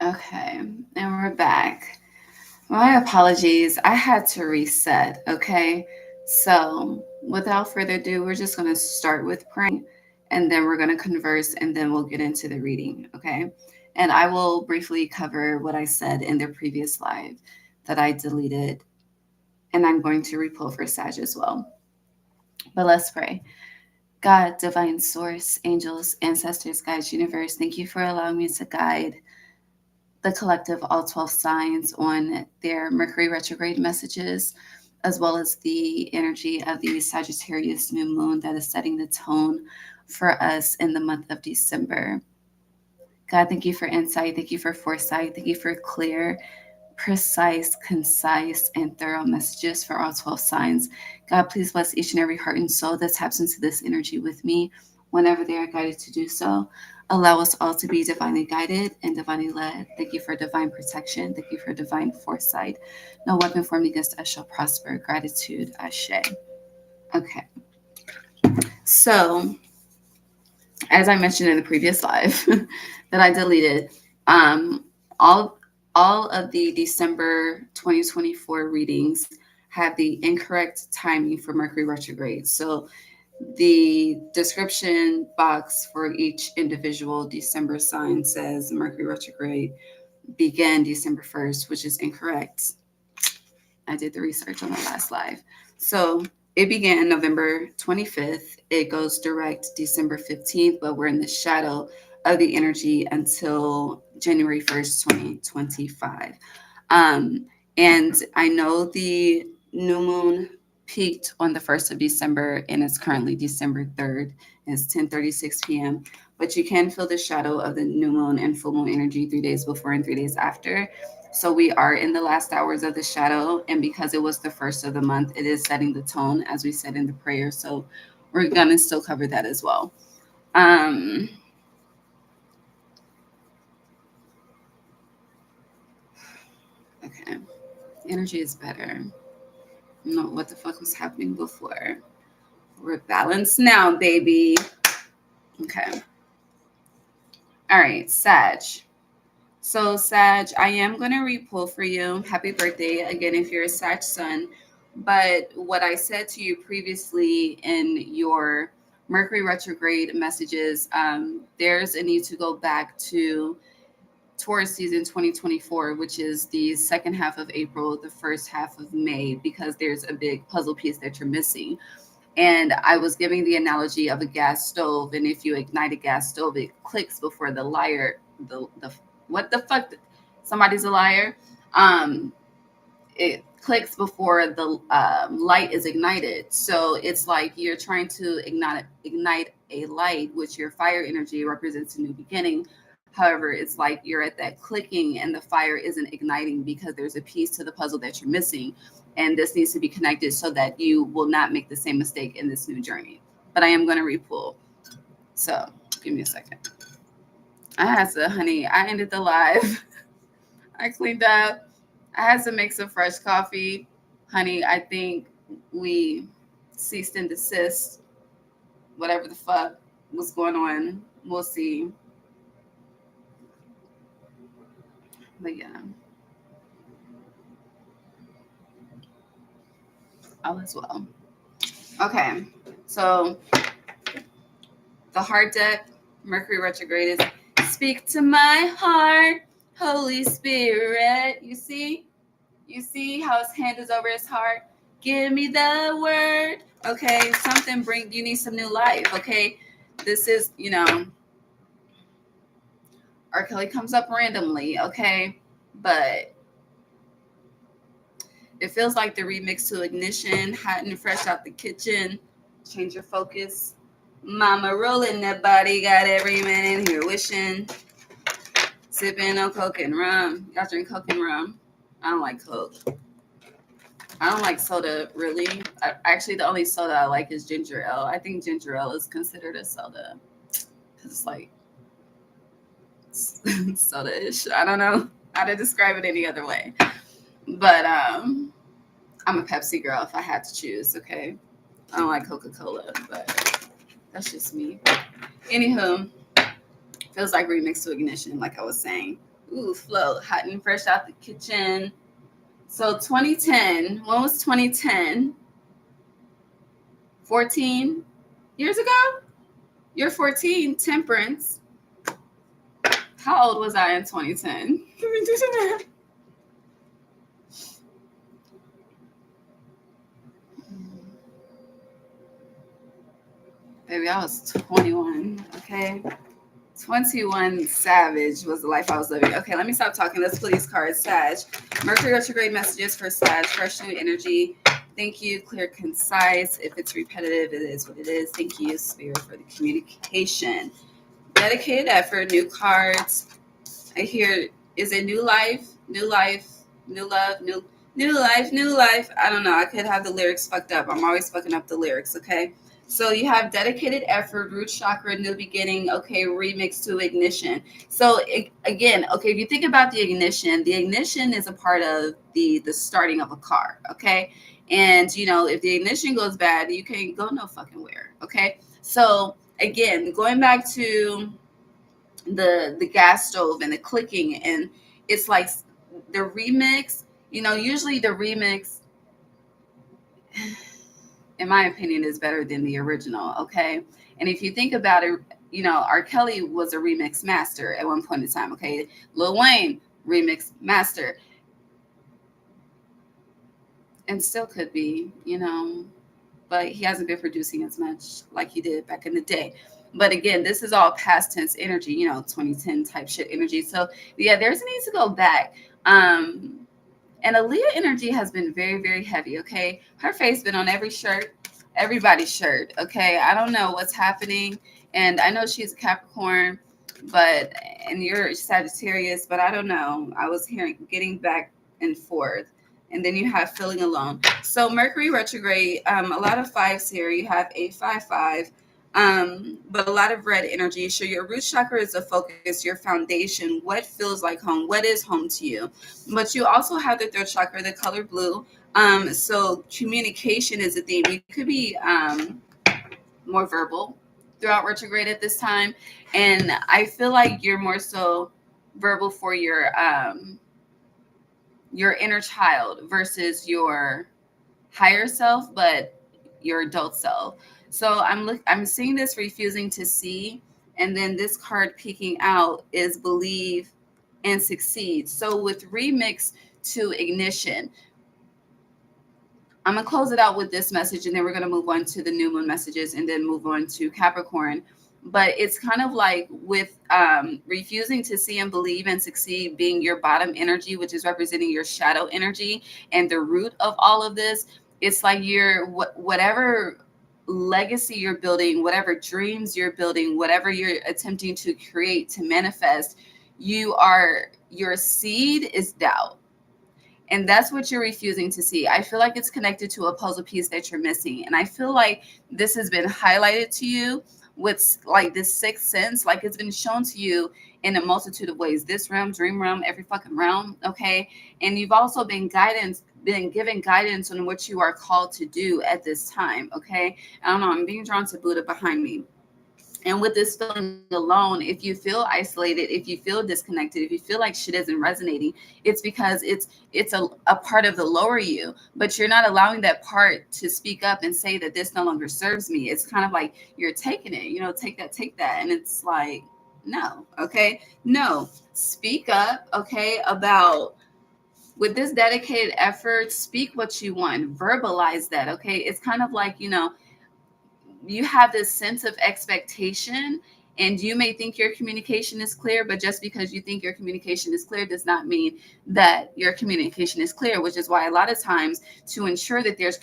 Okay, and we're back. My apologies. I had to reset. Okay, so without further ado, we're just going to start with praying and then we're going to converse and then we'll get into the reading. Okay, and I will briefly cover what I said in the previous live that I deleted, and I'm going to repull for Sag as well. But let's pray. God, divine source, angels, ancestors, guides, universe, thank you for allowing me to guide the collective all 12 signs on their Mercury retrograde messages, as well as the energy of the Sagittarius new moon that is setting the tone for us in the month of December. God, thank you for insight. Thank you for foresight. Thank you for clear, precise, concise, and thorough messages for all 12 signs. God, please bless each and every heart and soul that taps into this energy with me whenever they are guided to do so. Allow us all to be divinely guided and divinely led. Thank you for divine protection. Thank you for divine foresight. No weapon formed against us shall prosper. Gratitude, Ashe. Okay. So, as I mentioned in the previous live that I deleted, um, all all of the December 2024 readings have the incorrect timing for Mercury retrograde. So the description box for each individual December sign says Mercury retrograde began December 1st, which is incorrect. I did the research on the last live. So it began November 25th. It goes direct December 15th, but we're in the shadow of the energy until January 1st, 2025. Um, and I know the new moon peaked on the 1st of December and it's currently December 3rd. It's 10:36 p.m. But you can feel the shadow of the new moon and full moon energy 3 days before and 3 days after. So we are in the last hours of the shadow, and because it was the first of the month, it is setting the tone, as we said in the prayer. So we're gonna still cover that as well. Um, okay, energy is better. No, what the fuck was happening before? We're balanced now, baby. Okay. All right, Sag. So, Sag, I am going to repull for you. Happy birthday again if you're a Sag sun. But what I said to you previously in your Mercury retrograde messages, there's a need to go back to Taurus season 2024, which is the second half of April, the first half of May, because there's a big puzzle piece that you're missing. And I was giving the analogy of a gas stove, and if you ignite a gas stove, it clicks before the liar. The what the fuck? Somebody's a liar. Um, it clicks before the light is ignited. So it's like you're trying to ignite a light, which your fire energy represents a new beginning. However, it's like you're at that clicking and the fire isn't igniting because there's a piece to the puzzle that you're missing. And this needs to be connected so that you will not make the same mistake in this new journey. But I am going to repull. So give me a second. I had to, honey, I ended the live. I cleaned up. I had to make some fresh coffee. Honey, I think we ceased and desist. Whatever the fuck was going on. We'll see. But yeah, all is well. Okay, so the heart deck, Mercury retrograde is speak to my heart, Holy Spirit. You see how his hand is over his heart? Give me the word. Okay, you need some new life. Okay, this is, R. Kelly comes up randomly. Okay, but it feels like the remix to Ignition, hot and fresh out the kitchen. Change your focus. Mama rolling that body, got every man in here wishing. Sipping on Coke and rum. Y'all drink Coke and rum? I don't like Coke. I don't like soda, really. Actually, the only soda I like is ginger ale. I think ginger ale is considered a soda. Because it's like soda-ish. I don't know how to describe it any other way. But I'm a Pepsi girl if I had to choose, okay? I don't like Coca-Cola, but that's just me. Anywho, feels like remix to Ignition, like I was saying. Ooh, float, hot and fresh out the kitchen. So 2010, when was 2010? 14 years ago? You're 14, Temperance. How old was I in 2010? Baby, I was 21, okay? 21 Savage was the life I was living. Okay, let me stop talking. Let's pull these cards. Sag. Mercury retrograde messages for Sag. Fresh new energy. Thank you. Clear, concise. If it's repetitive, it is what it is. Thank you, Spirit, for the communication. Dedicated effort. New cards. I hear, is it new life? New life. New love. New life. New life. I don't know. I could have the lyrics fucked up. I'm always fucking up the lyrics, okay? So you have dedicated effort, root chakra, new beginning, okay, remix to ignition. So again, okay, if you think about the ignition is a part of the starting of a car, okay? And you know, if the ignition goes bad, you can't go no fucking where, okay? So again, going back to the gas stove and the clicking, and it's like the remix, you know, usually the remix, in my opinion, is better than the original, okay? And if you think about it, you know, R. Kelly was a remix master at one point in time, okay? Lil Wayne, remix master. And still could be, you know, but he hasn't been producing as much like he did back in the day. But again, this is all past tense energy, you know, 2010 type shit energy. So yeah, there's a need to go back. And Aaliyah energy has been very, very heavy, okay? Her face been on every shirt, everybody's shirt, okay? I don't know what's happening. And I know she's a Capricorn, and you're Sagittarius, but I don't know. I was getting back and forth. And then you have feeling alone. So Mercury retrograde, a lot of fives here. You have 855. But a lot of red energy. So your root chakra is the focus, your foundation, what feels like home, what is home to you. But you also have the third chakra, the color blue. So communication is a theme. You could be more verbal throughout retrograde at this time. And I feel like you're more so verbal for your inner child versus your higher self, but your adult self. So I'm seeing this refusing to see, and then this card peeking out is believe and succeed. So with remix to ignition, I'm gonna close it out with this message, and then we're gonna move on to the new moon messages, and then move on to Capricorn. But it's kind of like with refusing to see and believe and succeed being your bottom energy, which is representing your shadow energy, and the root of all of this. It's like whatever legacy you're building, whatever dreams you're building, whatever you're attempting to create, to manifest, your seed is doubt. And that's what you're refusing to see. I feel like it's connected to a puzzle piece that you're missing. And I feel like this has been highlighted to you with like this sixth sense, like it's been shown to you in a multitude of ways. This realm, dream realm, every fucking realm, okay? And you've also been given guidance on what you are called to do at this time, okay? I don't know, I'm being drawn to Buddha behind me. And with this feeling alone, if you feel isolated, if you feel disconnected, if you feel like shit isn't resonating, it's because it's a part of the lower you, but you're not allowing that part to speak up and say that this no longer serves me. It's kind of like you're taking it, you know, take that. And it's like, no, okay? No, speak up, okay, about with this dedicated effort, speak what you want, verbalize that, okay? It's kind of like, you know, you have this sense of expectation, and you may think your communication is clear, but just because you think your communication is clear does not mean that your communication is clear, which is why a lot of times to ensure that there's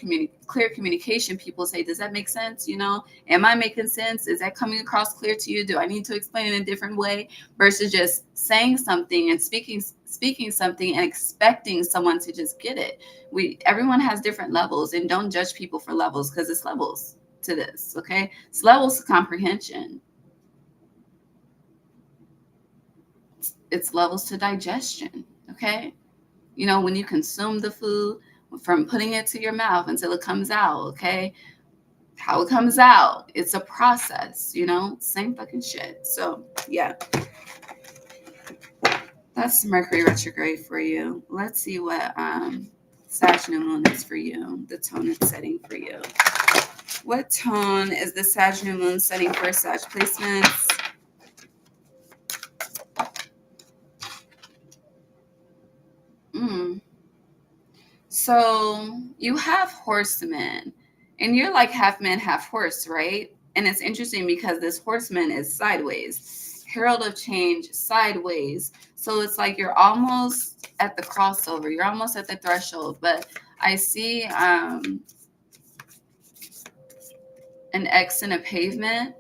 clear communication, people say, does that make sense? You know, am I making sense? Is that coming across clear to you? Do I need to explain it in a different way versus just saying something and speaking something and expecting someone to just get it? Everyone has different levels, and don't judge people for levels, because it's levels to this, okay? It's levels to comprehension. It's levels to digestion, okay? You know, when you consume the food, from putting it to your mouth until it comes out, okay? How it comes out, it's a process, you know? Same fucking shit. So, yeah. That's Mercury retrograde for you. Let's see what Sag new moon is for you. The tone it's setting for you. What tone is the Sag new moon setting for Sag placements? So you have horsemen, and you're like half man, half horse, right? And it's interesting because this horseman is sideways, herald of change, sideways. So it's like you're almost at the crossover, you're almost at the threshold. But I see an X in a pavement.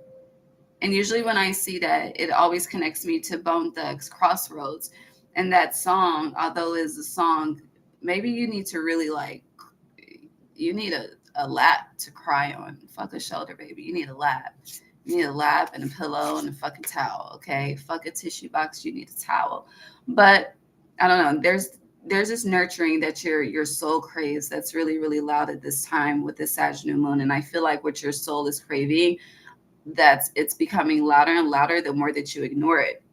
And usually when I see that, it always connects me to Bone Thugs Crossroads. And that song, although is a song, maybe you need to really like, you need a lap to cry on. Fuck a shoulder, baby. You need a lap. You need a lap and a pillow and a fucking towel, okay? Fuck a tissue box. You need a towel. But I don't know. There's this nurturing that your soul craves that's really, really loud at this time with this Sag new moon. And I feel like what your soul is craving, it's becoming louder and louder the more that you ignore it.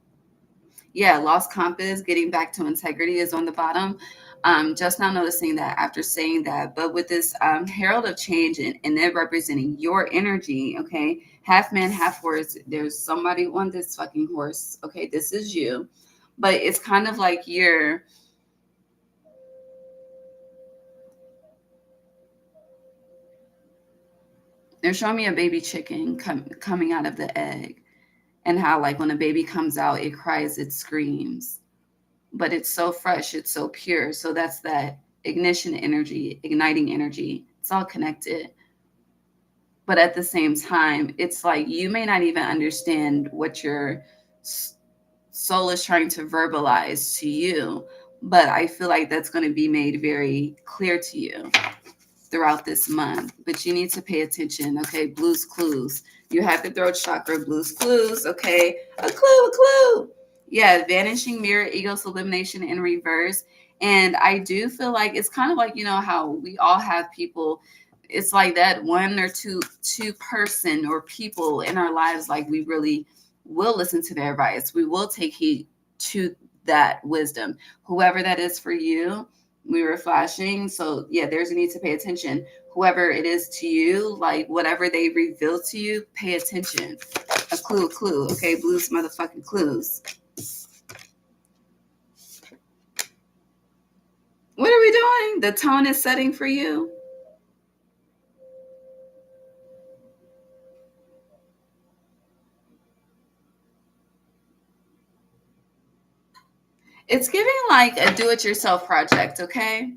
Yeah, lost compass, getting back to integrity is on the bottom. Just now noticing that after saying that, but with this herald of change and it representing your energy, okay, half man, half horse. There's somebody on this fucking horse. Okay, this is you, but it's kind of like they're showing me a baby chicken coming out of the egg, and how like when a baby comes out, it cries, it screams, but it's so fresh, it's so pure. So that's that ignition energy, igniting energy. It's all connected. But at the same time, it's like you may not even understand what your soul is trying to verbalize to you, but I feel like that's going to be made very clear to you throughout this month. But you need to pay attention. Okay, Blues Clues. You have the throat chakra, Blues Clues. Okay, a clue. Yeah, vanishing mirror, ego elimination in reverse. And I do feel like it's kind of like, you know, how we all have people. It's like that one or two person or people in our lives, like we really will listen to their advice. We will take heed to that wisdom. Whoever that is for you, we were flashing. So yeah, there's a need to pay attention. Whoever it is to you, like whatever they reveal to you, pay attention. A clue. Okay, Blues motherfucking clues. What are we doing? The tone is setting for you. It's giving like a do-it-yourself project, okay?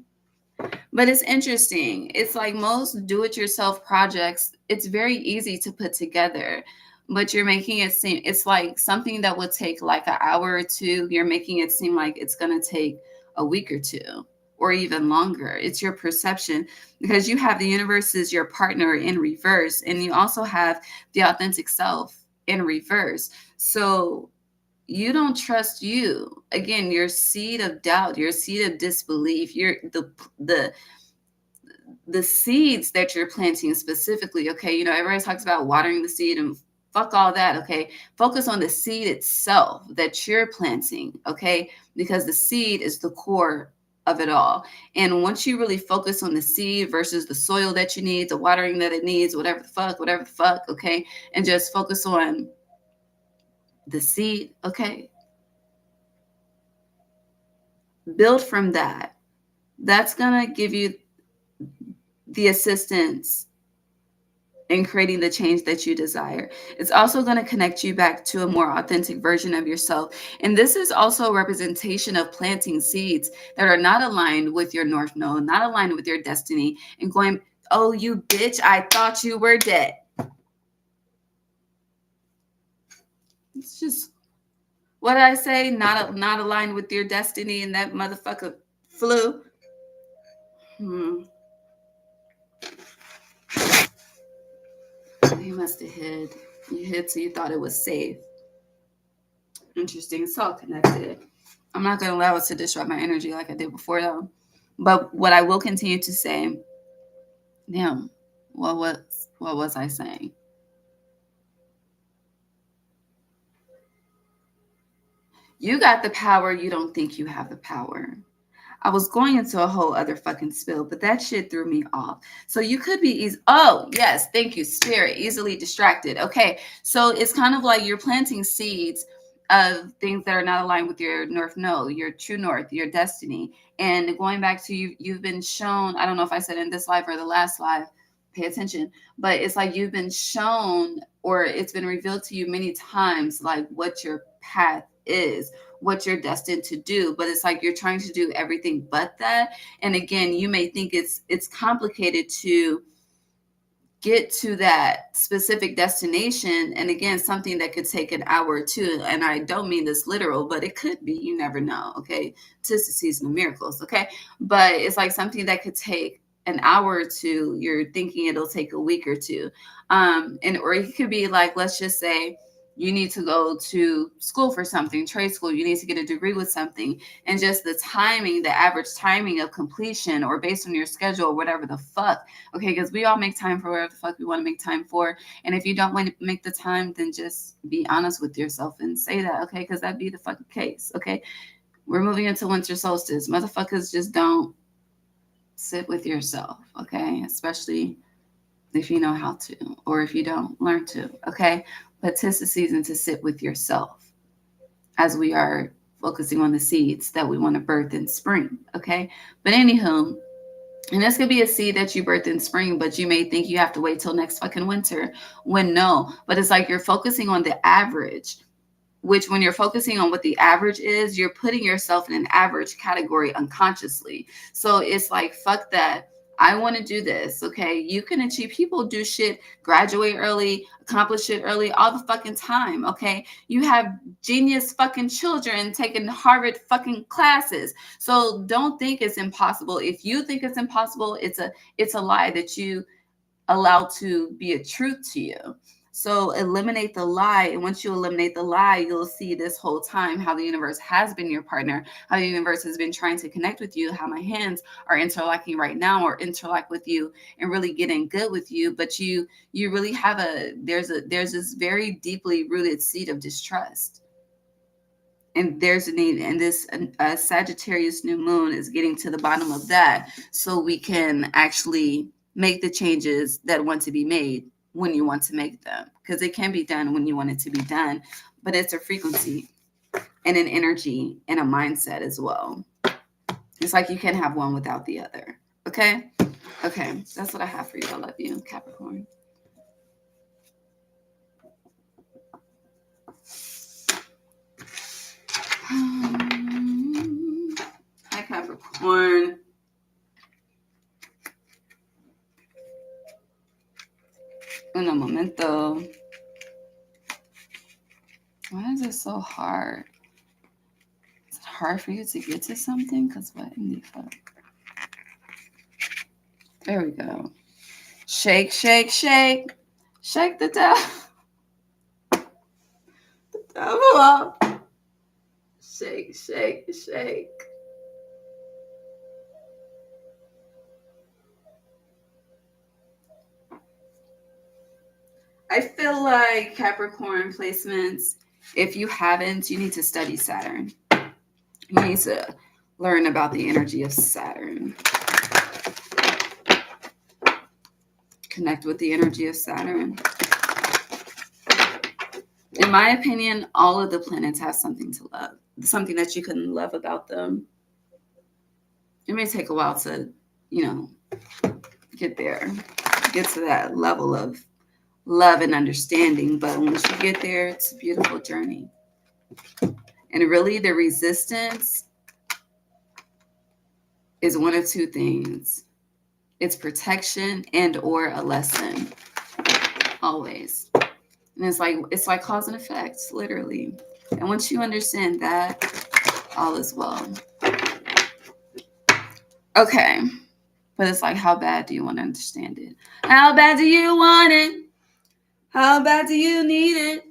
But it's interesting. It's like most do-it-yourself projects, it's very easy to put together, but you're making it seem it's like something that would take like an hour or two. You're making it seem like it's going to take a week or two or even longer. It's your perception because you have the universe as your partner in reverse, and you also have the authentic self in reverse. So you don't trust you. Again, your seed of doubt, your seed of disbelief, the the seeds that you're planting specifically. Okay, you know, everybody talks about watering the seed and fuck all that. Okay, focus on the seed itself that you're planting. Okay, because the seed is the core of it all. And once you really focus on the seed versus the soil that you need, the watering that it needs, whatever the fuck, okay, and just focus on the seed, okay, build from that. That's gonna give you the assistance in creating the change that you desire. It's also going to connect you back to a more authentic version of yourself. And this is also a representation of planting seeds that are not aligned with your North Node, not aligned with your destiny, and going, oh, you bitch, I thought you were dead. It's just, what did I say? Not aligned with your destiny, and that motherfucker flew. You must have hid. You hid so you thought it was safe. Interesting. It's all connected. I'm not going to allow it to disrupt my energy like I did before, though. But what I will continue to say, damn, what was I saying? You got the power. You don't think you have the power. I was going into a whole other fucking spill, but that shit threw me off. So you could be easy. Oh, yes. Thank you, Spirit. Easily distracted. Okay. So it's kind of like you're planting seeds of things that are not aligned with your north node, your true north, your destiny. And going back to you, you've been shown, I don't know if I said in this live or the last live, pay attention, but it's like you've been shown or it's been revealed to you many times, like what your path is, what you're destined to do, but it's like you're trying to do everything but that. And again, you may think it's complicated to get to that specific destination, and again, something that could take an hour or two, and I don't mean this literal, but it could be, you never know. Okay, 'tis the season of miracles. Okay, but it's like something that could take an hour or two, you're thinking it'll take a week or two, and or it could be like, let's just say you need to go to school for something, trade school, you need to get a degree with something, and just the timing, the average timing of completion, or based on your schedule, whatever the fuck. Okay, because we all make time for whatever the fuck we want to make time for. And if you don't want to make the time, then just be honest with yourself and say that, okay? Because that'd be the fucking case, okay? We're moving into winter solstice. Motherfuckers, just don't sit with yourself, okay? Especially if you know how to, or if you don't, learn to, okay? But 'tis the season to sit with yourself as we are focusing on the seeds that we want to birth in spring, okay? But anywho, and this could be a seed that you birthed in spring, but you may think you have to wait till next fucking winter, when no. But it's like you're focusing on the average, which when you're focusing on what the average is, you're putting yourself in an average category unconsciously. So it's like, fuck that. I want to do this. Okay. You can achieve, people do shit, graduate early, accomplish it early, all the fucking time. Okay. You have genius fucking children taking Harvard fucking classes. So don't think it's impossible. If you think it's impossible, it's a lie that you allow to be a truth to you. So eliminate the lie. And once you eliminate the lie, you'll see this whole time how the universe has been your partner, how the universe has been trying to connect with you, how my hands are interlocking right now, or interlock with you and really getting good with you. But you really have there's this very deeply rooted seed of distrust. And there's a need, and this Sagittarius new moon is getting to the bottom of that, so we can actually make the changes that want to be made when you want to make them, because it can be done when you want it to be done, but it's a frequency and an energy and a mindset as well. It's like you can't have one without the other. Okay, that's what I have for you. I love you, Capricorn. Hi, Capricorn. Un momento. Why is it so hard? Is it hard for you to get to something? Because what in the fuck? There we go. Shake, shake, shake. Shake the devil. The devil up. Shake, shake, shake. I feel like Capricorn placements, if you haven't, you need to study Saturn. You need to learn about the energy of Saturn. Connect with the energy of Saturn. In my opinion, all of the planets have something to love, something that you can love about them. It may take a while to, get there, get to that level of love and understanding, but once you get there, it's a beautiful journey. And really, the resistance is one of two things. It's protection and or a lesson, always. And it's like cause and effect, literally. And once you understand that, all is well. Okay, but it's like, how bad do you want to understand it? How bad do you want it? How bad do you need it?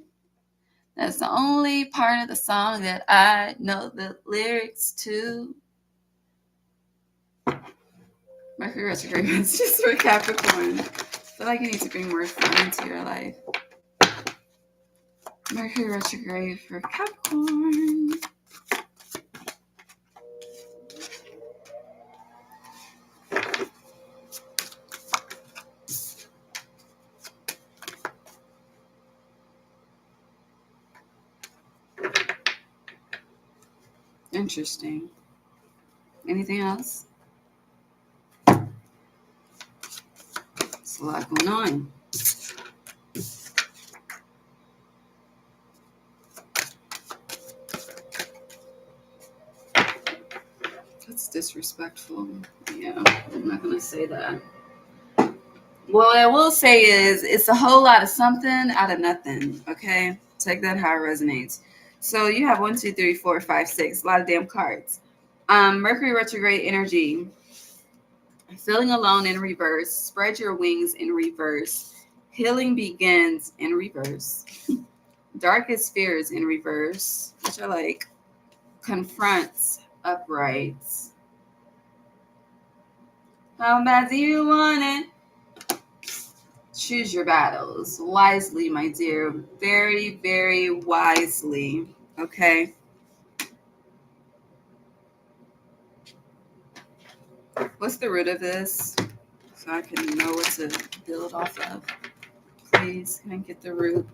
That's the only part of the song that I know the lyrics to. Mercury Retrograde is just for Capricorn. I feel like you need to bring more fun into your life. Mercury Retrograde for Capricorn. Interesting. Anything else? It's a lot going on. That's disrespectful. Yeah, I'm not going to say that. What I will say is it's a whole lot of something out of nothing. Okay? Take that how it resonates. So you have 1, 2, 3, 4, 5, 6. A lot of damn cards. Mercury retrograde energy. Feeling alone in reverse. Spread your wings in reverse. Healing begins in reverse. Darkest fears in reverse, which I like. Confronts uprights. How bad do you want it? Choose your battles wisely, my dear. Very, very wisely. Okay. What's the root of this? So I can know what to build off of. Please, can I get the root?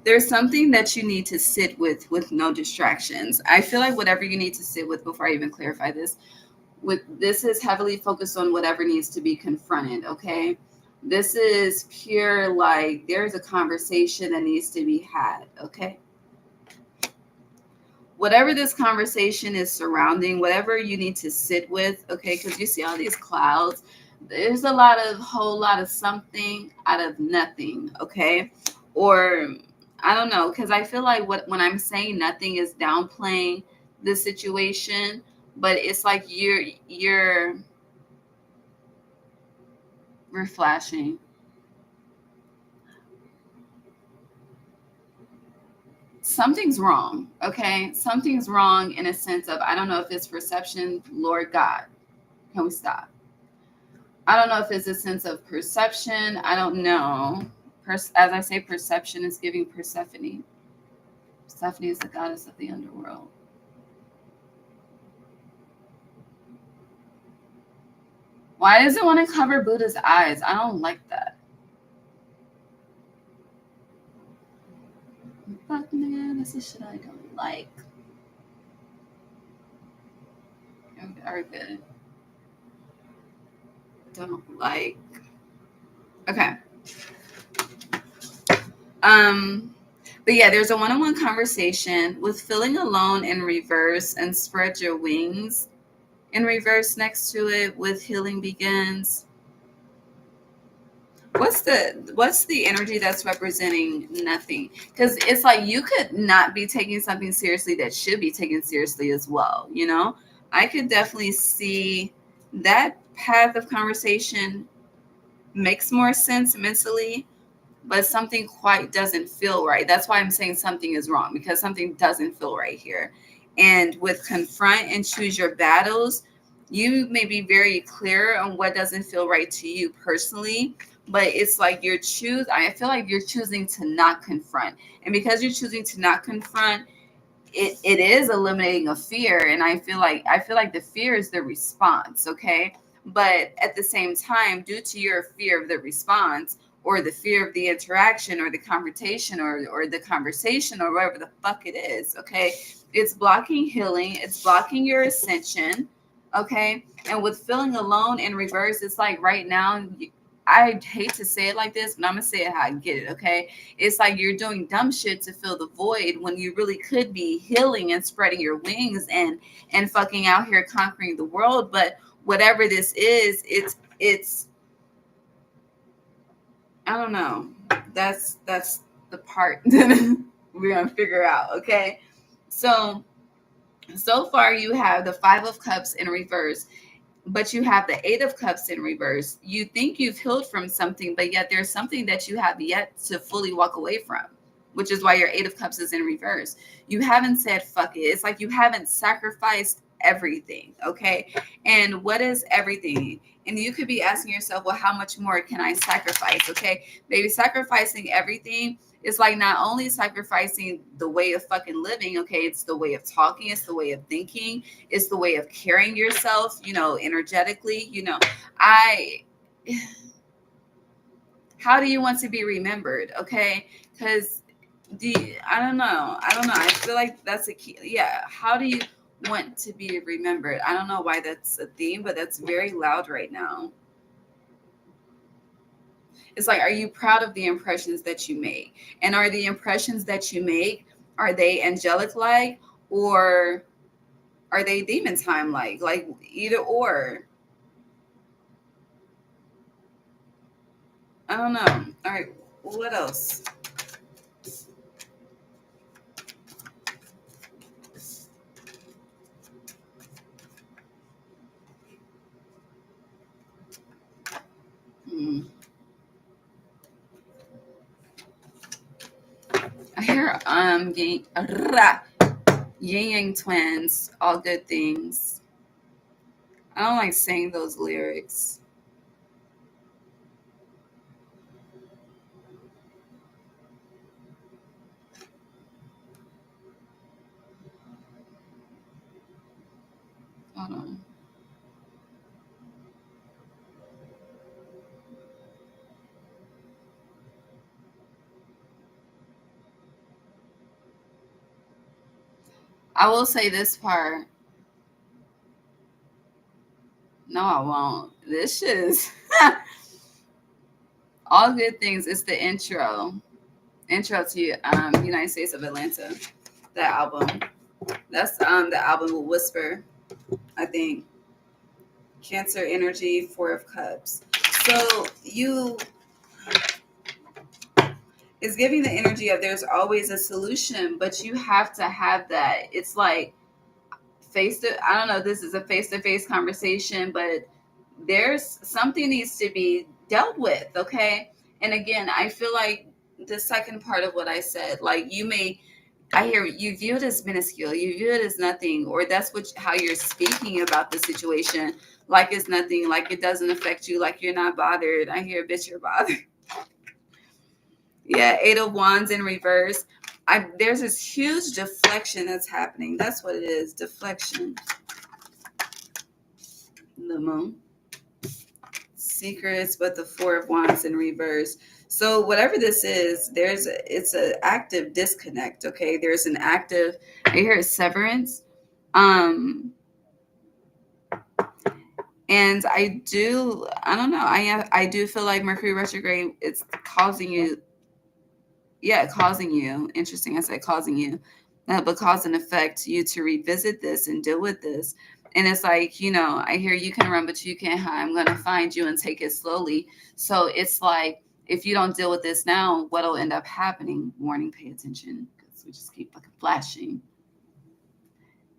There's something that you need to sit with no distractions. I feel like whatever you need to sit with, before I even clarify this, with this is heavily focused on whatever needs to be confronted. Okay, this is pure, like there's a conversation that needs to be had. Okay, whatever this conversation is surrounding, whatever you need to sit with. Okay, because you see all these clouds, there's a whole lot of something out of nothing. Okay, or I don't know, because I feel like when I'm saying nothing is downplaying the situation, but it's like you're flashing. Something's wrong. Okay, something's wrong in a sense of, I don't know if it's perception. Lord God, can we stop? I don't know if it's a sense of perception. I don't know. As I say, perception is giving Persephone. Persephone is the goddess of the underworld. Why does it want to cover Buddha's eyes? I don't like that. Fuck, man, this is shit I don't like. Are good. Don't like. Okay. But yeah, there's a one-on-one conversation with feeling alone in reverse and spread your wings in reverse next to it with healing begins. What's the energy that's representing nothing? Because it's like you could not be taking something seriously that should be taken seriously as well. You know, I could definitely see that path of conversation makes more sense mentally, but something quite doesn't feel right. That's why I'm saying something is wrong, because something doesn't feel right here. And with confront and choose your battles, you may be very clear on what doesn't feel right to you personally, but it's like I feel like you're choosing to not confront. And because you're choosing to not confront, it is eliminating a fear. And I feel like the fear is the response. Okay. But at the same time, due to your fear of the response, or the fear of the interaction, or the confrontation, or the conversation, or whatever the fuck it is, okay, it's blocking healing, it's blocking your ascension. Okay. And with feeling alone in reverse, it's like right now, I hate to say it like this, but I'm gonna say it how I get it. Okay, it's like you're doing dumb shit to fill the void when you really could be healing and spreading your wings and fucking out here conquering the world. But whatever this is, it's I don't know. That's the part that we're gonna figure out. Okay, so far you have the Five of Cups in reverse, but you have the Eight of Cups in reverse. You think you've healed from something, but yet there's something that you have yet to fully walk away from, which is why your Eight of Cups is in reverse. You haven't said fuck it. It's like you haven't sacrificed everything. Okay, and what is everything? And you could be asking yourself, well, how much more can I sacrifice? Okay, maybe sacrificing everything is like not only sacrificing the way of fucking living. Okay, it's the way of talking, it's the way of thinking, it's the way of carrying yourself, energetically. I How do you want to be remembered? Okay, because I don't know. I feel like that's a key. Yeah, how do you want to be remembered? I don't know why that's a theme, but that's very loud right now. It's like, are you proud of the impressions that you make? And are the impressions that you make, are they angelic like, or are they demon time like? Like either or. I don't know. All right, what else? Hmm. I hear yin yang twins, all good things. I don't like saying those lyrics. Hold on. I will say this part. No, I won't. This shit is all good things. It's the intro to United States of Atlanta. That album. That's the album with Whisper. I think Cancer Energy, Four of Cups. So you is giving the energy of there's always a solution, but you have to have that. It's like face to, I don't know, this is a face to face conversation, but there's something needs to be dealt with, okay? And again, I feel like the second part of what I said, like you may, I hear you view it as minuscule, you view it as nothing, or that's what how you're speaking about the situation, like it's nothing, like it doesn't affect you, like you're not bothered. I hear, bitch, you're bothered. Yeah, Eight of Wands in reverse. There's this huge deflection that's happening. That's what it is, deflection. The moon. Secrets, but the Four of Wands in reverse. So whatever this is, it's an active disconnect. Okay, there's an active. I hear severance. And I don't know. I do feel like Mercury retrograde. It's causing you. Yeah, causing you. Interesting. I said causing you, but cause and effect you to revisit this and deal with this. And it's like, I hear you can run, but you can't hide. I'm going to find you and take it slowly. So it's like, if you don't deal with this now, what'll end up happening? Warning, pay attention, because we just keep fucking flashing.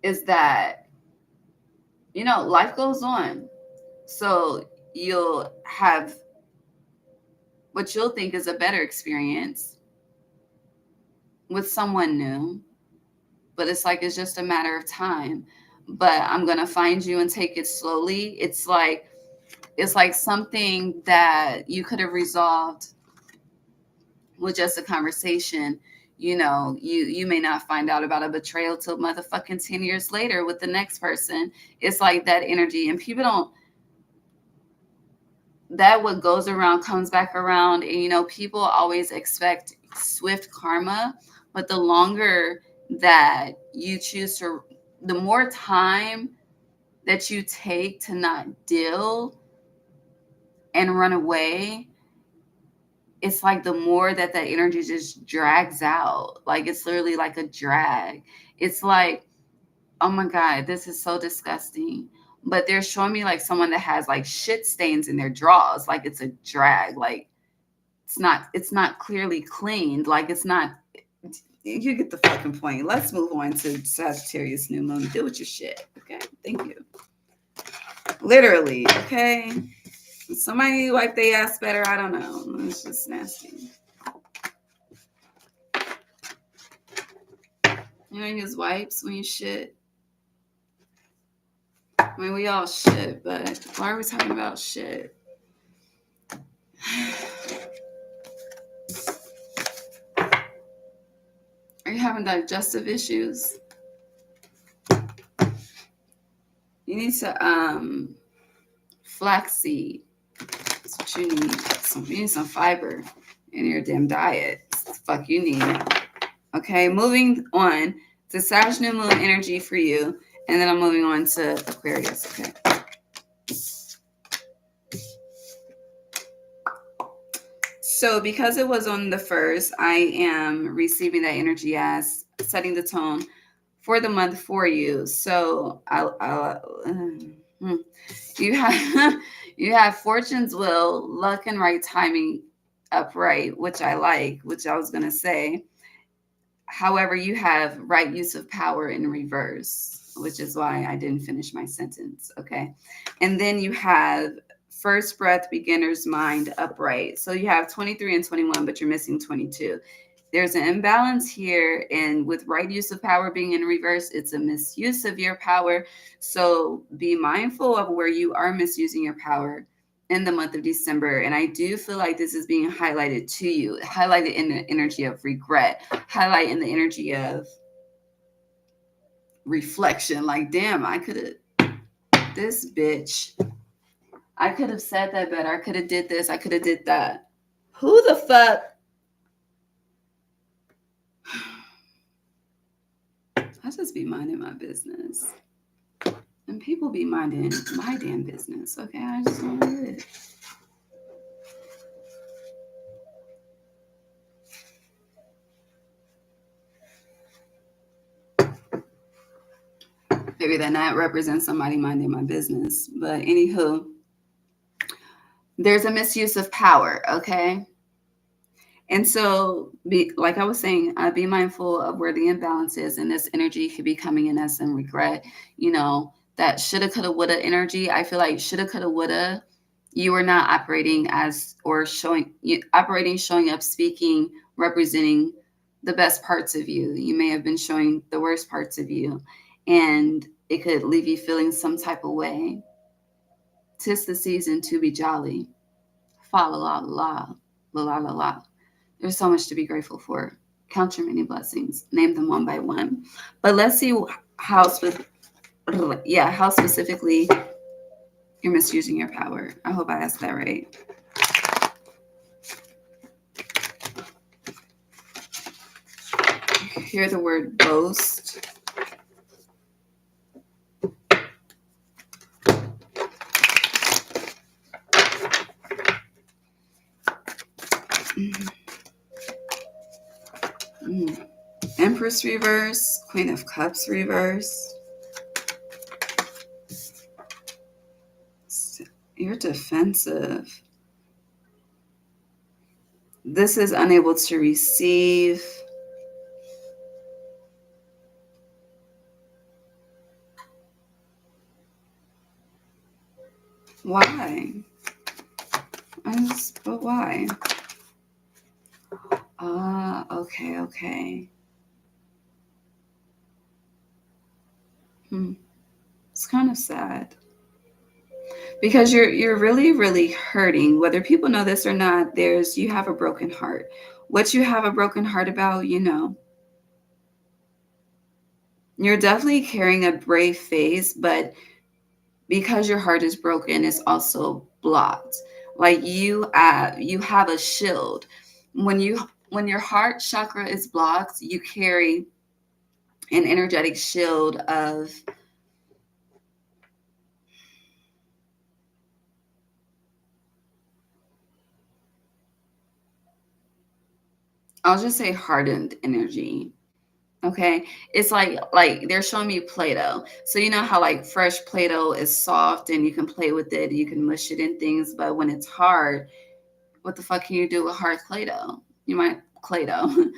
Is that, life goes on. So you'll have what you'll think is a better experience with someone new, but it's like it's just a matter of time. But I'm gonna find you and take it slowly. It's like something that you could have resolved with just a conversation. You may not find out about a betrayal till motherfucking 10 years later with the next person. It's like that energy, and people don't, that what goes around comes back around. And people always expect swift karma, but the longer that you choose to, the more time that you take to not deal and run away, it's like the more that energy just drags out. Like it's literally like a drag. It's like, oh my God, this is so disgusting. But they're showing me like someone that has like shit stains in their drawers. Like it's a drag. Like it's not clearly cleaned. Like it's not, you get the fucking point. Let's move on to Sagittarius new moon. Deal with your shit. Okay. Thank you. Literally. Okay. Somebody need to wipe their ass better. I don't know. It's just nasty. You don't use wipes when you shit. I mean, we all shit, but why are we talking about shit? Are you having digestive issues? You need to flaxseed. That's what you need. You need some fiber in your damn diet. That's the fuck you need. Okay, moving on to Sag New Moon energy for you. And then I'm moving on to Aquarius. Okay. So because it was on the 1st, I am receiving that energy as setting the tone for the month for you. So you have you have fortune's will, luck and right timing upright, which I like, which I was gonna say. However, you have right use of power in reverse, which is why I didn't finish my sentence. Okay. And then you have first breath, beginner's mind upright. So you have 23 and 21, but you're missing 22. There's an imbalance here. And with right use of power being in reverse, it's a misuse of your power. So be mindful of where you are misusing your power in the month of December. And I do feel like this is being highlighted to you, highlighted in the energy of regret, highlight in the energy of reflection. Like, damn, I could have, this bitch, I could have said that better. I could have did this. I could have did that. Who the fuck? I just be minding my business. And people be minding my damn business. Okay, I just want to do it. Maybe that not represents somebody minding my business. But anywho, there's a misuse of power, okay? And so, like I was saying, be mindful of where the imbalance is, and this energy could be coming in as some regret. You know, that shoulda, coulda, woulda energy. I feel like shoulda, coulda, woulda. You are not operating as or showing up, speaking, representing the best parts of you. You may have been showing the worst parts of you, and it could leave you feeling some type of way. 'Tis the season to be jolly. Fa la la la la la la la. There's so much to be grateful for. Count your many blessings. Name them one by one. But let's see how specifically you're misusing your power. I hope I asked that right. Hear the word boast. Empress reverse, Queen of Cups reverse. You're defensive. This is unable to receive. Why? But why? Okay. It's kind of sad. Because you're really, really hurting. Whether people know this or not, you have a broken heart. What you have a broken heart about, you know. You're definitely carrying a brave face, but because your heart is broken, it's also blocked. Like you have a shield. When your heart chakra is blocked, you carry an energetic shield of I'll just say hardened energy. Okay. It's like they're showing me Play-Doh. So you know how like fresh Play-Doh is soft and you can play with it, you can mush it in things, but when it's hard, what the fuck can you do with hard Play-Doh? You might Play-Doh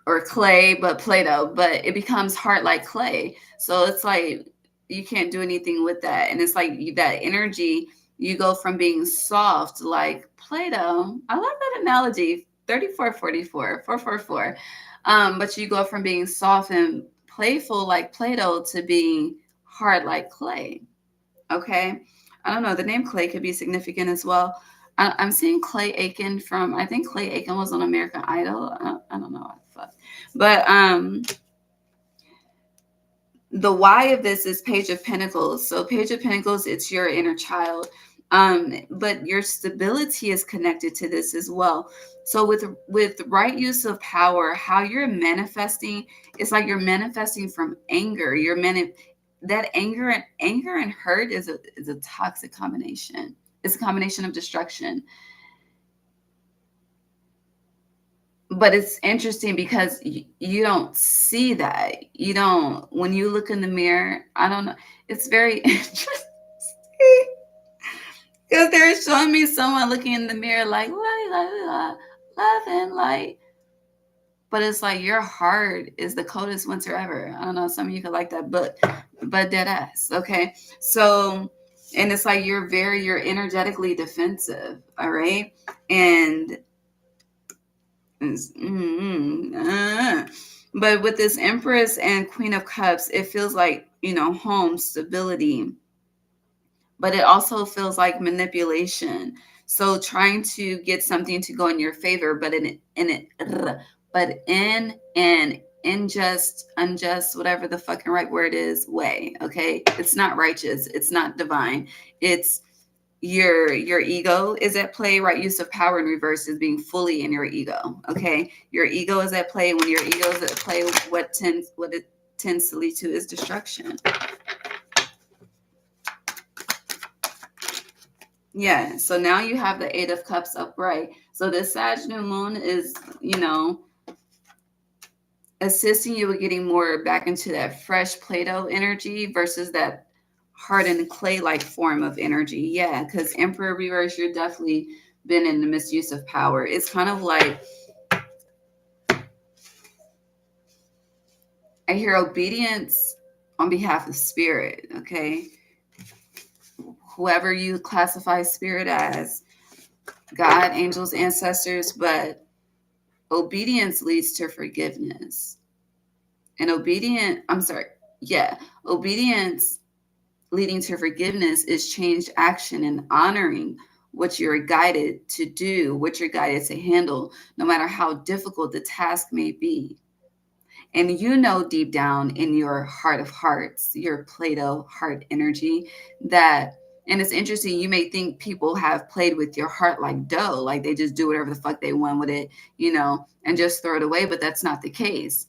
or clay, but Play-Doh, but it becomes hard like clay. So it's like you can't do anything with that. And it's like that energy, you go from being soft like Play-Doh. I love that analogy. 3444, 444. But you go from being soft and playful like Play-Doh to being hard like clay. Okay. I don't know. The name Clay could be significant as well. I'm seeing Clay Aiken from, I think Clay Aiken was on American Idol. I don't know what the fuck. But the why of this is Page of Pentacles. So Page of Pentacles, it's your inner child. But your stability is connected to this as well. So with right use of power, how you're manifesting, it's like you're manifesting from anger. That anger and hurt is a toxic combination. It's a combination of destruction. But it's interesting because you don't see that. You don't, when you look in the mirror, I don't know. It's very interesting. Because they're showing me someone looking in the mirror like, loving, like, but it's like your heart is the coldest winter ever. I don't know, some of you could like that, but dead ass, okay? So, and it's like you're energetically defensive, all right? And but with this Empress and Queen of Cups, it feels like, home, stability, but it also feels like manipulation. So trying to get something to go in your favor, but in an unjust, whatever the fucking right word is, way. Okay, it's not righteous. It's not divine. It's your ego is at play. Right use of power in reverse is being fully in your ego. Okay, your ego is at play. When your ego is at play, what it tends to lead to is destruction. Yeah, so now you have the Eight of Cups upright. So this Sag new moon is, assisting you with getting more back into that fresh Play-Doh energy versus that hardened clay-like form of energy. Yeah, because Emperor reverse, you're definitely been in the misuse of power. It's kind of like, I hear obedience on behalf of spirit, okay? Whoever you classify spirit as, God, angels, ancestors, but obedience leads to forgiveness. And obedience leading to forgiveness is changed action and honoring what you're guided to do, what you're guided to handle, no matter how difficult the task may be. And deep down in your heart of hearts, your Play-Doh heart energy, that, and it's interesting, you may think people have played with your heart like dough, like they just do whatever the fuck they want with it, and just throw it away, but that's not the case.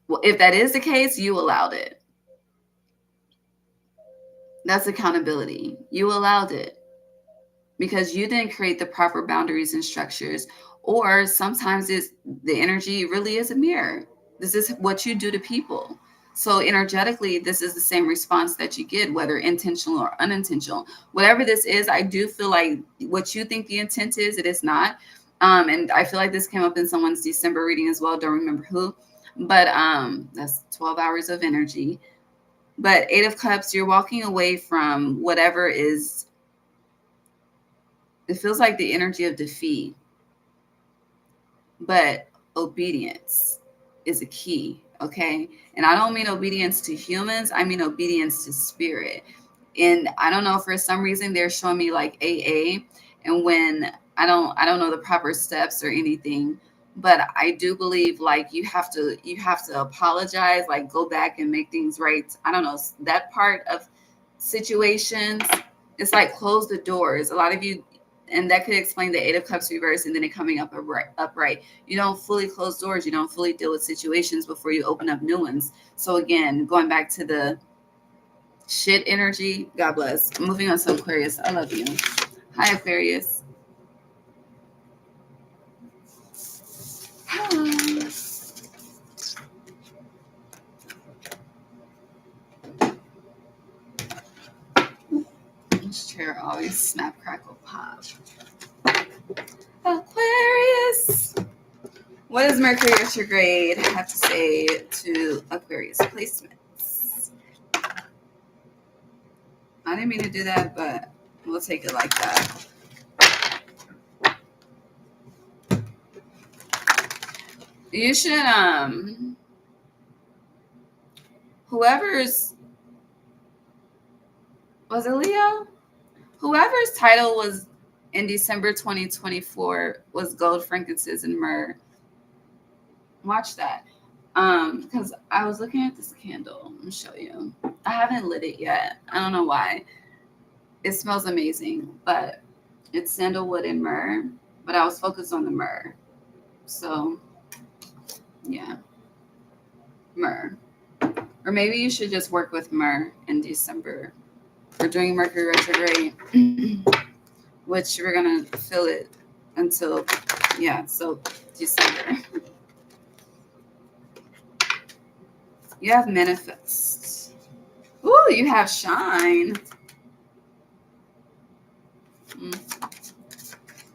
Well, if that is the case, you allowed it. That's accountability. You allowed it because you didn't create the proper boundaries and structures. Or sometimes the energy really is a mirror. This is what you do to people. So energetically, this is the same response that you get, whether intentional or unintentional. Whatever this is, I do feel like what you think the intent is, it is not. And I feel like this came up in someone's December reading as well. Don't remember who, but that's 12 hours of energy. But Eight of Cups, you're walking away from whatever is, it feels like the energy of defeat. But obedience is a key, okay? And I don't mean obedience to humans, I mean obedience to spirit. And I don't know, for some reason they're showing me like AA, and when I don't know the proper steps or anything, but I do believe like you have to apologize, like go back and make things right. I don't know, that part of situations, it's like close the doors. A lot of you, and that could explain the Eight of Cups reverse and then it coming up upright. You don't fully close doors. You don't fully deal with situations before you open up new ones. So again, going back to the shit energy, God bless. Moving on to Aquarius. I love you. Hi, Aquarius. This chair always snap, crackle, pop. Aquarius. What does Mercury retrograde have to say to Aquarius placements? I didn't mean to do that, but we'll take it like that. You should, was it Leo? Whoever's title was in December 2024 was Gold, Frankincense, and Myrrh. Watch that. Because I was looking at this candle. Let me show you. I haven't lit it yet. I don't know why. It smells amazing, but it's sandalwood and myrrh, but I was focused on the myrrh. So, yeah, myrrh. Or maybe you should just work with myrrh in December. We're doing Mercury retrograde, which we're going to feel it until, yeah, so December. You have manifest. Ooh, you have shine.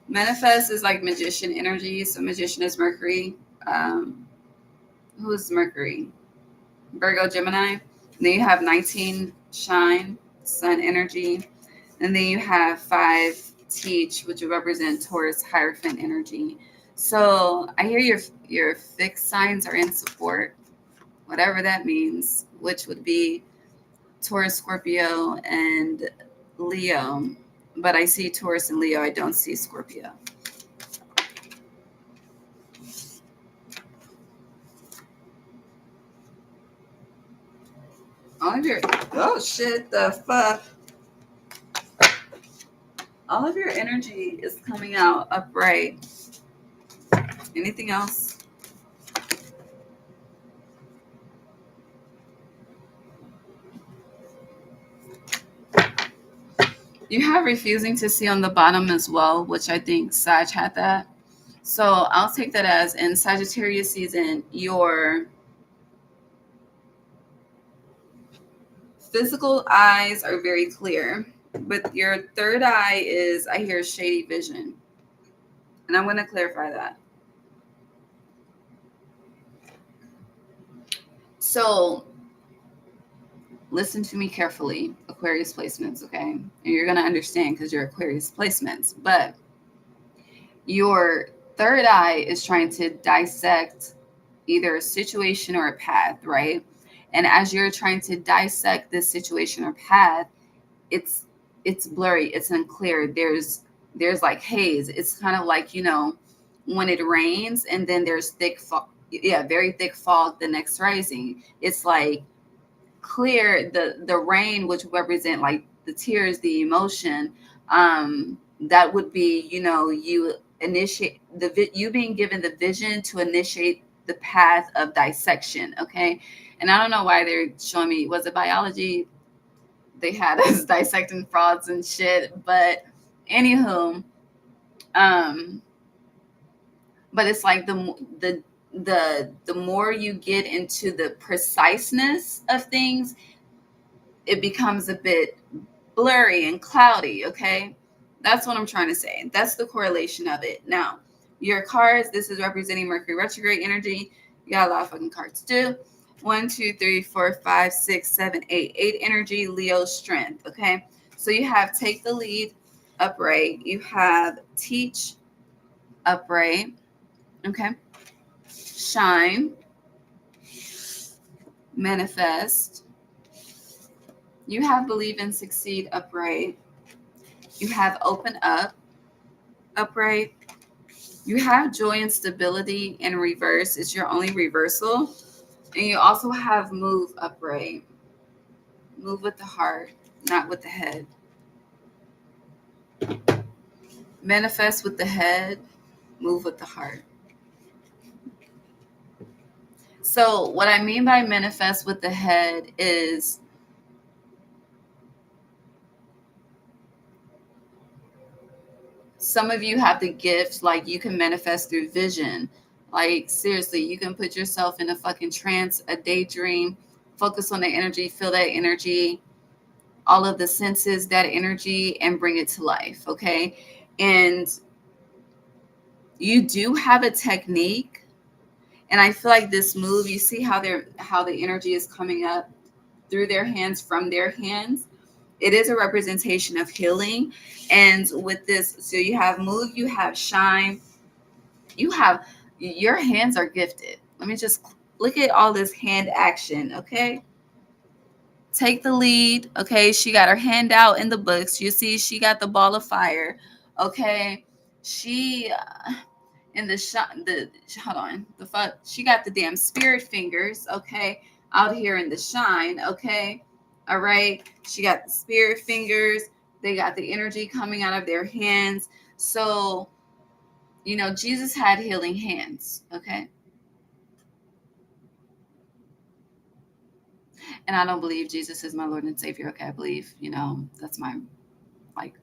Manifest is like magician energy. So magician is Mercury. Who is Mercury? Virgo, Gemini. And then you have 19 shine, sun energy. And then you have 5 teach, which would represent Taurus, Hierophant energy. So I hear your fixed signs are in support, whatever that means, which would be Taurus, Scorpio, and Leo. But I see Taurus and Leo. I don't see Scorpio. All of your, oh shit, the fuck. All of your energy is coming out upright. Anything else? You have refusing to see on the bottom as well, which I think Sag had that. So I'll take that as in Sagittarius season, your physical eyes are very clear, but your third eye is, I hear, shady vision. And I'm going to clarify that. So listen to me carefully, Aquarius placements, okay? And you're going to understand because you're Aquarius placements. But your third eye is trying to dissect either a situation or a path, right? And as you're trying to dissect this situation or path, it's blurry, it's unclear. There's like haze. It's kind of like, you know, when it rains and then there's thick fog, very thick fog the next rising. It's like clear, the rain, which represent like the tears, the emotion, that would be, you know, you initiate you being given the vision to initiate the path of dissection. Okay. And I don't know why they're showing me, was it biology? They had us dissecting frogs and shit, but anywho, but it's like the more you get into the preciseness of things, it becomes a bit blurry and cloudy. Okay, that's what I'm trying to say. That's the correlation of it. Now, your cards, this is representing Mercury retrograde energy. You got a lot of fucking cards too. 1, 2, 3, 4, 5, 6, 7, 8. 8 energy, Leo strength. Okay, so you have take the lead upright. You have teach upright. Okay, shine, manifest. You have believe and succeed upright. You have open up upright. You have joy and stability in reverse. It's your only reversal. And you also have move upright. Move with the heart, not with the head. Manifest with the head, move with the heart. So what I mean by manifest with the head is some of you have the gift, like you can manifest through vision. Like seriously, you can put yourself in a fucking trance, a daydream, focus on the energy, feel that energy, all of the senses, that energy, and bring it to life. Okay. And you do have a technique. And I feel like this move, you see how the energy is coming up through their hands, from their hands. It is a representation of healing. And with this, so you have move, you have shine, you have, your hands are gifted. Let me just look at all this hand action. Okay. Take the lead. Okay. She got her hand out in the books. You see, she got the ball of fire. Okay. She, in the shot, hold on, the fuck, she got the damn spirit fingers. Okay. Out here in the shine. Okay. All right. She got the spirit fingers. They got the energy coming out of their hands. So, Jesus had healing hands, okay? And I don't believe Jesus is my Lord and Savior, okay? I believe, that's my, like,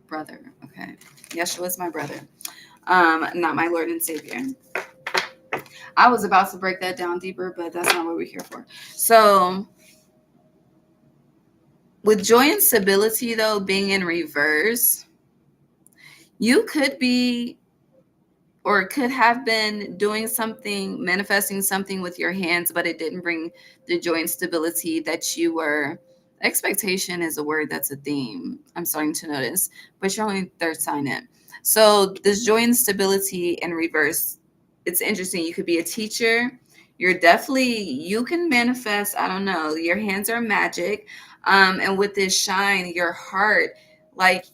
brother, okay? Yeshua is my brother, not my Lord and Savior. I was about to break that down deeper, but that's not what we're here for. So, with joy and stability, though, being in reverse, you could be or could have been doing something, manifesting something with your hands, but it didn't bring the joy and stability that you were. Expectation is a word that's a theme I'm starting to notice, but you're only third sign in. So this joy and stability in reverse, it's interesting. You could be a teacher. You can manifest, I don't know, your hands are magic. And with this shine, your heart, like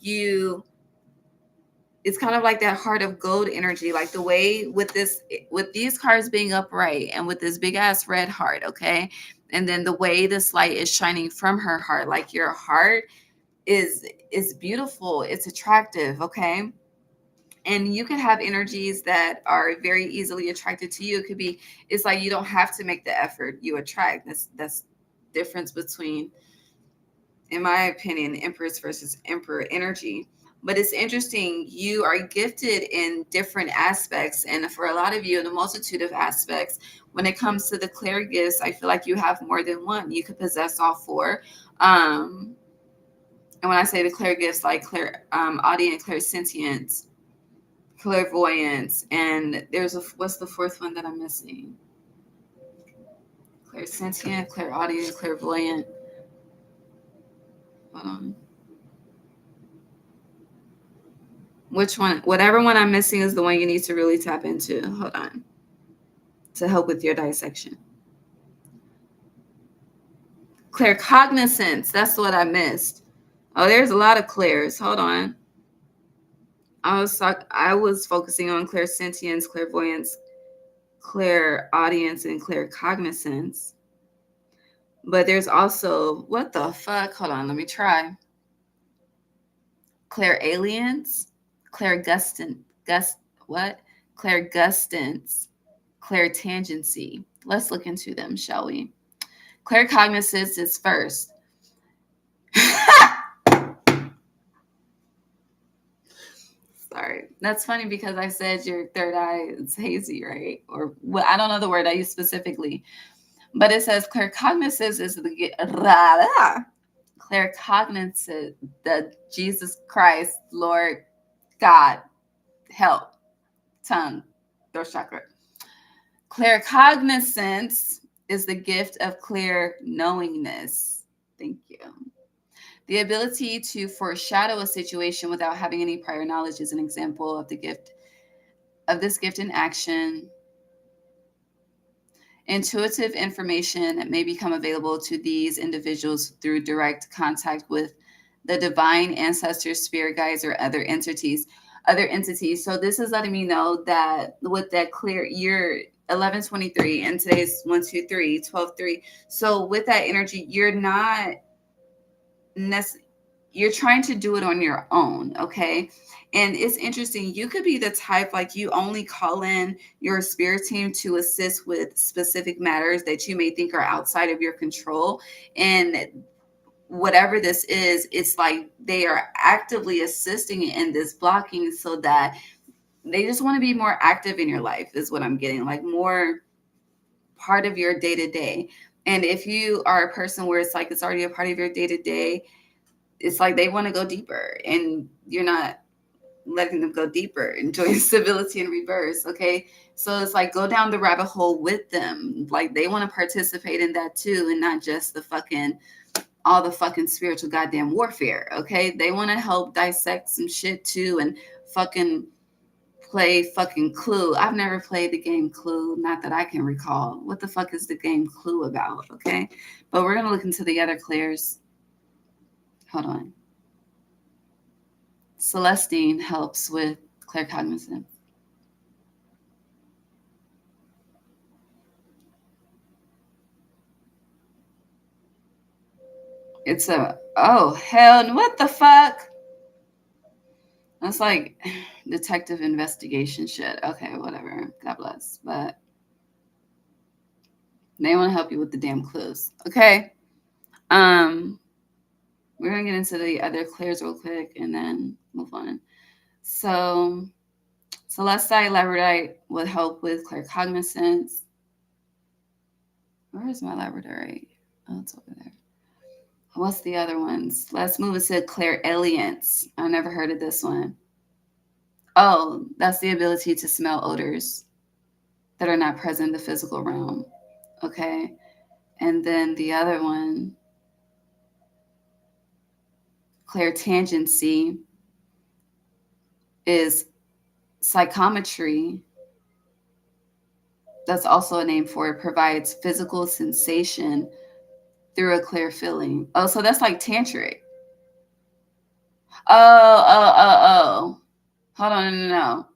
it's kind of like that heart of gold energy, like the way with these cards being upright and with this big ass red heart, okay? And then the way this light is shining from her heart, like your heart is beautiful, it's attractive, okay? And you could have energies that are very easily attracted to you. It could be, it's like you don't have to make the effort, you attract. That's difference between, in my opinion, Empress versus Emperor energy. But it's interesting, you are gifted in different aspects. And for a lot of you, in a multitude of aspects, when it comes to the clair gifts, I feel like you have more than one. You could possess all four. And when I say the clair gifts, like clairaudient, clairsentience, clairvoyance, and what's the fourth one that I'm missing? Clairsentient, clairaudient, clairvoyant. Hold on. Which one? Whatever one I'm missing is the one you need to really tap into. Hold on. To help with your dissection. Claircognizance. That's what I missed. Oh, there's a lot of clairs. Hold on. I was focusing on clairsentience, clairvoyance, clairaudience, and claircognizance. But there's also, what the fuck? Hold on, let me try. Clairalience, clairgustance, clairgustance, clairtangency. Let's look into them, shall we? Claircognizance is first. Sorry. That's funny because I said your third eye is hazy, right? Or well, I don't know the word I use specifically, but it says claircognizance is claircognizance, the Jesus Christ, Lord God, help, tongue, throat chakra. Claircognizance is the gift of clear knowingness. Thank you. The ability to foreshadow a situation without having any prior knowledge is an example of this gift in action. Intuitive information may become available to these individuals through direct contact with the divine ancestors, spirit guides, or other entities. So this is letting me know that with that clear, you're 1123 and today's 123 12-3. So with that energy, you're not you're trying to do it on your own, okay? And it's interesting, you could be the type, like, you only call in your spirit team to assist with specific matters that you may think are outside of your control. And whatever this is, it's like they are actively assisting in this blocking so that they just want to be more active in your life, is what I'm getting, like more part of your day-to-day. And if you are a person where it's like it's already a part of your day-to-day, it's like they want to go deeper and you're not letting them go deeper, enjoying stability in reverse. Okay. So it's like, go down the rabbit hole with them. Like they want to participate in that too. And not just all the fucking spiritual goddamn warfare. Okay. They want to help dissect some shit too. And fucking play fucking Clue. I've never played the game Clue. Not that I can recall. What the fuck is the game Clue about? Okay. But we're going to look into the other clairs. Hold on. Celestine helps with claircognizance. It's a, oh, hell, what the fuck? That's like detective investigation shit. Okay, whatever. God bless. But they want to help you with the damn clues. Okay. We're gonna get into the other clears real quick and then move on. So Celestite, Labradorite will help with claircognizance. Where is my Labradorite? Oh, it's over there. What's the other ones? Let's move into clairalience. I never heard of this one. Oh, that's the ability to smell odors that are not present in the physical realm. Okay. And then the other one, clairtangency, is psychometry. That's also a name for it. Provides physical sensation through a clear feeling. Oh, so that's like tantric. Oh. Hold on, no.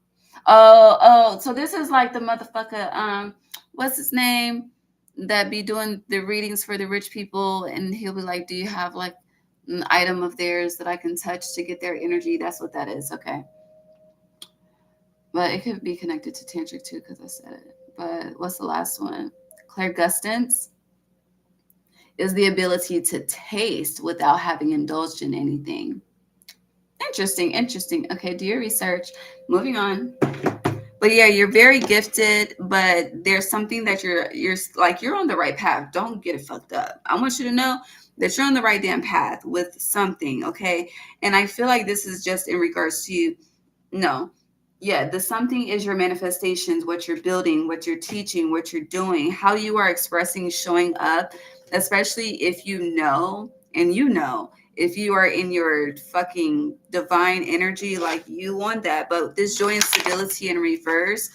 Oh. So this is like the motherfucker. What's his name? That be doing the readings for the rich people, and he'll be like, "Do you have like an item of theirs that I can touch to get their energy?" That's what that is. Okay. But it could be connected to tantric too, because I said it. But what's the last one? Clairgustance is the ability to taste without having indulged in anything. Interesting. Okay, do your research. Moving on. But yeah, you're very gifted, but there's something that you're like, you're on the right path. Don't get it fucked up. I want you to know that you're on the right damn path with something, okay? And I feel like this is just in regards to you. No. Yeah, the something is your manifestations, what you're building, what you're teaching, what you're doing, how you are expressing, showing up, especially if you know, and you know, if you are in your fucking divine energy, like you want that. But this joy and stability in reverse,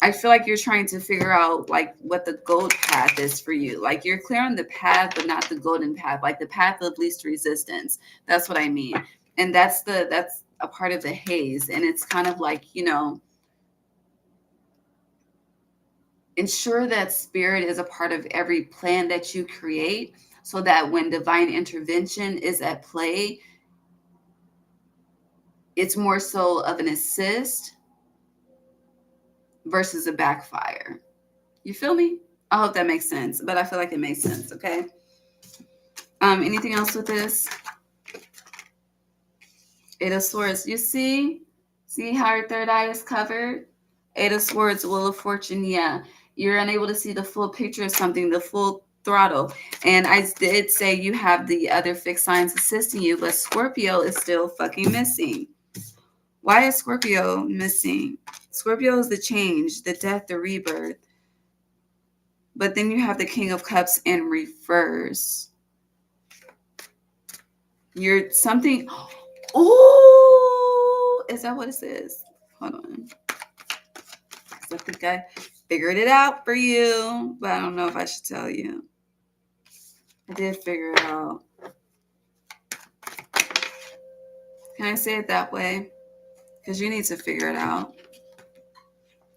I feel like you're trying to figure out like what the gold path is for you. Like you're clear on the path, but not the golden path, like the path of least resistance. That's what I mean. And that's a part of the haze. And it's kind of like, ensure that spirit is a part of every plan that you create, so that when divine intervention is at play, it's more so of an assist versus a backfire. You feel me? I hope that makes sense, but I feel like it makes sense. Okay. Anything else with this? Eight of Swords. You see how your third eye is covered? Eight of Swords, Wheel of Fortune. Yeah, you're unable to see the full picture of something, the full throttle. And I did say you have the other fixed signs assisting you, but Scorpio is still fucking missing. Why is Scorpio missing? Scorpio is the change, the death, the rebirth. But then you have the King of Cups in reverse. You're something. Oh, is that what it says? Hold on. I think I figured it out for you, but I don't know if I should tell you. I did figure it out. Can I say it that way? Because you need to figure it out.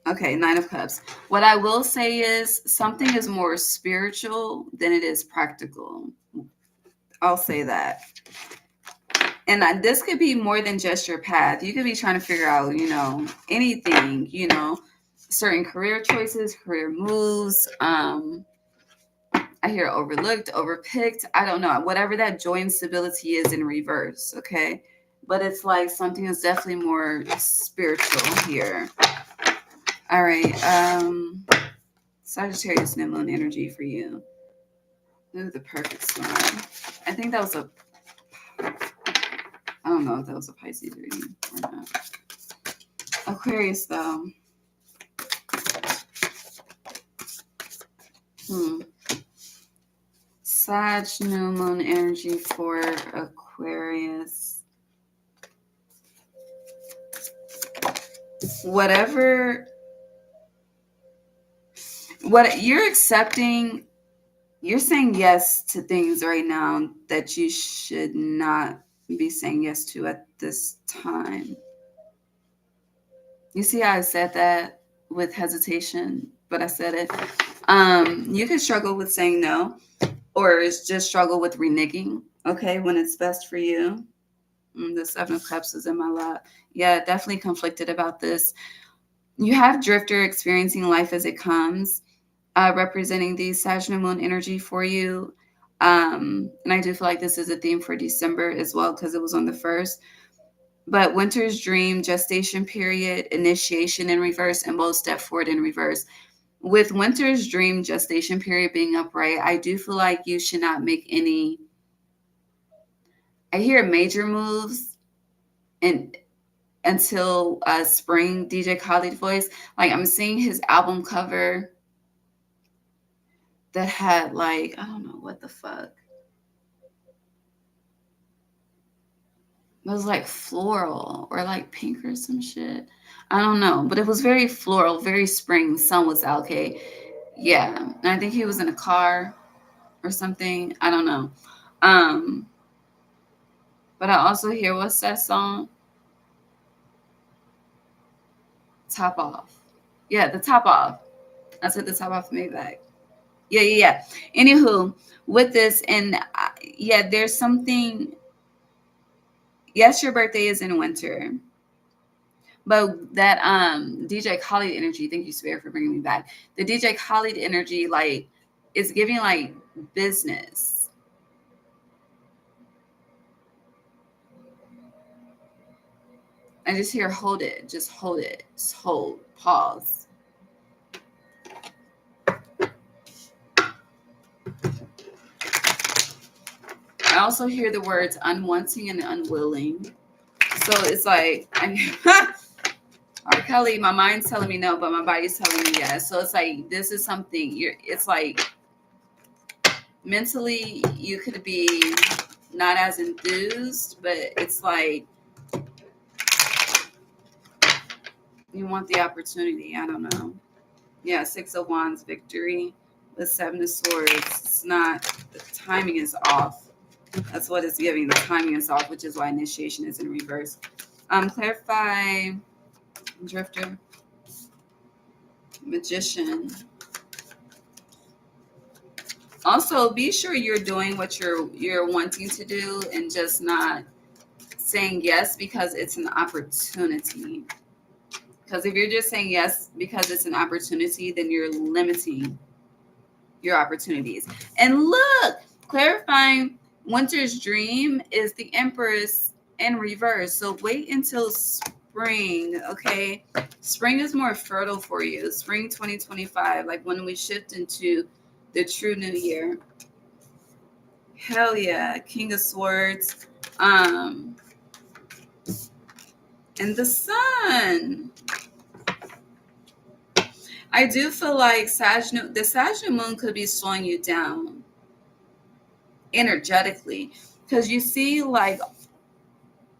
Okay, Nine of Cups. What I will say is something is more spiritual than it is practical. I'll say that. And this could be more than just your path. You could be trying to figure out, anything, certain career choices, career moves. I hear overlooked, overpicked. I don't know. Whatever that joy and stability is in reverse, okay? But it's like something that's definitely more spiritual here. All right. Sagittarius new moon energy for you. Ooh, the perfect storm. I think that was I don't know if that was a Pisces reading or not. Aquarius, though. Sag new moon energy for Aquarius. What you're accepting, you're saying yes to things right now that you should not be saying yes to at this time. You see how I said that with hesitation, but I said it. You can struggle with saying no. or is just struggle with reneging, okay, when it's best for you. The Seven of Cups is in my lap. Yeah, definitely conflicted about this. You have Drifter experiencing life as it comes, representing the Sagittarius moon energy for you. And I do feel like this is a theme for December as well because it was on the 1st. But Winter's Dream, gestation period, initiation in reverse, and bold step forward in reverse. With Winter's Dream, gestation period being upright, I do feel like you should not make any, I hear major moves and until spring, DJ Khaled voice. Like I'm seeing his album cover that had like, I don't know what the fuck. It was like floral or like pink or some shit. I don't know, but it was very floral, very spring. Sun was out, okay. Yeah, and I think he was in a car or something. I don't know. But I also hear, what's that song? Top Off. Yeah, the Top Off. I said the Top Off Maybach. Yeah. Anywho, with this, and yeah, there's something. Yes, your birthday is in winter, but that DJ Khaled energy. Thank you, Spirit, for bringing me back. The DJ Khaled energy, like, is giving like business. I just hear hold it, just hold it, just hold, pause. I also hear the words unwanting and unwilling. So it's like, R. Kelly, my mind's telling me no, but my body's telling me yes. So it's like, this is something it's like mentally you could be not as enthused, but it's like you want the opportunity. I don't know. Yeah, 6 of Wands, victory with 7 of Swords. It's not, the timing is off. That's what it's giving. The timing is off, which is why initiation is in reverse. Clarify, Drifter, Magician. Also, be sure you're doing what you're wanting to do and just not saying yes because it's an opportunity. Because if you're just saying yes because it's an opportunity, then you're limiting your opportunities. And look, clarifying, Winter's Dream is the Empress in reverse. So wait until spring, okay? Spring is more fertile for you. Spring 2025, like when we shift into the true new year. Hell yeah. King of Swords. And the Sun. I do feel like the Sagittarius moon could be slowing you down energetically, because you see, like,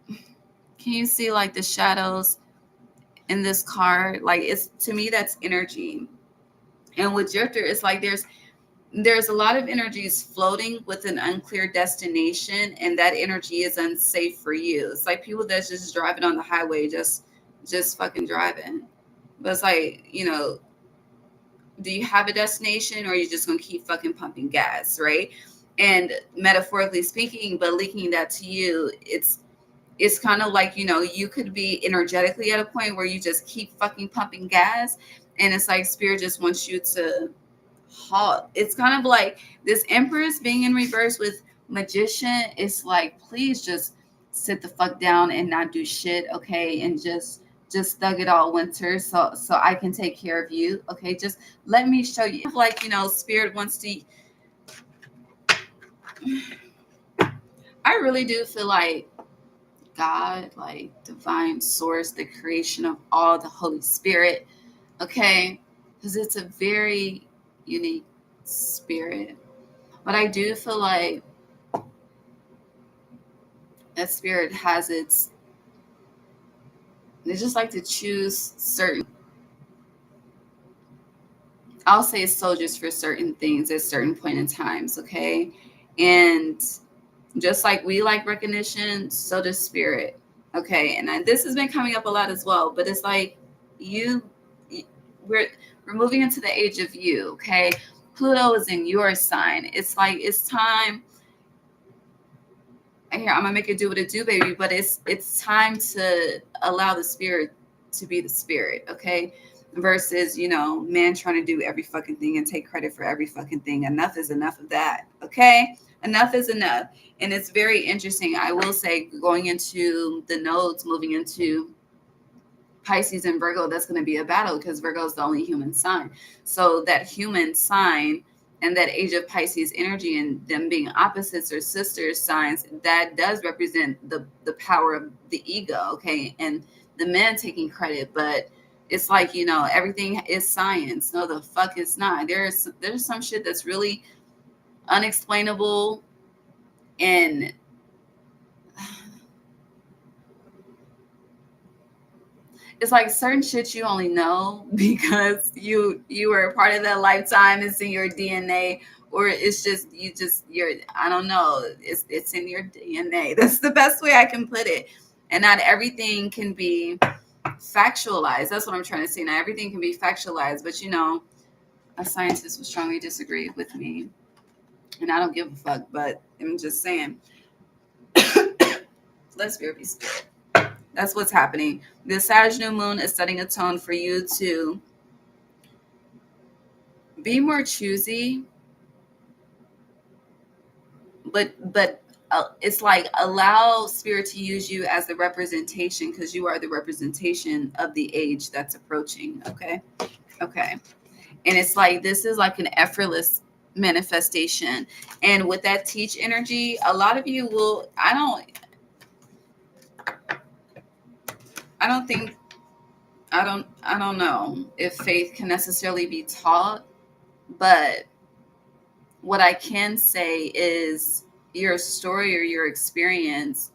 can you see like the shadows in this card? Like, it's, to me, that's energy. And with Drifter, it's like there's a lot of energies floating with an unclear destination, and that energy is unsafe for you. It's like people that's just driving on the highway, just fucking driving. But it's like, do you have a destination, or are you just gonna keep fucking pumping gas, right? And metaphorically speaking, but linking that to you, it's kind of like, you could be energetically at a point where you just keep fucking pumping gas, and it's like Spirit just wants you to halt. It's kind of like this Empress being in reverse with Magician. It's like, please just sit the fuck down and not do shit, okay? And just thug it all winter so I can take care of you, okay? Just let me show you. Like, Spirit wants to, I really do feel like God, like divine source, the creation of all, the Holy Spirit, okay? Because it's a very unique spirit. But I do feel like that spirit has they just like to choose certain, I'll say, soldiers for certain things at certain point in times, okay? And just like we like recognition, so does Spirit, okay? And this has been coming up a lot as well, but it's like we're moving into the age of you, okay? Pluto is in your sign. It's like, it's time. Here, I'm gonna make it do what it do, baby. But it's time to allow the spirit to be the spirit, okay? Versus, man trying to do every fucking thing and take credit for every fucking thing. Enough is enough of that, okay? Enough is enough. And it's very interesting. I will say, going into the nodes, moving into Pisces and Virgo, that's going to be a battle because Virgo is the only human sign. So that human sign and that age of Pisces energy and them being opposites or sisters signs, that does represent the power of the ego, okay? And the men taking credit, but it's like, everything is science. No, the fuck it's not. There's some shit that's really unexplainable, and it's like certain shit you only know because you were a part of that lifetime. It's in your DNA, or it's just you're, I don't know, it's in your DNA. That's the best way I can put it. And not everything can be factualized. That's what I'm trying to say. Not everything can be factualized, but a scientist would strongly disagree with me, and I don't give a fuck. But I'm just saying, let's be spirit. That's what's happening. The Sag new moon is setting a tone for you to be more choosy, but it's like, allow spirit to use you as the representation, because you are the representation of the age that's approaching. Okay. And it's like, this is like an effortless manifestation. And with that teach energy, a lot of you will, I don't know if faith can necessarily be taught, but what I can say is your story or your experience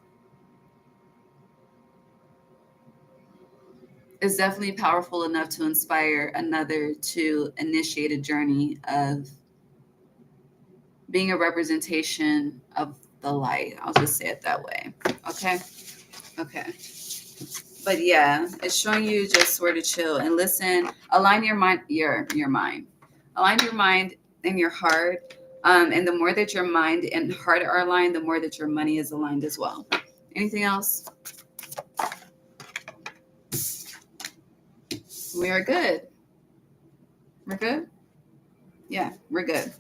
is definitely powerful enough to inspire another to initiate a journey of being a representation of the light. I'll just say it that way. Okay. But yeah, it's showing you just where to chill and listen. Align your mind, your mind. Align your mind and your heart. And the more that your mind and heart are aligned, the more that your money is aligned as well. Anything else? We are good. We're good? Yeah, we're good.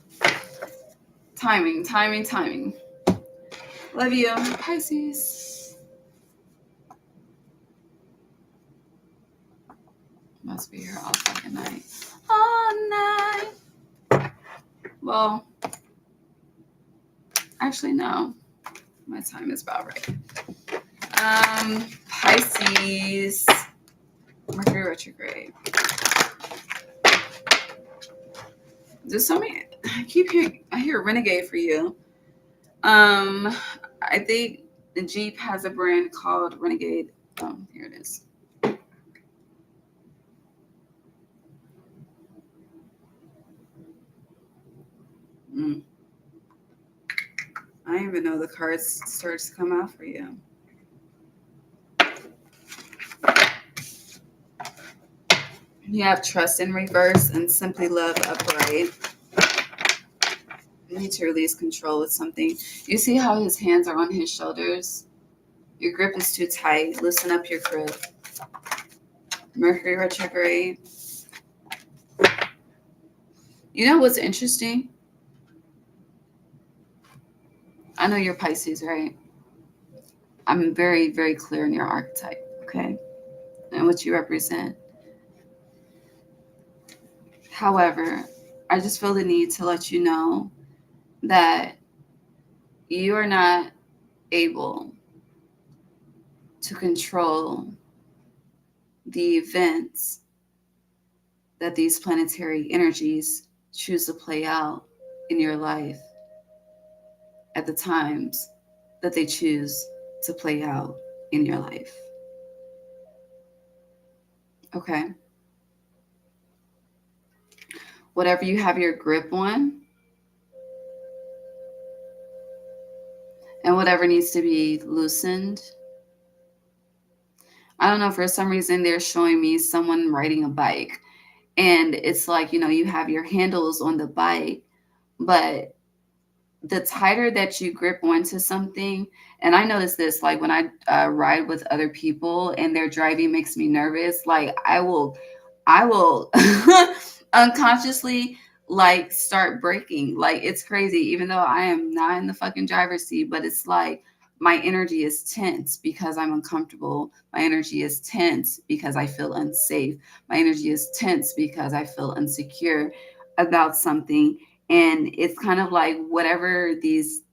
Timing. Love you, Pisces. Must be here all fucking night. All night. Well, actually, no. My time is about right. Pisces, Mercury retrograde. There's so many. I hear Renegade for you. I think the Jeep has a brand called Renegade. Oh, here it is. I didn't even know the cards started to come out for you. You have trust in reverse and simply love upright. You need to release control with something. You see how his hands are on his shoulders? Your grip is too tight. Loosen up your grip. Mercury retrograde. You know what's interesting? I know you're Pisces, right? I'm very, very clear in your archetype, okay? And what you represent. However, I just feel the need to let you know that you are not able to control the events that these planetary energies choose to play out in your life at the times that they choose to play out in your life. Okay? Whatever you have your grip on, and whatever needs to be loosened. I don't know, for some reason they're showing me someone riding a bike, And it's like, you have your handles on the bike, but the tighter that you grip onto something, and I notice this, like when I ride with other people and their driving makes me nervous, like I will unconsciously like start braking. Like it's crazy, even though I am not in the fucking driver's seat, but it's like my energy is tense because I'm uncomfortable. My energy is tense because I feel unsafe. My energy is tense because I feel insecure about something. And it's kind of like whatever these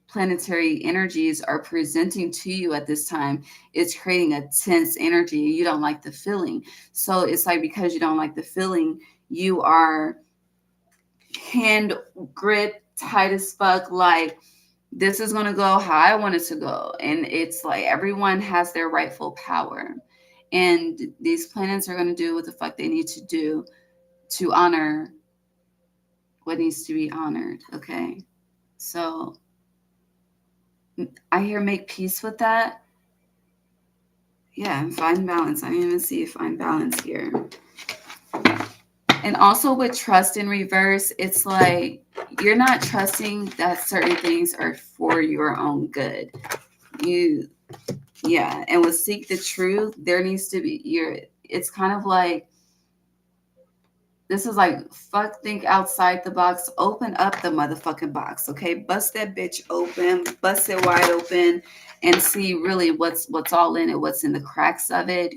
planetary energies are presenting to you at this time, it's creating a tense energy. You don't like the feeling. So it's like, because you don't like the feeling, you are hand grip tight as fuck. Like, this is going to go how I want it to go. And it's like everyone has their rightful power. And these planets are going to do what the fuck they need to do to honor what needs to be honored. Okay. So I hear make peace with that. Yeah, and find balance. I didn't even see find balance here. And also with trust in reverse, it's like you're not trusting that certain things are for your own good. Yeah. And with seek the truth, there needs to be it's kind of like, this is like, fuck, think outside the box, open up the motherfucking box, okay? Bust that bitch open, bust it wide open, and see really what's all in it, what's in the cracks of it,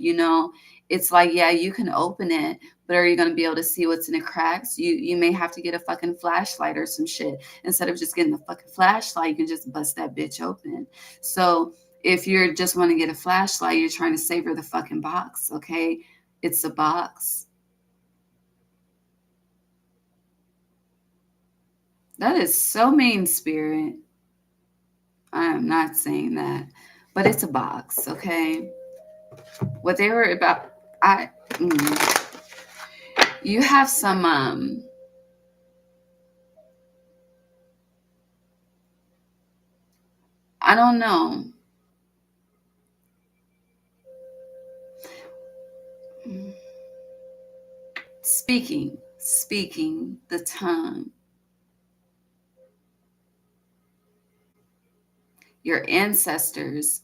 It's like, yeah, you can open it, but are you going to be able to see what's in the cracks? You may have to get a fucking flashlight or some shit. Instead of just getting the fucking flashlight, you can just bust that bitch open. So if you're just want to get a flashlight, you're trying to savor the fucking box, okay? It's a box. That is so mean, Spirit. I am not saying that, but it's a box, okay? What they were about, you have some, I don't know. Speaking the tongue. Your ancestors,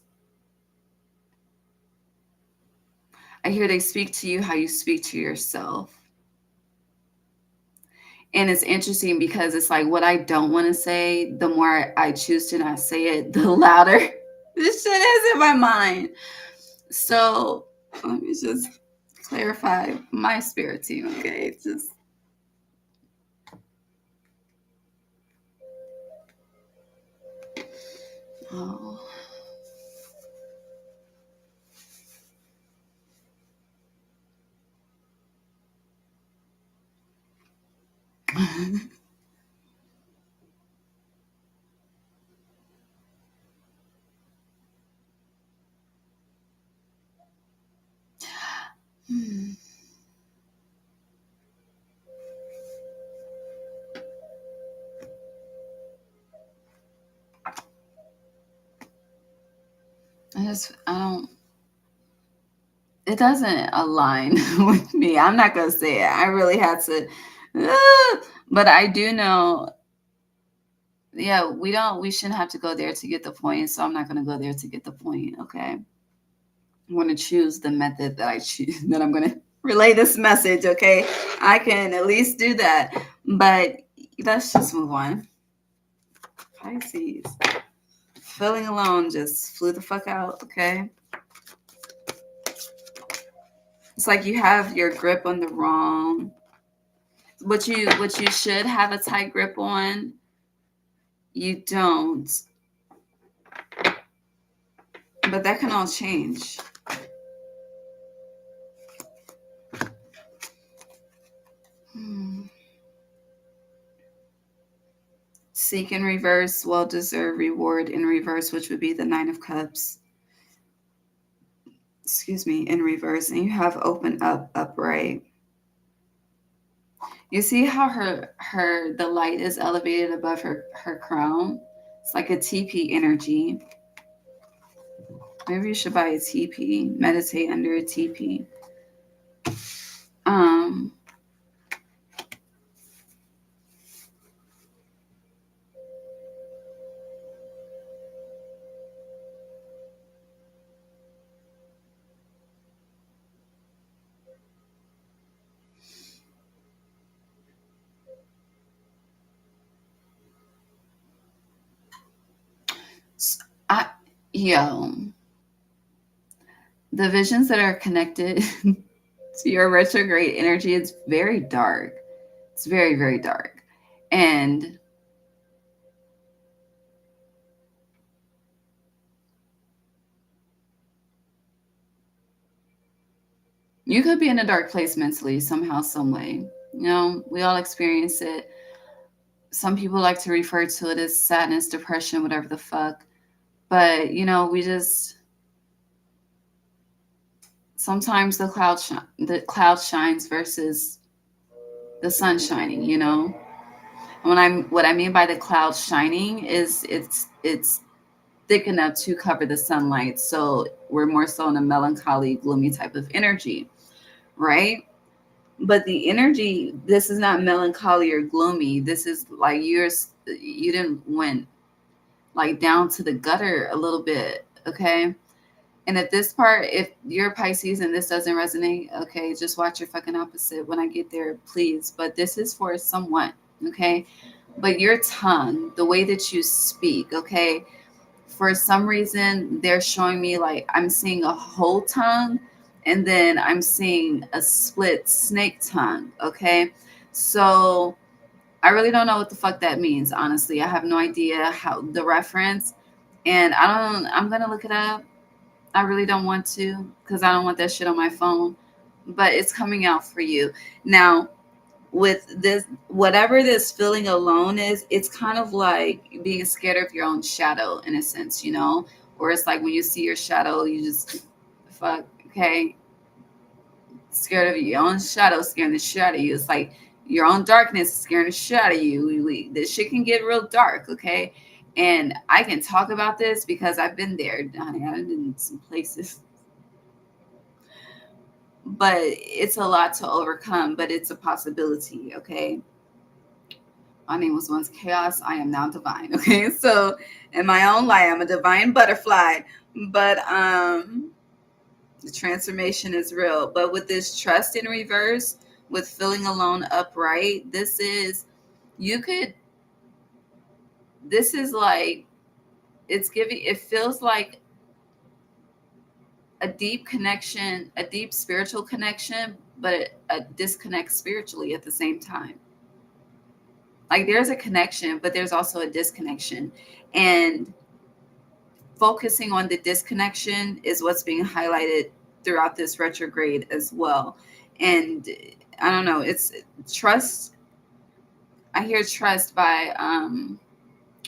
I hear they speak to you how you speak to yourself. And it's interesting because it's like what I don't want to say, the more I choose to not say it, the louder this shit is in my mind. So let me just clarify my spirit team, okay? It's just oh. I don't, it doesn't align with me. I'm not going to say it. I really had to, but I do know, yeah, we shouldn't have to go there to get the point. So I'm not going to go there to get the point. Okay. I want to choose the method that I choose, that I'm going to relay this message. Okay. I can at least do that, but let's just move on. Pisces. Feeling alone just flew the fuck out. Okay. It's like you have your grip on the wrong, what you should have a tight grip on, you don't. But that can all change. Seek in reverse, well-deserved reward in reverse, which would be the Nine of Cups. Excuse me, in reverse. And you have open up, upright. You see how the light is elevated above her crown? It's like a teepee energy. Maybe you should buy a teepee. Meditate under a teepee. Yo, the visions that are connected to your retrograde energy, it's very dark. It's very, very dark. And you could be in a dark place mentally somehow, some way. You know, we all experience it. Some people like to refer to it as sadness, depression, whatever the fuck. But, you know, we just sometimes the cloud shines versus the sun shining, you know? What I mean by the cloud shining is it's thick enough to cover the sunlight. So we're more so in a melancholy, gloomy type of energy, right? But the energy, this is not melancholy or gloomy. This is like you didn't went like down to the gutter a little bit, okay? And at this part, if you're Pisces and this doesn't resonate, okay, just watch your fucking opposite when I get there, please. But this is for someone, okay? But your tongue, the way that you speak, okay? For some reason, they're showing me like I'm seeing a whole tongue and then I'm seeing a split snake tongue, okay? So I really don't know what the fuck that means, honestly. I have no idea how the reference, and I'm gonna look it up. I really don't want to because I don't want that shit on my phone, but it's coming out for you. Now, with this, whatever this feeling alone is, it's kind of like being scared of your own shadow in a sense, you know? Or it's like when you see your shadow, you just, fuck, okay, scared of your own shadow, scaring the shit out of you. It's like your own darkness is scaring the shit out of you. This shit can get real dark, okay? And I can talk about this because I've been there, honey. I've been in some places, but it's a lot to overcome, but it's a possibility, okay? My name was once chaos. I am now divine, okay? So in my own light, I'm a divine butterfly, but the transformation is real. But with this trust in reverse, with feeling alone upright, you could, this is like, it feels like a deep connection, a deep spiritual connection, but a disconnect spiritually at the same time. Like there's a connection, but there's also a disconnection. And focusing on the disconnection is what's being highlighted throughout this retrograde as well. And I don't know, it's trust. I hear trust by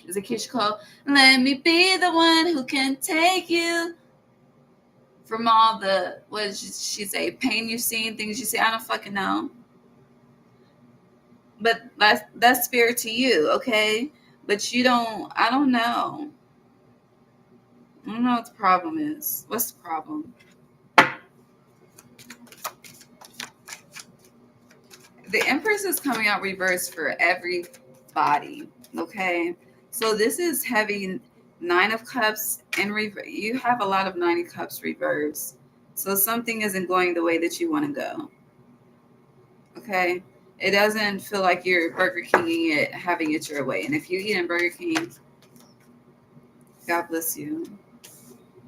is it Keisha Cole? Let me be the one who can take you from all the, what did she say, pain you see and things you see. I don't fucking know. But that's spirit to you, okay? But you don't, I don't know. I don't know what the problem is. What's the problem? The Empress is coming out reversed for everybody, okay? So this is heavy. Nine of Cups and you have a lot of Nine of Cups reverse. So something isn't going the way that you want to go, okay? It doesn't feel like you're Burger Kinging it, having it your way. And if you eat in Burger King, God bless you.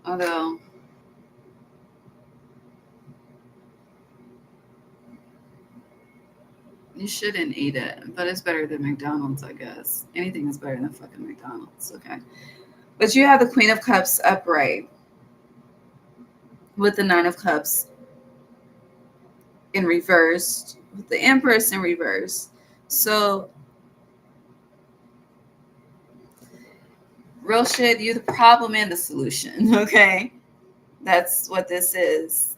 Although you shouldn't eat it, but it's better than McDonald's, I guess. Anything is better than fucking McDonald's, okay? But you have the Queen of Cups upright with the Nine of Cups in reverse, with the Empress in reverse. So, real shit, you the problem and the solution, okay? That's what this is.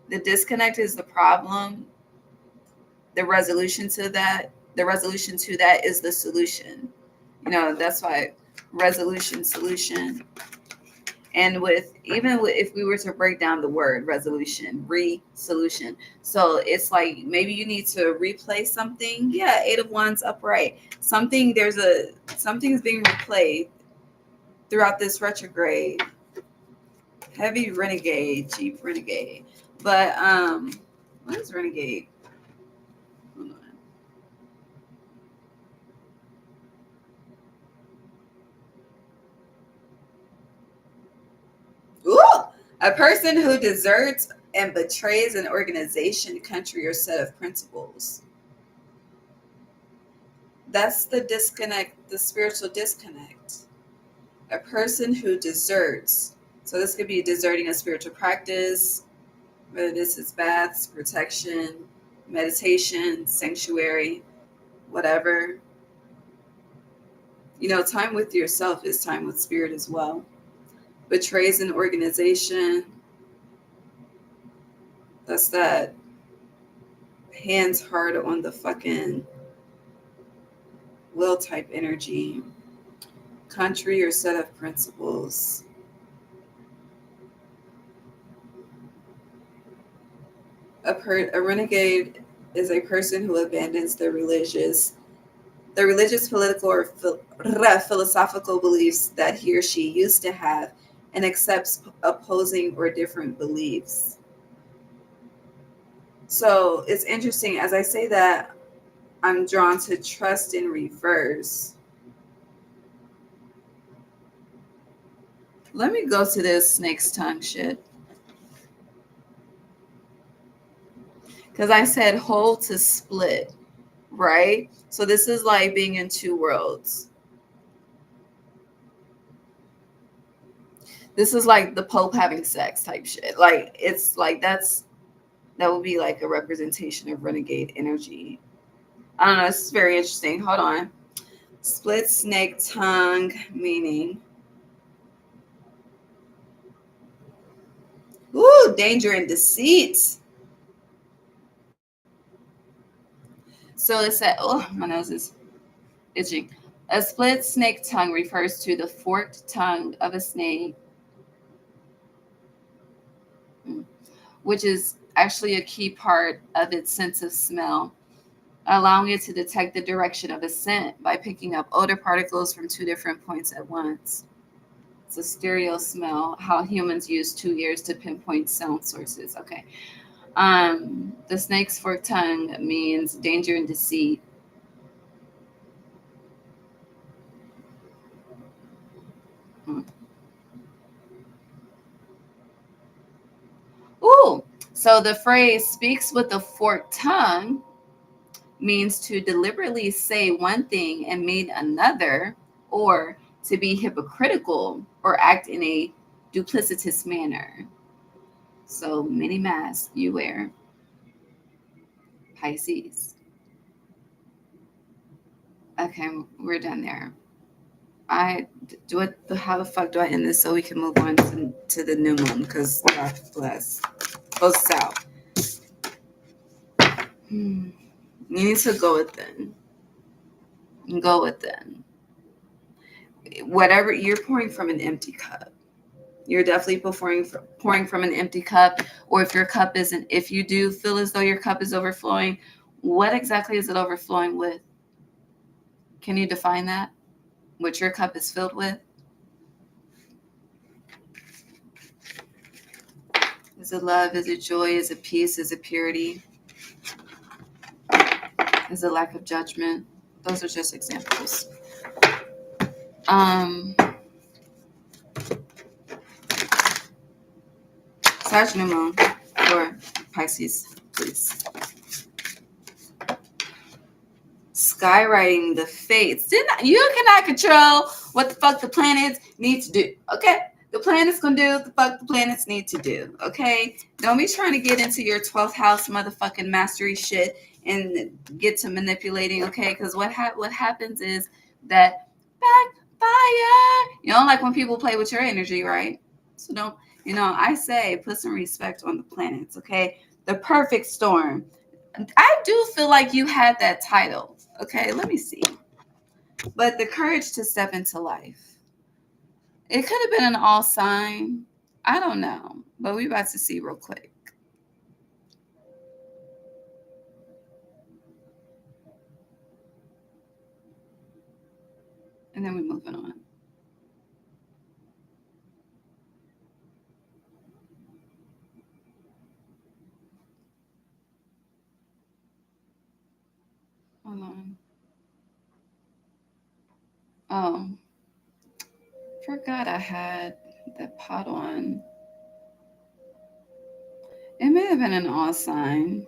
The disconnect is the problem. The resolution to that is the solution. You know, that's why resolution, solution. And if we were to break down the word resolution, solution. So it's like maybe you need to replay something. Yeah, Eight of Wands upright. Something's being replayed throughout this retrograde. Heavy renegade, cheap renegade. But what is renegade? Hold on. A person who deserts and betrays an organization, country, or set of principles. That's the disconnect, the spiritual disconnect. A person who deserts. So this could be deserting a spiritual practice, whether this is baths, protection, meditation, sanctuary, whatever. You know, time with yourself is time with spirit as well. Betrays an organization. That's that hands hard on the fucking will type energy. Country or set of principles. A renegade is a person who abandons their religious, political, or philosophical beliefs that he or she used to have and accepts opposing or different beliefs. So it's interesting. As I say that, I'm drawn to trust in reverse. Let me go to this snake's tongue shit. Because I said whole to split, right? So this is like being in two worlds. This is like the Pope having sex type shit. Like, it's like that would be like a representation of renegade energy. I don't know. This is very interesting. Hold on. Split snake tongue meaning. Ooh, danger and deceit. So it said, oh, my nose is itching. A split snake tongue refers to the forked tongue of a snake, which is actually a key part of its sense of smell, allowing it to detect the direction of a scent by picking up odor particles from two different points at once. It's a stereo smell, how humans use 2 ears to pinpoint sound sources. Okay. The snake's forked tongue means danger and deceit. Ooh, so the phrase speaks with a forked tongue means to deliberately say one thing and mean another, or to be hypocritical or act in a duplicitous manner. So many masks you wear. Pisces. Okay, we're done there. How the fuck do I end this so we can move on to the new moon? Because God bless. Go south. You need to go within. Go within. Whatever you're pouring from an empty cup. You're definitely pouring from an empty cup. Or if your cup isn't, if you do feel as though your cup is overflowing, what exactly is it overflowing with? Can you define that? What your cup is filled with? Is it love? Is it joy? Is it peace? Is it purity? Is it lack of judgment? Those are just examples. Sag new moon for Pisces, please. Skywriting the fates. You cannot control what the fuck the planets need to do. Okay? The planets gonna do what the fuck the planets need to do. Okay? Don't be trying to get into your 12th house motherfucking mastery shit and get to manipulating. Okay? Because what happens is that backfire. You don't like when people play with your energy, right? So don't. I say put some respect on the planets. Okay? The perfect storm. I do feel like you had that title. Okay, let me see. But the courage to step into life. It could have been an all sign. I don't know. But we about to see real quick. And then we're moving on. Hold on. Oh, forgot I had that pot on. could have been an all sign.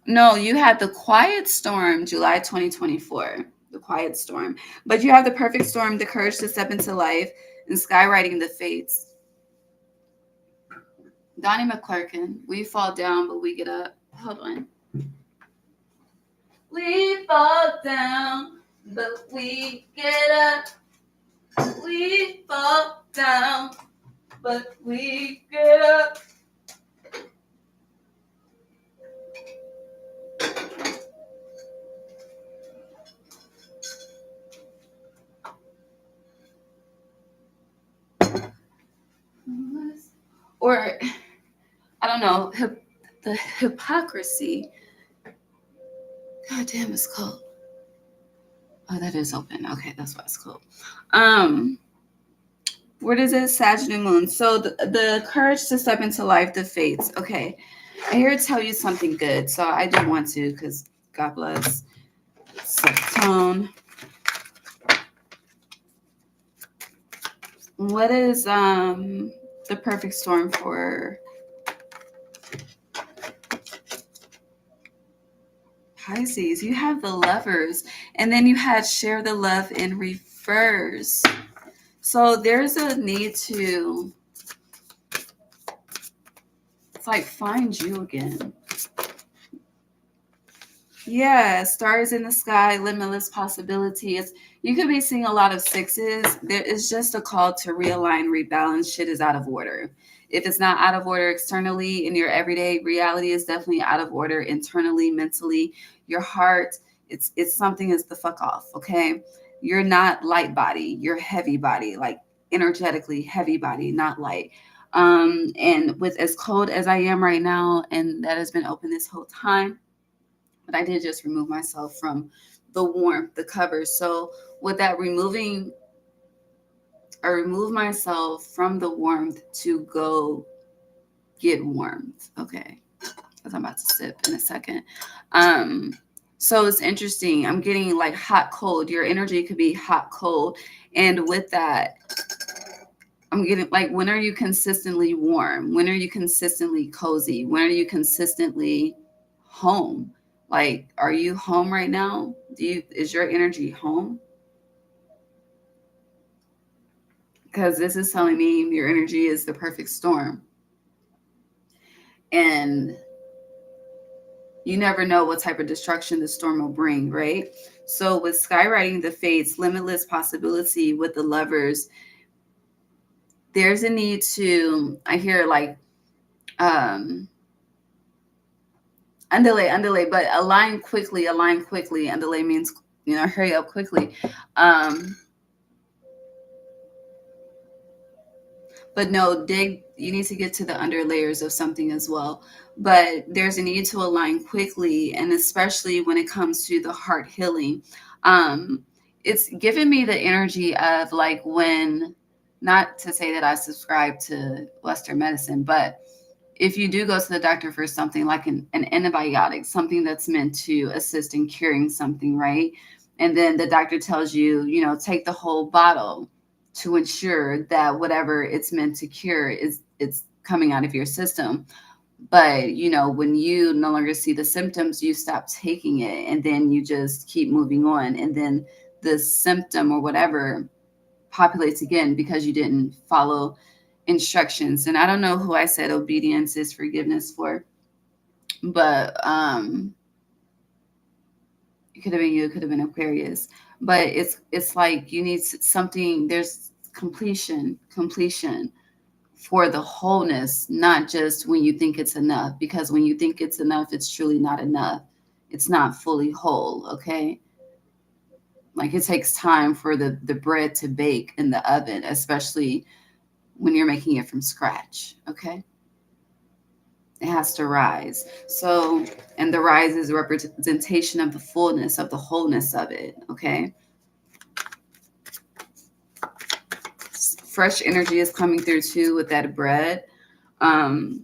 No, you had the quiet storm, July 2024. The quiet storm. But you have the perfect storm, the courage to step into life, and skywriting the fates. Donnie McClurkin, we fall down, but we get up. Hold on. We fall down, but we get up. We fall down, but we get up. Or, I don't know, the hypocrisy. God damn, it's cold. Oh, that is open. Okay, that's why it's cold. What is it? Sag new moon. So the courage to step into life, the fates. Okay, I'm here to tell you something good. So I do want to, because God bless. Set the tone. What is the perfect storm for Pisces? You have the Lovers, and then you had share the love in reverse. So there's a need to, it's like, find you again. Yeah, stars in the sky, limitless possibilities. You could be seeing a lot of sixes. There is just a call to realign, rebalance. Shit is out of order. If it's not out of order externally in your everyday reality, is definitely out of order internally, mentally. Your heart, it's something is the fuck off, okay? You're not light body, you're heavy body, like energetically heavy body, not light. And with as cold as I am right now, and that has been open this whole time, but I did just remove myself from the warmth, the covers. So with that removing, I remove myself from the warmth to go get warmth. Okay. Because I'm about to sip in a second. So it's interesting. I'm getting like hot, cold. Your energy could be hot, cold. And with that, I'm getting like, when are you consistently warm? When are you consistently cozy? When are you consistently home? Like, are you home right now? Is your energy home? Because this is telling me your energy is the perfect storm. And you never know what type of destruction the storm will bring, right? So with skywriting the fates, limitless possibility with the Lovers, there's a need to, I hear like, undelay, but align quickly. Undelay means, hurry up quickly. But no, you need to get to the under layers of something as well. But there's a need to align quickly, and especially when it comes to the heart healing. It's given me the energy of like when, not to say that I subscribe to Western medicine, but if you do go to the doctor for something like an antibiotic, something that's meant to assist in curing something, right? And then the doctor tells you, take the whole bottle to ensure that whatever it's meant to cure it's coming out of your system. But, when you no longer see the symptoms, you stop taking it, and then you just keep moving on. And then the symptom or whatever populates again because you didn't follow instructions. And I don't know who I said obedience is forgiveness for, but it could have been you, it could have been Aquarius. But it's like you need something, there's completion for the wholeness, not just when you think it's enough, because when you think it's enough, it's truly not enough. It's not fully whole, okay? Like it takes time for the bread to bake in the oven, especially when you're making it from scratch, okay? It has to rise. So, and the rise is a representation of the fullness, of the wholeness of it, okay? Fresh energy is coming through too with that bread. But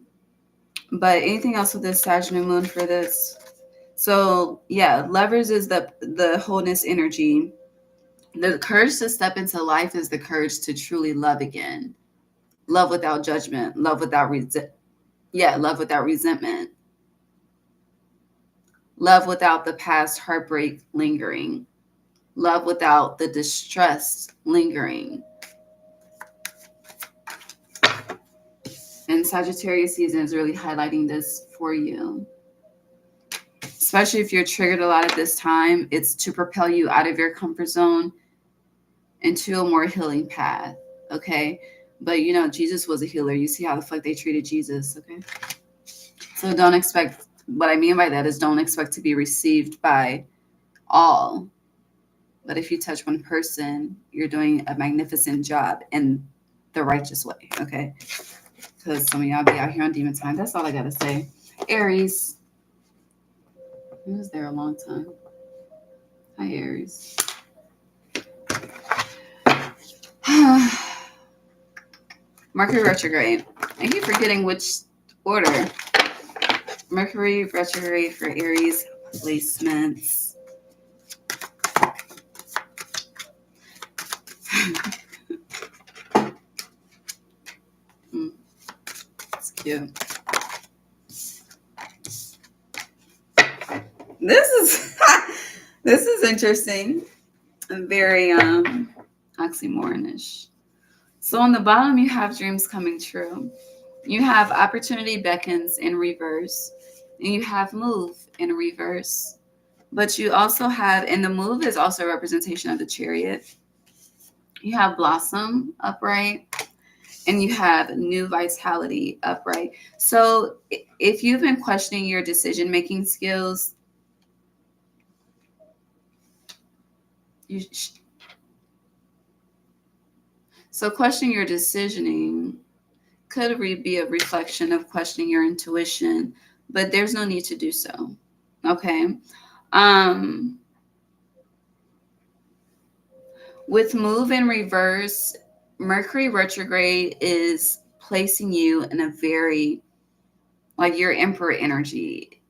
anything else with this Sag new moon for this? So yeah, Lovers is the wholeness energy. The courage to step into life is the courage to truly love again. love without judgment, love without love without resentment, love without the past heartbreak lingering, love without the distress lingering. And Sagittarius season is really highlighting this for you. Especially if you're triggered a lot at this time, it's to propel you out of your comfort zone into a more healing path, okay? But you know, Jesus was a healer. You see how the fuck they treated Jesus, okay? So don't expect, what I mean by that is don't expect to be received by all. But if you touch one person, you're doing a magnificent job in the righteous way, okay? Because some of y'all be out here on demon time. That's all I gotta say. Aries. He was there a long time. Hi, Aries. Mercury retrograde. I keep forgetting which order. Mercury retrograde for Aries placements. It's cute. This is interesting. Very oxymoronish. So on the bottom, you have dreams coming true. You have opportunity beckons in reverse. And you have move in reverse. But you also have, and the move is also a representation of the Chariot. You have blossom upright. And you have new vitality upright. So if you've been questioning your decision-making skills, so questioning your decisioning could be a reflection of questioning your intuition, but there's no need to do so. Okay. With move in reverse, Mercury retrograde is placing you in a very, like, your emperor energy.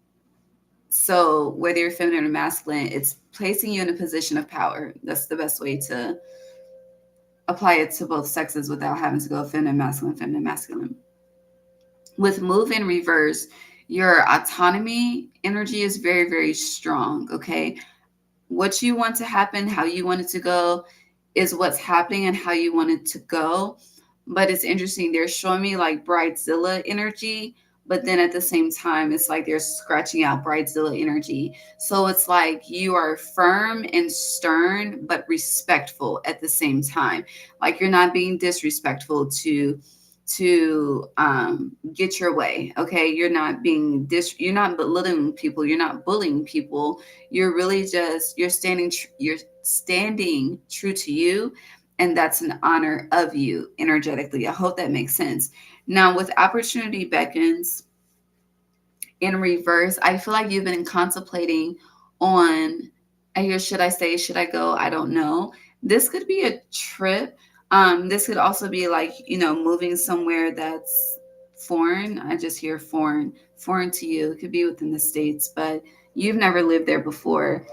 So whether you're feminine or masculine, it's placing you in a position of power. That's the best way to apply it to both sexes without having to go feminine, masculine. With move in reverse, your autonomy energy is very, very strong, okay? What you want to happen, how you want it to go is what's happening and how you want it to go. But it's interesting. They're showing me like Bridezilla energy, but then at the same time, it's like they're scratching out Bridezilla energy. So it's like you are firm and stern, but respectful at the same time. Like you're not being disrespectful to get your way. Okay. You're not being you're not belittling people. You're not bullying people. You're really just, you're standing true to you. And that's an honor of you energetically. I hope that makes sense. Now with opportunity beckons in reverse, I feel like you've been contemplating on, should I stay? Should I go? I don't know. This could be a trip. This could also be like, moving somewhere that's foreign. I just hear foreign to you. It could be within the States, but you've never lived there before.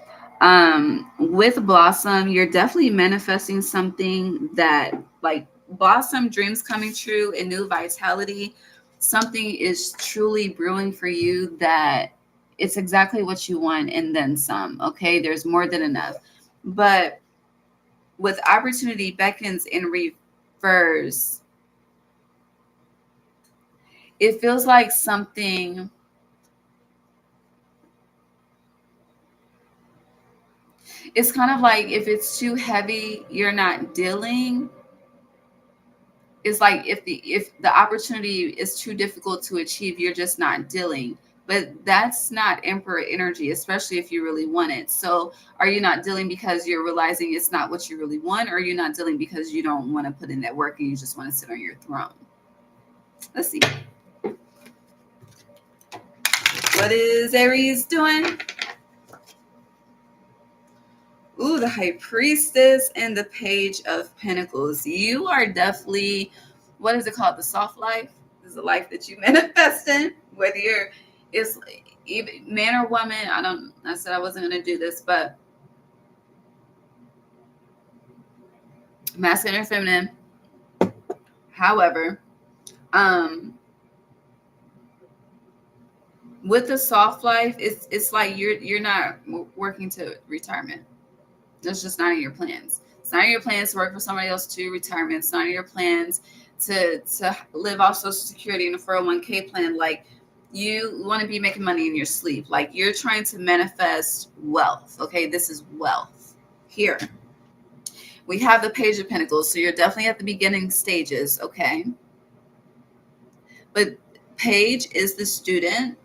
With Blossom, you're definitely manifesting something that, like, Blossom, dreams coming true and new vitality. Something is truly brewing for you that it's exactly what you want and then some. Okay, there's more than enough. But with opportunity beckons in reverse, it feels like something, it's kind of like if it's too heavy, you're not dealing. It's like if the opportunity is too difficult to achieve, you're just not dealing. But that's not emperor energy, especially if you really want it. So are you not dealing because you're realizing it's not what you really want, or are you not dealing because you don't want to put in that work and you just want to sit on your throne? Let's see. What is Aries doing? Ooh, the High Priestess and the Page of Pentacles. You are definitely, what is it called? The soft life. This is a life that you manifest in, whether you're, it's even man or woman. I said I wasn't going to do this, but masculine or feminine. However, With the soft life, it's like you're not working to retirement. That's just not in your plans. It's not in your plans to work for somebody else to retirement. It's not in your plans to live off Social Security and a 401k plan. Like, you want to be making money in your sleep. Like, you're trying to manifest wealth. Okay, this is wealth. Here we have the Page of Pentacles, so you're definitely at the beginning stages. Okay, but Page is the student.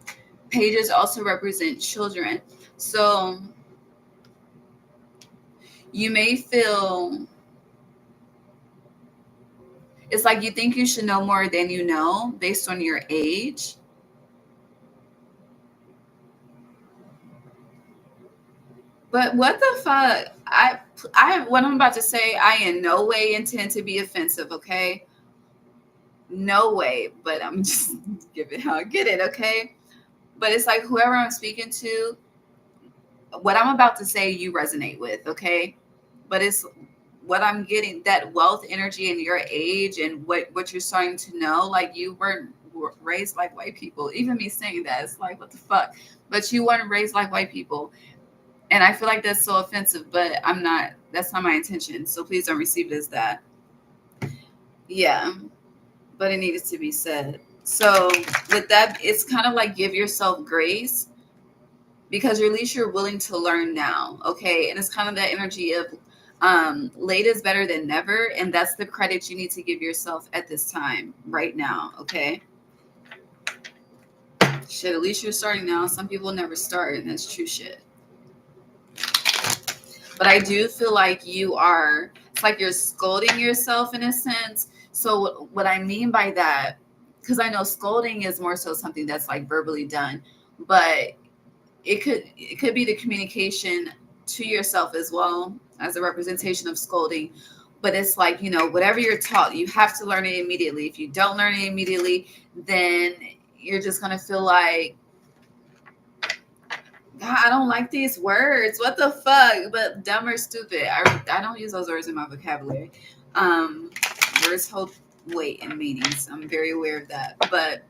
Pages also represent children. So you may feel it's like you think you should know more than you know based on your age. But what the fuck? What I'm about to say, I in no way intend to be offensive, okay? No way, but I'm just give it how I get it, okay? But it's like whoever I'm speaking to, what I'm about to say you resonate with, okay? But it's what I'm getting, that wealth energy in your age and what you're starting to know, like you weren't raised like white people. Even me saying that, it's like, what the fuck? But you weren't raised like white people. And I feel like that's so offensive, but I'm not, that's not my intention. So please don't receive it as that. Yeah, but it needed to be said. So with that, it's kind of like give yourself grace because at least you're willing to learn now. Okay. And it's kind of that energy of late is better than never. And that's the credit you need to give yourself at this time right now. Okay. Shit, at least you're starting now. Some people never start, and that's true shit. But I do feel like you are, it's like you're scolding yourself in a sense. So what I mean by that, because I know scolding is more so something that's like verbally done, but it could be the communication to yourself as well as a representation of scolding. But it's like, whatever you're taught, you have to learn it immediately. If you don't learn it immediately, then you're just going to feel like, God, I don't like these words. What the fuck? But dumb or stupid. I don't use those words in my vocabulary. Words hold weight and meanings. I'm very aware of that. But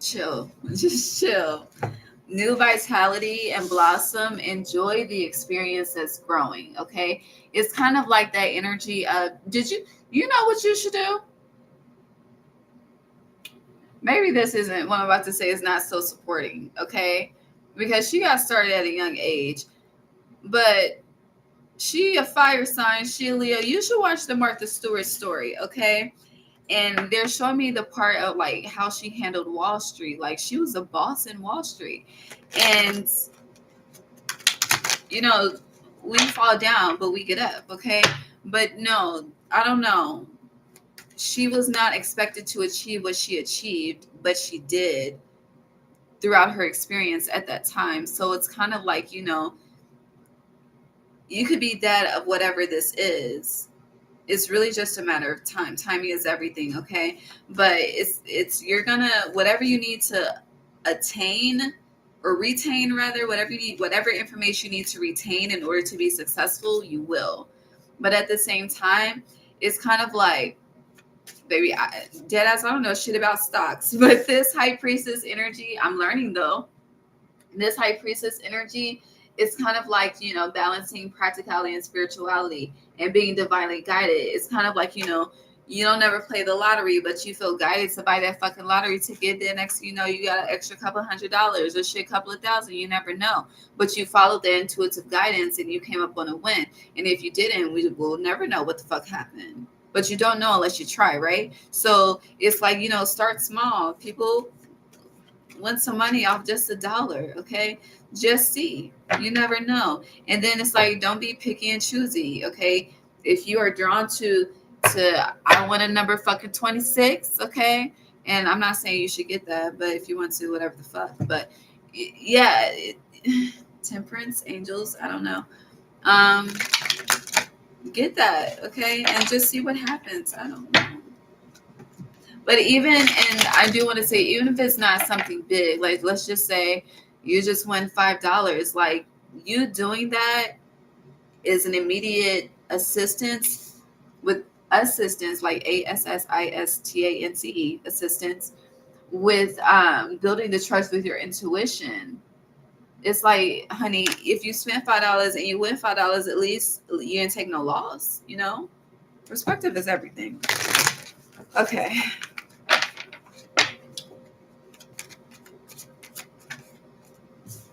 chill. Just chill. New vitality and blossom. Enjoy the experience that's growing. Okay. It's kind of like that energy of, you know what you should do? Maybe this isn't what I'm about to say is not so supporting, okay? Because she got started at a young age. But she a fire sign, she a Leo. You should watch the Martha Stewart story, okay? And they're showing me the part of like how she handled Wall Street. Like she was a boss in Wall Street. And we fall down, but we get up, okay? But no, I don't know. She was not expected to achieve what she achieved, but she did throughout her experience at that time. So it's kind of like, you could be dead of whatever this is. It's really just a matter of time. Timing is everything, okay? But you're gonna, whatever you need to attain or retain, rather, whatever you need, whatever information you need to retain in order to be successful, you will. But at the same time, it's kind of like, baby, deadass, I don't know shit about stocks, but this high priestess energy, I'm learning though. This high priestess energy, it's kind of like, balancing practicality and spirituality and being divinely guided. It's kind of like, you don't ever play the lottery, but you feel guided to buy that fucking lottery ticket. Then next thing you know, you got an extra couple $100 or shit, couple of $1,000. You never know. But you followed the intuitive guidance and you came up on a win. And if you didn't, we will never know what the fuck happened. But you don't know unless you try, right? So it's like, start small. People win some money off just $1, okay? Just see. You never know. And then it's like, don't be picky and choosy, okay? If you are drawn to I want a number fucking 26, okay? And I'm not saying you should get that, but if you want to, whatever the fuck. But yeah, temperance, angels, I don't know. Get that, okay? And just see what happens. I don't know. But and I do want to say, even if it's not something big, like let's just say you just win $5, like you doing that is an immediate assistance with assistance, like ASSISTANCE, assistance with building the trust with your intuition. It's like, honey, if you spend $5 and you win $5, at least you didn't take no loss, you know? Perspective is everything. Okay.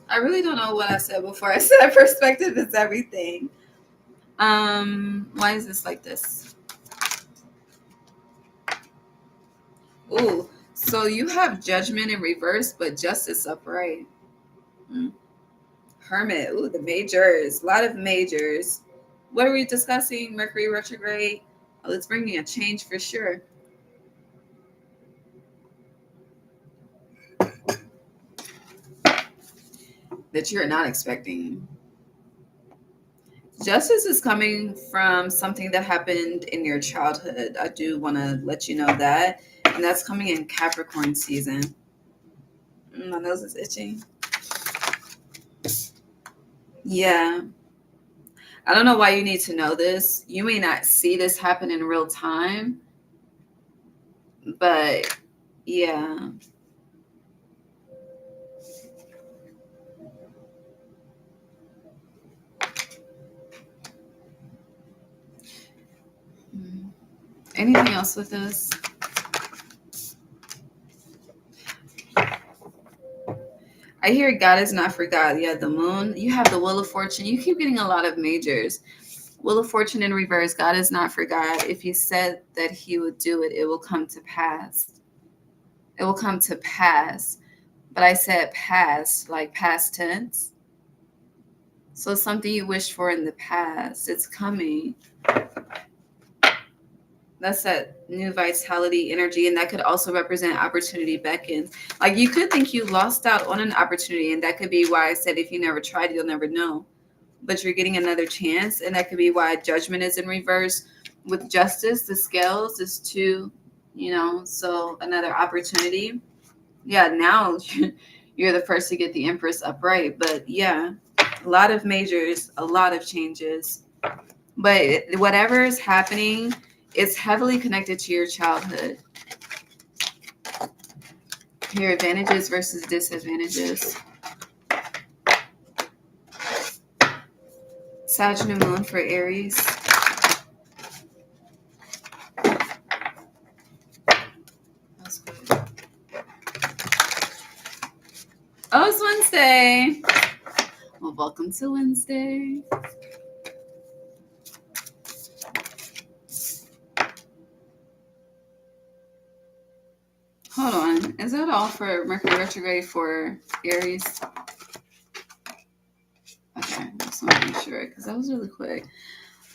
I really don't know what I said before I said perspective is everything. Why is this like this? Ooh, so you have judgment in reverse, but justice upright. Hermit. Ooh, the majors. A lot of majors. What are we discussing? Mercury retrograde. Oh, it's bringing a change for sure. That you're not expecting. Justice is coming from something that happened in your childhood. I do want to let you know that. And that's coming in Capricorn season. My nose is itching. Yeah. I don't know why you need to know this. You may not see this happen in real time, but yeah. Anything else with this? I hear God is not for God. Yeah, the moon. You have the Wheel of Fortune. You keep getting a lot of majors. Wheel of Fortune in reverse. God is not for God. If he said that he would do it, it will come to pass. It will come to pass. But I said past, like past tense. So something you wished for in the past, it's coming. That's that new vitality energy, and that could also represent opportunity beckons. Like you could think you lost out on an opportunity, and that could be why I said if you never tried, you'll never know. But you're getting another chance, and that could be why judgment is in reverse. With justice, the scales is two, so another opportunity. Yeah, now you're the first to get the Empress upright. But yeah, a lot of majors, a lot of changes. But whatever is happening, it's heavily connected to your childhood. Your advantages versus disadvantages. Sag new moon for Aries. That's good. Oh, it's Wednesday. Well, welcome to Wednesday. Hold on. Is that all for Mercury retrograde for Aries? Okay, just want to make sure because that was really quick.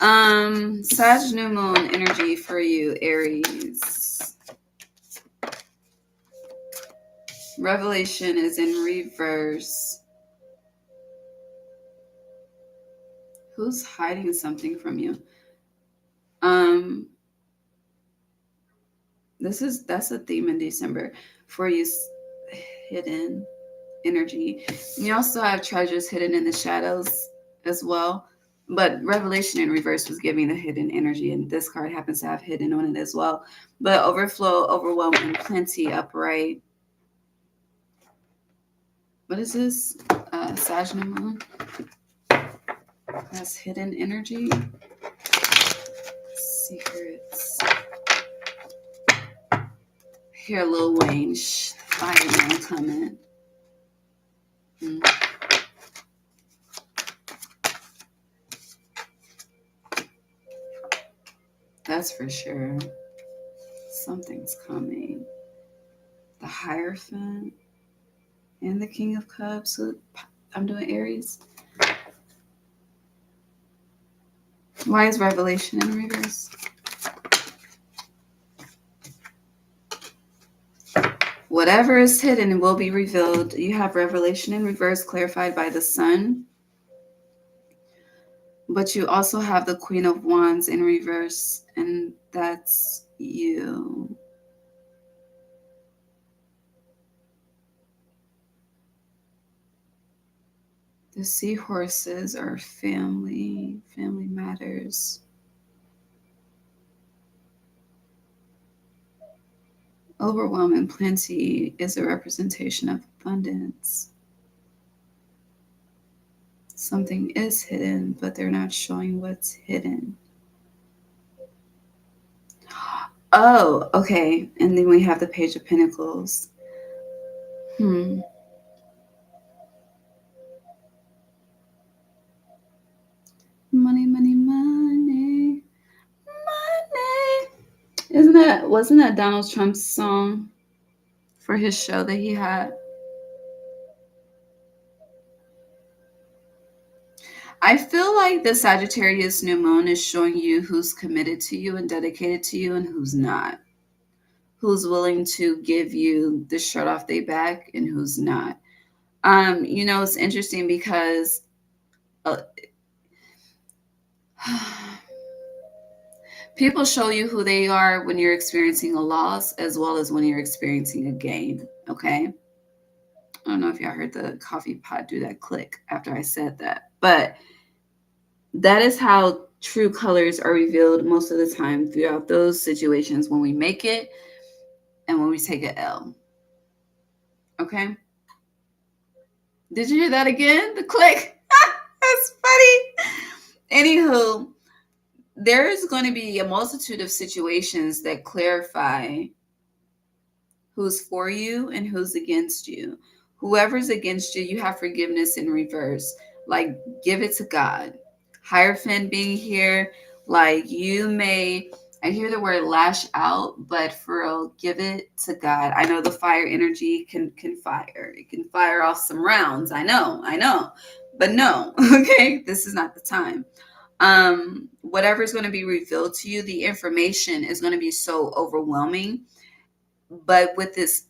Sag new moon energy for you, Aries. Revelation is in reverse. Who's hiding something from you? That's a theme in December for you, hidden energy. And you also have treasures hidden in the shadows as well. But Revelation in reverse was giving the hidden energy, and this card happens to have hidden on it as well. But overflow, overwhelm, and plenty upright. What is this? Sag new moon. That's hidden energy. Secrets. Here, Lil Wayne. Fireman coming. That's for sure. Something's coming. The Hierophant and the King of Cups. So I'm doing Aries. Why is Revelation in reverse? Whatever is hidden will be revealed. You have Revelation in reverse clarified by the Sun. But you also have the Queen of Wands in reverse, and that's you. The seahorses are family matters. Overwhelm and plenty is a representation of abundance. Something is hidden, but they're not showing what's hidden. Oh, okay. And then we have the Page of Pentacles. Money, money, money. Money. Wasn't that Donald Trump's song for his show that he had? I feel like the Sagittarius new moon is showing you who's committed to you and dedicated to you and who's not. Who's willing to give you the shirt off their back and who's not. It's interesting because people show you who they are when you're experiencing a loss as well as when you're experiencing a gain, okay? I don't know if y'all heard the coffee pot do that click after I said that, but that is how true colors are revealed most of the time throughout those situations when we make it and when we take an L. Okay? Did you hear that again? The click. That's funny. Anywho, there's going to be a multitude of situations that clarify who's for you and who's against you. Whoever's against you, you have forgiveness in reverse. Like, give it to God. Hierophant being here, like I hear the word lash out, but for real, give it to God. I know the fire energy can fire. It can fire off some rounds. I know. But no, okay, this is not the time. Whatever is going to be revealed to you, the information is going to be so overwhelming. But with this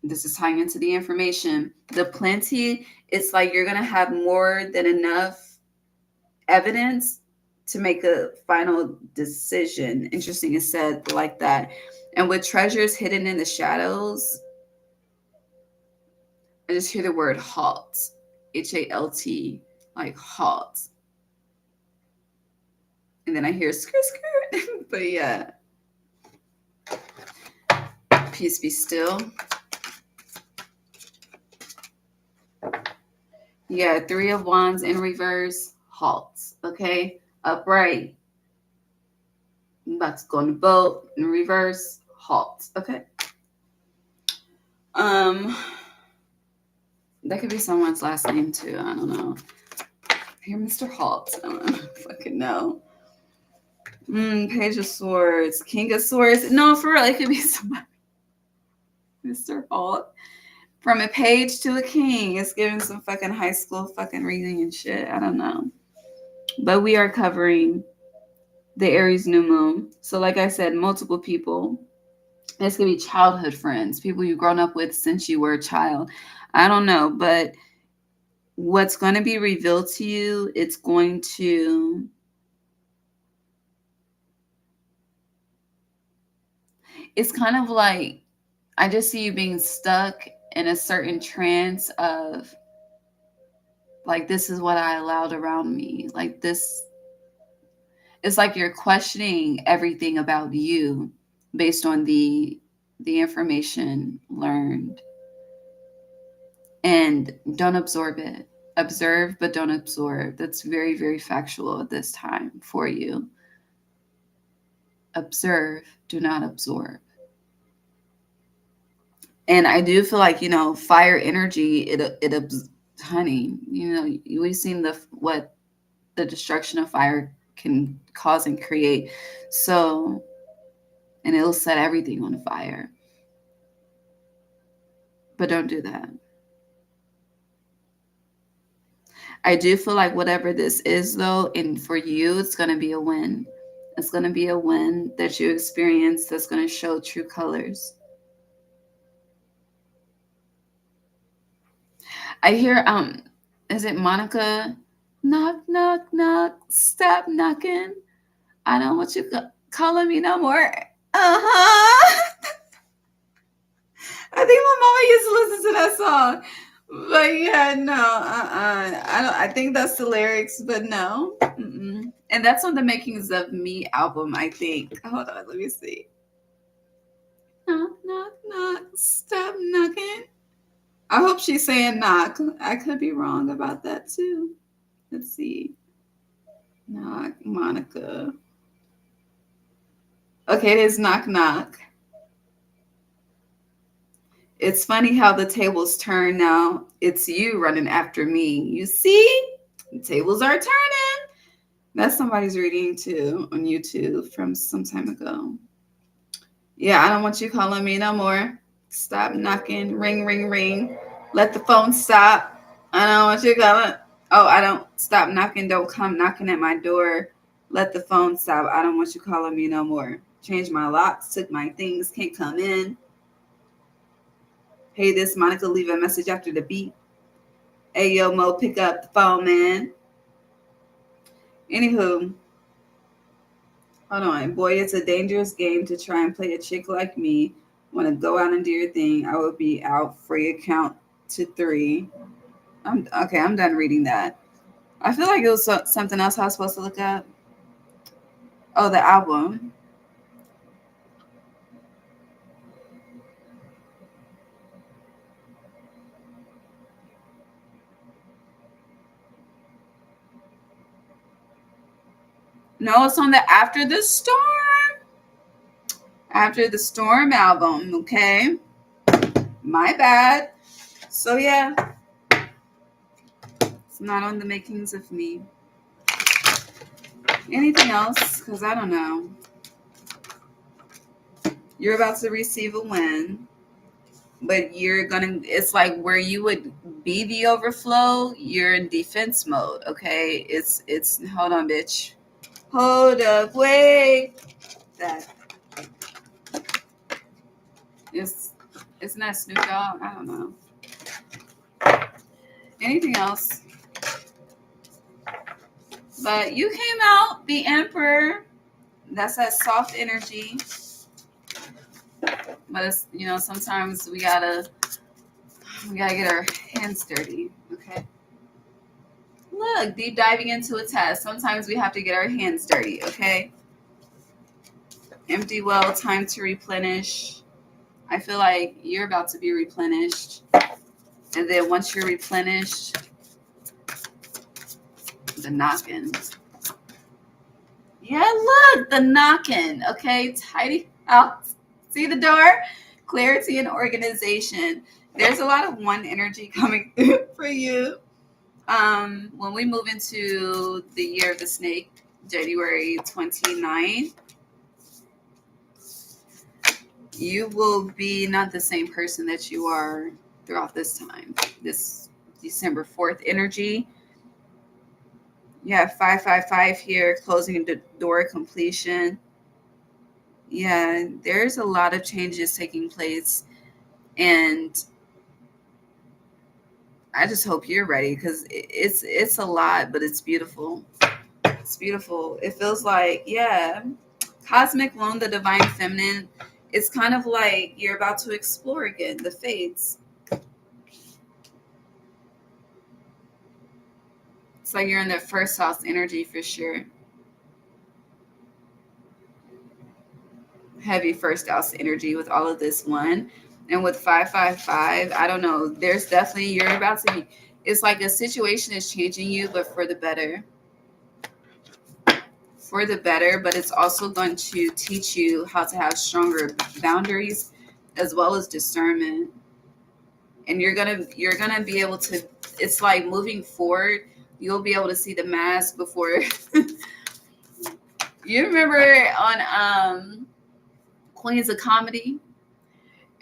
is tying into the information. The plenty, it's like you're going to have more than enough evidence to make a final decision. Interesting, it's said like that. And with treasures hidden in the shadows, I just hear the word halt. HALT, like halt. And then I hear skirt. But yeah. Peace be still. Yeah, 3 of Wands in reverse, halts. Okay, upright. I'm about to go on the boat in reverse, halt. Okay. That could be someone's last name too. I don't know. Here, Mr. Halt. I don't fucking know. Page of Swords, King of Swords. No, for real, it could be somebody. Mr. Halt. From a page to a king. It's giving some fucking high school fucking reading and shit. I don't know. But we are covering the Aries new moon. So like I said, multiple people. This could be childhood friends, people you've grown up with since you were a child. I don't know, but what's going to be revealed to you, it's kind of like, I just see you being stuck in a certain trance of like, this is what I allowed around me. Like this, it's like you're questioning everything about you based on the information learned. And don't absorb it. Observe, but don't absorb. That's very, very factual at this time for you. Observe, do not absorb. And I do feel like, fire energy, honey, we've seen what the destruction of fire can cause and create. So, and it'll set everything on fire. But don't do that. I do feel like whatever this is, though, and for you, it's going to be a win. It's going to be a win that you experience that's going to show true colors. I hear, is it Monica? Knock, knock, knock, stop knocking. I don't want you calling me no more. Uh-huh. I think my mama used to listen to that song. But yeah, no, I think that's the lyrics, but no. Mm-mm. And that's on the Makings of Me album, I think. Hold on, let me see. knock, knock. Stop knocking. I hope she's saying knock. I could be wrong about that too. Let's see. Knock, Monica. Okay, it is knock, knock. It's funny how the tables turn now. It's you running after me. You see? The tables are turning. That's somebody's reading too on YouTube from some time ago. Yeah, I don't want you calling me no more. Stop knocking. Ring, ring, ring. Let the phone stop. I don't want you calling. Oh, I don't. Stop knocking. Don't come knocking at my door. Let the phone stop. I don't want you calling me no more. Change my locks. Took my things. Can't come in. Hey, this Monica. Leave a message after the beep. Hey, yo, Mo, pick up the phone, man. Anywho. Hold on. Boy, it's a dangerous game to try and play a chick like me. Want to go out and do your thing. I will be out for your count to 3. I'm done reading that. I feel like it was something else I was supposed to look up. Oh, the album. No, it's on the After the Storm. After the Storm album, okay? My bad. So, yeah. It's not on the makings of me. Anything else? Because I don't know. You're about to receive a win. But it's like where you would be the overflow, you're in defense mode, okay? It's hold on, bitch. Hold up, wait. That. Isn't that Snoop Dogg? I don't know. Anything else? But you came out, the Emperor. That's that soft energy. But it's, sometimes we gotta get our hands dirty, okay? Look, deep diving into a test. Sometimes we have to get our hands dirty, okay? Empty well, time to replenish. I feel like you're about to be replenished. And then once you're replenished, the knocking. Yeah, look, the knocking, okay? Tidy out. See the door? Clarity and organization. There's a lot of one energy coming through for you. When we move into the year of the snake, January 29th, you will be not the same person that you are throughout this time. This December 4th energy. You have 555 here, closing the door completion. Yeah, there's a lot of changes taking place, and I just hope you're ready because it's a lot, but it's beautiful. It's beautiful. It feels like, yeah, Cosmic Loan, the Divine Feminine. It's kind of like you're about to explore again, the fates. It's like you're in that first house energy for sure. Heavy first house energy with all of this one. And with 555, I don't know. There's definitely, you're about to be, it's like a situation is changing you, but for the better. For the better, but it's also going to teach you how to have stronger boundaries as well as discernment. And you're gonna be able to, it's like moving forward, you'll be able to see the mask before. You remember on Queens of Comedy?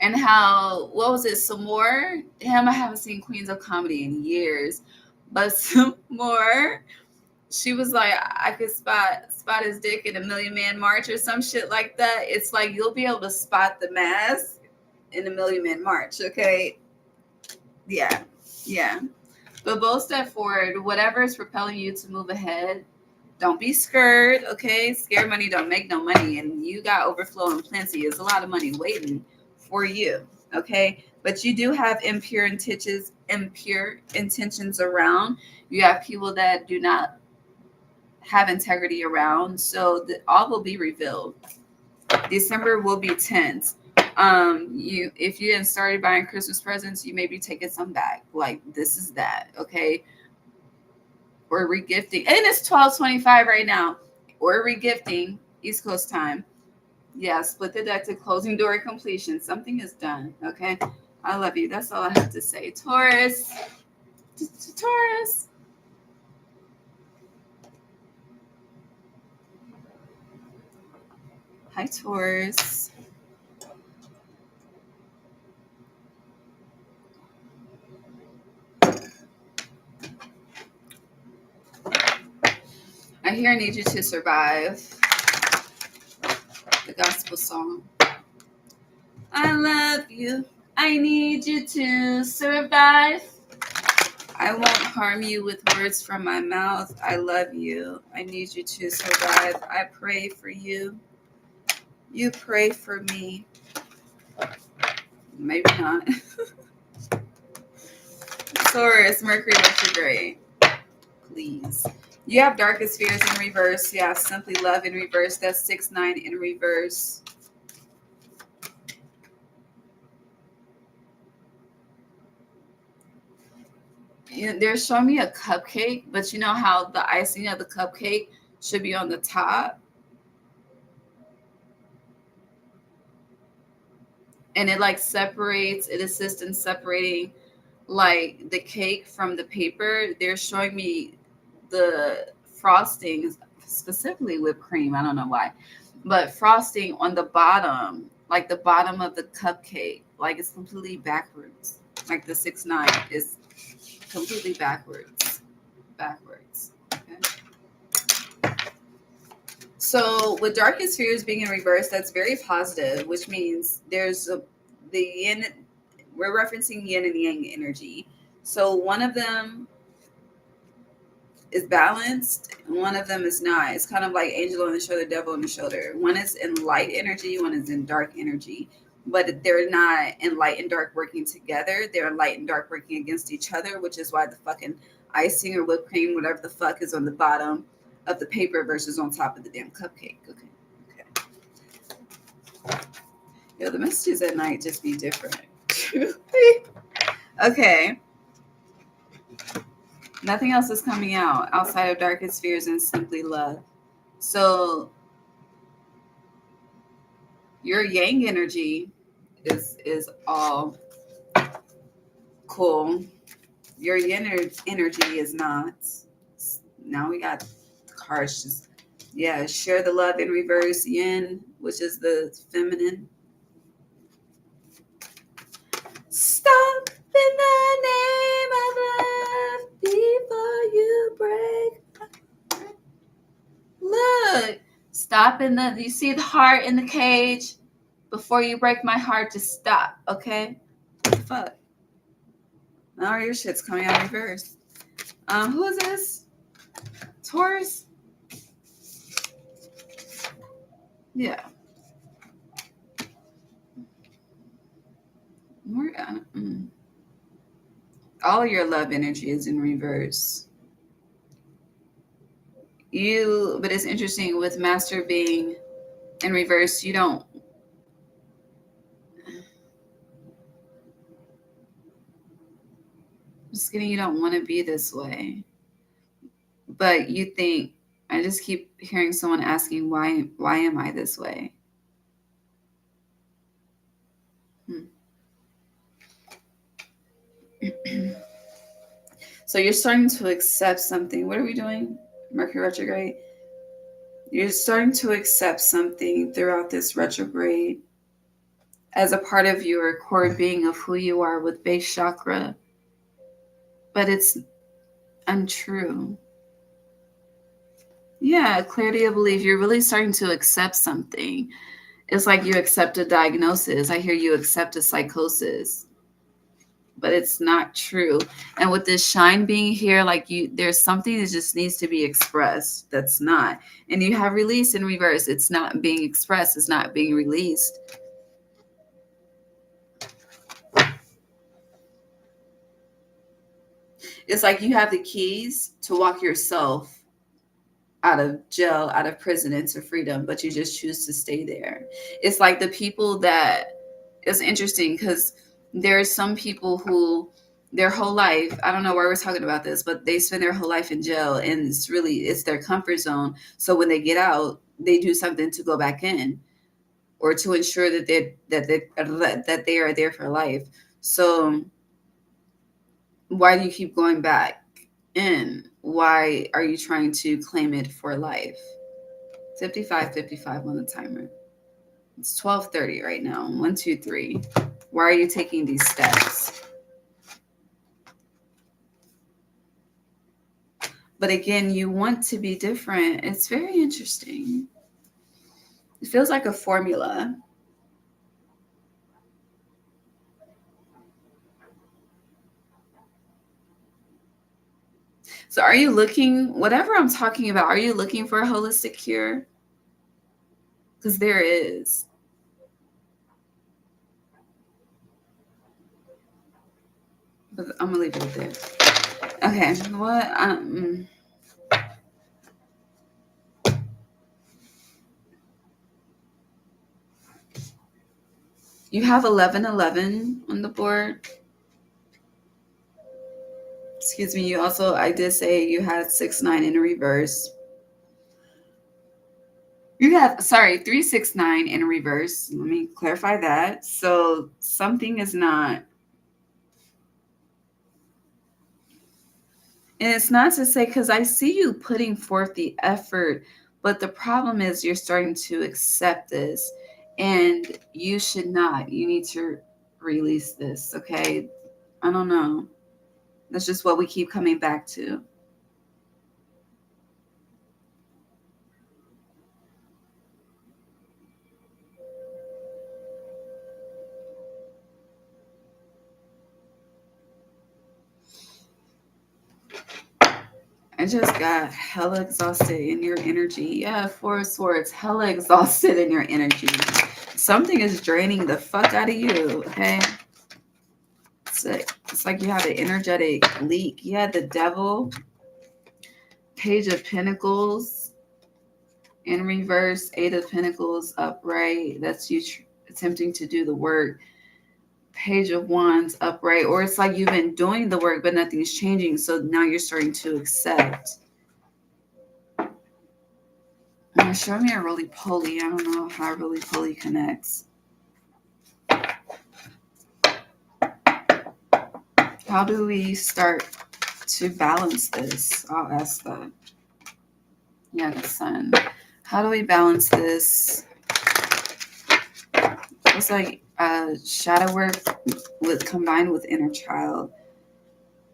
And how, what was it, some more? Damn, I haven't seen Queens of Comedy in years. But some more, she was like, I could spot his dick in a Million Man March or some shit like that. It's like you'll be able to spot the mask in a Million Man March, okay? Yeah. But both step forward. Whatever is propelling you to move ahead, don't be scared, okay? Scared money don't make no money. And you got overflow and plenty. There's a lot of money waiting for you, okay? But you do have impure intentions around. You have people that do not have integrity around. So all will be revealed. December will be tense. If you hadn't started buying Christmas presents, you may be taking some back. Like, this is that, okay? Or regifting. And it's 12:25 right now. Or regifting, East Coast time. Yeah, split the deck to closing door completion. Something is done, okay? I love you. That's all I have to say. Taurus. Taurus. Hi, Taurus. I hear I need you to survive. The gospel song. I love you. I need you to survive. I won't harm you with words from my mouth. I love you. I need you to survive. I pray for you. You pray for me. Maybe not. Taurus, Mercury retrograde. Please. You have darkest fears in reverse. Yeah, simply love in reverse. That's 6-9 in reverse. They're showing me a cupcake, but you know how the icing of the cupcake should be on the top? And it like separates, it assists in separating like the cake from the paper. They're showing me the frosting, specifically whipped cream. I don't know why, but frosting on the bottom, like the bottom of the cupcake, like it's completely backwards. Like the 6-9 is completely backwards. Okay. So with darkest fears being in reverse, that's very positive, which means there's the yin. We're referencing yin and yang energy. So one of them is balanced, and one of them is not. It's kind of like angel on the shoulder, devil on the shoulder. One is in light energy, one is in dark energy. But they're not in light and dark working together. They're light and dark working against each other, which is why the fucking icing or whipped cream, whatever the fuck, is on the bottom of the paper versus on top of the damn cupcake. Okay. Yo, the messages at night just be different. Okay. Nothing else is coming out outside of darkest fears and simply love. So your yang energy is all cool. Your yin energy is not. Now we got cards just, yeah, share the love in reverse. Yin, which is the feminine. Stop in the name of love before you break. Look, stop in the, you see the heart in the cage? Before you break my heart, just stop, okay? What the fuck? Now your shit's coming out in reverse. Who is this? Taurus? Yeah. All of your love energy is in reverse. But it's interesting with Master being in reverse, you don't. Just kidding, you don't want to be this way. But you think, I just keep hearing someone asking, why am I this way? So you're starting to accept something. What are we doing? Mercury retrograde. You're starting to accept something throughout this retrograde as a part of your core being of who you are with base chakra. But it's untrue. Yeah, clarity of belief. You're really starting to accept something. It's like you accept a diagnosis. I hear you accept a psychosis. But it's not true. And with this shine being here, like there's something that just needs to be expressed that's not. And you have release in reverse. It's not being expressed. It's not being released. It's like you have the keys to walk yourself out of jail, out of prison into freedom, but you just choose to stay there. It's like the people that it's interesting because there are some people who their whole life, I don't know why we're talking about this, but they spend their whole life in jail, and it's their comfort zone. So when they get out, they do something to go back in, or to ensure that they are there for life. So why do you keep going back in? Why are you trying to claim it for life? 55 on the timer. It's 12:30 right now. 1, 2, 3. Why are you taking these steps? But again, you want to be different. It's very interesting. It feels like a formula. So are you looking, whatever I'm talking about, are you looking for a holistic cure? Because there is. But I'm going to leave it there. Okay. What? You have 1111 on the board. Excuse me. You also, I did say you had 6-9 in reverse. You have, sorry, 3-6-9 in reverse. Let me clarify that. So something is not, and it's not to say, because I see you putting forth the effort, but the problem is you're starting to accept this, and you should not. You need to release this, okay? I don't know. That's just what we keep coming back to. I just got hella exhausted in your energy. Yeah, 4 of Swords, hella exhausted in your energy. Something is draining the fuck out of you, okay? It's like you have an energetic leak. You had the Devil, Page of Pentacles in reverse, 8 of Pentacles upright. That's you attempting to do the work. Page of Wands upright, or it's like you've been doing the work but nothing's changing, so now you're starting to accept. Show me a roly-poly. I don't know how roly-poly connects. How do we start to balance this? I'll ask that. Yeah, the Sun. How do we balance this? It's like shadow work combined with inner child.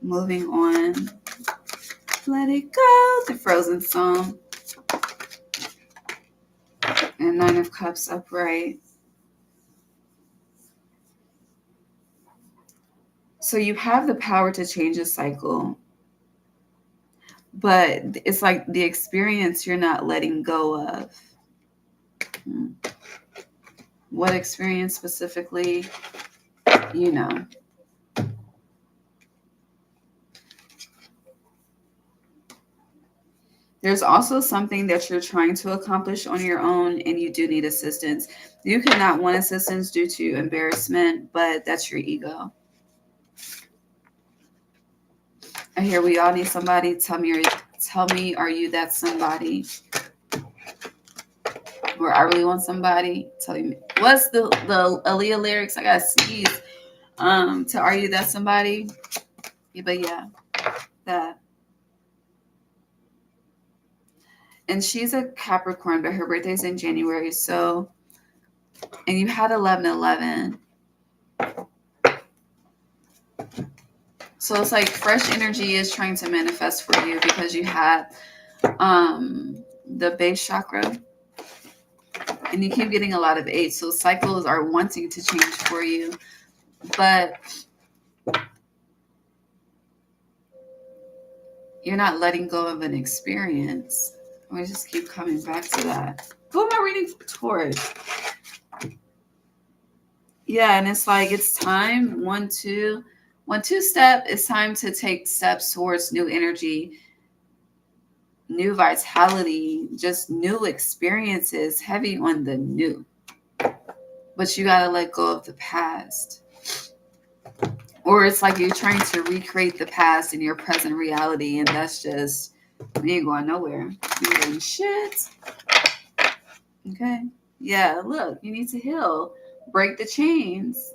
Moving on. Let it go. The Frozen song. And 9 of Cups upright. So you have the power to change a cycle, but it's like the experience you're not letting go of. What experience specifically? You know. There's also something that you're trying to accomplish on your own, and you do need assistance. You could not want assistance due to embarrassment, but that's your ego. I hear we all need somebody. Tell me, are you that somebody? Or I really want somebody. Tell me, what's the Aaliyah lyrics? I got sneeze. To Are You That Somebody? Yeah, but yeah, that. And she's a Capricorn, but her birthday's in January. So, and you had 11/11. So it's like fresh energy is trying to manifest for you because you had the base chakra. And you keep getting a lot of 8. So cycles are wanting to change for you. But you're not letting go of an experience. We just keep coming back to that. Who am I reading towards? Yeah, and it's like it's time. 1, 2 step. It's time to take steps towards new energy, new vitality, just new experiences. Heavy on the new. but you gotta let go of the past. Or it's like you're trying to recreate the past in your present reality, and that's just, you ain't going nowhere. You ain't shit. Okay? Yeah, look, you need to heal. Break the chains.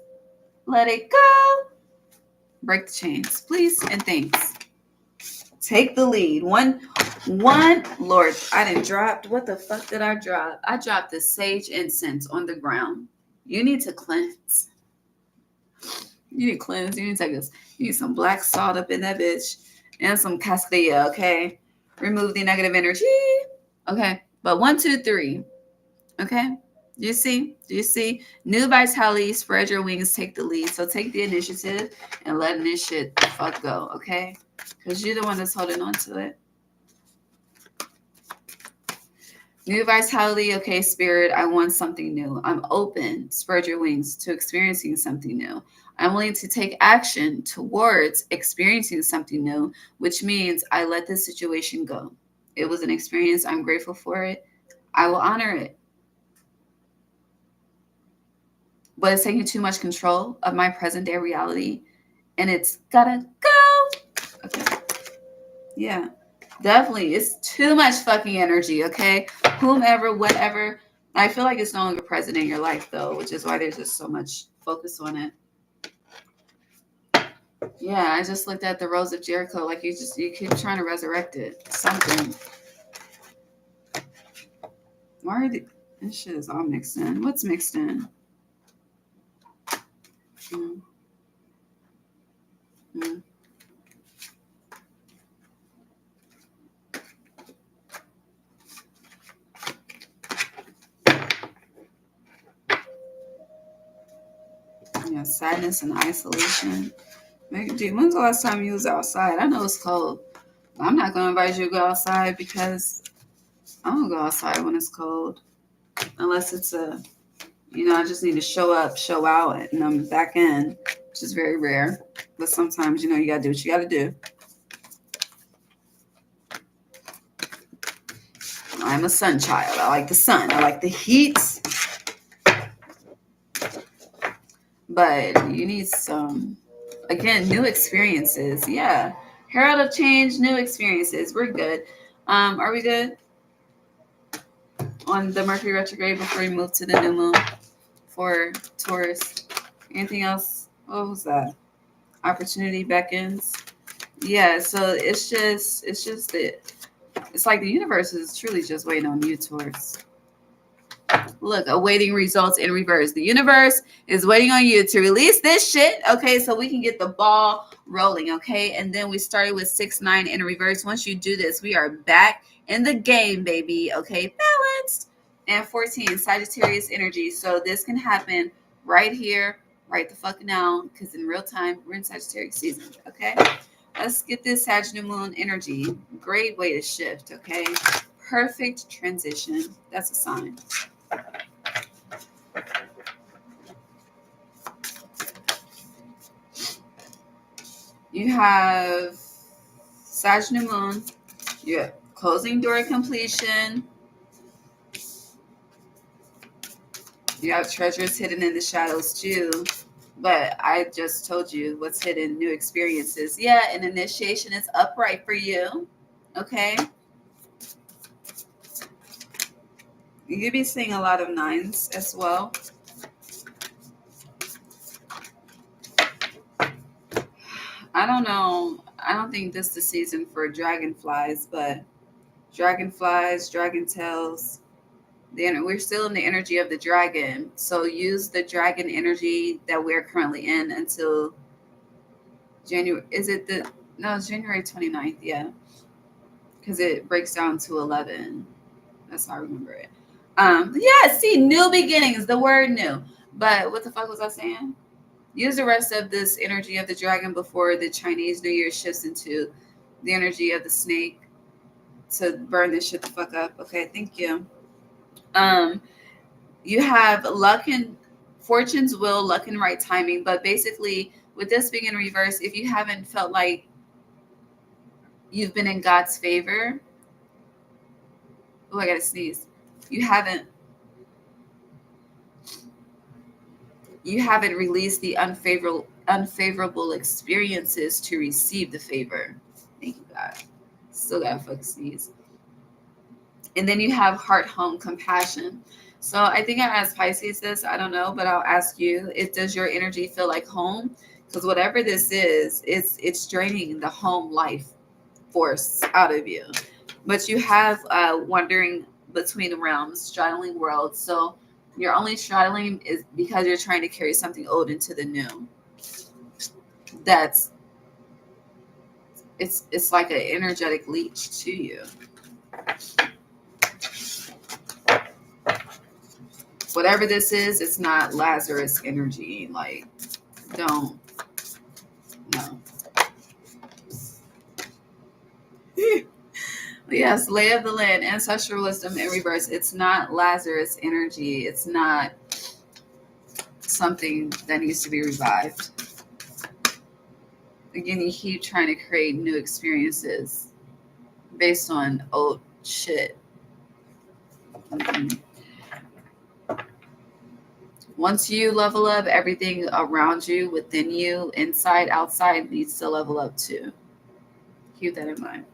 Let it go. Break the chains, please, and thanks. Take the lead. One, Lord, I didn't drop. What the fuck did I drop? I dropped the sage incense on the ground. You need to cleanse. You need to cleanse. You need to take this. You need some black salt up in that bitch and some castilla, okay? Remove the negative energy. Okay. But 1, 2, 3. Okay. Do you see? Do you see? New vitality, spread your wings, take the lead. So take the initiative and let this shit the fuck go, okay? Because you're the one that's holding on to it. New vitality, okay, spirit, I want something new. I'm open, spread your wings, to experiencing something new. I'm willing to take action towards experiencing something new, which means I let this situation go. It was an experience. I'm grateful for it. I will honor it. But it's taking too much control of my present day reality, and it's gotta go. Okay. Yeah. Definitely. It's too much fucking energy, okay? Whomever, whatever. I feel like it's no longer present in your life, though, which is why there's just so much focus on it. Yeah, I just looked at the Rose of Jericho. Like, you keep trying to resurrect it. Something. Why are this shit is all mixed in. What's mixed in? Mm. Mm. Yeah, sadness and isolation. Dude, when's the last time you was outside? I know it's cold. I'm not going to invite you to go outside because I don't go outside when it's cold. Unless it's I just need to show up, show out, and I'm back in, which is very rare. But sometimes, you got to do what you got to do. I'm a sun child. I like the sun. I like the heat. But you need some, again, new experiences. Yeah. Herald of change, new experiences. We're good. Are we good on the Mercury retrograde before we move to the new moon for Taurus? Anything else? What was that? Opportunity beckons. Yeah, so it's just that it's like the universe is truly just waiting on you, Taurus. Look, awaiting results in reverse. The universe is waiting on you to release this shit, okay, so we can get the ball rolling, okay? And then we started with 6-9 in reverse. Once you do this, we are back in the game, baby, okay? Balanced. And 14, Sagittarius energy. So this can happen right here, right the fuck now, because in real time, we're in Sagittarius season, okay? Let's get this Sag new moon energy. Great way to shift, okay? Perfect transition. That's a sign. You have Sag new moon. You have closing door completion. You have treasures hidden in the shadows too. But I just told you what's hidden, new experiences. Yeah, an initiation is upright for you. Okay. You could be seeing a lot of 9s as well. I don't know. I don't think this is the season for dragonflies, but dragonflies, dragon tails. We're still in the energy of the dragon. So use the dragon energy that we're currently in until January. Is it it's January 29th, yeah. Because it breaks down to 11. That's how I remember it. Yeah, see, new beginnings, the word new. But what the fuck was I saying? Use the rest of this energy of the dragon before the Chinese New Year shifts into the energy of the snake to burn this shit the fuck up. Okay, thank you. You have luck and fortune's will, luck and right timing. But basically, with this being in reverse, if you haven't felt like you've been in God's favor, oh, I gotta sneeze. You haven't. You haven't released the unfavorable experiences to receive the favor. Thank you, God. Still gotta fucking sneeze. And then you have heart, home, compassion. So I think I asked Pisces this. I don't know, but I'll ask you: does your energy feel like home? Because whatever this is, it's draining the home life force out of you. But you have wandering between the realms, straddling worlds. So you're only straddling is because you're trying to carry something old into the new. That's it's like an energetic leech to you. Whatever this is, it's not Lazarus energy. Like, don't, no. Yes, lay of the land, ancestral wisdom in reverse. It's not Lazarus energy. It's not something that needs to be revived. Again, you keep trying to create new experiences based on old shit. Mm-hmm. Once you level up, everything around you, within you, inside, outside, needs to level up too. Keep that in mind.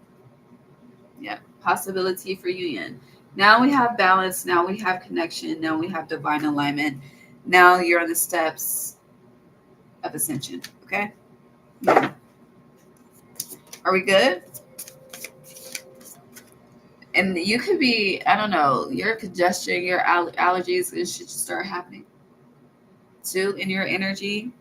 Yeah. Possibility for union. Now we have balance. Now we have connection. Now we have divine alignment. Now you're on the steps of ascension. Okay. Yeah. Are we good? And you could be, I don't know, your congestion, your allergies, it should start happening too in your energy.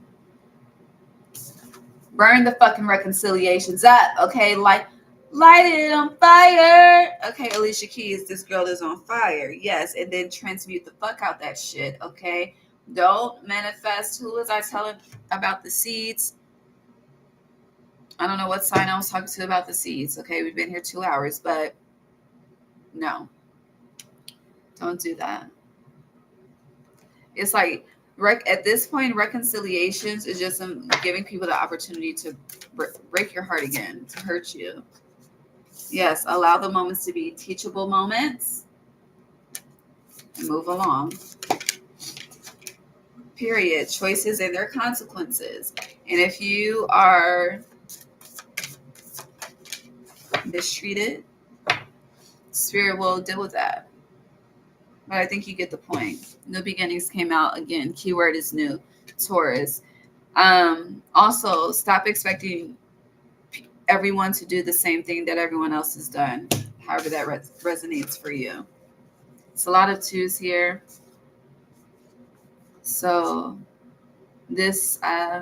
Burn the fucking reconciliations up, okay? Light it on fire. Okay, Alicia Keys, this girl is on fire. Yes, and then transmute the fuck out that shit, okay? Don't manifest. Who was I telling about the seeds? I don't know what sign I was talking to about the seeds, okay? We've been here 2 hours, but no, don't do that. It's like, at this point, reconciliations is just giving people the opportunity to break your heart again, to hurt you. Yes, allow the moments to be teachable moments and move along. Period. Choices and their consequences. And if you are mistreated, Spirit will deal with that. But I think you get the point. New beginnings came out again. Keyword is new. Taurus. Also, stop expecting everyone to do the same thing that everyone else has done, however that resonates for you. It's a lot of twos here. So this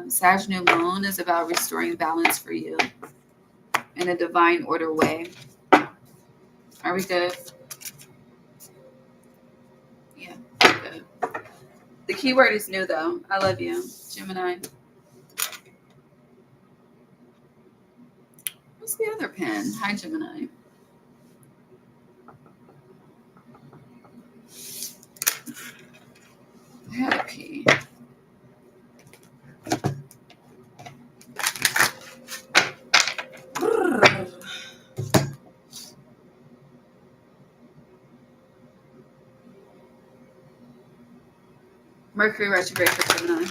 Sag new moon is about restoring balance for you in a divine order way. Are we good? Yeah, good. The keyword is new, though. I love you, Gemini. What's the other pen? Hi, Gemini. I had a P. Mercury retrograde for Gemini.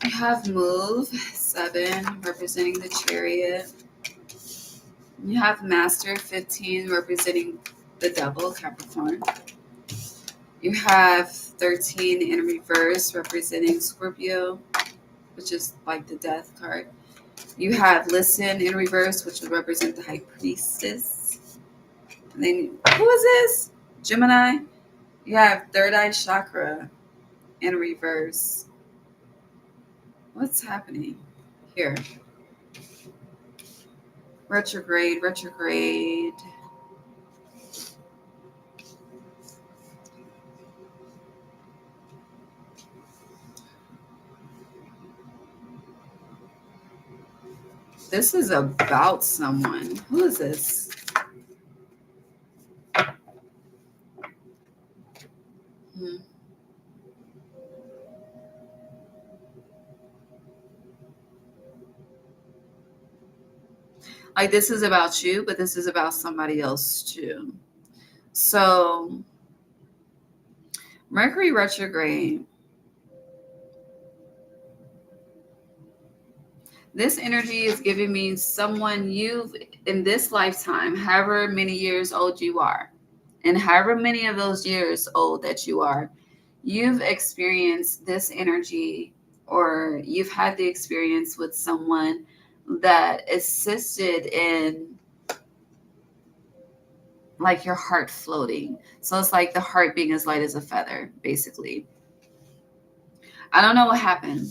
I have move 7 representing the Chariot. You have Master 15 representing the Devil, Capricorn. You have 13 in reverse representing Scorpio, which is like the Death card. You have Listen in reverse, which would represent the High Priestess. And then, who is this? Gemini. You have Third Eye Chakra in reverse. What's happening here? Retrograde. This is about someone. Who is this? Like this is about you, but this is about somebody else too. So Mercury retrograde, this energy is giving me someone you've, in this lifetime, however many years old you are, and however many of those years old that you are, you've experienced this energy, or you've had the experience with someone that assisted in like your heart floating. So it's like the heart being as light as a feather, basically. I don't know what happened,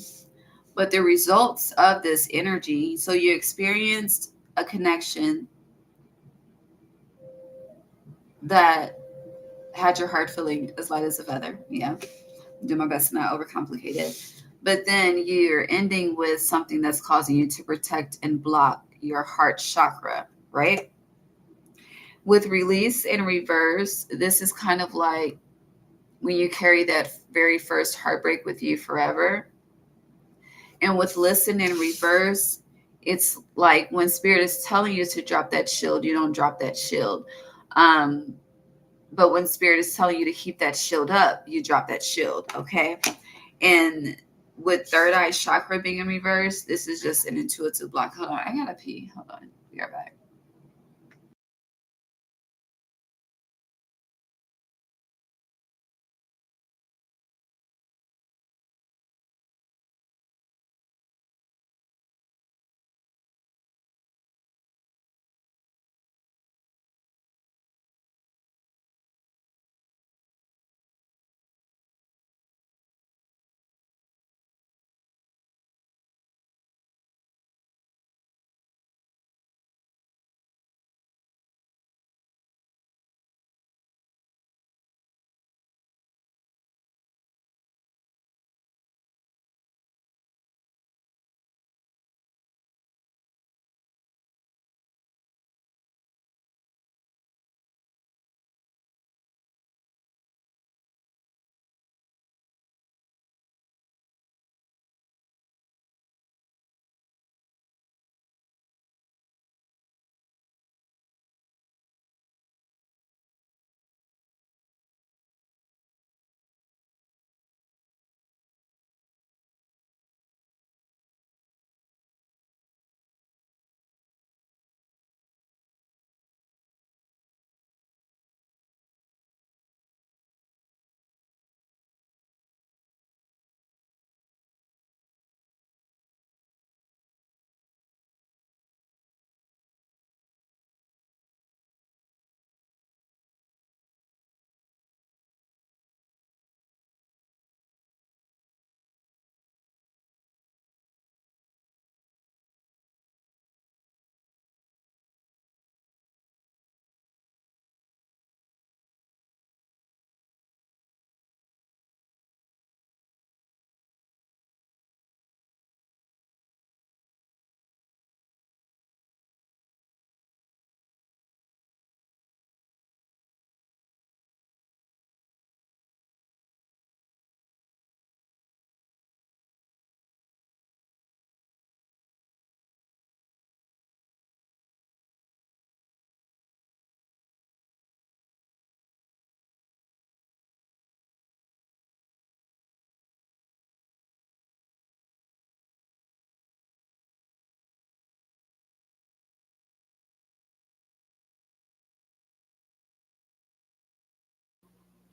but the results of this energy, so you experienced a connection that had your heart feeling as light as a feather. Yeah, do my best to not overcomplicate it. But then you're ending with something that's causing you to protect and block your heart chakra, right? With release and reverse, this is kind of like when you carry that very first heartbreak with you forever. And with listen and reverse, it's like when spirit is telling you to drop that shield, you don't drop that shield. Um, but when spirit is telling you to keep that shield up, you drop that shield. Okay. And with third eye chakra being in reverse, this is just an intuitive block. Hold on, I gotta pee. Hold on, be right back.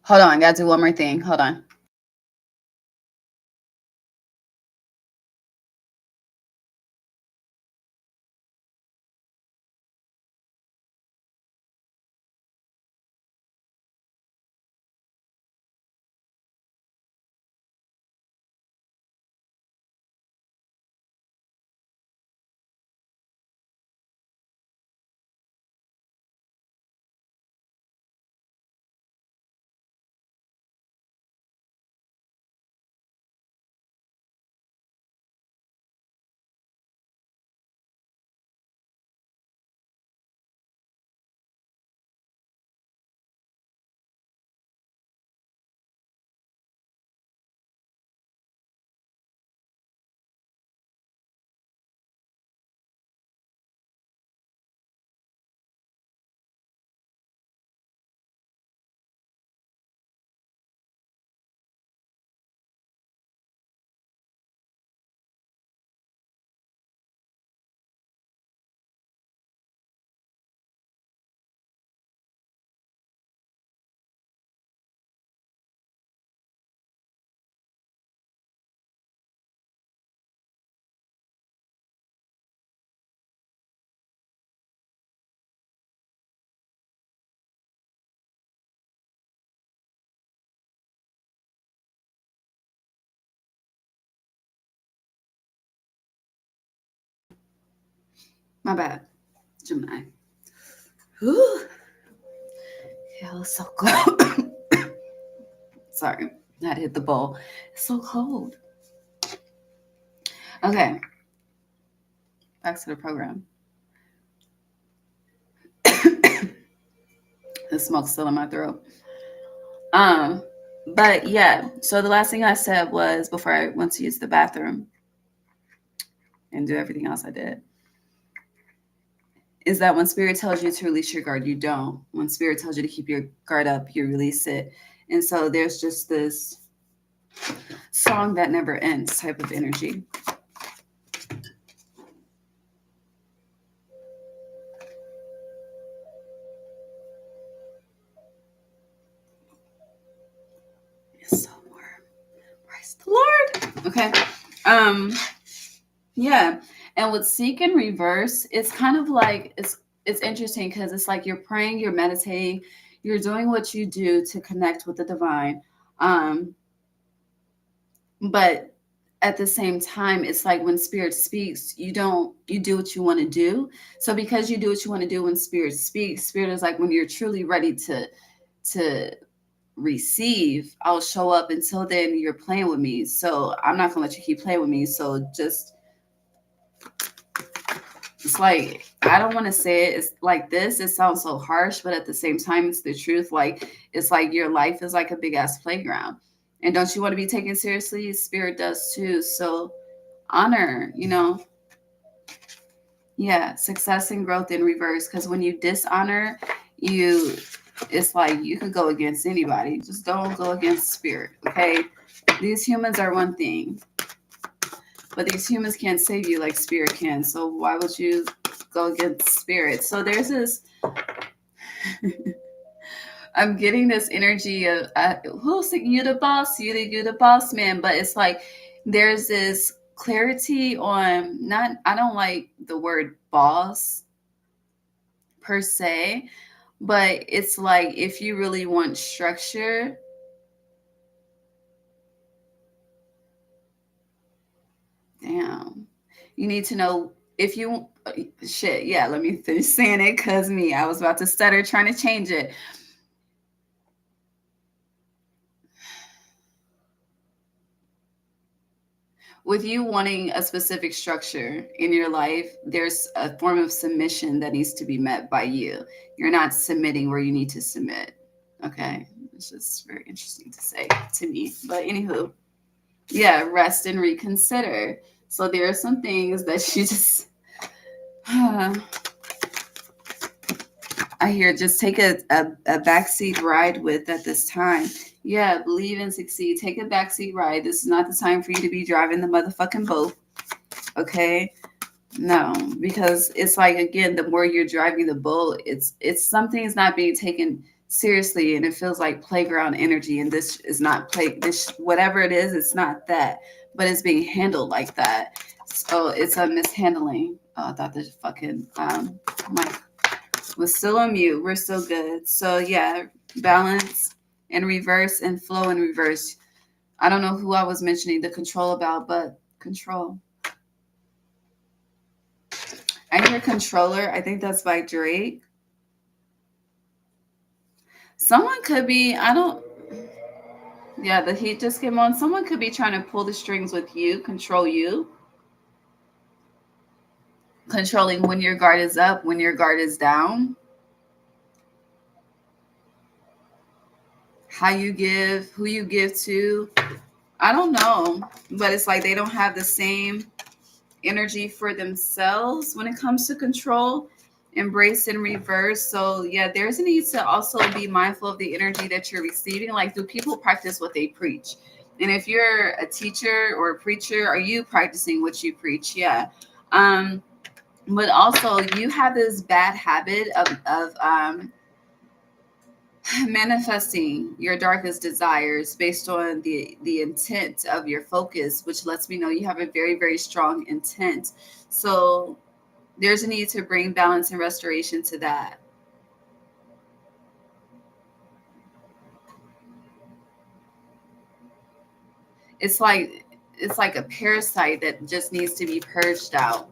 Hold on, I gotta do one more thing. Hold on. My bad. Gemini. Whew. Yeah, it was so cold. Sorry, I had to hit the bowl. It's so cold. Okay, back to the program. The smoke's still in my throat. But yeah, so the last thing I said was before I went to use the bathroom and do everything else I did is that when spirit tells you to release your guard, you don't. When spirit tells you to keep your guard up, you release it. And so there's just this song that never ends type of energy. It's so warm. Praise the Lord. Okay. Yeah. And with seek and reverse, it's kind of like it's interesting because it's like you're praying, you're meditating, you're doing what you do to connect with the divine. But at the same time, it's like when spirit speaks, you do what you want to do. So because you do what you want to do when spirit speaks, spirit is like when you're truly ready to receive, I'll show up. Until then, you're playing with me. So I'm not gonna let you keep playing with me. So just it's like I don't want to say it. It's like this. It sounds so harsh, but at the same time, it's the truth. Like it's like your life is like a big ass playground. And don't you want to be taken seriously? Spirit does too. So honor, yeah, success and growth in reverse. Because when you dishonor, it's like you could go against anybody. Just don't go against spirit. Okay. These humans are one thing, but these humans can't save you like spirit can. So why would you go against spirit? So there's this. I'm getting this energy of who's you the boss, you the boss man, but it's like there's this clarity on not. I don't like the word boss per se, but it's like if you really want structure, damn, you need to know if you shit. Yeah, let me finish saying it because I was about to stutter trying to change it. With you wanting a specific structure in your life, there's a form of submission that needs to be met by you. You're not submitting where you need to submit. Okay. It's just very interesting to say to me. But anywho, yeah, rest and reconsider. So there are some things that you just I hear just take a backseat ride with at this time. Yeah, believe and succeed. Take a backseat ride. This is not the time for you to be driving the motherfucking boat. Okay? No, because it's like again, the more you're driving the boat, it's something's not being taken seriously, and it feels like playground energy. And this is not this whatever it is, it's not that, but it's being handled like that. So it's a mishandling. Oh, I thought this fucking mic was still on mute. We're still good. So yeah, balance and reverse and flow and reverse. I don't know who I was mentioning the control about, but control. I hear controller. I think that's by Drake. Someone could be, I don't, yeah, the heat just came on. Someone could be trying to pull the strings with you, control you, controlling when your guard is up, when your guard is down, how you give, who you give to. I don't know, but it's like they don't have the same energy for themselves when it comes to control, embrace and reverse. So yeah, there's a need to also be mindful of the energy that you're receiving. Like, do people practice what they preach? And if you're a teacher or a preacher, are you practicing what you preach? Yeah. But also you have this bad habit of manifesting your darkest desires based on the intent of your focus, which lets me know you have a very, very strong intent. So there's a need to bring balance and restoration to that. It's like a parasite that just needs to be purged out.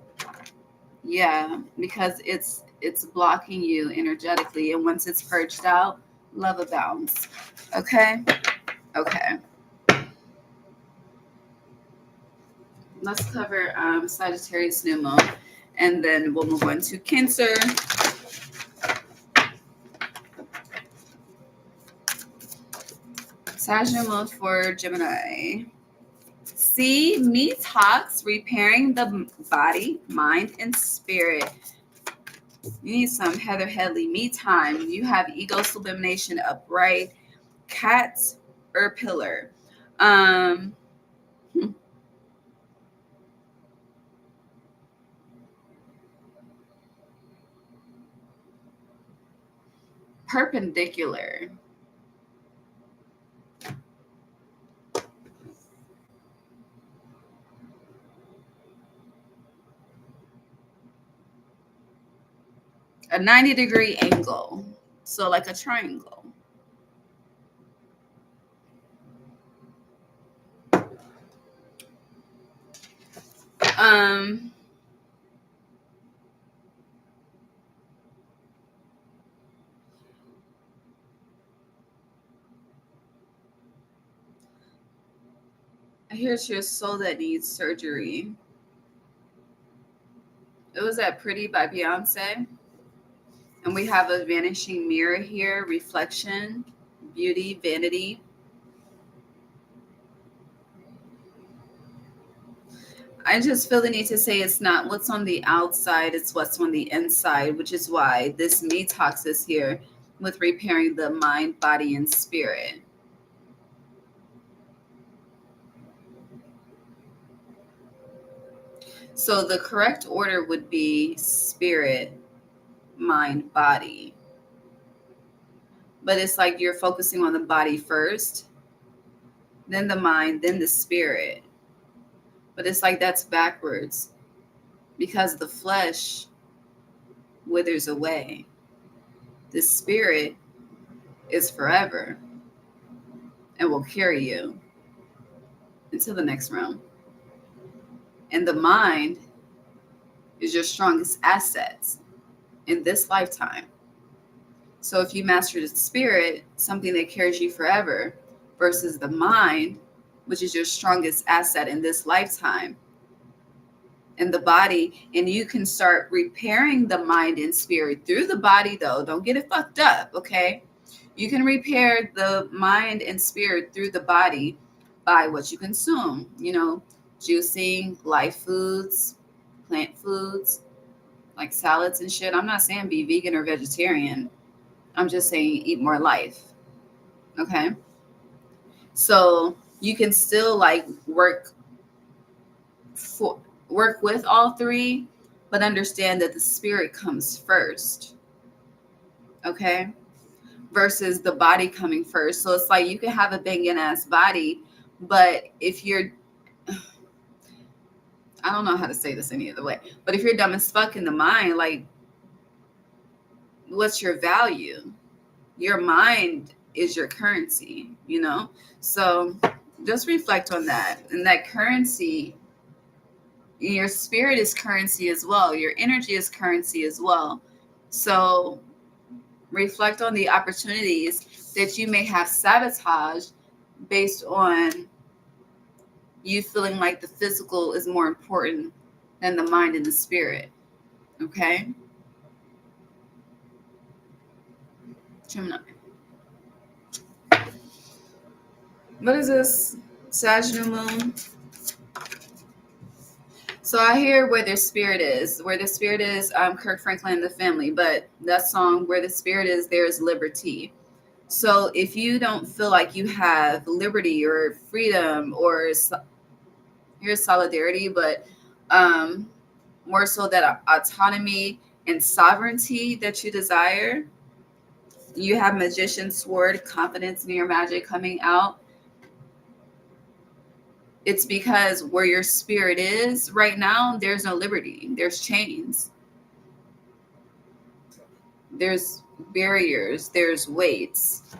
Yeah, because it's blocking you energetically, and once it's purged out, love abounds. Okay? Okay. Let's cover Sagittarius new moon, and then we'll move on to Cancer. Sag new moon for Gemini. See, me talks repairing the body, mind, and spirit. You need some Heather Headley me time. You have ego sublimation upright, cat or pillar. Um, Perpendicular. A 90-degree angle. So like a triangle. Um, here's your soul that needs surgery. It was that Pretty by Beyonce. And we have a vanishing mirror here, reflection, beauty, vanity. I just feel the need to say it's not what's on the outside, it's what's on the inside, which is why this me talks is here with repairing the mind, body, and spirit. So the correct order would be spirit, mind, body. But it's like you're focusing on the body first, then the mind, then the spirit. But it's like that's backwards because the flesh withers away. The spirit is forever and will carry you into the next realm. And the mind is your strongest assets in this lifetime. So if you master the spirit, something that carries you forever, versus the mind, which is your strongest asset in this lifetime, and the body, and you can start repairing the mind and spirit through the body, though. Don't get it fucked up, okay? You can repair the mind and spirit through the body by what you consume, juicing, life foods, plant foods, like salads and shit. I'm not saying be vegan or vegetarian. I'm just saying eat more life. Okay? So you can still like work with all three, but understand that the spirit comes first. Okay? Versus the body coming first. So it's like you can have a banging ass body, but if you're I don't know how to say this any other way, but if you're dumb as fuck in the mind, like, what's your value? Your mind is your currency, So just reflect on that. And that currency, your spirit is currency as well. Your energy is currency as well. So reflect on the opportunities that you may have sabotaged based on you feeling like the physical is more important than the mind and the spirit. Okay? Gemini. What is this? Sag new moon. So I hear Where Their Spirit Is. Where the Spirit is, Kirk Franklin and the Family. But that song, Where the Spirit Is, There Is Liberty. So if you don't feel like you have liberty or freedom or here's solidarity, but more so that autonomy and sovereignty that you desire, you have Magician's Sword, confidence in your magic coming out. It's because where your spirit is right now, there's no liberty. There's chains. There's barriers. There's weights.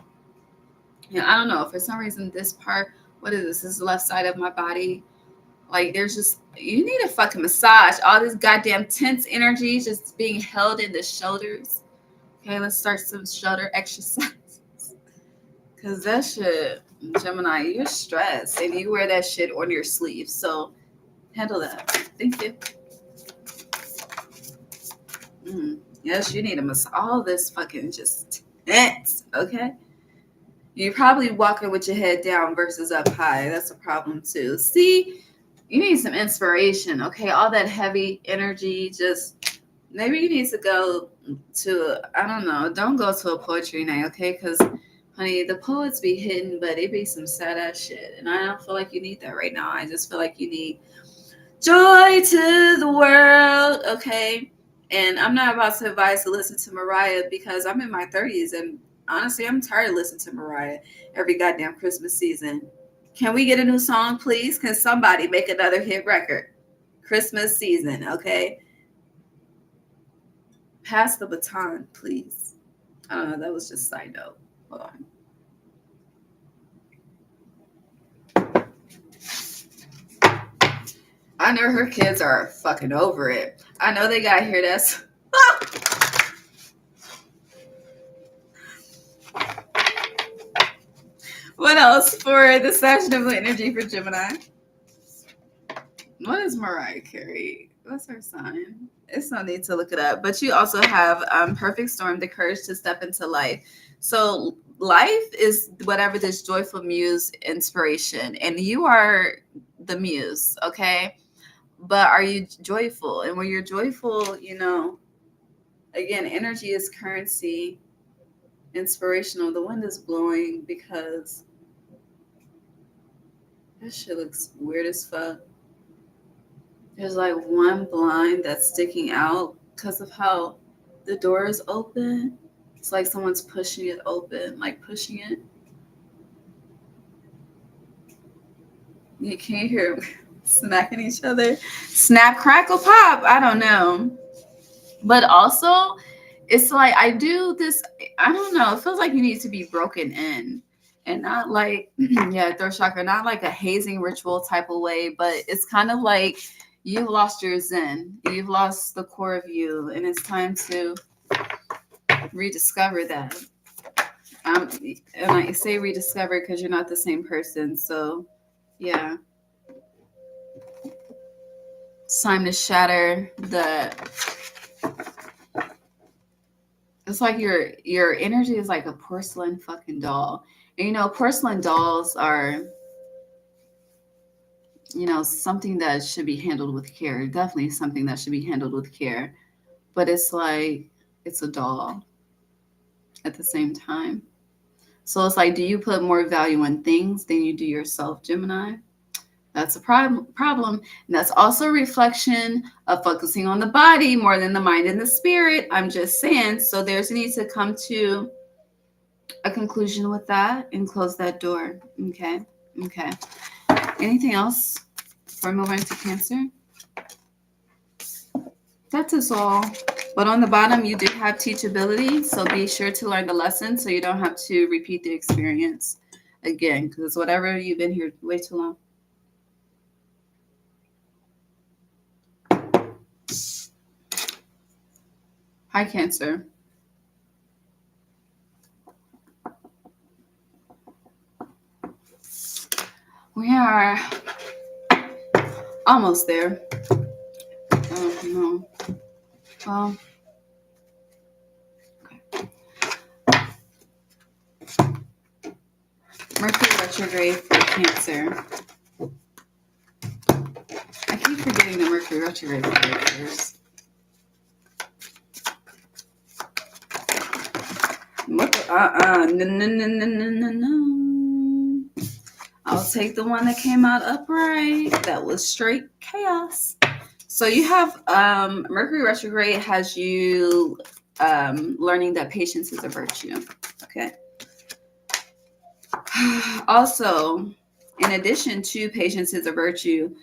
I don't know. For some reason, this part, what is this? This is the left side of my body. Like there's just, you need a fucking massage. All this goddamn tense energy just being held in the shoulders. Okay, let's start some shoulder exercises. Cause that shit, Gemini, you're stressed and you wear that shit on your sleeve. So handle that. Thank you. Yes, you need a massage. All this fucking just tense, okay? You're probably walking with your head down versus up high. That's a problem too. See, you need some inspiration, okay? All that heavy energy, just maybe you need to go to, I don't know, don't go to a poetry night, okay? Because, honey, the poets be hidden, but it be some sad ass shit. And I don't feel like you need that right now. I just feel like you need joy to the world, okay? And I'm not about to advise to listen to Mariah because I'm in my 30s and honestly, I'm tired of listening to Mariah every goddamn Christmas season. Can we get a new song, please? Can somebody make another hit record? Christmas season, okay? Pass the baton, please. I don't know. That was just side note. Hold on. I know her kids are fucking over it. I know they got to hear this. What else for the Sagittarius energy for Gemini? What is Mariah Carey? What's her sign? It's no need to look it up. But you also have perfect storm, the courage to step into life. So life is whatever this joyful muse inspiration. And you are the muse, okay? But are you joyful? And when you're joyful, you know, again, energy is currency, inspirational. The wind is blowing because that shit looks weird as fuck. There's like one blind that's sticking out because of how the door is open. It's like someone's pushing it open, like pushing it. You can't hear them smacking each other. Snap, crackle, pop. I don't know. But also, it's like I do this, I don't know. It feels like you need to be broken in. And not like, yeah, throat chakra, not like a hazing ritual type of way, but it's kind of like you've lost your zen. You've lost the core of you, and it's time to rediscover that. And I say rediscover because you're not the same person. So, yeah. It's time to shatter the... It's like your energy is like a porcelain fucking doll. And, you know, porcelain dolls are... you know, something that should be handled with care. Definitely something that should be handled with care. But it's like, it's a doll at the same time. So it's like, do you put more value in things than you do yourself, Gemini? That's a problem. And that's also a reflection of focusing on the body more than the mind and the spirit. I'm just saying. So there's a need to come to a conclusion with that and close that door. Okay. Okay. Anything else before moving to Cancer? That is all. But on the bottom, you do have teachability. So be sure to learn the lesson so you don't have to repeat the experience again. Because whatever, you've been here way too long. Hi, Cancer. We are almost there. Oh, no. Well, okay. Mercury retrograde for Cancer. I keep forgetting the Mercury retrograde first. What the, no. I'll take the one that came out upright. That was straight chaos. So you have Mercury retrograde has you learning that patience is a virtue. Okay. Also, in addition to patience is a virtue,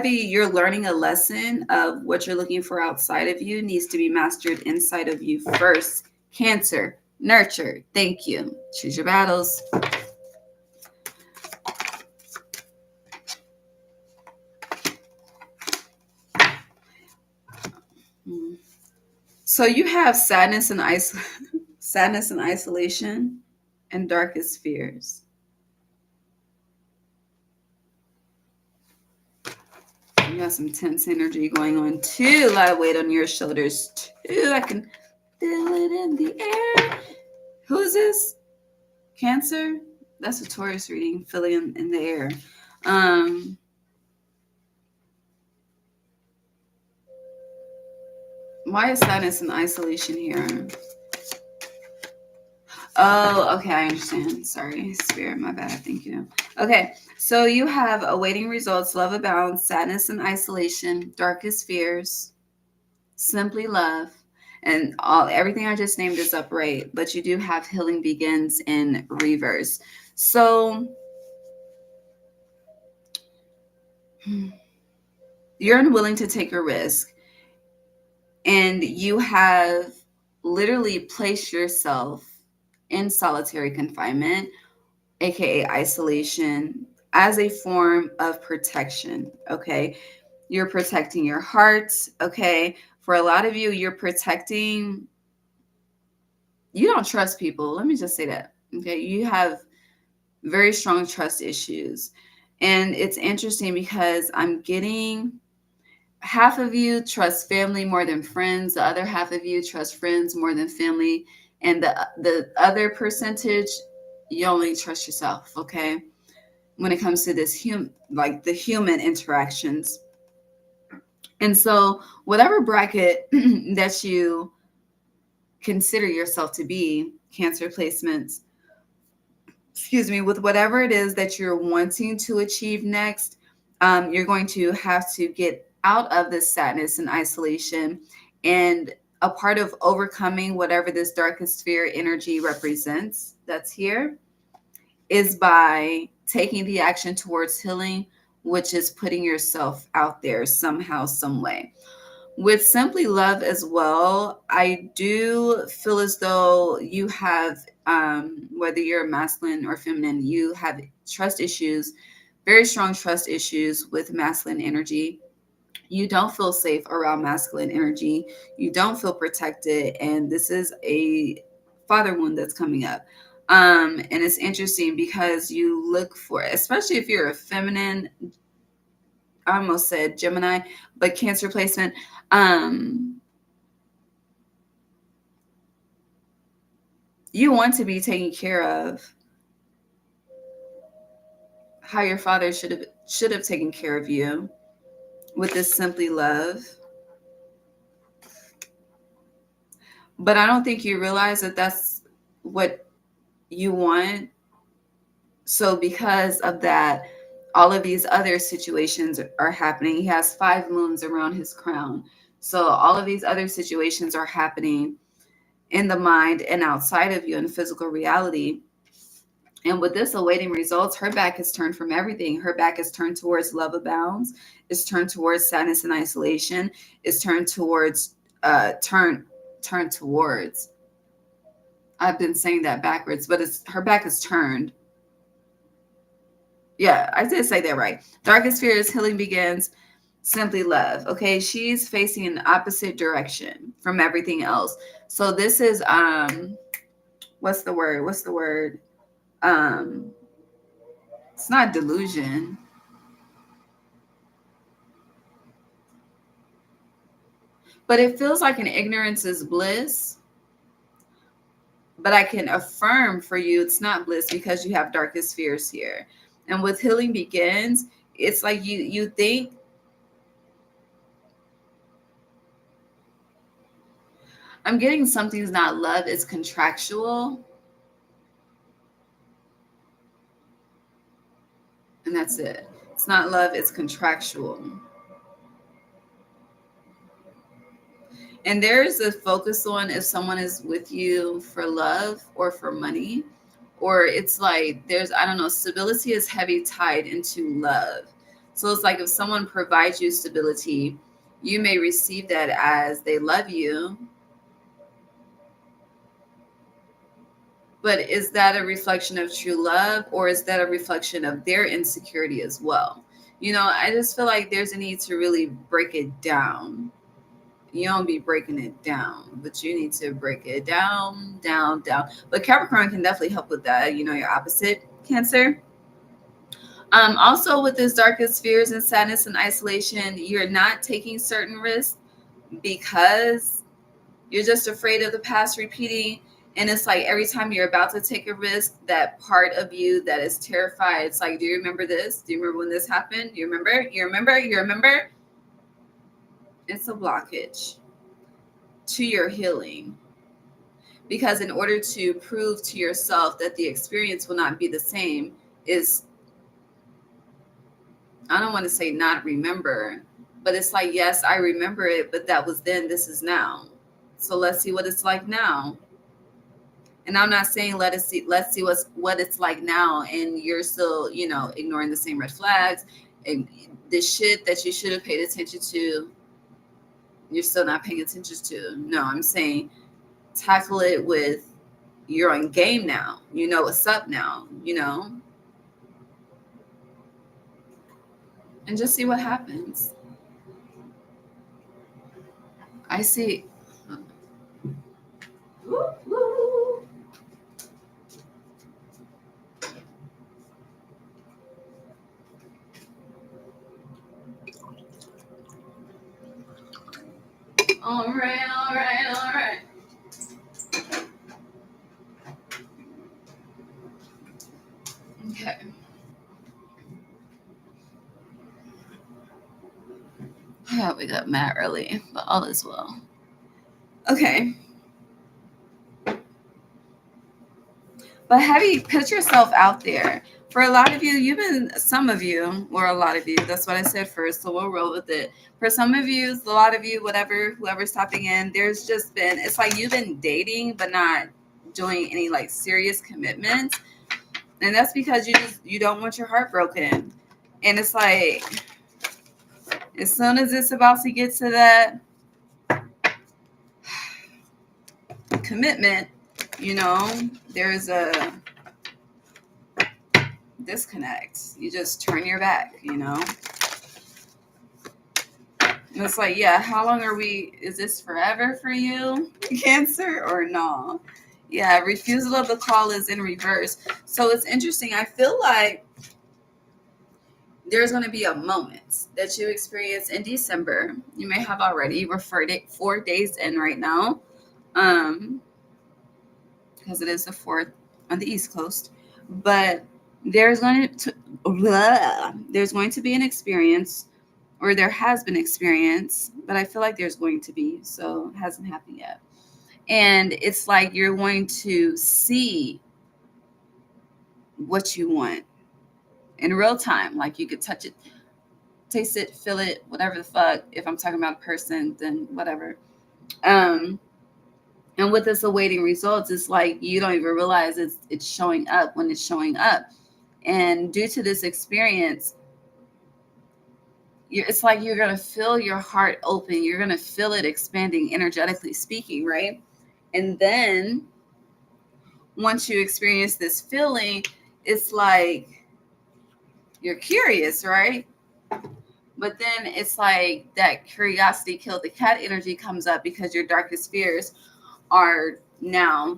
you're learning a lesson of what you're looking for outside of you needs to be mastered inside of you first. Cancer, nurture. Thank you. Choose your battles. Mm. So you have sadness and isolation and darkest fears. You got some tense energy going on too. A lot of weight on your shoulders too. I can feel it in the air. Who is this? Cancer? That's a Taurus reading. Feel it in the air. Why is sadness and isolation here? Oh, okay, I understand. Sorry, Spirit, my bad. Thank you. Okay, so you have awaiting results, love abounds, sadness and isolation, darkest fears, simply love, and everything I just named is upright. But you do have healing begins in reverse. So you're unwilling to take a risk, and you have literally placed yourself in solitary confinement, aka isolation, as a form of protection. Okay, you're protecting your heart. Okay, for a lot of you, you don't trust people. Let me just say that. Okay, you have very strong trust issues, and it's interesting because I'm getting half of you trust family more than friends, the other half of you trust friends more than family, and the other percentage, you only trust yourself. Okay, when it comes to this like the human interactions. And so whatever bracket that you consider yourself to be, Cancer placements, excuse me, with whatever it is that you're wanting to achieve next, you're going to have to get out of this sadness and isolation. And a part of overcoming whatever this darkest fear energy represents that's here is by taking the action towards healing, which is putting yourself out there somehow, some way. With Simply Love as well, I do feel as though you have, whether you're masculine or feminine, you have trust issues, very strong trust issues with masculine energy. You don't feel safe around masculine energy. You don't feel protected. And this is a father wound that's coming up. And it's interesting because you look for, especially if you're a feminine, I almost said Gemini, but Cancer placement, you want to be taken care of how your father should have taken care of you with this Simply Love. But I don't think you realize that that's what you want. So because of that, all of these other situations are happening. He has 5 moons around his crown. So all of these other situations are happening in the mind and outside of you in physical reality. And with this awaiting results, her back is turned from everything. Her back is turned towards love abounds, is turned towards sadness and isolation, is turned towards turned towards. I've been saying that backwards, but it's her back is turned. Yeah, I did say that right. Darkest fears, healing begins, simply love. Okay, she's facing an opposite direction from everything else. So this is what's the word? What's the word? Um it's not delusion. But it feels like an ignorance is bliss. But I can affirm for you it's not bliss because you have darkest fears here. And with healing begins, it's like you think I'm getting something's not love, it's contractual. And that's it. It's not love, it's contractual. And there's a focus on if someone is with you for love or for money, or it's like there's, I don't know, stability is heavy tied into love. So it's like if someone provides you stability, you may receive that as they love you. But is that a reflection of true love, or is that a reflection of their insecurity as well? I just feel like there's a need to really break it down You don't be breaking it down, but you need to break it down, down, down. But Capricorn can definitely help with that. You know, your opposite, Cancer. Also with this darkest fears and sadness and isolation, you're not taking certain risks because you're just afraid of the past repeating. And it's like every time you're about to take a risk, that part of you that is terrified, it's like, do you remember this? Do you remember when this happened? Do you remember? You remember? You remember? It's a blockage to your healing. Because in order to prove to yourself that the experience will not be the same, is, I don't want to say not remember, but it's like, yes, I remember it, but that was then, this is now. So let's see what it's like now. And I'm not saying let's see what it's like now, and you're still, you know, ignoring the same red flags and the shit that you should have paid attention to, you're still not paying attention to. No, I'm saying tackle it with, you're on game now. You know what's up now, you know, and just see what happens. I see. All right, all right, all right. Okay. Yeah, we got mad early, but all is well. Okay. But have you put yourself out there? For a lot of you, some of you, or a lot of you, that's what I said first, so we'll roll with it. For some of you, a lot of you, whatever, whoever's stopping in, there's just been, it's like you've been dating, but not doing any like serious commitments. And that's because you don't want your heart broken. And it's like, as soon as it's about to get to that commitment, you know, there's a disconnect. You just turn your back, you know. And it's like, yeah, how long are we? Is this forever for you, Cancer, or no? Yeah, refusal of the call is in reverse. So it's interesting. I feel like there's going to be a moment that you experience in December. You may have already referred it 4 days in right now, because it is the 4th on the East Coast. But there's going to be an experience, or there has been experience, but I feel like there's going to be, so it hasn't happened yet. And it's like you're going to see what you want in real time. Like you could touch it, taste it, feel it, whatever the fuck. If I'm talking about a person, then whatever. And with this awaiting results, it's like you don't even realize it's showing up when it's showing up. And due to this experience, it's like you're going to feel your heart open. You're going to feel it expanding, energetically speaking, right? And then once you experience this feeling, it's like you're curious, right? But then it's like that curiosity killed the cat energy comes up, because your darkest fears are now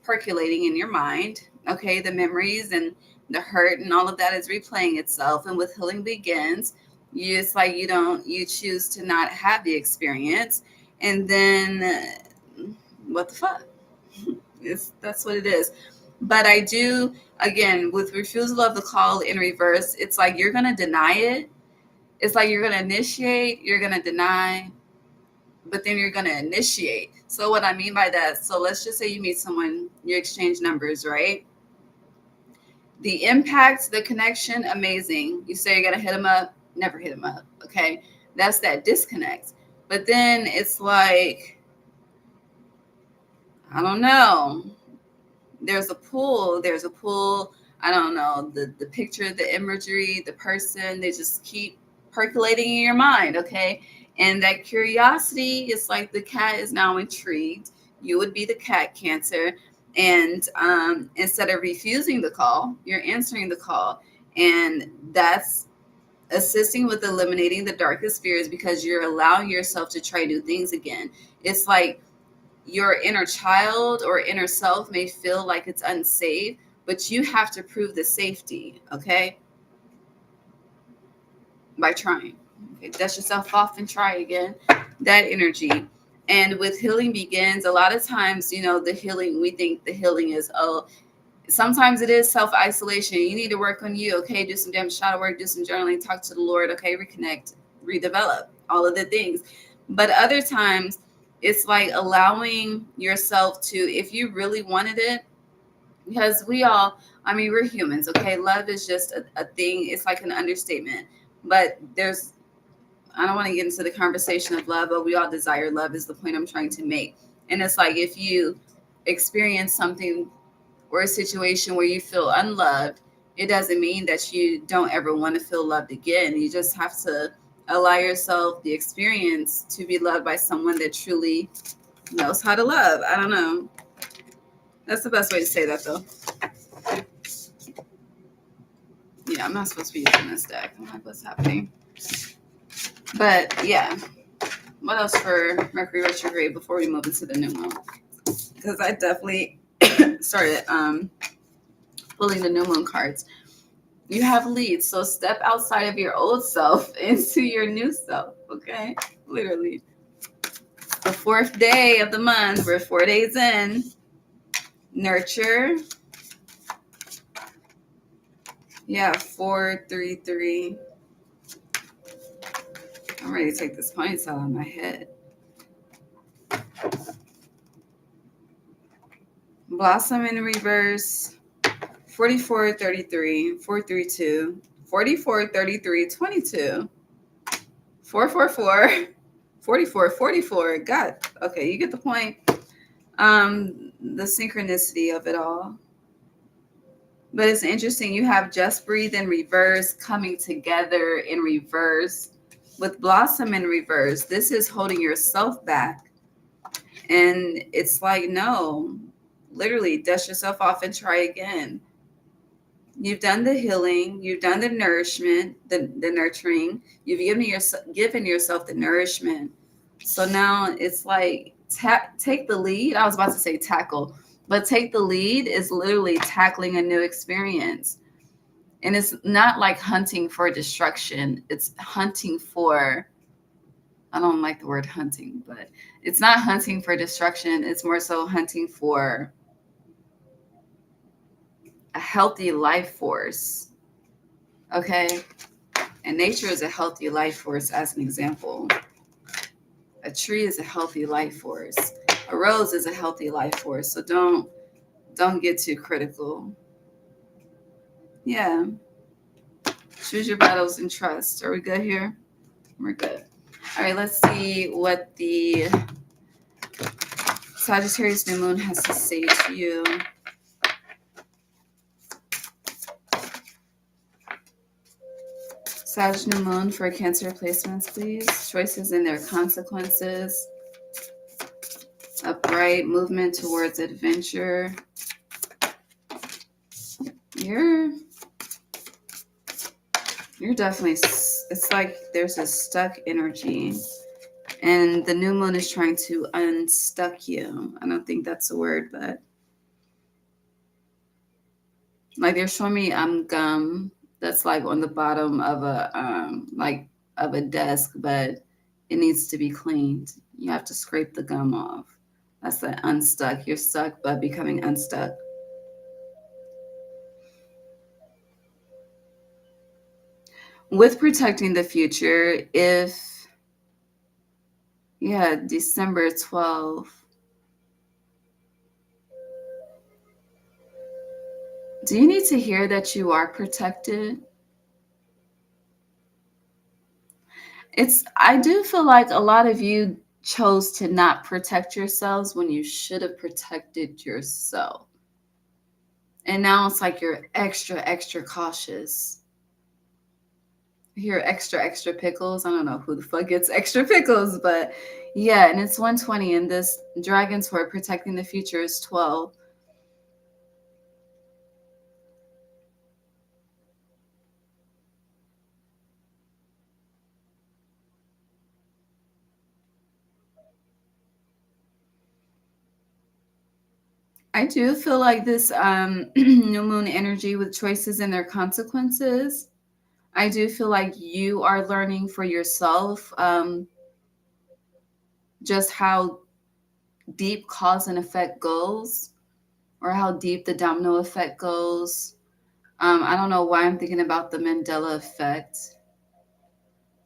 percolating in your mind. Okay, the memories and the hurt and all of that is replaying itself. And with healing begins, it's like you choose to not have the experience. And then what the fuck? That's what it is. But I do, again, with refusal of the call in reverse, it's like you're going to deny it. It's like you're going to initiate, you're going to deny, but then you're going to initiate. So what I mean by that, so let's just say you meet someone, you exchange numbers, right? The impact, the connection, amazing. You say you're going to hit them up, never hit them up, okay? That's that disconnect. But then it's like, I don't know. There's a pull. I don't know, the picture, the imagery, the person, they just keep percolating in your mind, okay? And that curiosity is like the cat is now intrigued. You would be the cat, Cancer. And instead of refusing the call, you're answering the call. And that's assisting with eliminating the darkest fears because you're allowing yourself to try new things again. It's like your inner child or inner self may feel like it's unsafe, but you have to prove the safety, okay? By trying. Okay, dust yourself off and try again. That energy. And with healing begins, a lot of times, you know, the healing, we think the healing is, oh, sometimes it is self-isolation. You need to work on you, okay? Do some damn shadow work, do some journaling, talk to the Lord, okay? Reconnect, redevelop, all of the things. But other times, it's like allowing yourself to, if you really wanted it, because we all, I mean, we're humans, okay? Love is just a thing. It's like an understatement. But there's, I don't want to get into the conversation of love, but we all desire love is the point I'm trying to make. And it's like if you experience something or a situation where you feel unloved, it doesn't mean that you don't ever want to feel loved again. You just have to allow yourself the experience to be loved by someone that truly knows how to love. I don't know. That's the best way to say that, though. Yeah, I'm not supposed to be using this deck. I'm like, what's happening? But yeah, what else for Mercury retrograde before we move into the new moon? Because I definitely started pulling the new moon cards. You have leads, so step outside of your old self into your new self, okay? Literally. The 4th day of the month, we're 4 days in. Nurture. Yeah, 433. I'm ready to take this ponytail on my head. Blossom in reverse. 44, 33, 432, 44, 33, 22, 444, 44, 44. God, okay, you get the point. The synchronicity of it all. But it's interesting. You have just breathe in reverse coming together in reverse with blossom in reverse. This is holding yourself back. And it's like, no, literally dust yourself off and try again. You've done the healing, you've done the nourishment, the nurturing, you've given yourself the nourishment. So now it's like take the lead. I was about to say tackle, but take the lead is literally tackling a new experience. And it's not like hunting for destruction. It's hunting for, I don't like the word hunting, but it's not hunting for destruction. It's more so hunting for a healthy life force. Okay. And nature is a healthy life force, as an example. A tree is a healthy life force. A rose is a healthy life force. So don't get too critical. Yeah. Choose your battles and trust. Are we good here? We're good. All right, let's see what the Sagittarius new moon has to say to you. Sag new moon for Cancer placements, please. Choices and their consequences. Upright movement towards adventure. You're definitely, it's like there's a stuck energy. And the new moon is trying to unstuck you. I don't think that's a word, but like they're showing me gum that's like on the bottom of a desk, but it needs to be cleaned. You have to scrape the gum off. That's the unstuck. You're stuck, but becoming unstuck. With protecting the future, if, yeah, December 12th. Do you need to hear that you are protected? I do feel like a lot of you chose to not protect yourselves when you should have protected yourself. And now it's like you're extra, extra cautious. You're extra, extra pickles. I don't know who the fuck gets extra pickles, but yeah, and it's 120, and this dragon's for protecting the future is 12. I do feel like this new moon energy with choices and their consequences. I do feel like you are learning for yourself just how deep cause and effect goes, or how deep the domino effect goes. I don't know why I'm thinking about the Mandela effect,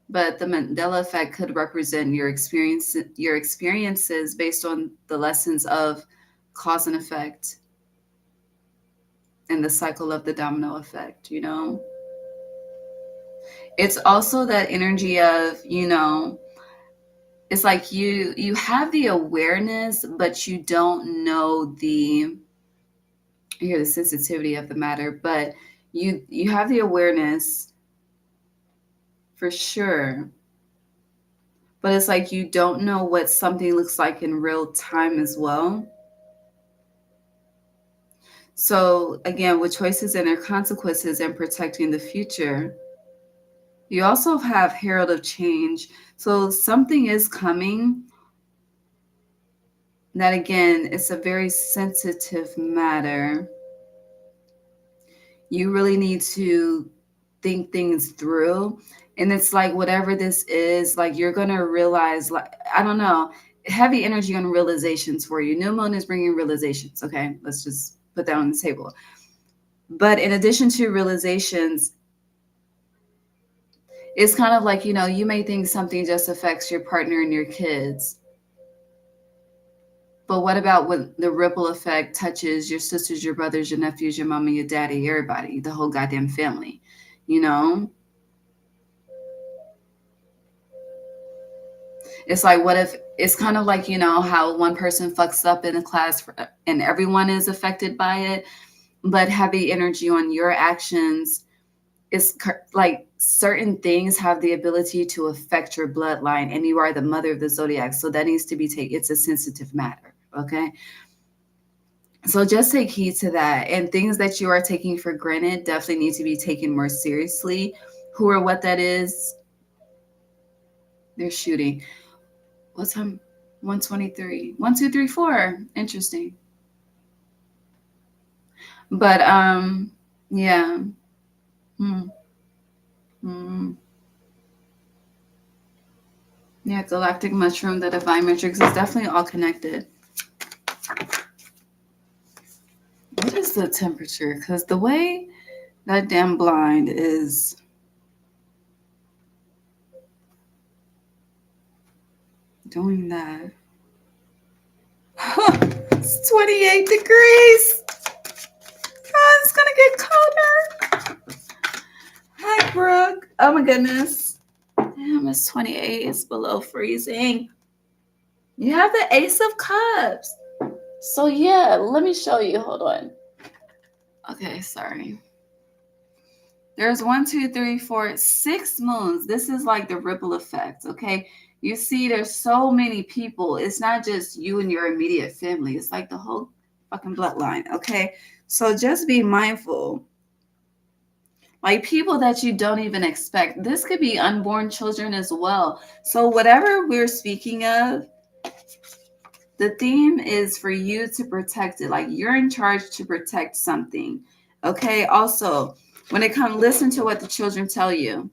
but the Mandela effect could represent your experiences based on the lessons of cause and effect and the cycle of the domino effect, you know? It's also that energy of, you know, it's like you have the awareness, but you don't know the the sensitivity of the matter, but you have the awareness for sure, but it's like you don't know what something looks like in real time as well. So again, with choices and their consequences and protecting the future, you also have herald of change. So something is coming that, again, it's a very sensitive matter. You really need to think things through. And it's like, whatever this is, like, you're going to realize, like, I don't know, heavy energy on realizations for you. New moon is bringing realizations. Okay. Let's just put that on the table. But in addition to realizations, it's kind of like, you know, you may think something just affects your partner and your kids. But what about when the ripple effect touches your sisters, your brothers, your nephews, your mama, your daddy, everybody, the whole goddamn family, you know? It's like, what if it's kind of like, you know, how one person fucks up in a class and everyone is affected by it, but heavy energy on your actions is like certain things have the ability to affect your bloodline, and you are the mother of the zodiac. So that needs to be taken. It's a sensitive matter. Okay. So just take heed to that. And things that you are taking for granted definitely need to be taken more seriously. Who or what that is, they're shooting. What time? 123. 1, 2, 3, 4. Interesting. But yeah. Hmm. Hmm. Yeah, galactic mushroom, the divine matrix is definitely all connected. What is the temperature? Because the way that damn blind is doing that. It's 28 degrees. God, it's gonna get colder. Hi, Brooke. Oh my goodness. Damn, it's 28. It's below freezing. You have the Ace of Cups. So yeah, let me show you. Hold on. Okay, sorry. There's 1, 2, 3, 4, 6 moons. This is like the ripple effect, okay? You see, there's so many people. It's not just you and your immediate family. It's like the whole fucking bloodline, okay? So just be mindful. Like people that you don't even expect. This could be unborn children as well. So whatever we're speaking of, the theme is for you to protect it. Like you're in charge to protect something. Okay. Also, when it comes, listen to what the children tell you.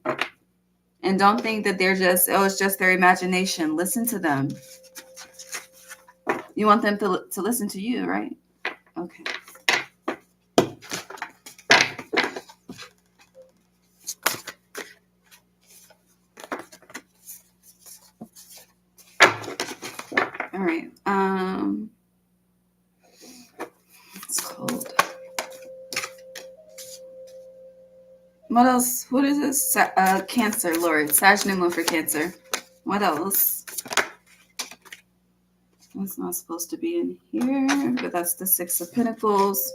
And don't think that they're just, oh, it's just their imagination. Listen to them. You want them to listen to you, right? Okay. All right. It's cold. What else? What is this? Cancer, Lord. Sag new moon for Cancer. What else? That's not supposed to be in here, but that's the Six of Pentacles.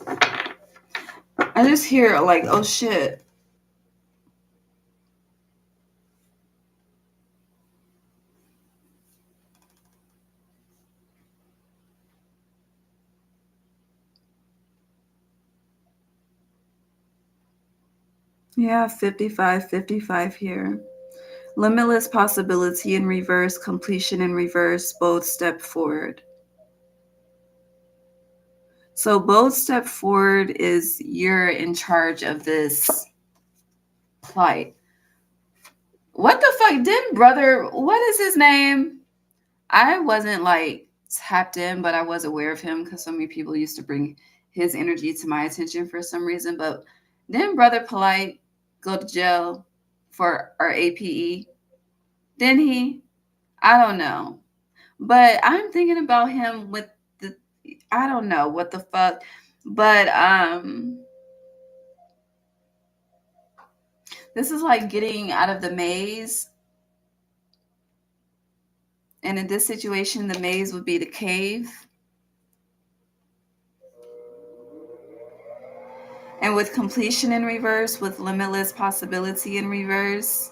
I just hear like, oh shit. Yeah, 55, 55 here. Limitless possibility in reverse, completion in reverse, both step forward. So both step forward is you're in charge of this plight. What the fuck? Didn't brother, what is his name? I wasn't like tapped in, but I was aware of him because so many people used to bring his energy to my attention for some reason. But didn't Brother Polite go to jail for our APE? Didn't he? I don't know. But I'm thinking about him with the, I don't know what the fuck. But this is like getting out of the maze. And in this situation, the maze would be the cave. And with completion in reverse, with limitless possibility in reverse,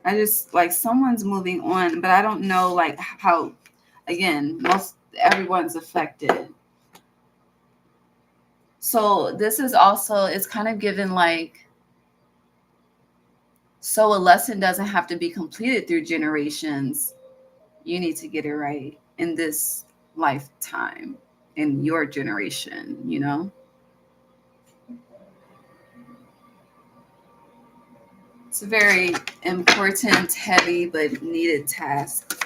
I just like someone's moving on, but I don't know like how, again, everyone's affected. So this is also, it's kind of given like, so a lesson doesn't have to be completed through generations. You need to get it right in this lifetime, in your generation, you know? It's a very important, heavy, but needed task.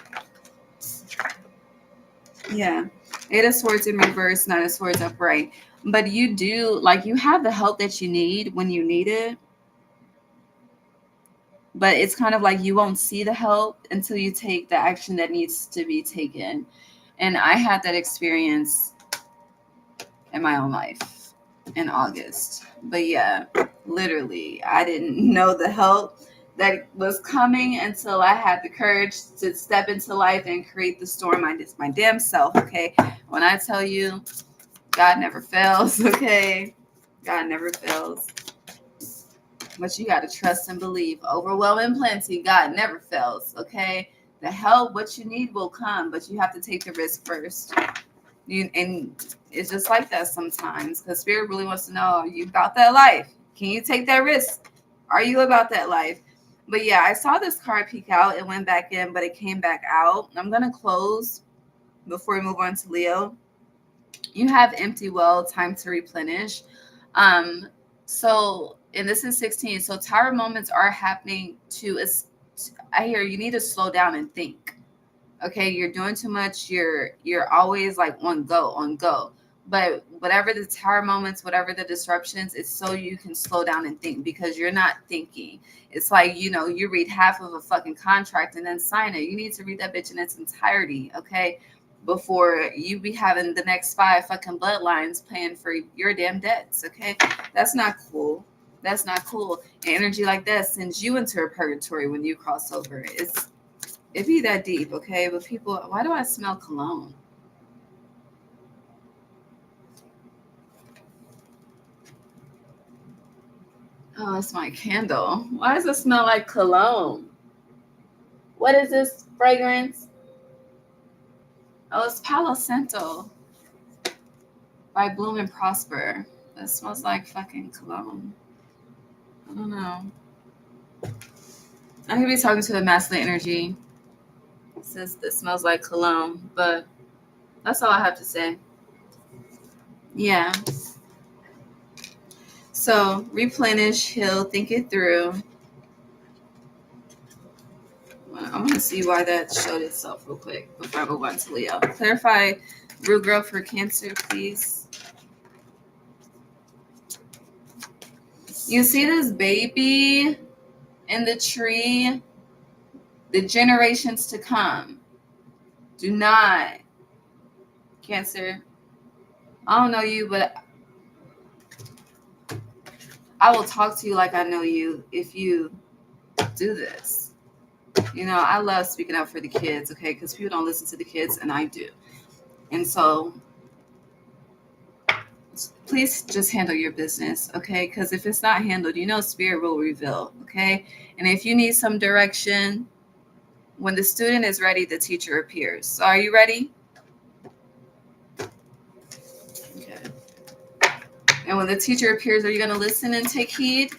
Yeah. Eight of Swords in reverse, Nine of Swords upright. But you do, like, you have the help that you need when you need it. But it's kind of like you won't see the help until you take the action that needs to be taken. And I had that experience in my own life in August. But yeah, literally, I didn't know the help that was coming until I had the courage to step into life and create the storm. My damn self, okay? When I tell you, God never fails, okay? God never fails. But you got to trust and believe. Overwhelming plenty, God never fails, okay? The help, what you need will come, but you have to take the risk first. And it's just like that sometimes because Spirit really wants to know, are you about that life? Can you take that risk? Are you about that life? But yeah, I saw this card peek out. It went back in, but it came back out. I'm going to close before we move on to Leo. You have empty well, time to replenish. So, and this is 16. So tower moments are happening I hear you need to slow down and think. Okay, you're doing too much. You're always like on go. But whatever the tower moments, whatever the disruptions, it's so you can slow down and think because you're not thinking. It's like, you read half of a fucking contract and then sign it. You need to read that bitch in its entirety, okay? Before you be having the next 5 fucking bloodlines paying for your damn debts, okay? That's not cool. That's not cool. And energy like that sends you into a purgatory when you cross over. It be that deep, okay? But people, why do I smell cologne? Oh, it's my candle. Why does it smell like cologne? What is this fragrance? Oh, it's Palo Santo by Bloom and Prosper. It smells like fucking cologne. I don't know. I could be talking to the masculine energy since this smells like cologne, but that's all I have to say. Yeah. So replenish, heal, think it through. I want to see why that showed itself real quick before I move on to Leo. Clarify root growth for Cancer, please. You see this baby in the tree? The generations to come. Do not, Cancer. I don't know you, but I will talk to you like I know you if you do this. I love speaking up for the kids, okay? Because people don't listen to the kids, and I do. And so please just handle your business, okay? Because if it's not handled, Spirit will reveal, okay? And if you need some direction, when the student is ready, the teacher appears. So are you ready? Okay. And when the teacher appears, are you going to listen and take heed?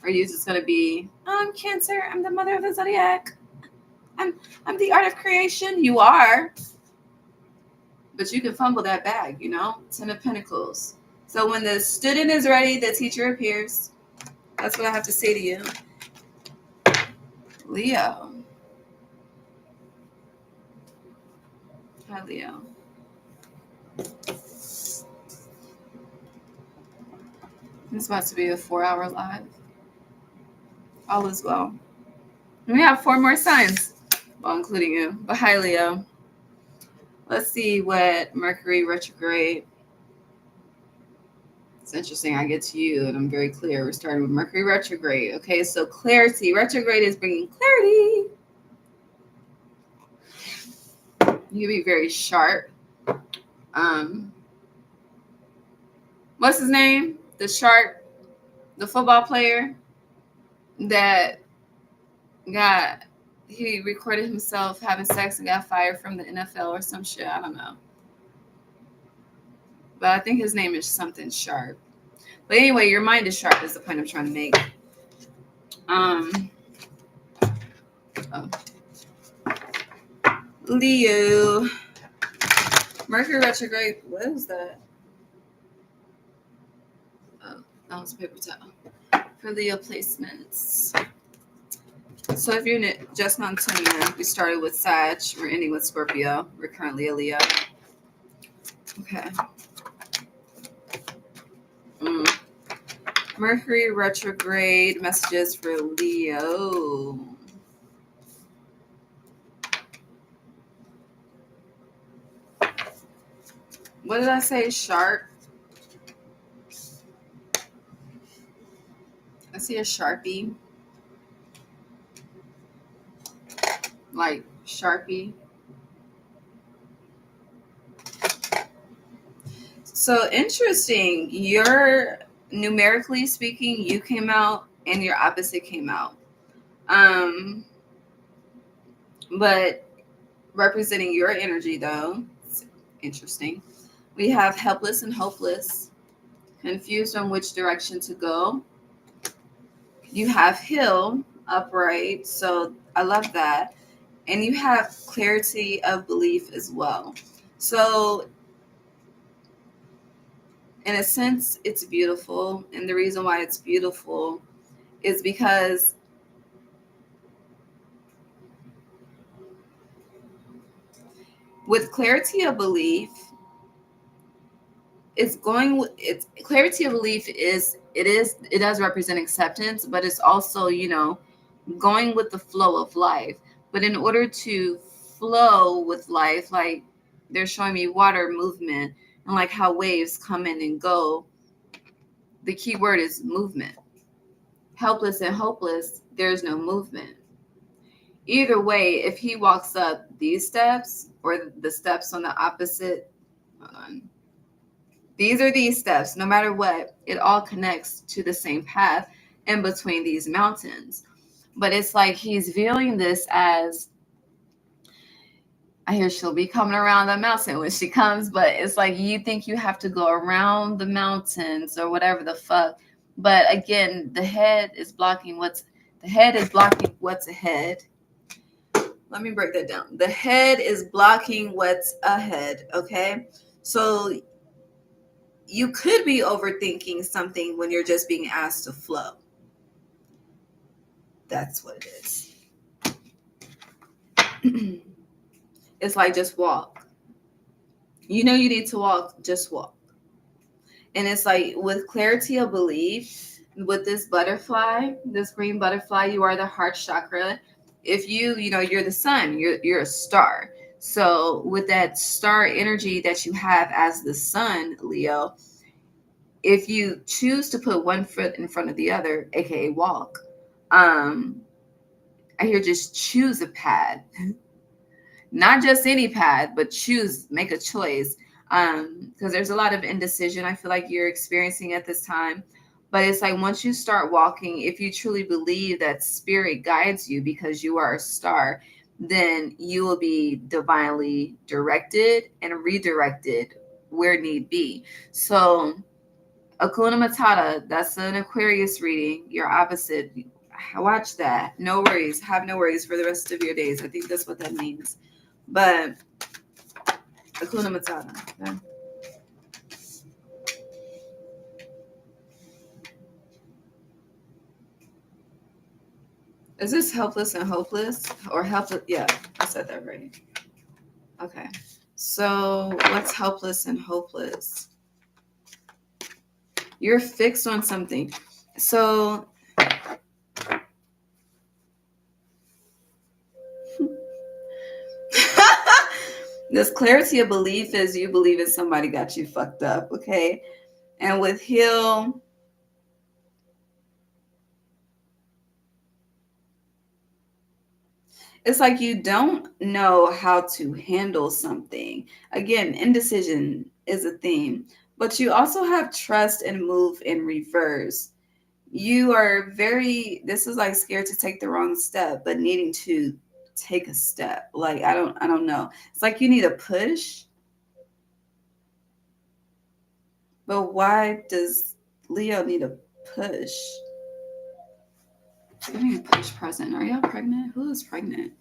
For you, it's going to be, I'm Cancer. I'm the mother of the zodiac. I'm the art of creation. You are. But you can fumble that bag, you know? 10 of Pentacles. So when the student is ready, the teacher appears. That's what I have to say to you. Leo. Hi, Leo. It's about to be a 4-hour live. All is well. We have 4 more signs. Well, including you. But hi, Leo. Let's see what Mercury retrograde. It's interesting. I get to you and I'm very clear. We're starting with Mercury retrograde. Okay, so clarity. Retrograde is bringing clarity. You can be very sharp. What's his name? The sharp, the football player that he recorded himself having sex and got fired from the NFL or some shit. I don't know. But I think his name is something sharp. But anyway, your mind is sharp is the point I'm trying to make. Leo. Mercury retrograde. What is that? Oh, that was paper towel. For Leo placements. So if you're just not tuning in, we started with Sag. We're ending with Scorpio. We're currently a Leo. Okay. Mercury retrograde messages for Leo. What did I say? Sharp. I see a Sharpie. Like Sharpie. So interesting. You're numerically speaking, you came out and your opposite came out. But representing your energy though, it's interesting. We have helpless and hopeless, confused on which direction to go. You have heal, upright, so I love that. And you have clarity of belief as well. So in a sense, it's beautiful. And the reason why it's beautiful is because with clarity of belief, clarity of belief it does represent acceptance, but it's also, going with the flow of life. But in order to flow with life, like they're showing me water movement and like how waves come in and go, the key word is movement. Helpless and hopeless, there's no movement. Either way, if he walks up these steps or the steps on the opposite, hold on. These are these steps, no matter what, it all connects to the same path in between these mountains. But it's like he's viewing this as, I hear she'll be coming around the mountain when she comes, but it's like you think you have to go around the mountains or whatever the fuck. But again, the head is blocking what's ahead. Let me break that down. The head is blocking what's ahead, okay? So you could be overthinking something when you're just being asked to flow. That's what it is. It's like, just walk. You know you need to walk, just walk. And it's like with clarity of belief, with this butterfly, this green butterfly, you are the heart chakra. If you're the sun, you're a star. So with that star energy that you have as the sun, Leo, if you choose to put one foot in front of the other, aka walk, I hear just choose a path. Not just any path, but make a choice. Because there's a lot of indecision I feel like you're experiencing at this time. But it's like once you start walking, if you truly believe that spirit guides you because you are a star, then you will be divinely directed and redirected where need be. So Akuna Matata, that's an Aquarius reading. Your opposite. Watch that. No worries. Have no worries for the rest of your days. I think that's what that means. But Akuna Matata. Okay? Is this helpless and hopeless? Or helpless? Yeah, I said that right. Okay. So what's helpless and hopeless? You're fixed on something. So this clarity of belief is you believe in somebody got you fucked up, okay? And with heal, it's like you don't know how to handle something. Again, indecision is a theme, but you also have trust and move in reverse. You are this is like scared to take the wrong step, but needing to take a step. Like I don't know. It's like you need a push. But why does Leo need a push? Give me a push present. Are y'all pregnant? Who is pregnant?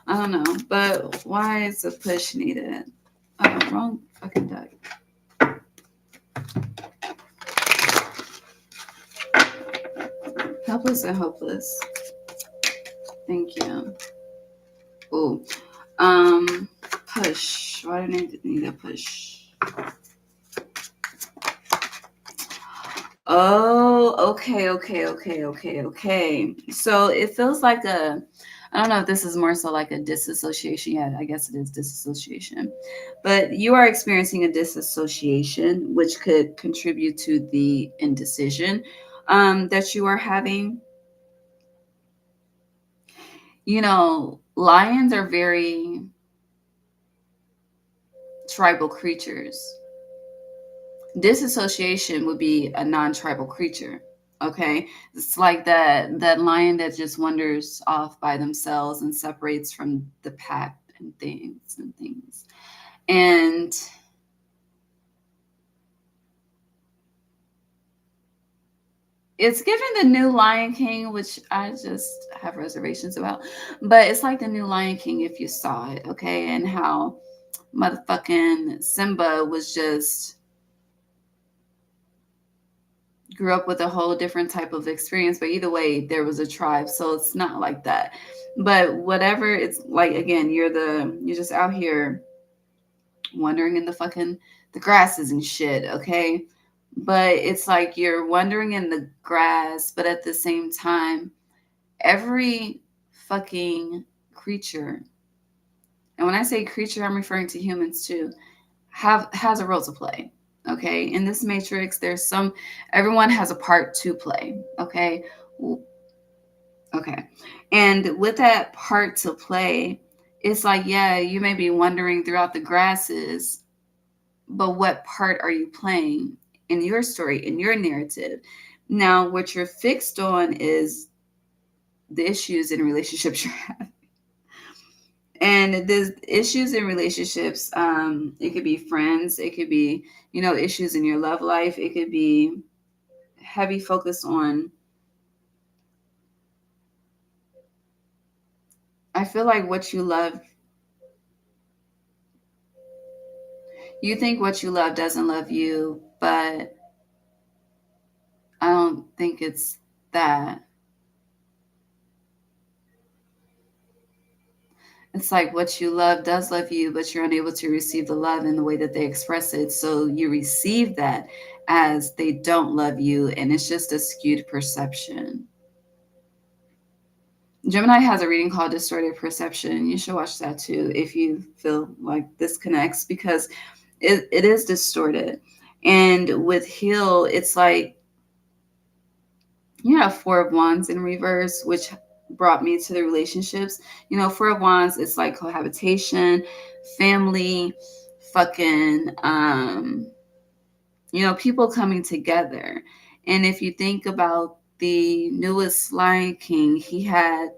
I don't know. But why is a push needed? Oh, wrong fucking deck. Helpless and hopeless. Thank you. Ooh. Push. Why do I need a push? Oh, okay. So it feels like I don't know if this is more so like a disassociation. Yeah, I guess it is disassociation. But you are experiencing a disassociation, which could contribute to the indecision that you are having. You know, lions are very tribal creatures. Disassociation would be a non-tribal creature. Okay, it's like that lion that just wanders off by themselves and separates from the pack and things. And it's given the new Lion King, which I just have reservations about, but it's like the new Lion King if you saw it, okay, and how motherfucking Simba was just grew up with a whole different type of experience, but either way there was a tribe, so it's not like that. But whatever, it's like, again, you're just out here wandering in the grasses and shit, okay? But it's like you're wandering in the grass, but at the same time every fucking creature, and when I say creature I'm referring to humans too, has a role to play. Okay, in this matrix everyone has a part to play. Okay. Okay. And with that part to play, it's like, yeah, you may be wandering throughout the grasses, but what part are you playing in your story, in your narrative? Now what you're fixed on is the issues in relationships you're having. And the issues in relationships, it could be friends, it could be, issues in your love life, it could be heavy focus on, I feel like what you love, you think what you love doesn't love you, but I don't think it's that. It's like what you love does love you, but you're unable to receive the love in the way that they express it. So you receive that as they don't love you, and it's just a skewed perception. Gemini has a reading called Distorted Perception. You should watch that too if you feel like this connects, because it is distorted. And with Heal, it's like you have Four of Wands in reverse, which brought me to the relationships. Four of Wands, it's like cohabitation, family, fucking, people coming together. And if you think about the newest Lion King, he had,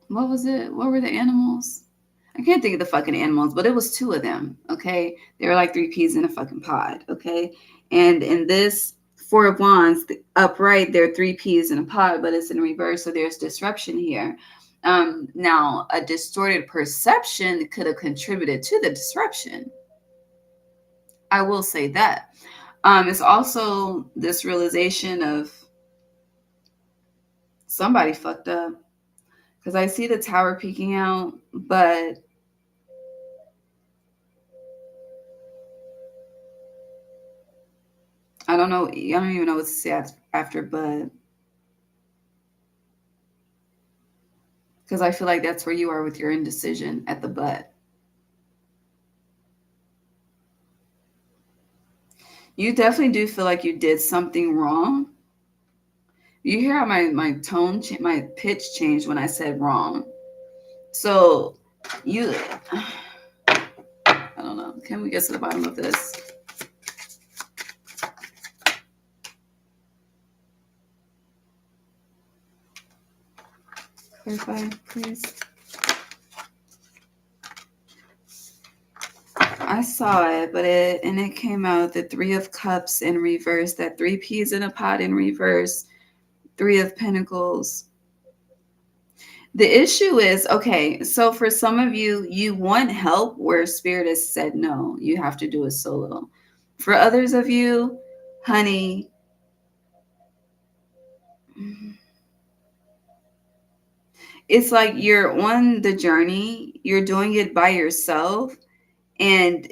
what was it? What were the animals? I can't think of the fucking animals, but it was two of them, okay? They were like three peas in a fucking pod, okay? And in this Four of Wands, upright, there are three peas in a pod, but it's in reverse, so there's disruption here. Now, a distorted perception could have contributed to the disruption. I will say that. It's also this realization of somebody fucked up. Because I see the tower peeking out, but I don't know. I don't even know what to say after, but because I feel like that's where you are with your indecision at the butt. You definitely do feel like you did something wrong. You hear how my tone, my pitch changed when I said wrong. So you, I don't know. Can we get to the bottom of this? Clarify, please. I saw it, but it came out the Three of Cups in reverse, that three peas in a pot in reverse, Three of Pentacles. The issue is, okay, so for some of you, you want help where Spirit has said no, you have to do it solo. For others of you, honey, it's like you're on the journey, you're doing it by yourself, and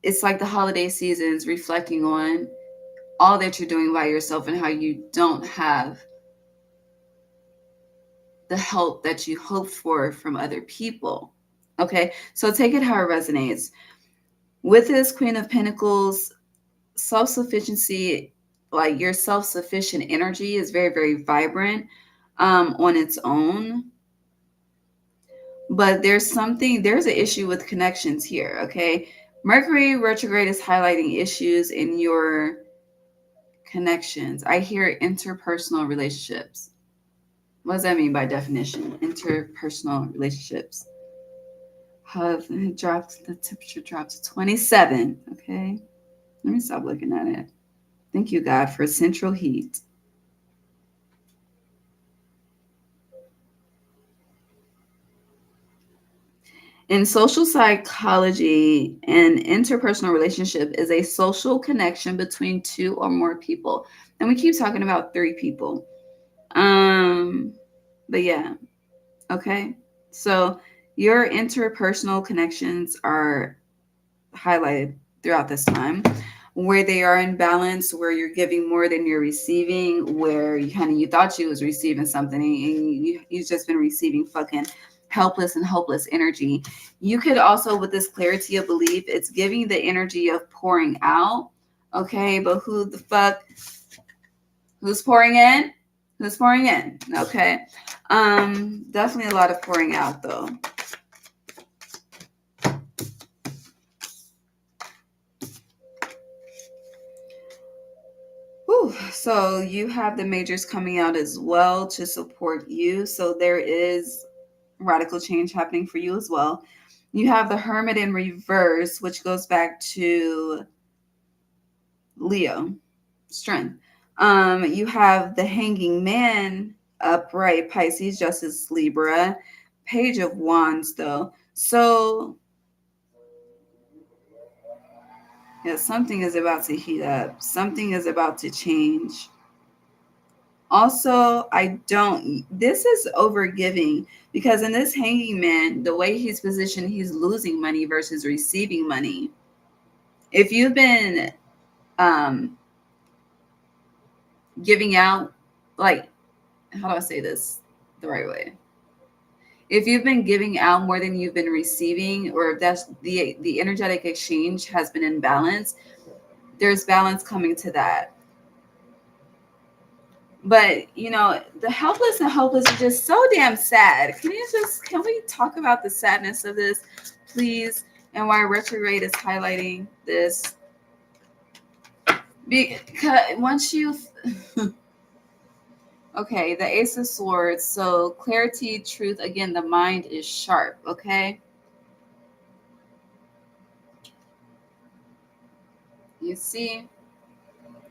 it's like the holiday seasons reflecting on all that you're doing by yourself and how you don't have the help that you hoped for from other people. Okay, so take it how it resonates. With this Queen of Pentacles, self-sufficiency, like your self-sufficient energy is very, very vibrant on its own. But there's an issue with connections here, okay? Mercury retrograde is highlighting issues in your connections. I hear interpersonal relationships. What does that mean by definition? Interpersonal relationships. The temperature dropped to 27, okay? Let me stop looking at it. Thank you, God, for central heat. In social psychology, an interpersonal relationship is a social connection between two or more people. And we keep talking about three people. But yeah, okay. So your interpersonal connections are highlighted throughout this time, where they are in balance, where you're giving more than you're receiving, where you thought you was receiving something and you've just been receiving fucking helpless and hopeless energy. You could also, with this clarity of belief, it's giving the energy of pouring out. Okay, but who's pouring in? Who's pouring in? Okay. Definitely a lot of pouring out though. Whew. So you have the majors coming out as well to support you. So there is radical change happening for you as well. You have the Hermit in reverse, which goes back to Leo, strength. You have the Hanging Man upright, Pisces, Justice, Libra, Page of Wands though. So yeah, something is about to heat up. Something is about to change. Also, this is over giving, because in this Hanging Man, the way he's positioned, he's losing money versus receiving money. If you've been giving out, like, how do I say this the right way? If you've been giving out more than you've been receiving, or if that's the energetic exchange has been in balance, there's balance coming to that. But the helpless and hopeless is just so damn sad. Can we talk about the sadness of this, please? And why retrograde is highlighting this? Because once you okay, the Ace of Swords. So clarity, truth. Again, the mind is sharp. Okay. You see?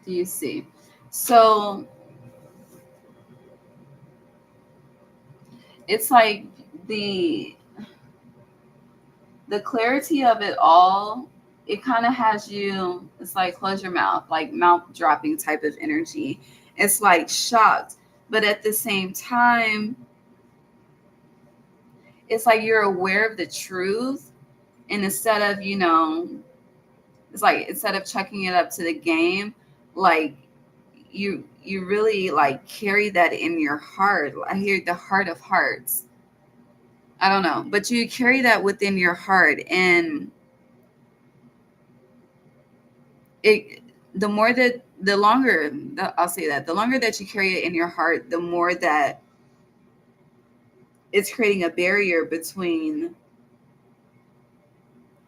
Do you see? So it's like the clarity of it all, it kind of has you, it's like close your mouth, like mouth dropping type of energy. It's like shocked, but at the same time, it's like you're aware of the truth. And instead of, it's like instead of chucking it up to the game, like you really like carry that in your heart. I hear the heart of hearts. I don't know, but you carry that within your heart, and it the more that the longer I'll say that the longer that you carry it in your heart, the more that it's creating a barrier between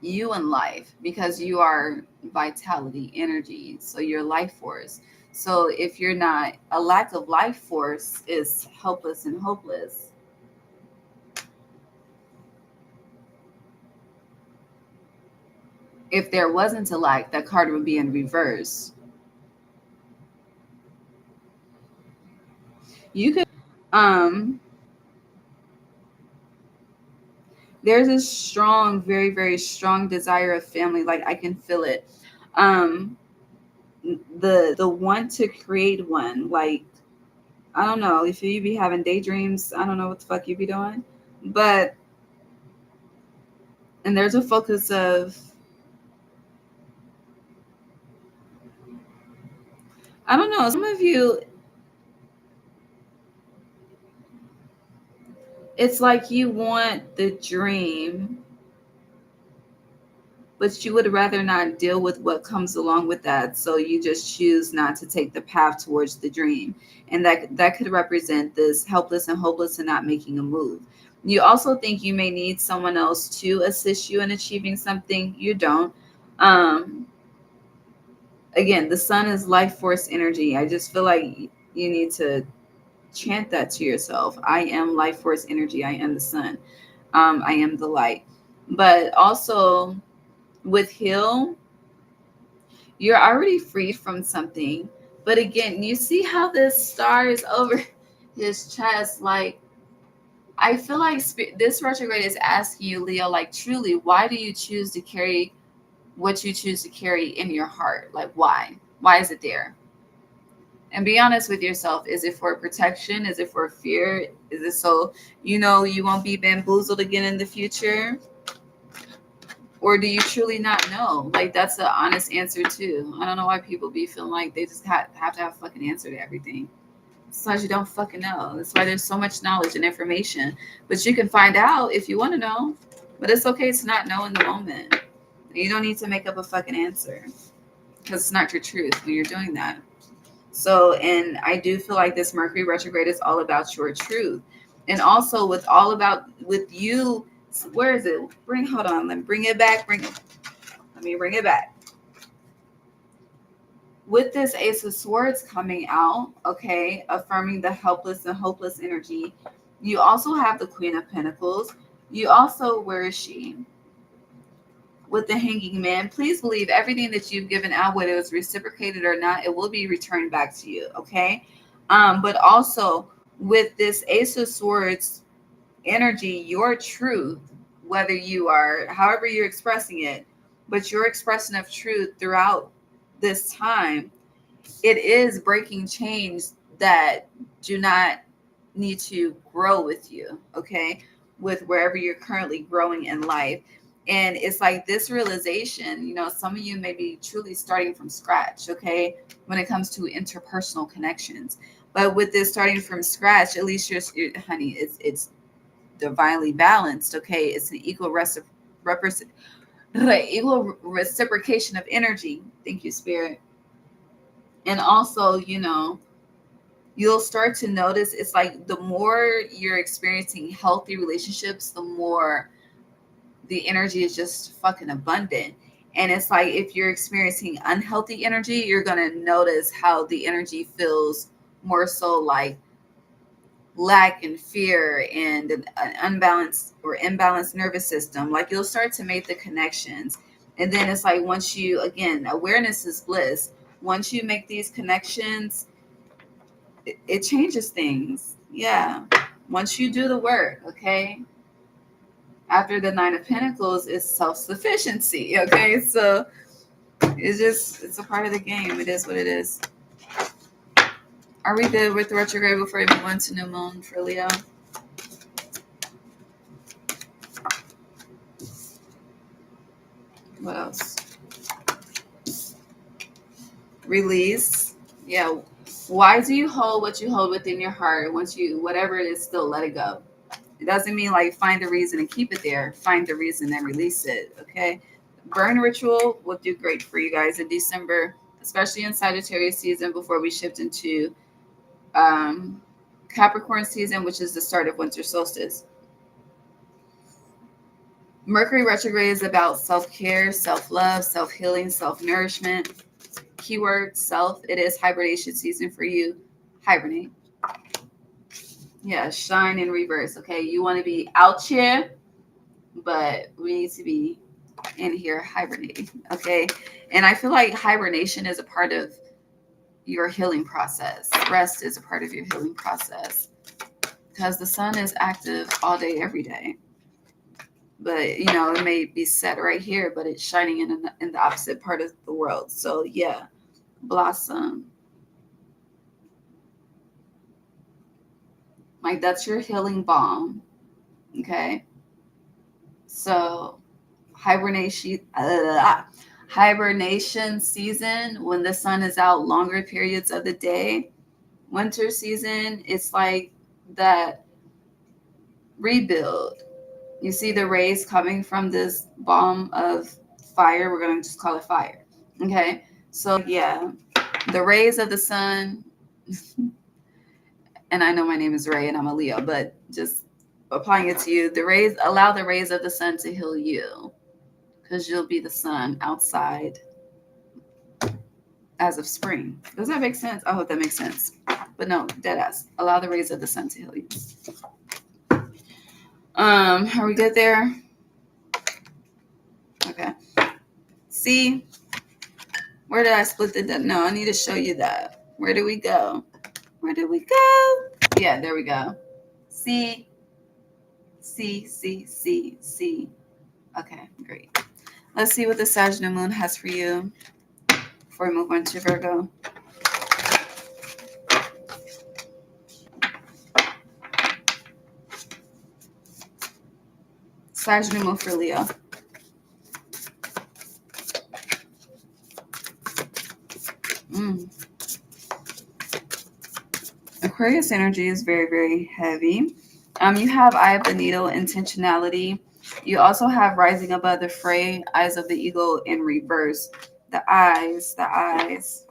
you and life, because you are vitality, energy, so you're life force. So if you're not, a lack of life force is helpless and hopeless. If there wasn't a lack, that card would be in reverse. You could um there's a strong, very, very strong desire of family. Like I can feel it. Um, the want to create one. Like I don't know if you be having daydreams. I don't know what the fuck you be doing, but and there's a focus of, I don't know. Some of you, it's like you want the dream, but you would rather not deal with what comes along with that, so you just choose not to take the path towards the dream. And that could represent this helpless and hopeless and not making a move. You also think you may need someone else to assist you in achieving something. You don't. um Again, the sun is life force energy. I just feel like you need to chant that to yourself. I am life force energy. I am the sun. I am the light. But also with heal, you're already freed from something. But again, you see how this star is over his chest. Like, I feel like this retrograde is asking you, Leo, like, truly, why do you choose to carry what you choose to carry in your heart? Like, why? Why is it there? And be honest with yourself. Is it for protection? Is it for fear? Is it so you won't be bamboozled again in the future? Or do you truly not know? Like, that's the honest answer too. I don't know why people be feeling like they just have to have a fucking answer to everything. Sometimes you don't fucking know. That's why there's so much knowledge and information. But you can find out if you want to know. But it's okay to not know in the moment. You don't need to make up a fucking answer, because it's not your truth when you're doing that. So, and I do feel like this Mercury retrograde is all about your truth. And also with you, where is it? Hold on, let me bring it back. Let me bring it back. With this Ace of Swords coming out, okay, affirming the helpless and hopeless energy, you also have the Queen of Pentacles. You also, where is she? With the Hanging Man, please believe everything that you've given out, whether it's reciprocated or not, it will be returned back to you, okay? But also with this Ace of Swords energy, your truth, whether you are, however you're expressing it, but your expression of truth throughout this time, it is breaking chains that do not need to grow with you, okay? With wherever you're currently growing in life. And it's like this realization, some of you may be truly starting from scratch, okay, when it comes to interpersonal connections. But with this starting from scratch, at least honey, it's divinely balanced, okay? It's an equal reciprocation of energy. Thank you, Spirit. And also, you'll start to notice, it's like the more you're experiencing healthy relationships, the more the energy is just fucking abundant. And it's like if you're experiencing unhealthy energy, you're going to notice how the energy feels more so like lack and fear and an unbalanced or imbalanced nervous system. Like, you'll start to make the connections. And then it's like once you, again, awareness is bliss. Once you make these connections, it changes things. Yeah. Once you do the work, okay? After the Nine of Pentacles is self-sufficiency, okay? So it's a part of the game. It is what it is. Are we good with retrograde before we move on to new moon for Leo? What else? Release. Yeah. Why do you hold what you hold within your heart? Once you, whatever it is, still let it go. It doesn't mean like find the reason and keep it there. Find the reason and release it. Okay. Burn ritual will do great for you guys in December, especially in Sagittarius season before we shift into Capricorn season, which is the start of winter solstice. Mercury retrograde is about self-care, self-love, self-healing, self-nourishment. Keyword self. It is hibernation season for you. Hibernate. Yeah, shine in reverse. Okay, you want to be out here, but we need to be in here hibernating. Okay, and I feel like hibernation is a part of your healing process. Rest is a part of your healing process because the sun is active all day, every day. But you know, it may be set right here, but it's shining in the opposite part of the world. So yeah, blossom. Like that's your healing balm. Okay. So hibernation season, when the sun is out longer periods of the day. Winter season, it's like that rebuild. You see the rays coming from this balm of fire. We're going to just call it fire. Okay. So yeah, the rays of the sun, and I know my name is Ray and I'm a Leo, but just applying it to you, allow the rays of the sun to heal you, because you'll be the sun outside as of spring. Does that make sense? I hope that makes sense. But no, dead ass. Allow the rays of the sun to heal you. Are we good there? Okay. See, where did I split the? No, I need to show you that. Where do we go? Where did we go? Yeah, there we go. See. Okay, great. Let's see what the Sag new moon has for you before we move on to Virgo. Sag new moon for Leo. Aquarius energy is very, very heavy. You have Eye of the Needle, intentionality. You also have rising above the fray, eyes of the eagle in reverse. The eyes. There's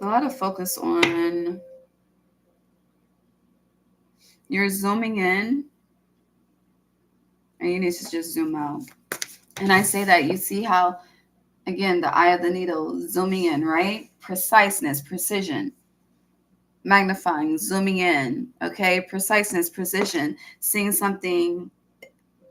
a lot of focus on, you're zooming in and you need to just zoom out. And I say that, you see how, again, the eye of the needle, zooming in, right? Preciseness, precision, magnifying, zooming in, okay? Preciseness, precision, seeing something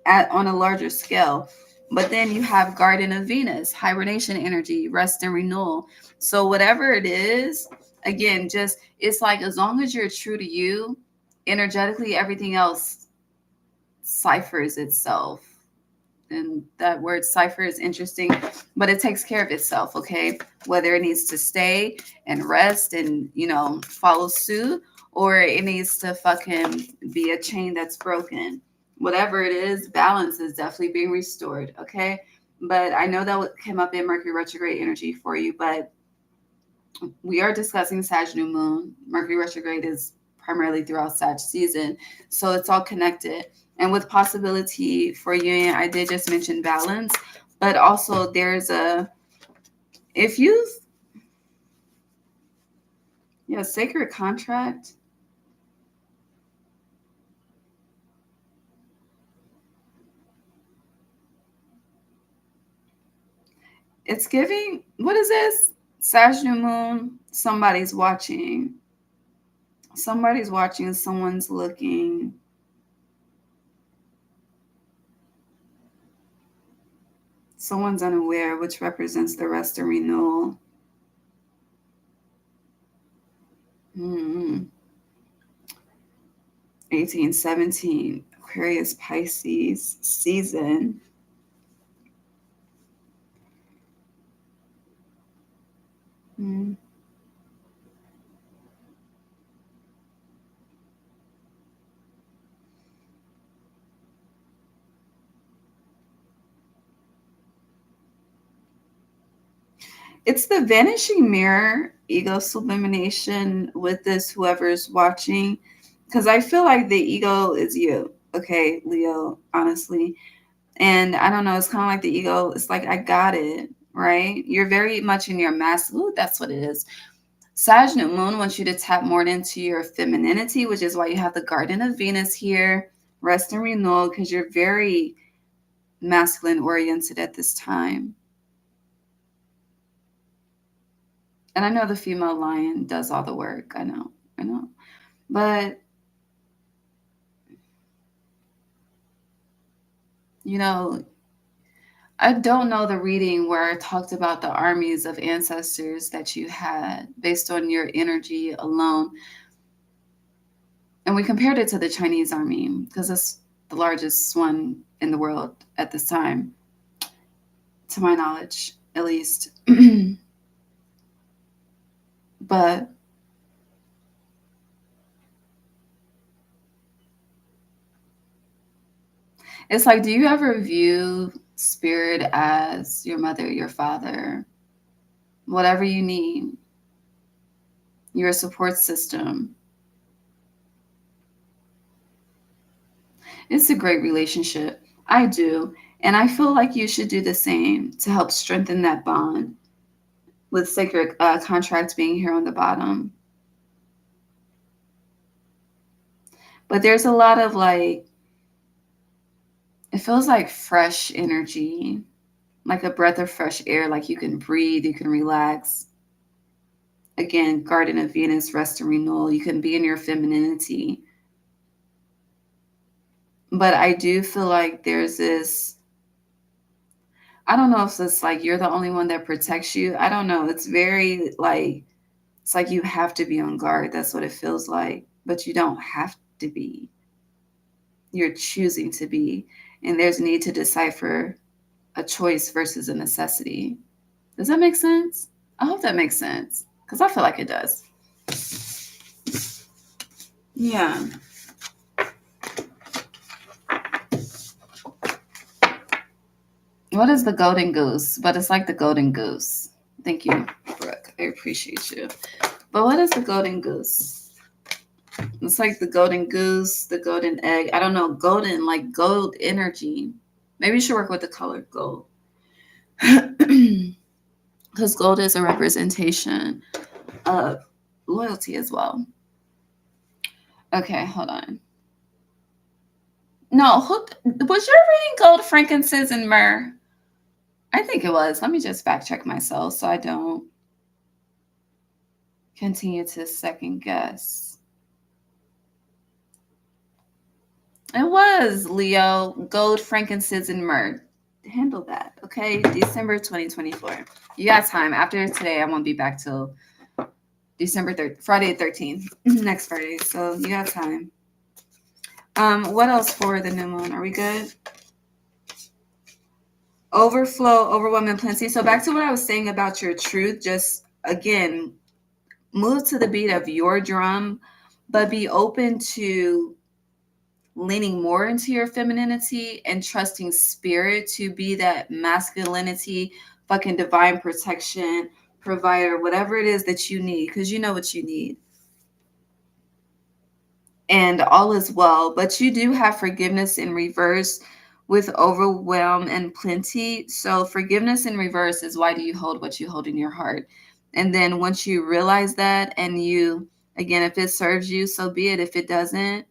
on a larger scale. But then you have Garden of Venus, hibernation energy, rest and renewal. So whatever it is, again, just, it's like as long as you're true to you, energetically, everything else ciphers itself. And that word cipher is interesting, but it takes care of itself, okay? Whether it needs to stay and rest and, you know, follow suit, or it needs to fucking be a chain that's broken. Whatever it is, balance is definitely being restored, okay? But I know that came up in Mercury retrograde energy for you, but we are discussing Sag new moon. Mercury retrograde is primarily throughout Sag season, so it's all connected. And with possibility for union, I did just mention balance, but also there's sacred contract. It's giving, what is this? Sag new moon, somebody's watching. Somebody's watching, someone's looking. Someone's unaware, which represents the rest and renewal. 1817, Aquarius Pisces season. It's the vanishing mirror, ego sublimination with this, whoever's watching. Because I feel like the ego is you, okay, Leo, honestly. And I don't know, it's kind of like the ego. It's like, I got it, right? You're very much in your masculine. That's what it is. Sag new moon wants you to tap more into your femininity, which is why you have the Garden of Venus here, rest and renewal, because you're very masculine oriented at this time. And I know the female lion does all the work. I know. But, I don't know the reading where I talked about the armies of ancestors that you had based on your energy alone. And we compared it to the Chinese army because it's the largest one in the world at this time, to my knowledge, at least. But it's like, do you ever view spirit as your mother, your father, whatever you need, your support system? It's a great relationship. I do. And I feel like you should do the same to help strengthen that bond with sacred contracts being here on the bottom. But there's a lot of like, it feels like fresh energy, like a breath of fresh air, like you can breathe, you can relax. Again, Garden of Venus, rest and renewal. You can be in your femininity. But I do feel like there's this, I don't know if it's like you're the only one that protects you. I don't know. It's very like, it's like you have to be on guard. That's what it feels like. But you don't have to be. You're choosing to be. And there's a need to decipher a choice versus a necessity. Does that make sense? I hope that makes sense. Because I feel like it does. Yeah. What is the golden goose? But it's like the golden goose. Thank you, Brooke. I appreciate you. But what is the golden goose? It's like the golden goose, the golden egg. I don't know. Golden, like gold energy. Maybe you should work with the color gold. Because gold is a representation of loyalty as well. Okay, hold on. No, was your reading gold, frankincense, and myrrh? I think it was. Let me just fact check myself so I don't continue to second guess. It was, Leo, gold, frankincense, and myrrh. Handle that, okay? December 2024. You got time. After today, I won't be back till December 3rd, Friday 13th, next Friday. So you got time. What else for the new moon? Are we good? Overflow, overwhelming plenty. So back to what I was saying about your truth. Just again, move to the beat of your drum, but be open to leaning more into your femininity and trusting spirit to be that masculinity, fucking divine protection, provider, whatever it is that you need, because you know what you need. And all is well, but you do have forgiveness in reverse with overwhelm and plenty. So forgiveness in reverse is, why do you hold what you hold in your heart? And then once you realize that, and you, again, if it serves you, so be it. If it doesn't,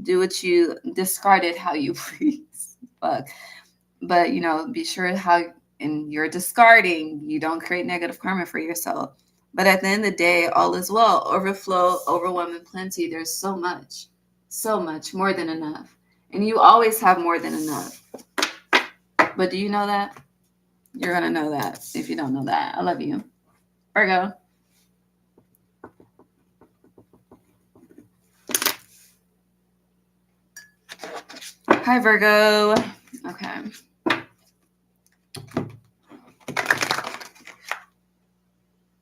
do what you discard it how you please. But be sure how and you're discarding. You don't create negative karma for yourself. But at the end of the day, all is well. Overflow, overwhelming plenty. There's so much, more than enough. And you always have more than enough. But do you know that? You're going to know that if you don't know that. I love you. Virgo. Hi, Virgo. Okay.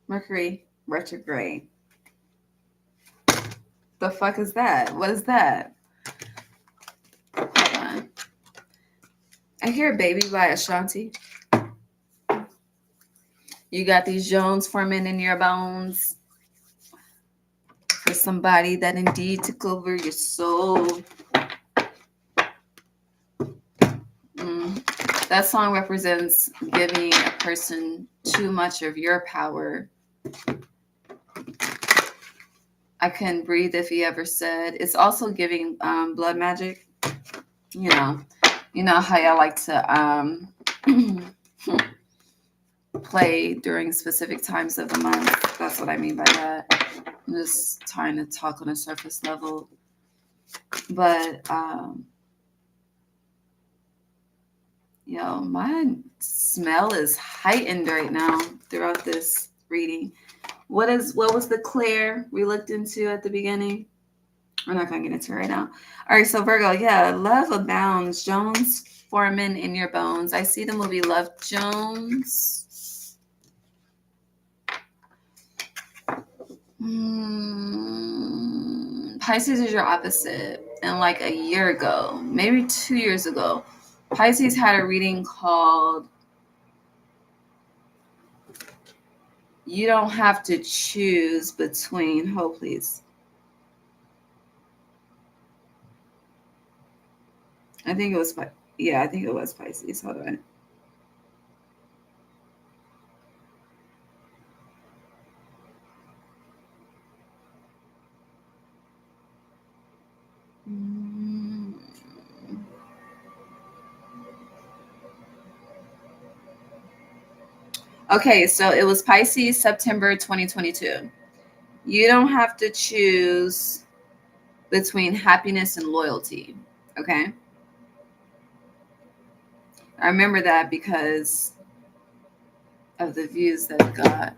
Mercury retrograde. The fuck is that? What is that? Hold on. I hear Baby by Ashanti. You got these Jones forming in your bones for somebody that indeed took over your soul. That song represents giving a person too much of your power. I couldn't breathe if he ever said. It's also giving blood magic. You know how y'all like to play during specific times of the month. That's what I mean by that. I'm just trying to talk on a surface level. But my smell is heightened right now throughout this reading. What was the Claire we looked into at the beginning? We're not gonna get into it right now. All right, so Virgo, love abounds. Jones Foreman in your bones. I see the movie Love Jones. Pisces is your opposite. And like a year ago, maybe 2 years ago, Pisces had a reading called You Don't Have to Choose Between. Hold, please. I think it was Pisces. Hold on. Okay, so it was Pisces, September 2022. You don't have to choose between happiness and loyalty. Okay. I remember that because of the views that it got.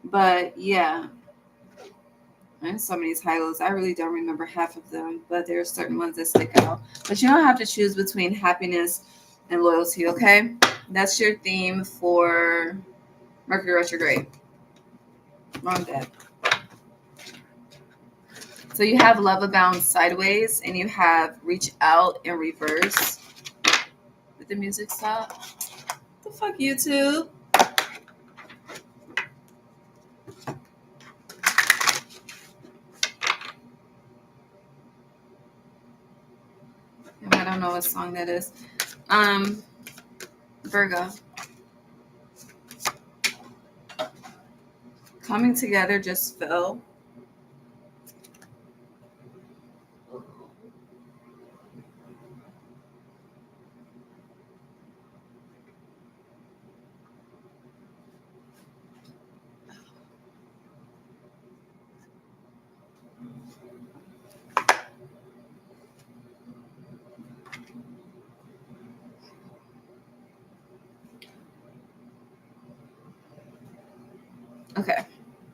But yeah, and so many titles. I really don't remember half of them, but there are certain ones that stick out. But you don't have to choose between happiness and loyalty, okay? That's your theme for Mercury retrograde. Wrong deck. So you have love abound sideways, and you have reach out in reverse. Did the music stop? What the fuck, YouTube? I don't know what song that is. Virgo. Coming together just fell. Okay,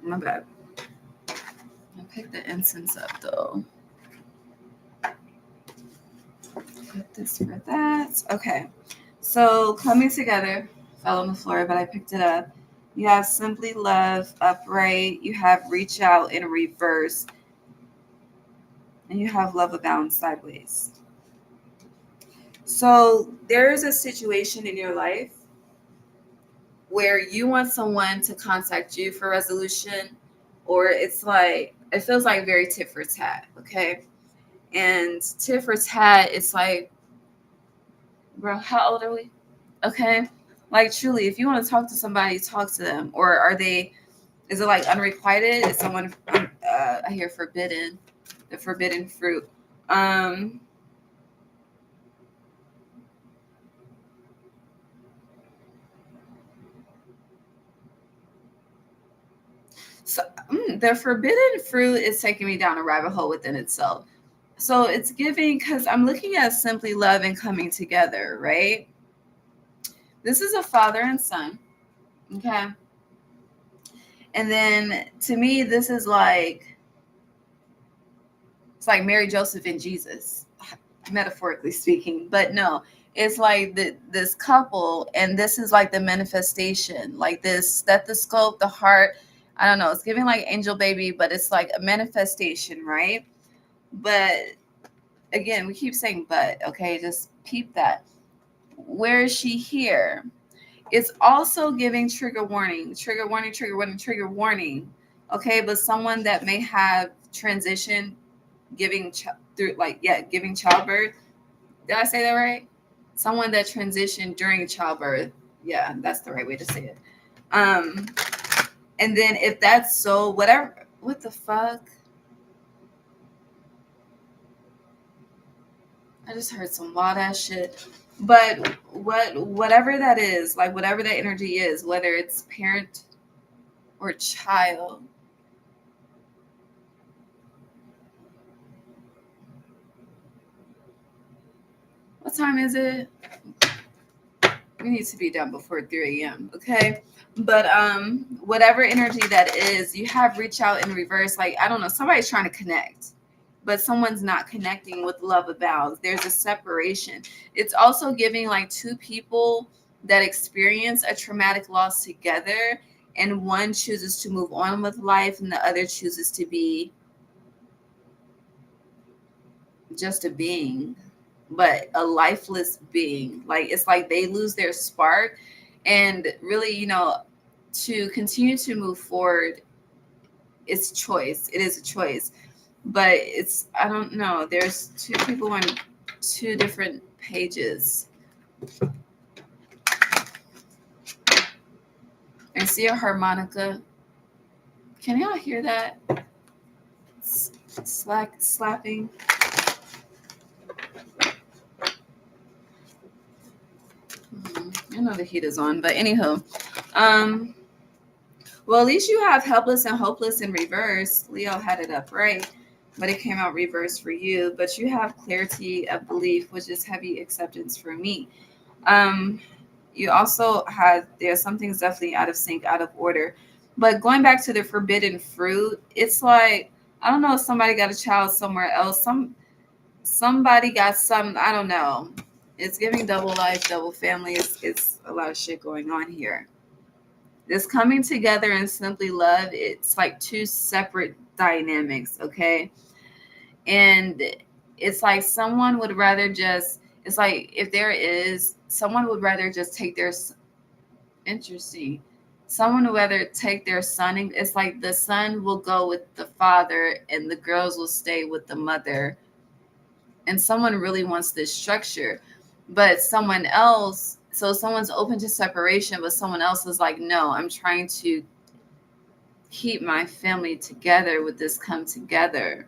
my bad. I'll pick the incense up though. Put this for that. Okay, so coming together fell on the floor, but I picked it up. You have simply love upright. You have reach out in reverse, and you have love abound sideways. So there is a situation in your life where you want someone to contact you for resolution, or it feels like very tit for tat, okay? And tit for tat, it's like, bro, how old are we? Okay? Like, truly, if you want to talk to somebody, talk to them. Or is it like unrequited? Is someone, I hear forbidden, the forbidden fruit. So the forbidden fruit is taking me down a rabbit hole within itself. So it's giving, because I'm looking at simply love and coming together, right? This is a father and son, okay? And then to me, this is like, it's like Mary, Joseph, and Jesus, metaphorically speaking. But no, it's like this couple, and this is like the manifestation, like this stethoscope, the heart. I don't know. It's giving like angel baby, but it's like a manifestation, right? But again, we keep saying but, okay? Just peep that. Where is she here? It's also giving trigger warning, trigger warning, trigger warning, trigger warning. Okay, but someone that may have transition, giving giving childbirth. Did I say that right? Someone that transitioned during childbirth. Yeah, that's the right way to say it. And then if that's so, whatever, what the fuck? I just heard some wild ass shit. But whatever that is, like whatever that energy is, whether it's parent or child. What time is it? We need to be done before 3 a.m. Okay. But whatever energy that is, you have reach out in reverse. Like, I don't know, somebody's trying to connect, but someone's not connecting with love abounds. There's a separation. It's also giving like two people that experience a traumatic loss together, and one chooses to move on with life and the other chooses to be just a being, but a lifeless being. Like, it's like they lose their spark, and really, to continue to move forward, it's choice. It is a choice. But it's, I don't know, there's two people on two different pages. I see a harmonica. Can y'all hear that? Slapping. I know the heat is on, but anywho. Well, at least you have helpless and hopeless in reverse. Leo had it up right, but it came out reverse for you. But you have clarity of belief, which is heavy acceptance for me. You also have, there's some things definitely out of sync, out of order. But going back to the forbidden fruit, it's like, I don't know if somebody got a child somewhere else. Somebody got some, I don't know. It's giving double life, double family. It's a lot of shit going on here. This coming together and simply love, it's like two separate dynamics, okay? And it's like someone would rather just, it's like if there is, someone would rather just take their, interesting. Someone would rather take their son, and it's like the son will go with the father and the girls will stay with the mother. And someone really wants this structure, but someone else, so someone's open to separation, but someone else is like, no, I'm trying to keep my family together with this come together.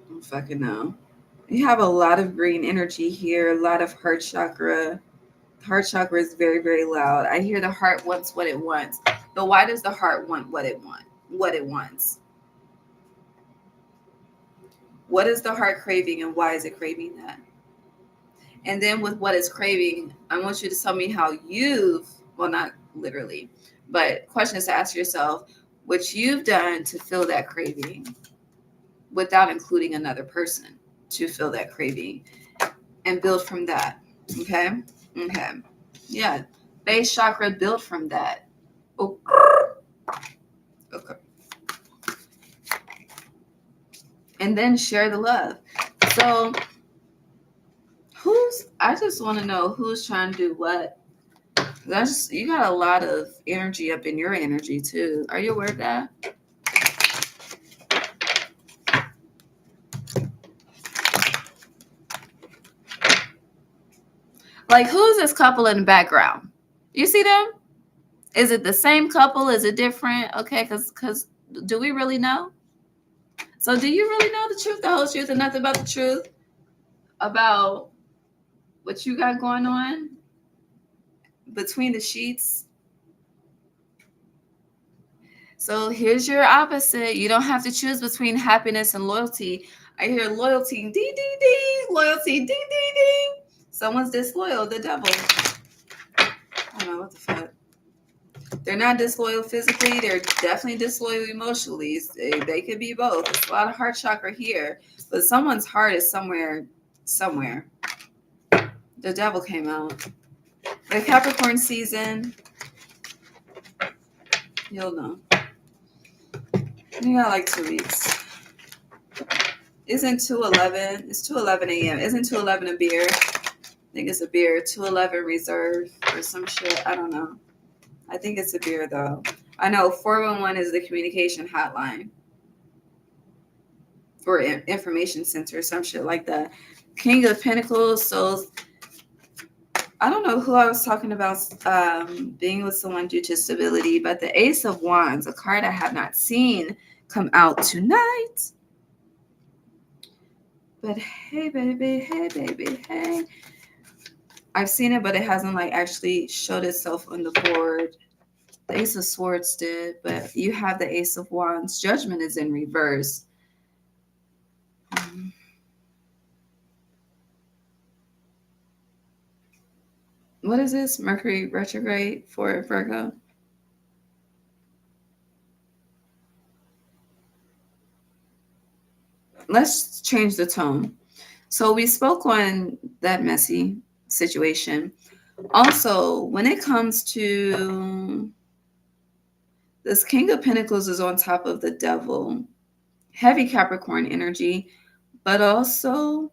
I don't fucking know. You have a lot of green energy here, a lot of heart chakra. Heart chakra is very, very loud. I hear the heart wants what it wants. But why does the heart want what it wants? What is the heart craving and why is it craving that? And then with what it's craving, I want you to tell me how well, not literally, but questions to ask yourself, what you've done to fill that craving without including another person to fill that craving, and build from that. Okay. Yeah. Base chakra, build from that. Oh. Okay. And then share the love. So I just want to know who's trying to do what. You got a lot of energy up in your energy too. Are you aware of that? Like, who's this couple in the background? You see them? Is it the same couple? Is it different? Okay, because do we really know? So do you really know the truth, the whole truth, and nothing but the truth about what you got going on? between the sheets. So here's your opposite. You don't have to choose between happiness and loyalty. I hear loyalty, ding, ding, ding. Loyalty, ding, ding, ding. Someone's disloyal, the devil. I don't know what the fuck. They're not disloyal physically. They're definitely disloyal emotionally. They could be both. It's a lot of heart chakra here. But someone's heart is somewhere. The devil came out. The Capricorn season. You'll know. You got like 2 weeks. Isn't 2:11? It's 2:11 a.m. Isn't 2:11 a beer? I think it's a beer. 2:11 reserve or some shit. I don't know. I think it's a beer though. I know 411 is the communication hotline or information center, some shit like that. King of Pentacles. So I don't know who I was talking about being with someone due to stability, but the Ace of Wands, a card I have not seen come out tonight. But hey, baby, hey. I've seen it, but it hasn't like actually showed itself on the board. The Ace of Swords did, but you have the Ace of Wands. Judgment is in reverse. What is this? Mercury retrograde for Virgo. Let's change the tone. So we spoke on that messy situation. Also, when it comes to this King of Pentacles is on top of the devil. Heavy Capricorn energy, but also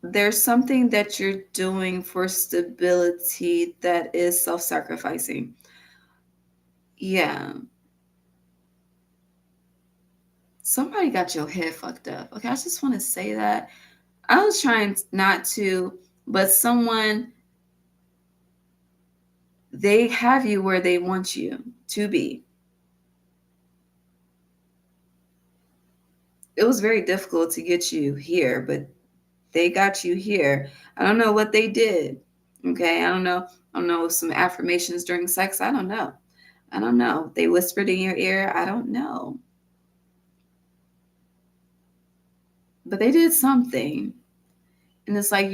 there's something that you're doing for stability that is self-sacrificing. Yeah. Somebody got your head fucked up. Okay, I just want to say that. I was trying not to, but someone, they have you where they want you to be. It was very difficult to get you here, but they got you here. I don't know what they did. Okay, I don't know some affirmations during sex. I don't know. They whispered in your ear. I don't know. But they did something. And it's like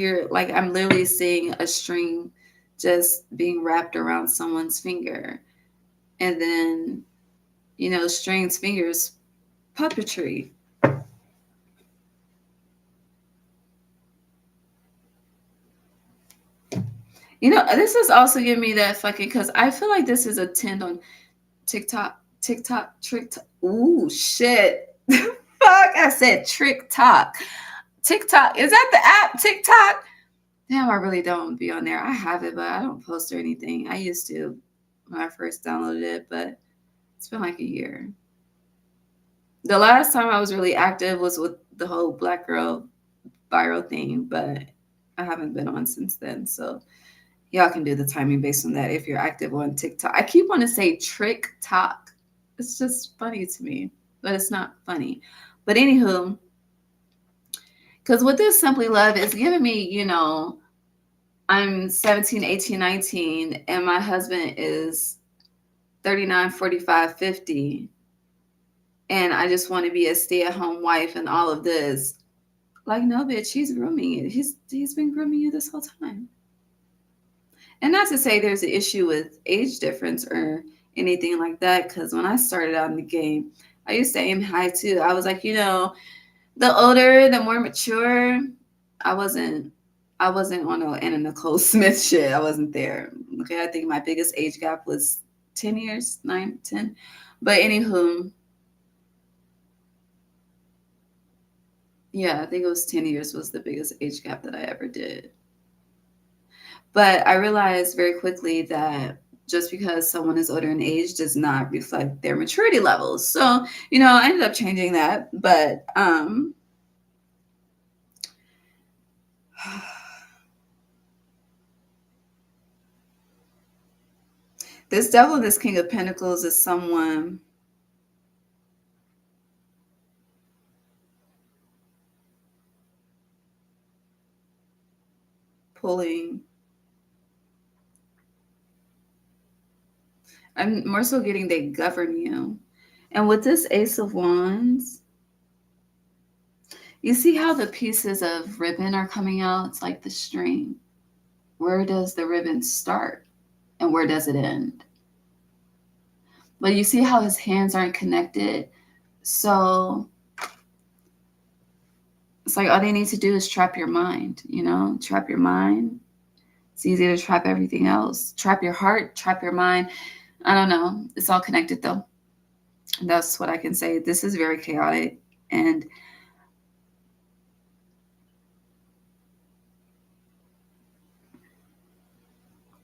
I'm literally seeing a string just being wrapped around someone's finger. And then, strings, fingers, puppetry. This is also giving me that fucking, because I feel like this is a trend on TikTok. Ooh, shit. Fuck, I said TikTok. TikTok. Is that the app, TikTok? Damn, I really don't be on there. I have it, but I don't post or anything. I used to when I first downloaded it, but it's been like a year. The last time I was really active was with the whole Black girl viral thing, but I haven't been on since then. So y'all can do the timing based on that if you're active on TikTok. I keep wanting to say TikTok. It's just funny to me, but it's not funny. But anywho, because what this Simply Love is giving me, I'm 17, 18, 19, and my husband is 39, 45, 50. And I just want to be a stay-at-home wife and all of this. Like, no, bitch, he's grooming you. He's been grooming you this whole time. And not to say there's an issue with age difference or anything like that, because when I started out in the game, I used to aim high too. I was like, the older, the more mature. I wasn't on no Anna Nicole Smith shit. I wasn't there. Okay, I think my biggest age gap was 10 years, 9, 10. But anywho, yeah, I think it was 10 years was the biggest age gap that I ever did. But I realized very quickly that just because someone is older in age does not reflect their maturity levels. So, I ended up changing that. But this devil, this King of Pentacles is someone pulling. I'm more so getting they govern you. And with this Ace of Wands, you see how the pieces of ribbon are coming out? It's like the string. Where does the ribbon start? And where does it end? But you see how his hands aren't connected? So it's like all they need to do is trap your mind, trap your mind. It's easy to trap everything else. Trap your heart, trap your mind. I don't know. It's all connected though. That's what I can say. This is very chaotic. And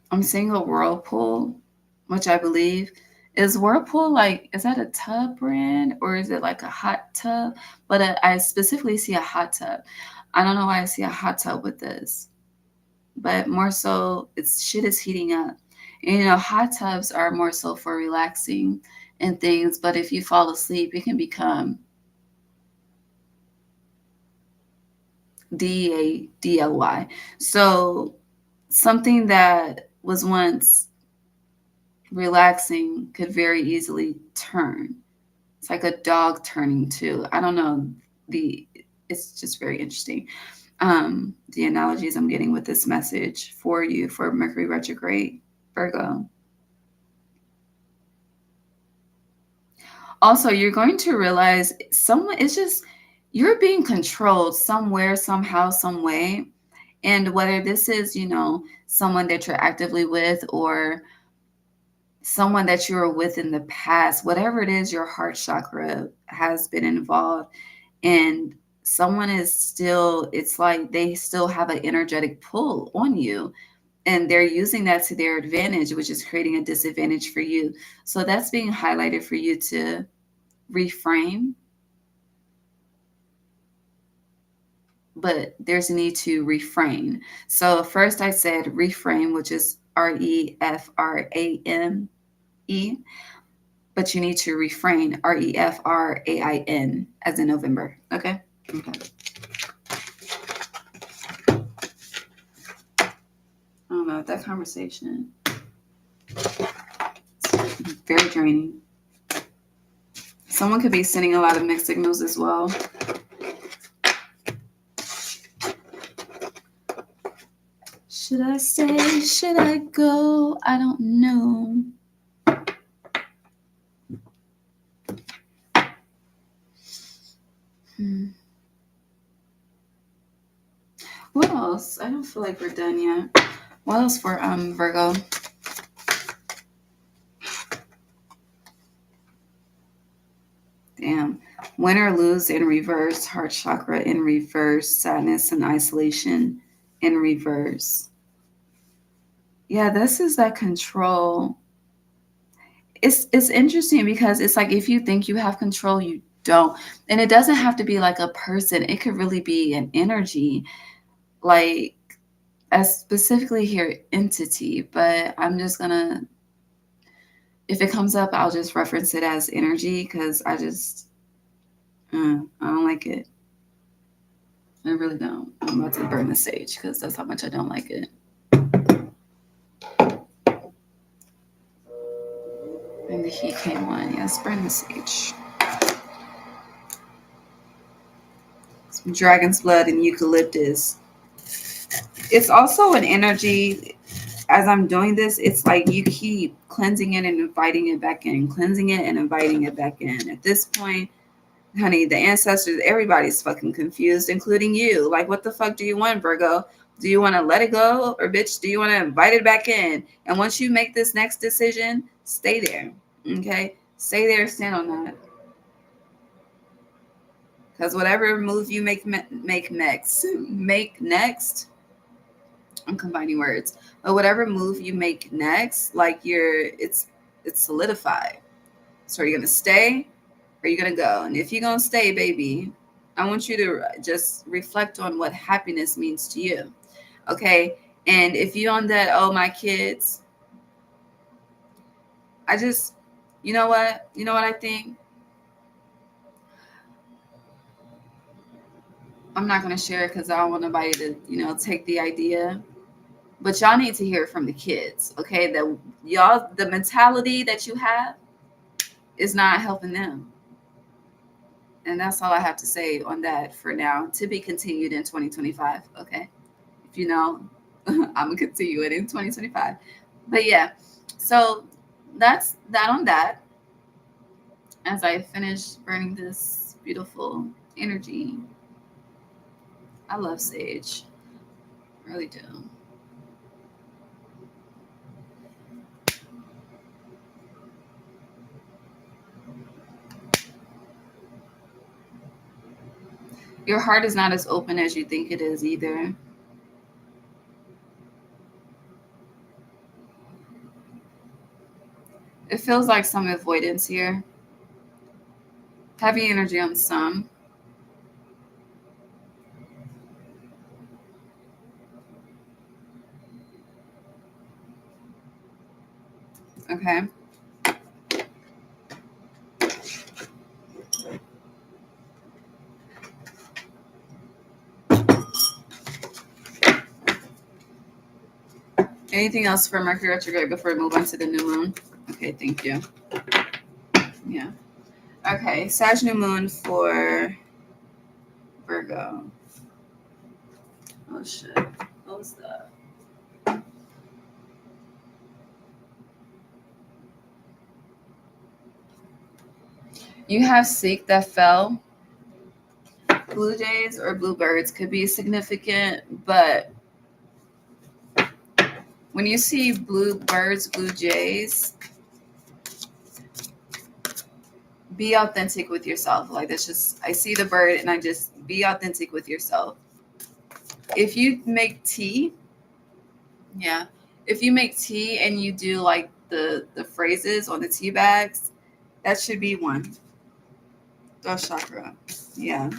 I'm seeing a whirlpool, which I believe is Whirlpool. Like, is that a tub brand or is it like a hot tub? But I specifically see a hot tub. I don't know why I see a hot tub with this, but more so it's shit is heating up. And, hot tubs are more so for relaxing and things. But if you fall asleep, it can become DADLY. So something that was once relaxing could very easily turn. It's like a dog turning too. I don't know. It's just very interesting. The analogies I'm getting with this message for you for Mercury retrograde, Virgo. Also, you're going to realize you're being controlled somewhere, somehow, some way. And whether this is, someone that you're actively with or someone that you were with in the past, whatever it is, your heart chakra has been involved. And someone is still, it's like they still have an energetic pull on you. And they're using that to their advantage, which is creating a disadvantage for you. So that's being highlighted for you to reframe. But there's a need to refrain. So first I said reframe, which is REFRAME, but you need to refrain, REFRAIN, as in November. Okay. I don't know, that conversation, it's very draining. Someone could be sending a lot of mixed signals as well. Should I stay? Should I go? I don't know. What else? I don't feel like we're done yet. What else for Virgo? Damn. Win or lose in reverse, heart chakra in reverse, sadness and isolation in reverse. Yeah, this is that control. It's interesting because it's like if you think you have control, you don't. And it doesn't have to be like a person. It could really be an energy. Like, as specifically here, entity. But I'm just going to, if it comes up, I'll just reference it as energy because I don't like it. I really don't. I'm about to burn the sage because that's how much I don't like it. And the heat came on. Yes, burn the sage. Some dragon's blood and eucalyptus. It's also an energy. As I'm doing this, it's like you keep cleansing it and inviting it back in, cleansing it and inviting it back in. At this point, honey, the ancestors, everybody's fucking confused, including you. Like, what the fuck do you want, Virgo? Do you want to let it go? Or, bitch, do you want to invite it back in? And once you make this next decision, stay there, okay? Stay there, stand on that. Because whatever move you make next, I'm combining words, but whatever move you make next, like it's solidified. So are you going to stay or are you going to go? And if you're going to stay, baby, I want you to just reflect on what happiness means to you. Okay. And if you're on that, oh, my kids, you know what I think? I'm not going to share it because I don't want nobody to, take the idea. But y'all need to hear from the kids, okay? That y'all, the mentality that you have is not helping them. And that's all I have to say on that for now. To be continued in 2025, okay? If you know, I'm gonna continue it in 2025. But yeah, so that's that on that. As I finish burning this beautiful energy, I love sage, I really do. Your heart is not as open as you think it is either. It feels like some avoidance here. Heavy energy on some. Okay. Anything else for Mercury retrograde before we move on to the new moon? Okay, thank you. Yeah. Okay, Sag new moon for Virgo. Oh shit. What was that? You have Seek that fell. Blue jays or bluebirds could be significant, but when you see bluebirds, blue jays, be authentic with yourself. Like, that's just, I see the bird and I just be authentic with yourself. If you make tea, yeah, if you make tea and you do like the phrases on the tea bags, that should be one. Throat chakra, yeah.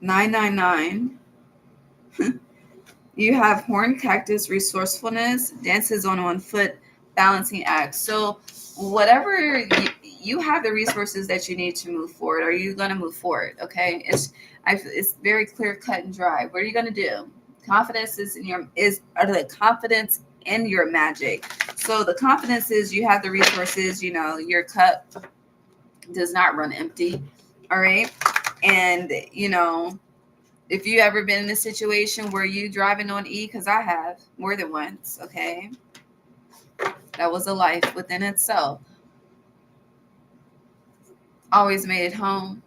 999. You have horn cactus, resourcefulness, dances on one foot, balancing act. So whatever you have the resources that you need to move forward. Are you going to move forward? Okay, it's very clear, cut and dry. What are you going to do? Confidence is the confidence in your magic. So the confidence is you have the resources. You know, your cup does not run empty. All right, and you know, if you ever been in a situation where you driving on E, because I have more than once, okay, that was a life within itself. Always made it home.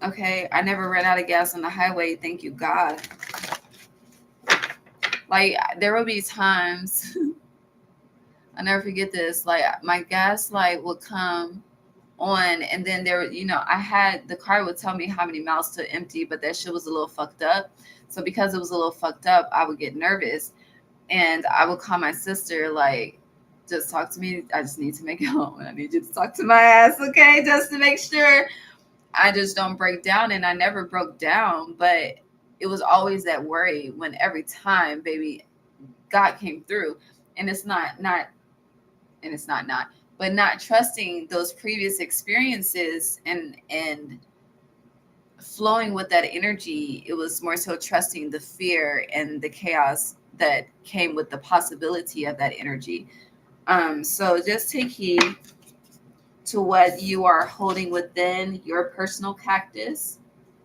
Okay, I never ran out of gas on the highway. Thank you, God. Like, there will be times, I'll never forget this. Like, my gas light would come on, and then there, you know, the car would tell me how many miles to empty, but that shit was a little fucked up. So because it was a little fucked up, I would get nervous, and I would call my sister, like, just talk to me. I just need to make it home, and I need you to talk to my ass, okay, just to make sure I just don't break down. And I never broke down, but it was always that worry when every time, baby, God came through. And it's not, but not trusting those previous experiences and flowing with that energy. It was more so trusting the fear and the chaos that came with the possibility of that energy. So just take heed to what you are holding within your personal cactus,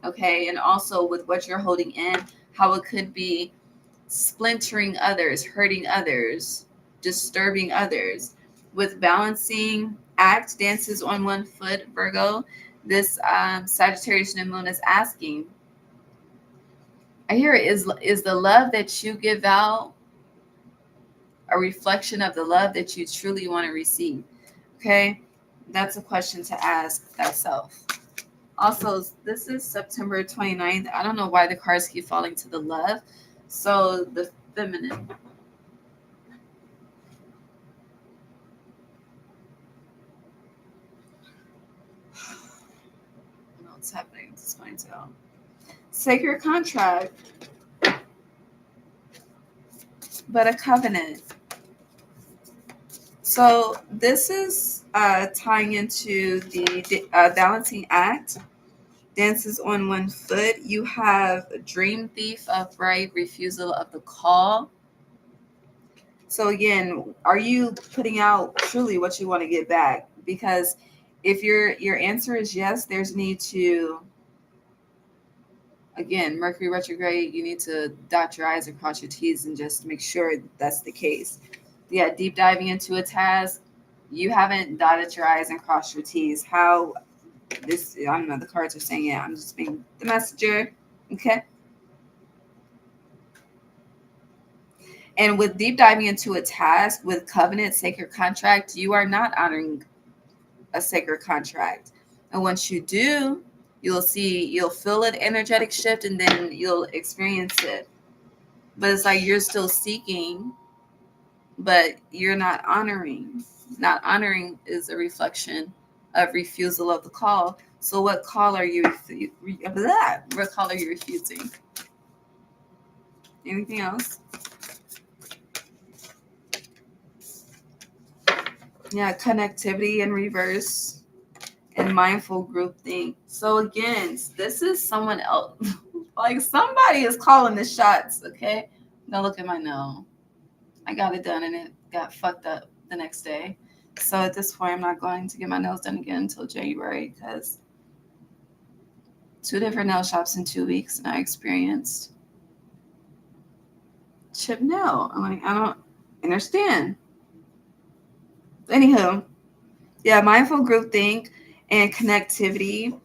okay? And also with what you're holding in, how it could be splintering others, hurting others, disturbing others. With balancing act, dances on one foot, Virgo, this Sagittarius new moon is asking, I hear it, is the love that you give out a reflection of the love that you truly want to receive? Okay, that's a question to ask thyself. Also, this is September 29th. I don't know why the cards keep falling to the love. So the feminine. I don't know what's happening. It's fine too. Sacred contract, but a covenant. So this is tying into the balancing act, dances on one foot. You have dream thief upright, refusal of the call. So again, are you putting out truly what you want to get back? Because if your answer is yes, there's need to, again, Mercury retrograde, you need to dot your I's and cross your T's and just make sure that's the case. Yeah, deep diving into a task, you haven't dotted your I's and crossed your T's. How this, I don't know, the cards are saying it. I'm just being the messenger. Okay. And with deep diving into a task with covenant, sacred contract, you are not honoring a sacred contract. And once you do, you'll feel an energetic shift and then you'll experience it. But it's like you're still seeking, but you're not honoring. Not honoring is a reflection of refusal of the call. So what call are you what call are you refusing? Anything else? Yeah, connectivity in reverse and mindful groupthink. So again, this is someone else. Like somebody is calling the shots, okay? Now look at my nail. I got it done and it got fucked up the next day. So at this point, I'm not going to get my nails done again until January because 2 different nail shops in 2 weeks and I experienced chip nail. I'm like, I don't understand. Anywho, yeah, mindful groupthink and connectivity.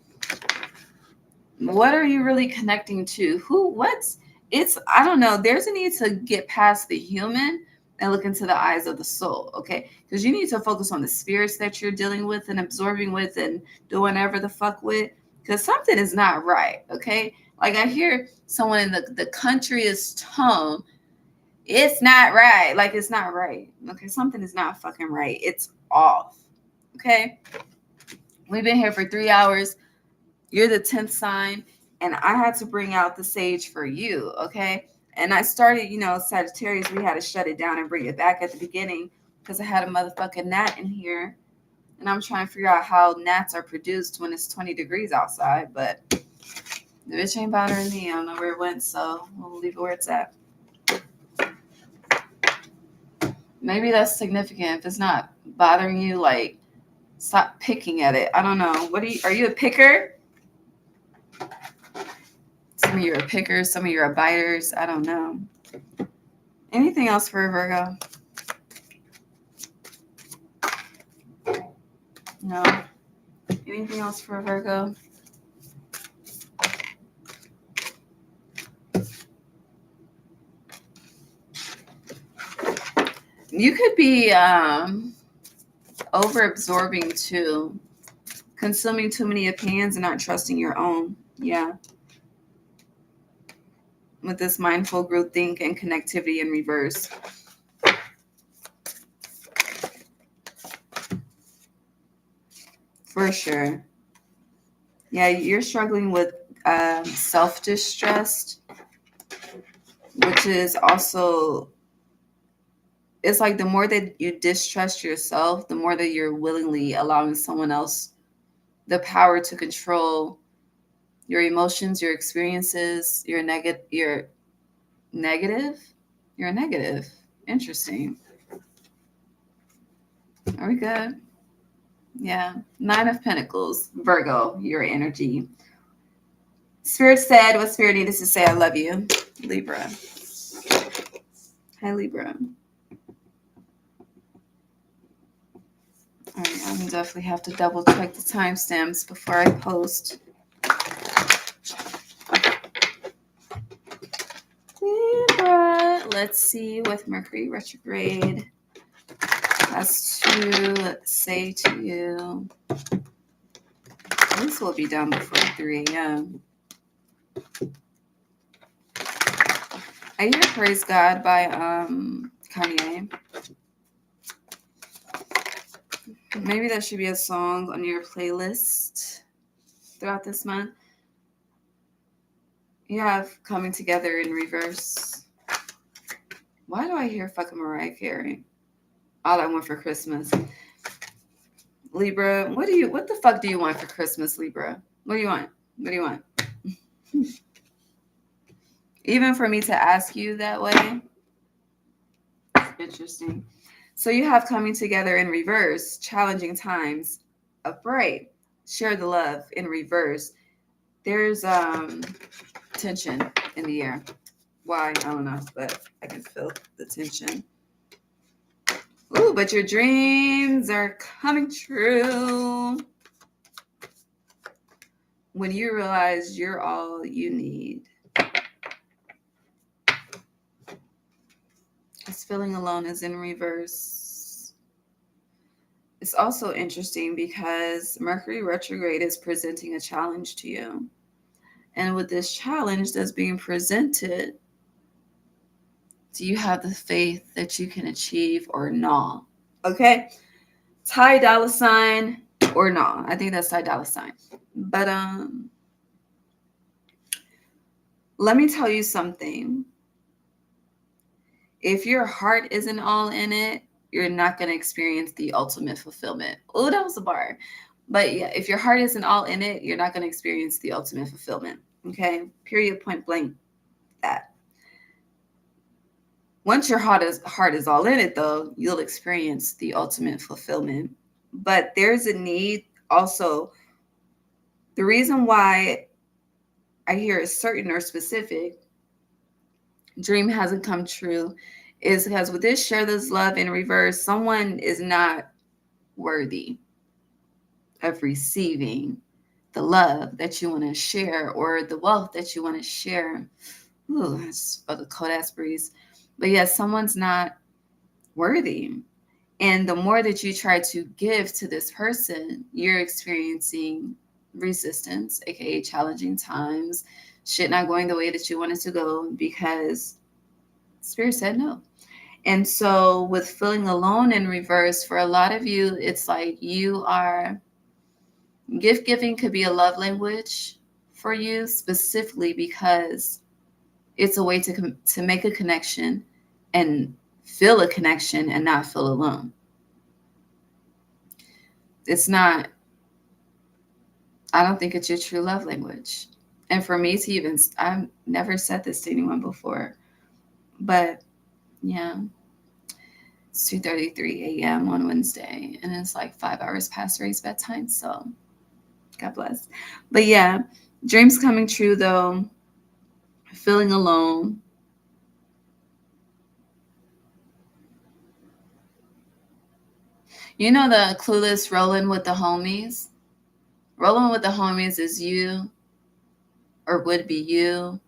What are you really connecting to? I don't know. There's a need to get past the human and look into the eyes of the soul, okay? Because you need to focus on the spirits that you're dealing with and absorbing with and doing whatever the fuck with, because something is not right, okay? Like I hear someone in the countryest tone, it's not right. Like it's not right, okay? Something is not fucking right. It's off, okay? We've been here for 3 hours. You're the 10th sign, and I had to bring out the sage for you, okay? And I started, Sagittarius, we had to shut it down and bring it back at the beginning because I had a motherfucking gnat in here, and I'm trying to figure out how gnats are produced when it's 20 degrees outside, but the bitch ain't bothering me. I don't know where it went, so we'll leave it where it's at. Maybe that's significant. If it's not bothering you, like, stop picking at it. I don't know. Are you a picker? Some of you are pickers, some of you are biters. I don't know. Anything else for a Virgo? No. Anything else for a Virgo? You could be over-absorbing too, consuming too many opinions and not trusting your own. Yeah. With this mindful groupthink and connectivity in reverse. For sure. Yeah, you're struggling with self-distrust, which is also, it's like the more that you distrust yourself, the more that you're willingly allowing someone else the power to control your emotions, your experiences, you're negative. You're negative. Interesting. Are we good? Yeah. 9 of Pentacles. Virgo, your energy. Spirit said what Spirit needed to say. I love you. Libra. Hi, Libra. All right. I'm going to definitely have to double check the timestamps before I post. Libra. Let's see with Mercury retrograde has to say to you. This will be done before 3 a.m. I hear Praise God by Kanye. Maybe that should be a song on your playlist throughout this month. You have Coming Together in reverse. Why do I hear fucking Mariah Carey? All I want for Christmas. Libra, what the fuck do you want for Christmas, Libra? What do you want? What do you want? Even for me to ask you that way, it's interesting. So you have coming together in reverse, challenging times, afraid, share the love in reverse. There's tension in the air. Why? I don't know, but I can feel the tension. Ooh, but your dreams are coming true when you realize you're all you need. This feeling alone is in reverse. It's also interesting because Mercury retrograde is presenting a challenge to you. And with this challenge that's being presented, do you have the faith that you can achieve or not? Okay. Ty dollar sign or not. I think that's Ty dollar sign. But let me tell you something. If your heart isn't all in it, you're not going to experience the ultimate fulfillment. Oh, that was a bar. But yeah, if your heart isn't all in it, you're not going to experience the ultimate fulfillment. Okay? Period, point blank, that. Once your heart is all in it, though, you'll experience the ultimate fulfillment. But there's a need also. The reason why I hear a certain or specific dream hasn't come true is because with this share this love in reverse, someone is not worthy of receiving the love that you want to share or the wealth that you want to share. Ooh, that's a cold ass breeze. But yeah, someone's not worthy. And the more that you try to give to this person, you're experiencing resistance, aka challenging times, shit not going the way that you want it to go because Spirit said no. And so with feeling alone in reverse, for a lot of you, it's like you are, gift giving could be a love language for you specifically because it's a way to make a connection and feel a connection and not feel alone. It's not, I don't think it's your true love language. And for me to even, I've never said this to anyone before, but yeah, it's 2:33 a.m. on Wednesday, and it's like 5 hours past Ray's bedtime, so God bless. But yeah, dreams coming true though, feeling alone. You know the clueless rolling with the homies? Rolling with the homies is you, or would be you,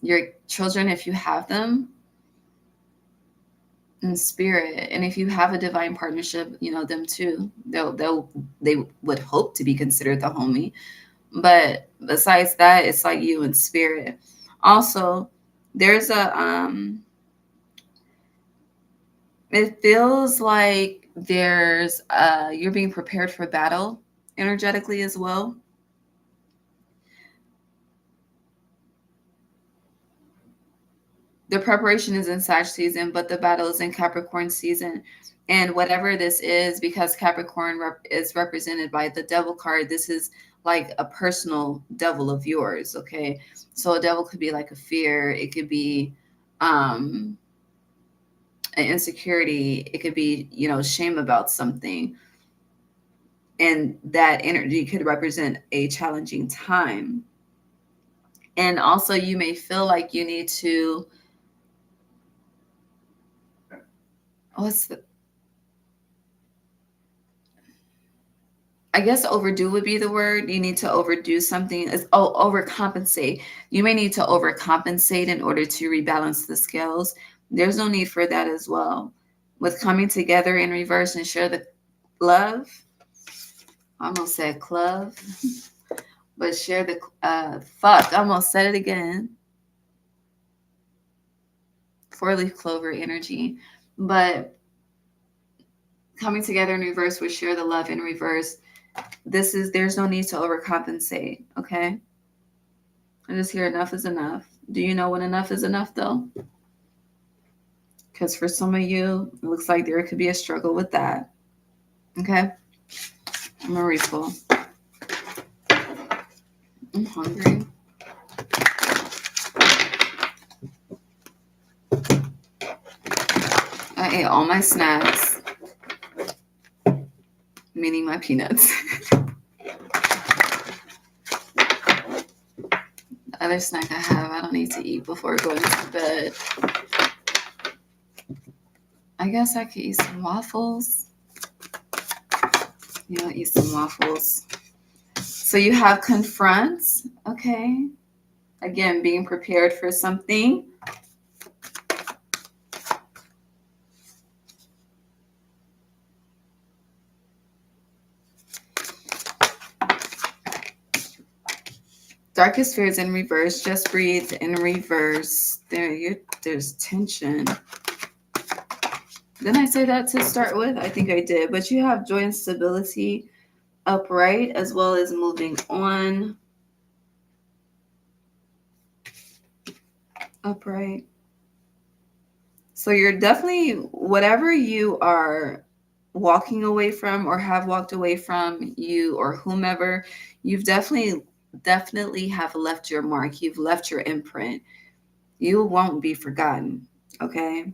your children if you have them, in spirit. And if you have a divine partnership, you know, them too. They would hope to be considered the homie. But besides that, it's like you in spirit. Also, there's a it feels like there's you're being prepared for battle energetically as well. The preparation is in Sag season, but the battle is in Capricorn season. And whatever this is, because Capricorn is represented by the devil card, this is like a personal devil of yours, okay? So a devil could be like a fear. It could be an insecurity. It could be, you know, shame about something. And that energy could represent a challenging time. And also you may feel like you need to, I guess overdo would be the word. You need to overdo something. Overcompensate. You may need to overcompensate in order to rebalance the scales. There's no need for that as well. With coming together in reverse and share the love. I almost said club, but share the fuck. I almost said it again. 4-leaf clover energy, but coming together in reverse would share the love in reverse. There's no need to overcompensate, okay? I just hear enough is enough. Do you know when enough is enough, though? Because for some of you, it looks like there could be a struggle with that, okay? I'm going to refill. I'm hungry. I ate all my snacks, meaning my peanuts. The other snack I have, I don't need to eat before going to bed. I guess I could eat some waffles. Yeah, I'll eat some waffles. So you have confronts. Okay. Again, being prepared for something. Darkest fears in reverse. Just breathe in reverse. There's tension. Didn't I say that to start with? I think I did. But you have joy and stability upright as well as moving on. Upright. So you're definitely, whatever you are walking away from or have walked away from, you or whomever, you've definitely have left your mark. You've left your imprint. You won't be forgotten. Okay.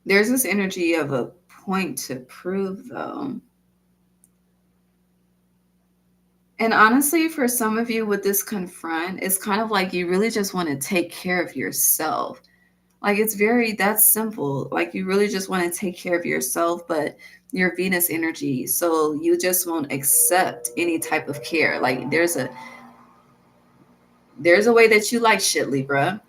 There's this energy of a point to prove, though. And honestly, for some of you with this confront, it's kind of like you really just want to take care of yourself. Like it's that's simple. Like you really just want to take care of yourself, but your Venus energy. So you just won't accept any type of care. Like there's a way that you like shit, Libra,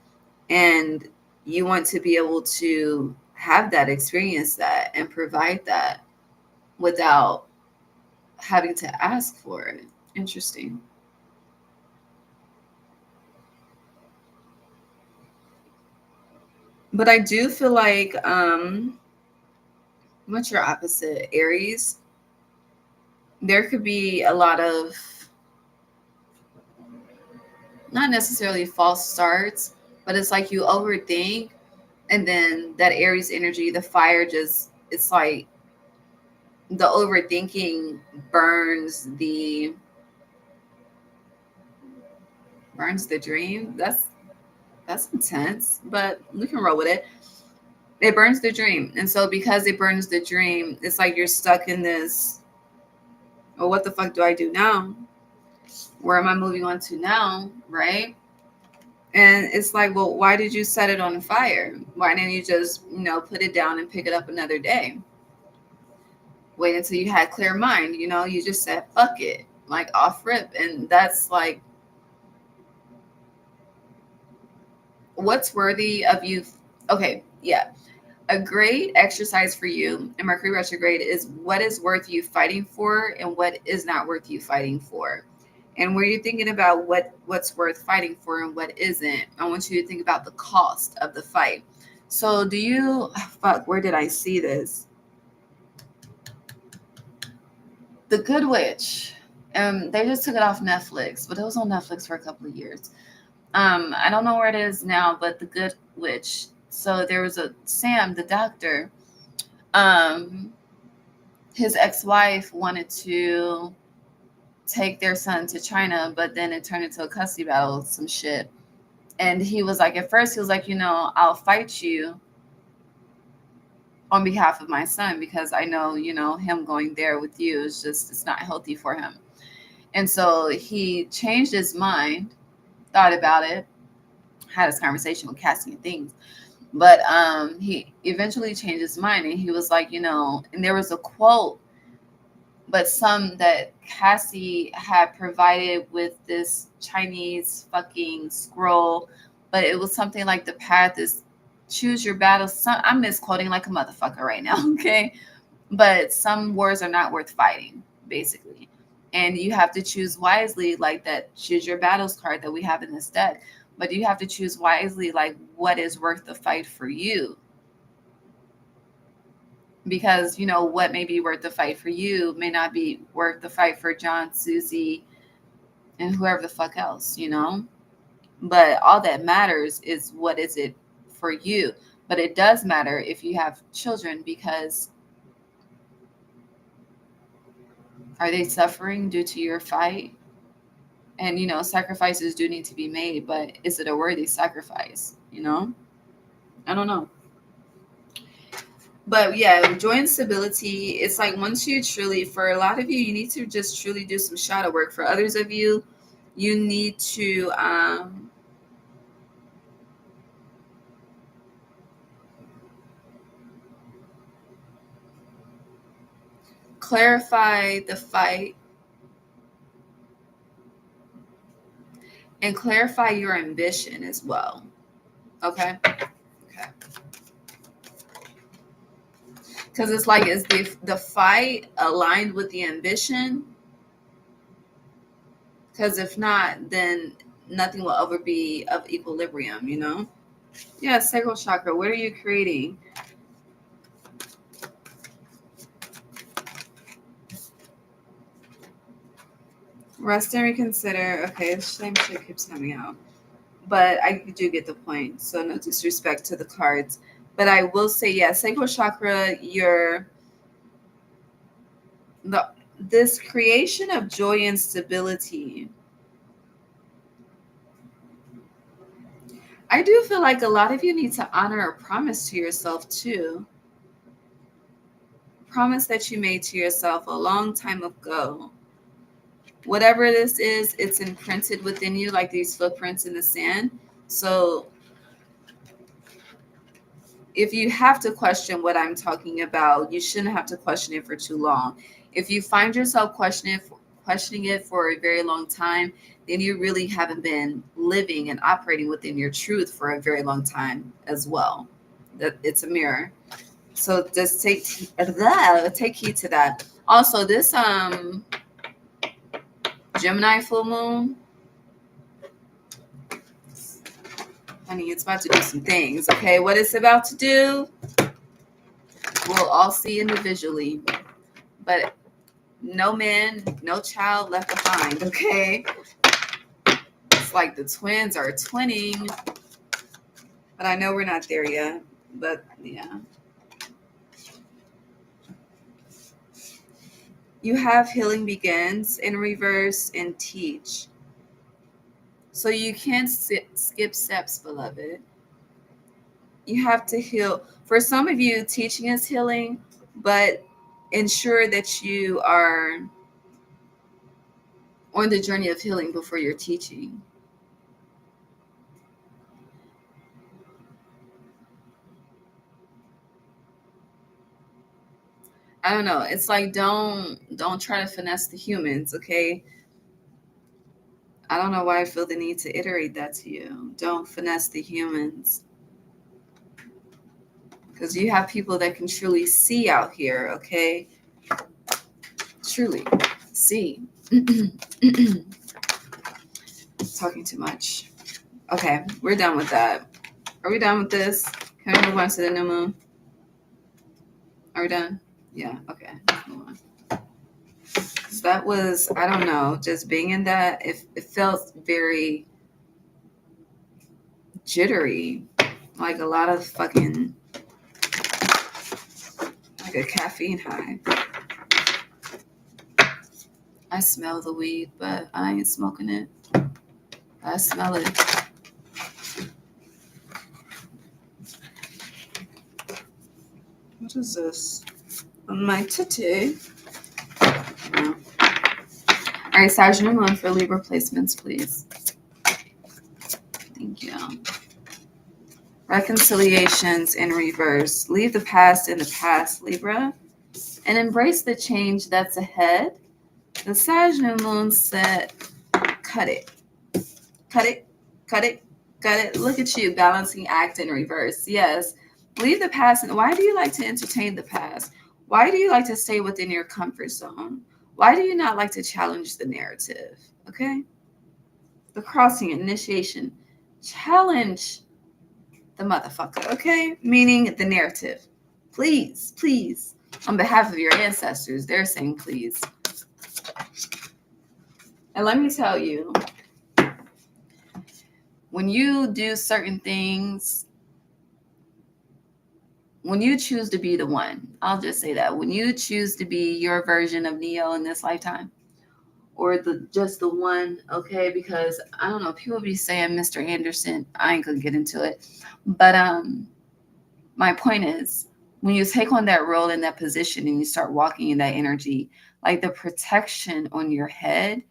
and you want to be able to have that, experience that, and provide that without having to ask for it. Interesting. But I do feel like what's your opposite? Aries. There could be a lot of not necessarily false starts, but it's like you overthink, and then that Aries energy, the fire just, it's like the overthinking burns the dream. That's intense, but we can roll with it. It burns the dream. And so because it burns the dream, it's like you're stuck in this, well, what the fuck do I do now? Where am I moving on to now? Right? And it's like, well, why did you set it on fire? Why didn't you just, put it down and pick it up another day? Wait until you had clear mind, you just said, fuck it, like off rip. And that's like, what's worthy of you? Okay, yeah. A great exercise for you in Mercury retrograde is what is worth you fighting for and what is not worth you fighting for. And where you're thinking about what's worth fighting for and what isn't, I want you to think about the cost of the fight. So where did I see this? The Good Witch. They just took it off Netflix, but it was on Netflix for a couple of years. I don't know where it is now, but The Good Witch. So there was Sam, the doctor. His ex-wife wanted to take their son to China, but then it turned into a custody battle, some shit. And he was like, at first, he was like, I'll fight you on behalf of my son because I know, him going there with you is just, it's not healthy for him. And so he changed his mind, thought about it, had this conversation with Cassie and things. But he eventually changed his mind and he was like, and there was a quote, but some that Cassie had provided with this Chinese fucking scroll, but it was something like the path is choose your battles. I'm misquoting like a motherfucker right now, okay? But some wars are not worth fighting, basically. And you have to choose wisely, like that choose your battles card that we have in this deck. But you have to choose wisely, like what is worth the fight for you. Because, what may be worth the fight for you may not be worth the fight for John, Susie, and whoever the fuck else, But all that matters is what is it for you. But it does matter if you have children, because are they suffering due to your fight? And, sacrifices do need to be made, but is it a worthy sacrifice? I don't know. But yeah, joy and stability, it's like once you truly, for a lot of you, you need to just truly do some shadow work. For others of you, you need to clarify the fight and clarify your ambition as well. Okay? Okay. Because it's like, is the fight aligned with the ambition? Because if not, then nothing will ever be of equilibrium, Yeah, sacral chakra. What are you creating? Rest and reconsider. Okay, the same shit keeps coming out. But I do get the point. So no disrespect to the cards. But I will say, yeah, sacral chakra, this creation of joy and stability. I do feel like a lot of you need to honor a promise to yourself too. Promise that you made to yourself a long time ago. Whatever this is, it's imprinted within you like these footprints in the sand. So if you have to question what I'm talking about, you shouldn't have to question it for too long. If you find yourself questioning it for a very long time, then you really haven't been living and operating within your truth for a very long time as well. That it's a mirror. So just take heed to that. Also, this Gemini full moon, honey, it's about to do some things. Okay, what it's about to do, we'll all see individually. But no man, no child left behind, okay? It's like the twins are twinning. But I know we're not there yet. But yeah. You have healing begins in reverse and teach. So you can't skip steps, beloved. You have to heal. For some of you, teaching is healing, but ensure that you are on the journey of healing before you're teaching. I don't know. It's like don't try to finesse the humans, okay? I don't know why I feel the need to iterate that to you. Don't finesse the humans. Because you have people that can truly see out here, okay? Truly see. Talking too much. Okay, we're done with that. Are we done with this? Can we move on to the new moon? Are we done? Yeah, okay. Let's move on. So that was, I don't know, just being in that, it felt very jittery. Like a lot of fucking, like a caffeine high. I smell the weed, but I ain't smoking it. I smell it. What is this? On my titty. No. All right, Sag new moon for Libra placements, please. Thank you. Reconciliations in reverse. Leave the past in the past, Libra, and embrace the change that's ahead. The Sag new moon said, cut it. Cut it. Cut it. Cut it. Look at you, balancing act in reverse. Yes. Leave the past. And why do you like to entertain the past? Why do you like to stay within your comfort zone? Why do you not like to challenge the narrative? Okay? The crossing, initiation. Challenge the motherfucker, okay? Meaning the narrative. Please, please. On behalf of your ancestors, they're saying please. And let me tell you, when you do certain things, when you choose to be the one, I'll just say that, when you choose to be your version of Neo in this lifetime, or just the one, okay? Because I don't know, people be saying Mr. Anderson. I ain't gonna get into it, but my point is, when you take on that role in that position and you start walking in that energy, like the protection on your head,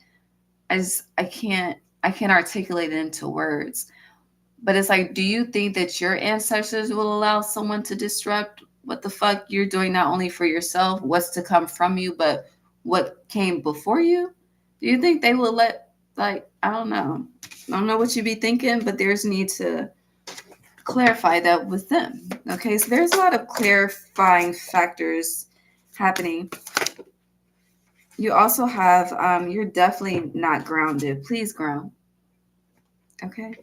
I can't articulate it into words. But it's like, do you think that your ancestors will allow someone to disrupt what the fuck you're doing, not only for yourself, what's to come from you, but what came before you? Do you think they will let, like, I don't know. I don't know what you be thinking, but there's need to clarify that with them. Okay, so there's a lot of clarifying factors happening. You also have, you're definitely not grounded. Please ground. Okay?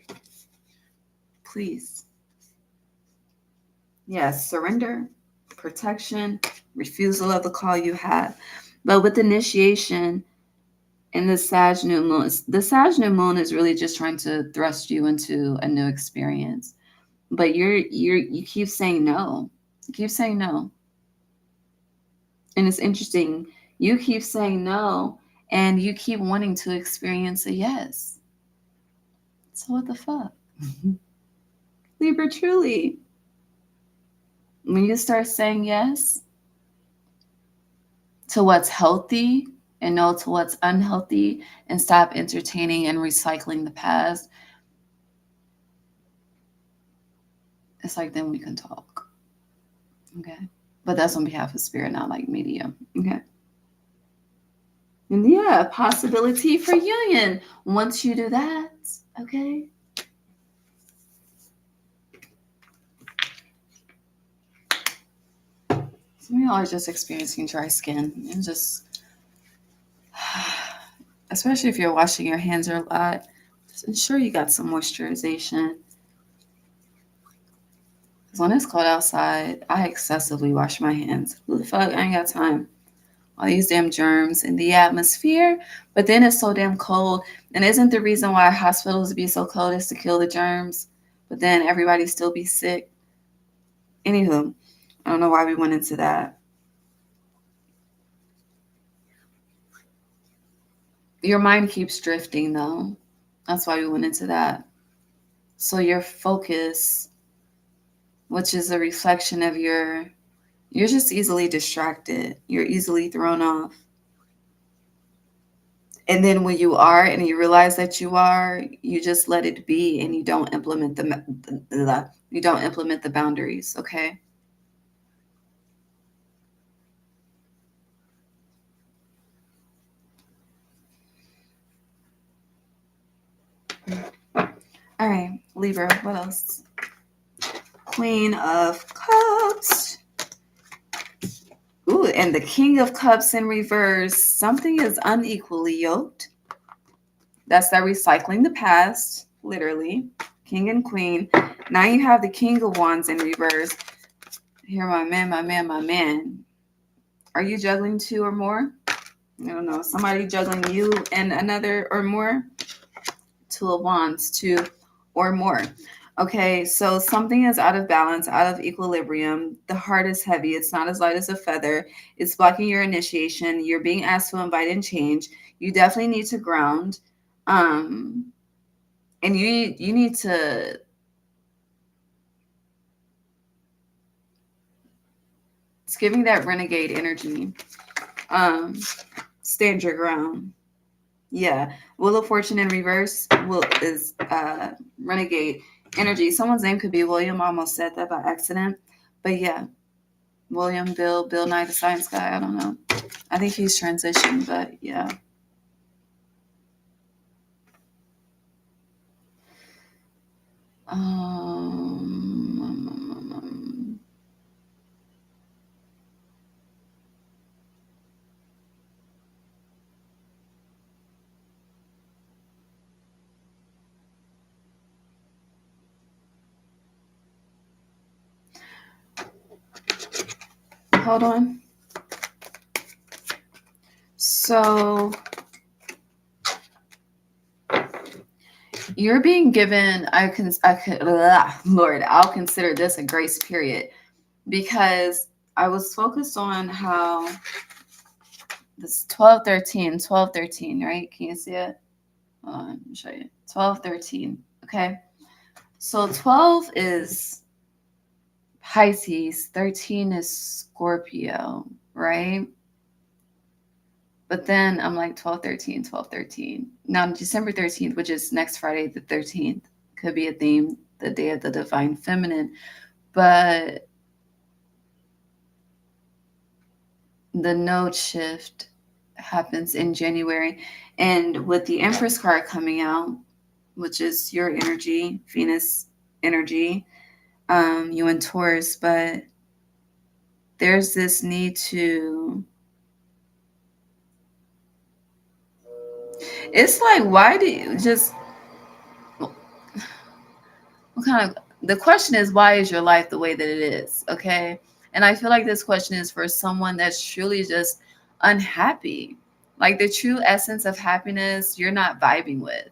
Please. Yes, surrender, protection, refusal of the call you have. But with initiation in the Sag new moon, the Sag new moon is really just trying to thrust you into a new experience. But you keep saying no. You keep saying no. And it's interesting. You keep saying no and you keep wanting to experience a yes. So what the fuck? Libra, truly. When you start saying yes to what's healthy and no to what's unhealthy, and stop entertaining and recycling the past, it's like, then we can talk. Okay? But that's on behalf of spirit, not like media. Okay? And yeah, possibility for union once you do that. Okay? Some of y'all are just experiencing dry skin and just, especially if you're washing your hands a lot, just ensure you got some moisturization. Because when it's cold outside, I excessively wash my hands. Who the fuck? I ain't got time. All these damn germs in the atmosphere. But then it's so damn cold. And isn't the reason why hospitals be so cold is to kill the germs? But then everybody still be sick. Anywho, I don't know why we went into that. Your mind keeps drifting, though. That's why we went into that. So your focus, which is a reflection of you're just easily distracted. You're easily thrown off. And then when you are, and you realize that you are, you just let it be, and you don't implement the boundaries. Okay. All right, Libra. What else? Queen of Cups. Ooh, and the King of Cups in reverse. Something is unequally yoked. That's that recycling the past, literally. King and Queen. Now you have the King of Wands in reverse. Here, my man. Are you juggling two or more? I don't know. Somebody juggling you and another or more? Two of Wands, two or more. Okay, so something is out of balance, out of equilibrium. The heart is heavy. It's not as light as a feather. It's blocking your initiation. You're being asked to invite in change. You definitely need to ground. And you need to it's giving that renegade energy. Stand your ground. Yeah. Wheel of Fortune in reverse is renegade energy. Someone's name could be William. I almost said that by accident. But yeah. William, Bill Nye, the science guy. I don't know. I think he's transitioned, but yeah. Hold on. So You're being given, Lord, I'll consider this a grace period, because I was focused on how this 12, 13, right? Can you see it? Hold on, let me show you. 12, 13. Okay. So 12 is Pisces, 13 is Scorpio, right? But then I'm like 12, 13, 12, 13. Now, December 13th, which is next Friday, the 13th, could be a theme, the day of the divine feminine. But the node shift happens in January. And with the Empress card coming out, which is your energy, Venus energy, you and Taurus, but there's this need to, it's like, why do you just, what kind of, the question is, why is your life the way that it is? Okay. And I feel like this question is for someone that's truly just unhappy. Like the true essence of happiness, you're not vibing with.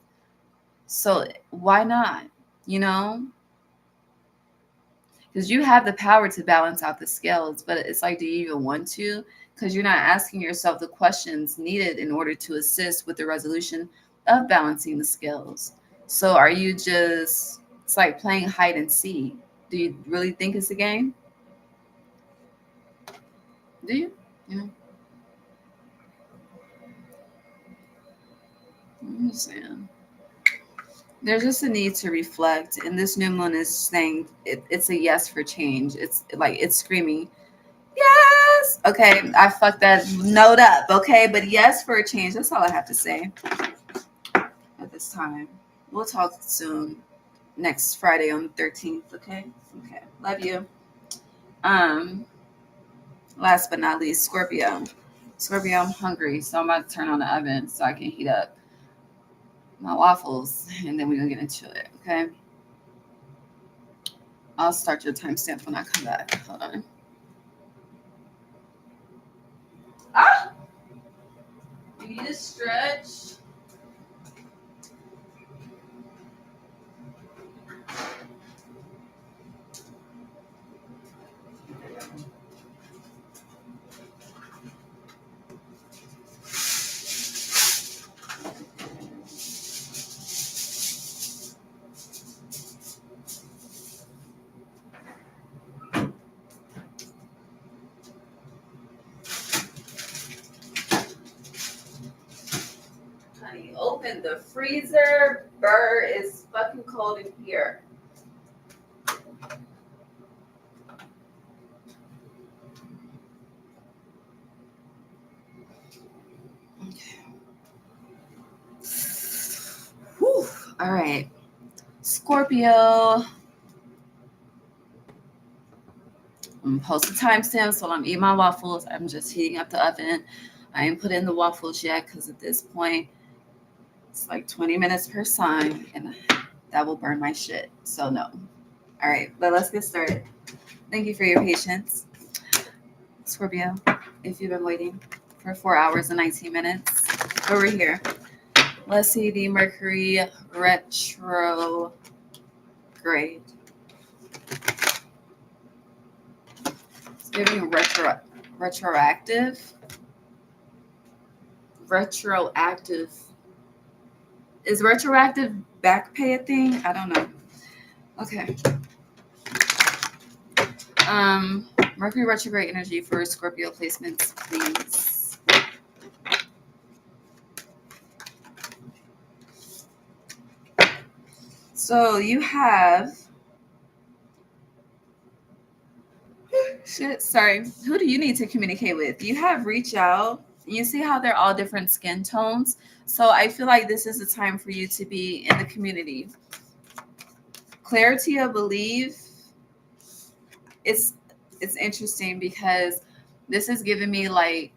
So why not? You know? Because you have the power to balance out the scales, but it's like, do you even want to? Because you're not asking yourself the questions needed in order to assist with the resolution of balancing the scales. So are you just, it's like playing hide and seek. Do you really think it's a game? Do you? You know, I'm just saying. There's just a need to reflect, and this new moon is saying it's a yes for change. It's like it's screaming, yes. Okay, I fucked that note up. Okay, but yes for a change. That's all I have to say at this time. We'll talk soon. Next Friday on the 13th. Okay. Okay. Love you. Um. Last but not least, Scorpio. Scorpio, I'm hungry, so I'm about to turn on the oven so I can heat up my waffles, and then we're gonna get into it. Okay. I'll start your timestamp when I come back. Hold on. Ah! You need to stretch. Honey, open the freezer. Burr is fucking cold in here. Okay. Whew. All right. Scorpio. I'm gonna post the timestamp so I'm eating my waffles. I'm just heating up the oven. I ain't put in the waffles yet because at this point it's like 20 minutes per sign and that will burn my shit. So no. All right, but let's get started. Thank you for your patience. Scorpio, if you've been waiting for 4 hours and 19 minutes, over here. Let's see the Mercury Retrograde. It's giving retroactive. Retroactive. Is retroactive back pay a thing? I don't know. Okay. Mercury retrograde energy for Scorpio placements, please. So you have shit, sorry. Who do you need to communicate with? You have reach out. You see how they're all different skin tones. So I feel like this is a time for you to be in the community. Clarity of belief. It's interesting because this is giving me like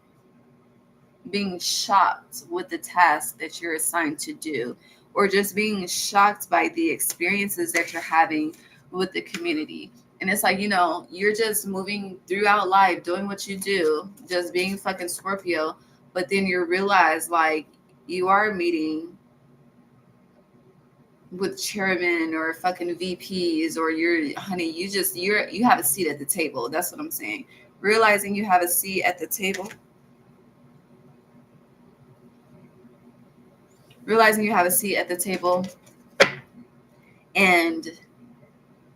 being shocked with the task that you're assigned to do, or just being shocked by the experiences that you're having with the community. And it's like, you're just moving throughout life, doing what you do, just being fucking Scorpio. But then you realize like you are meeting with chairmen or fucking VPs, or honey, you have a seat at the table. That's what I'm saying. Realizing you have a seat at the table. Realizing you have a seat at the table and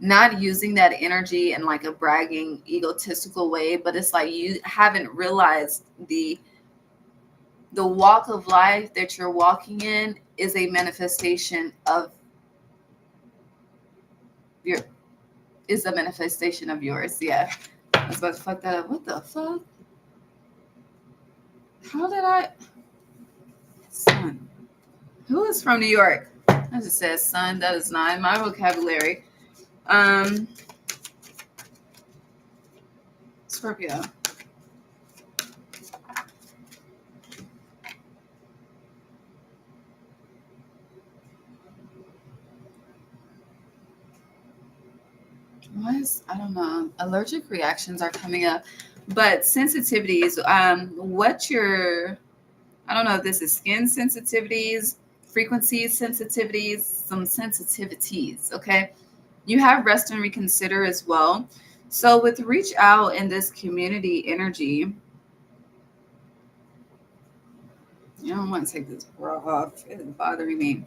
not using that energy in like a bragging, egotistical way, but it's like you haven't realized the walk of life that you're walking in is a manifestation of your is a manifestation of yours. Yeah. I was about to fuck that up. What the fuck? How did I son? Who is from New York? I just said son. That is not in my vocabulary. Scorpio. I don't know. Allergic reactions are coming up, but sensitivities. What your I don't know if this is skin sensitivities, frequency sensitivities, some sensitivities. Okay, you have rest and reconsider as well. So with reach out in this community energy, you don't want to take this bra off. It's bothering me.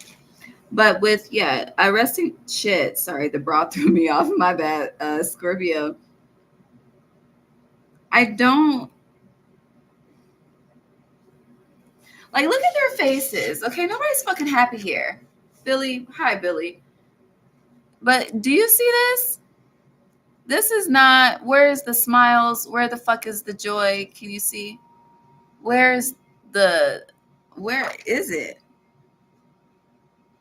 But with I resting shit. Sorry, the bra threw me off. My bad, Scorpio. I don't like look at their faces. Okay, nobody's fucking happy here. Billy, hi Billy. But do you see this? This is not. Where is the smiles? Where the fuck is the joy? Can you see? Where's the? Where is it?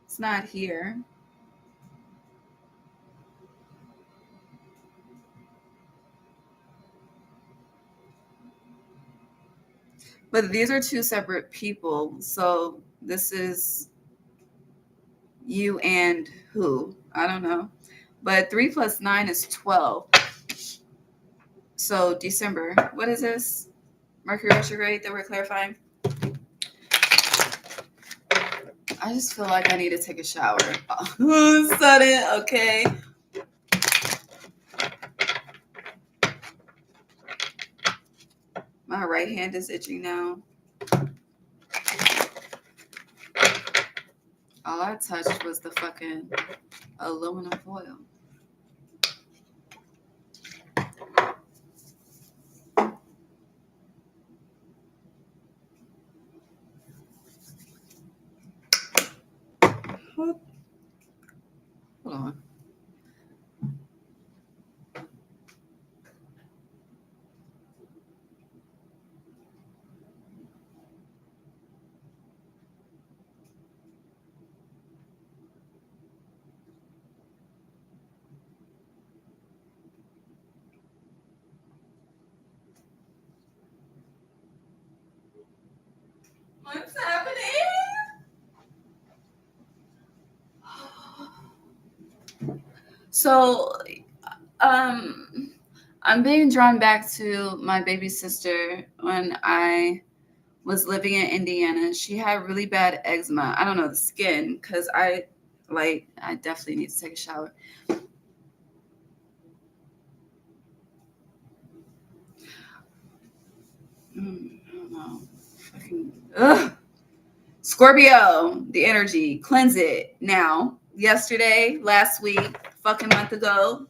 It's not here. But these are two separate people. So this is you and who? I don't know. But 3 plus 9 is 12. So December. What is this? Mercury retrograde that we're clarifying? I just feel like I need to take a shower. Oh, sudden, okay. My right hand is itching now. All I touched was the fucking aluminum foil. Hold on. What's happening? So, I'm being drawn back to my baby sister when I was living in Indiana. She had really bad eczema. I don't know the skin because I definitely need to take a shower. I don't know. Fucking ugh. Scorpio, the energy, cleanse it now. Yesterday, last week, fucking month ago.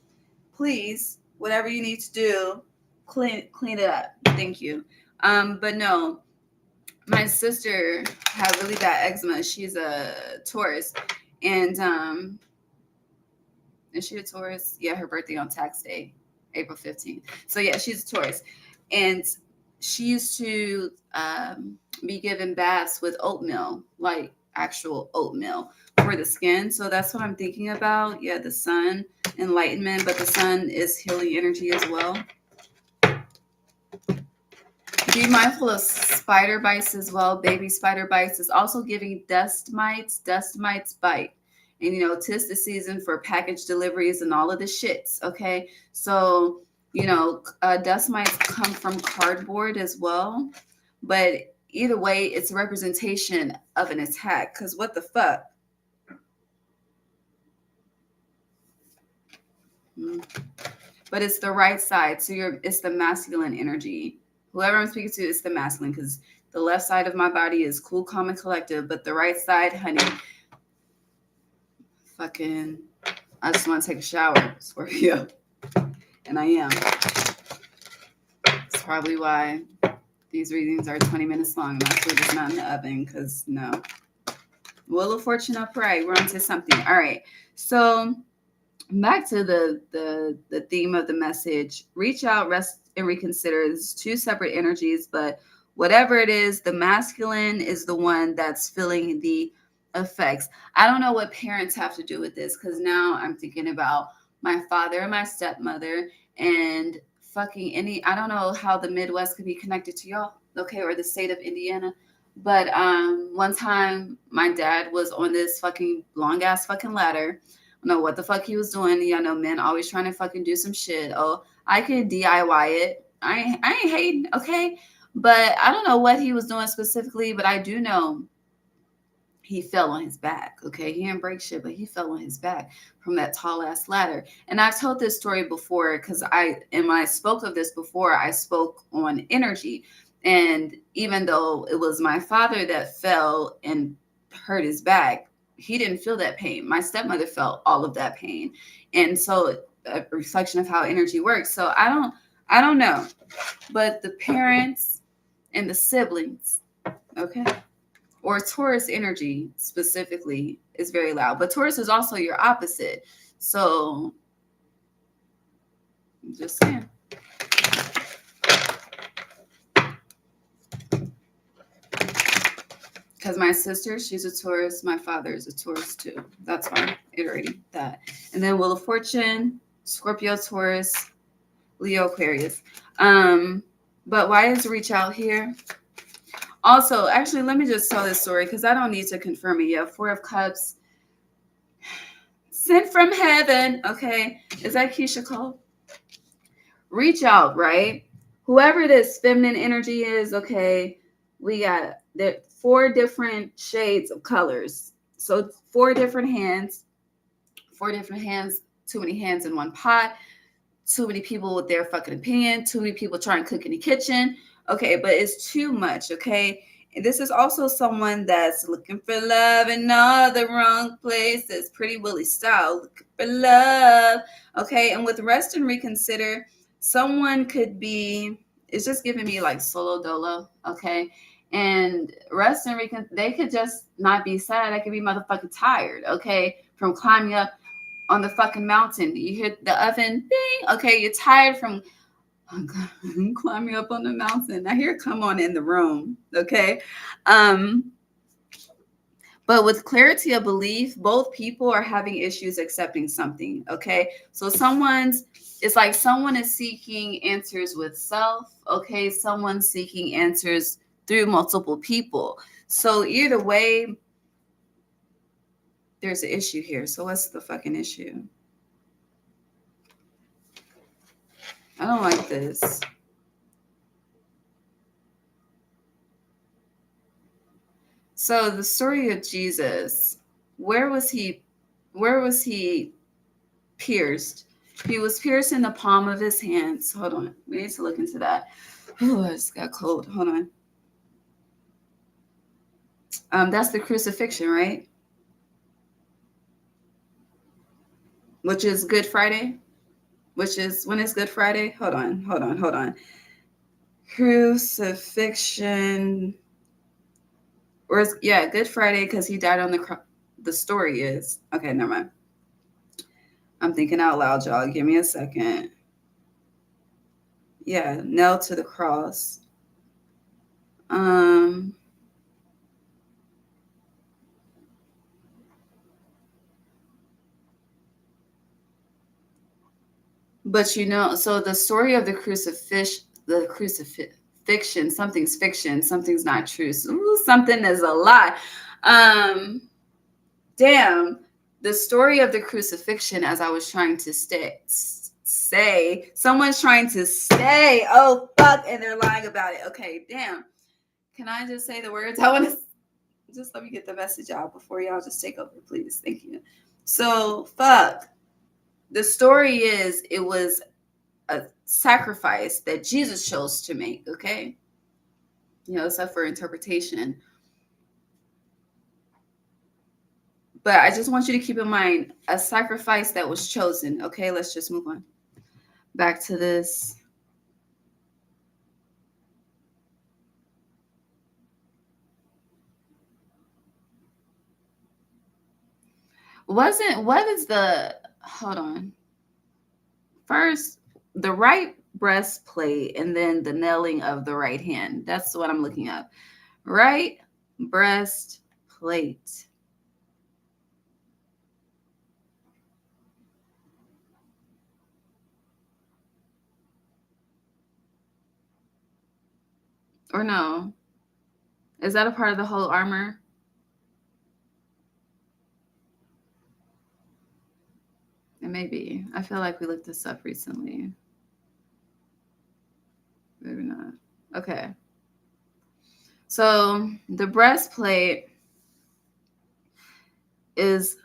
Please, whatever you need to do, clean it up. Thank you. But no, my sister had really bad eczema. She's a Taurus, and is she a Taurus? Yeah, her birthday on tax day, April 15th. So yeah, she's a Taurus, and she used to be given baths with oatmeal, like actual oatmeal for the skin. So that's what I'm thinking about. Yeah, the sun, enlightenment, but the sun is healing energy as well. Be mindful of spider bites as well. Baby spider bites is also giving dust mites. Dust mites bite. And, tis the season for package deliveries and all of the shits, okay? So, dust mites come from cardboard as well. But either way, it's a representation of an attack. Because what the fuck? But it's the right side. So it's the masculine energy. Whoever I'm speaking to, it's the masculine, because the left side of my body is cool, calm, and collective. But the right side, honey, fucking, I just want to take a shower, Scorpio. And I am. It's probably why these readings are 20 minutes long. My food is not in the oven, because no. Wheel of Fortune upright. We're on to something. All right. So back to the theme of the message. Reach out, rest, and reconsider. It's two separate energies, but whatever it is, the masculine is the one that's feeling the effects. I don't know what parents have to do with this, because now I'm thinking about my father and my stepmother and fucking I don't know how the Midwest could be connected to y'all, okay, or the state of Indiana. But one time my dad was on this fucking long ass fucking ladder. I don't know what the fuck he was doing. Y'all know men always trying to fucking do some shit. Oh, I could DIY it. I ain't hating, okay? But I don't know what he was doing specifically, but I do know he fell on his back, okay? He didn't break shit, but he fell on his back from that tall ass ladder. And I've told this story before, because when I spoke of this before, I spoke on energy. And even though it was my father that fell and hurt his back, he didn't feel that pain. My stepmother felt all of that pain. And so a reflection of how energy works. So I don't know. But the parents and the siblings, okay? Or Taurus energy specifically is very loud. But Taurus is also your opposite. So I'm just saying. Because my sister, she's a Taurus. My father is a Taurus too. That's why I'm iterating that. And then Wheel of Fortune, Scorpio, Taurus, Leo, Aquarius. But why is reach out here? Also, actually, let me just tell this story, because I don't need to confirm it yet. Four of Cups, sent from heaven. Okay, is that Keisha Cole? Reach out, right? Whoever this feminine energy is, okay, we got there 4 different shades of colors. So 4 different hands, too many hands in one pot, too many people with their fucking opinion, too many people trying to cook in the kitchen. Okay, but it's too much, okay? And this is also someone that's looking for love in all the wrong places. Pretty Willie style, looking for love. Okay, and with rest and reconsider, someone could be, it's just giving me like solo dolo, okay? And rest and they could just not be sad. They could be motherfucking tired, okay? From climbing up on the fucking mountain. You hear the oven, ding. Okay, you're tired from climbing up on the mountain. I hear come on in the room, okay? But with clarity of belief, both people are having issues accepting something, okay? So it's like someone is seeking answers with self, okay? Someone's seeking answers through multiple people. So either way, there's an issue here. So what's the fucking issue? I don't like this. So the story of Jesus, where was he pierced? He was pierced in the palm of his hands. Hold on. We need to look into that. Oh, I just got cold. Hold on. That's the crucifixion, right? Which is Good Friday? Which is, when is Good Friday? Hold on. Crucifixion. Good Friday, because he died on the story is. Okay, never mind. I'm thinking out loud, y'all. Give me a second. Yeah, nailed to the cross. But so the story of the crucifixion, something's fiction, something's not true. Something is a lie. Damn, the story of the crucifixion, as I was trying to say, someone's trying to stay. Oh, fuck, and they're lying about it. Okay, damn. Can I just say the words? I want to just let me get the message out before y'all just take over, please. Thank you. So, fuck. The story is it was a sacrifice that Jesus chose to make, okay? It's up for interpretation. But I just want you to keep in mind a sacrifice that was chosen, okay? Let's just move on. Back to this. What is the, hold on. First, the right breastplate and then the nailing of the right hand. That's what I'm looking at. Right breastplate. Or no? Is that a part of the whole armor? It may be. I feel like we looked this up recently. Maybe not. Okay. So the breastplate is,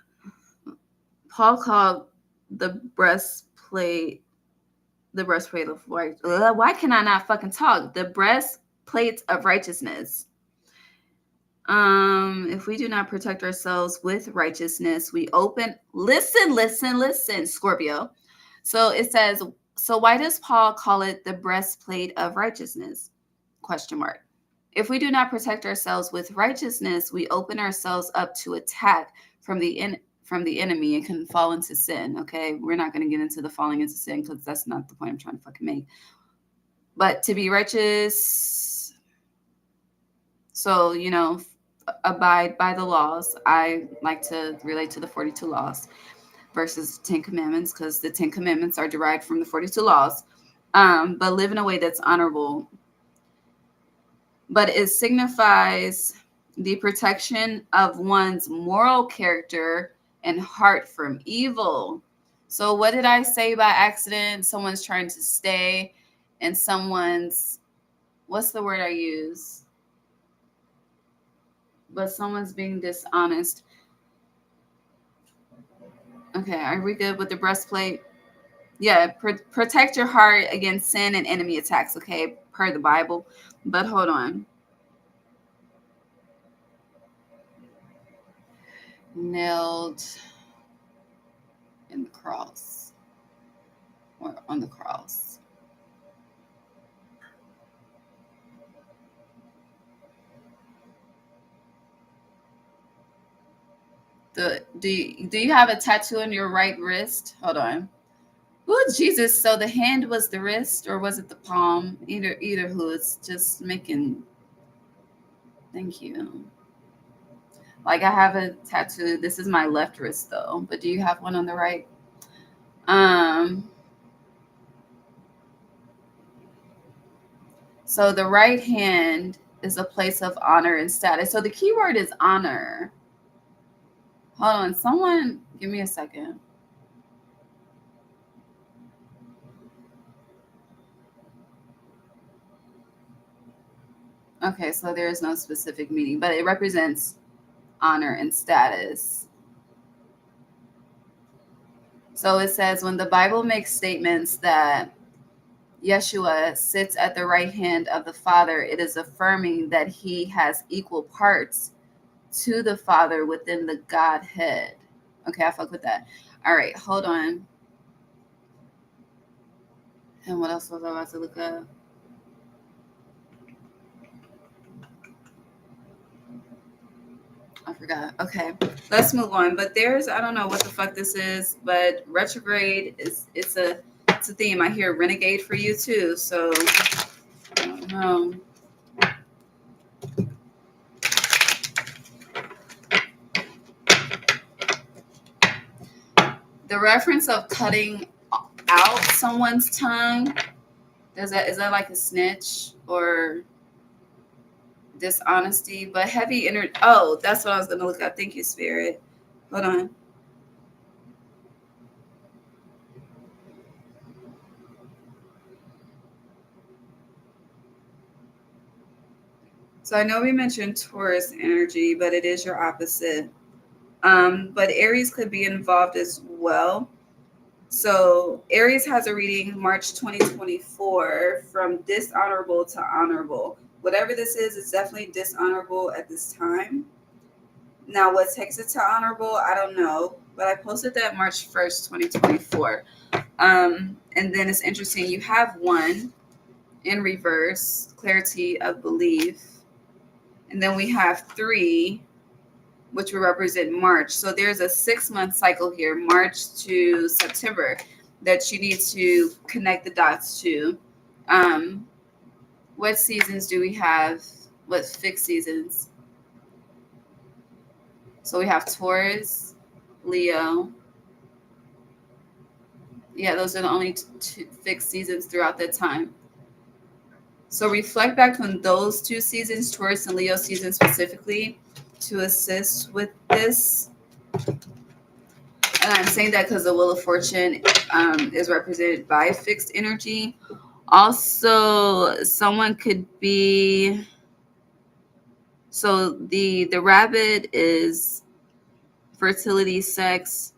Paul called the breastplate of right. Why can I not fucking talk? The breastplate of righteousness. If we do not protect ourselves with righteousness, we open. Listen, Scorpio. So it says, so why does Paul call it the breastplate of righteousness? Question mark. If we do not protect ourselves with righteousness, we open ourselves up to attack from the enemy and can fall into sin. Okay, we're not going to get into the falling into sin because that's not the point I'm trying to fucking make. But to be righteous, so abide by the laws. I like to relate to the 42 laws versus 10 commandments because the 10 commandments are derived from the 42 laws. But live in a way that's honorable. But it signifies the protection of one's moral character and heart from evil. So what did I say by accident? Someone's trying to stay and someone's, what's the word I use? But someone's being dishonest. Okay, are we good with the breastplate? Yeah, protect your heart against sin and enemy attacks, okay, per the Bible. But hold on. Nailed in the cross or on the cross. Do you have a tattoo on your right wrist? Hold on. Oh, Jesus. So the hand was the wrist or was it the palm? Either who. It's just making. Thank you. Like I have a tattoo. This is my left wrist though. But do you have one on the right? So the right hand is a place of honor and status. So the key word is honor. Hold on. Someone give me a second. Okay, so there is no specific meaning, but it represents honor and status. So it says when the Bible makes statements that Yeshua sits at the right hand of the Father, it is affirming that he has equal parts to the Father within the Godhead. Okay, I fuck with that. All right, hold on. And what else was I about to look up? I forgot. Okay, let's move on. But I don't know what the fuck this is, but retrograde it's a theme. I hear renegade for you too. So I don't know. The reference of cutting out someone's tongue, is that like a snitch or dishonesty? But heavy inner. Oh, that's what I was gonna look at. Thank you, Spirit. Hold on. So I know we mentioned Taurus energy, but it is your opposite. But Aries could be involved as well. So Aries has a reading March 2024 from dishonorable to honorable. Whatever this is definitely dishonorable at this time. Now, what takes it to honorable, I don't know. But I posted that March 1st, 2024. And then it's interesting. You have 1 in reverse, clarity of belief. And then we have 3, which will represent March. So there's a 6-month cycle here, March to September, that you need to connect the dots to. What seasons do we have? What fixed seasons? So we have Taurus, Leo. Yeah, those are the only 2 fixed seasons throughout that time. So reflect back on those 2 seasons, Taurus and Leo season specifically, to assist with this. And I'm saying that because the Wheel of Fortune is represented by fixed energy. Also, someone could be... So the rabbit is fertility, sex,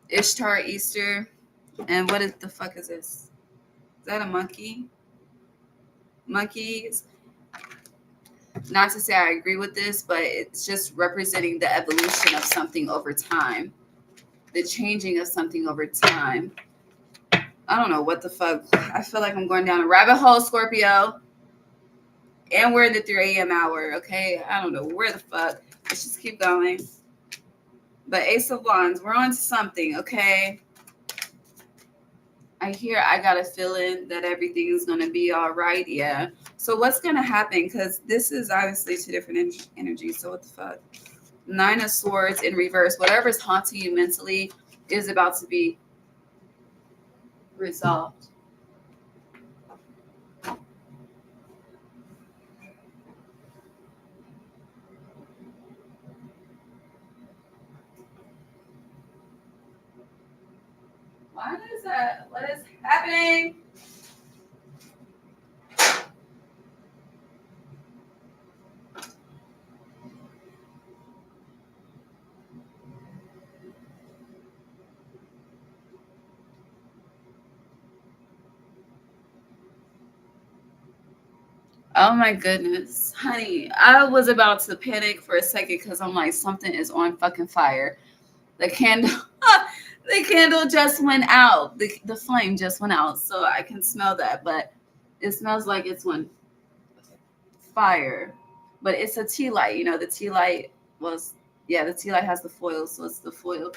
Ishtar, Easter. And what is the fuck is this? Is that a monkey? Monkeys. Not to say I agree with this, but it's just representing the evolution of something over time. The changing of something over time. I don't know what the fuck. I feel like I'm going down a rabbit hole, Scorpio. And we're in the 3 a.m. hour, okay? I don't know where the fuck. Let's just keep going. But Ace of Wands, we're on to something, okay? I got a feeling that everything is going to be all right, yeah. So what's going to happen? Because this is obviously 2 different energies, so what the fuck? 9 of Swords in reverse. Whatever's haunting you mentally is about to be resolved. What is that? What is happening? Oh my goodness, honey. I was about to panic for a second because I'm like, something is on fucking fire. The candle, the candle just went out. The flame just went out, so I can smell that. But it smells like it's on fire. But it's a tea light. You know, the tea light was, yeah, the tea light has the foil, so it's the foil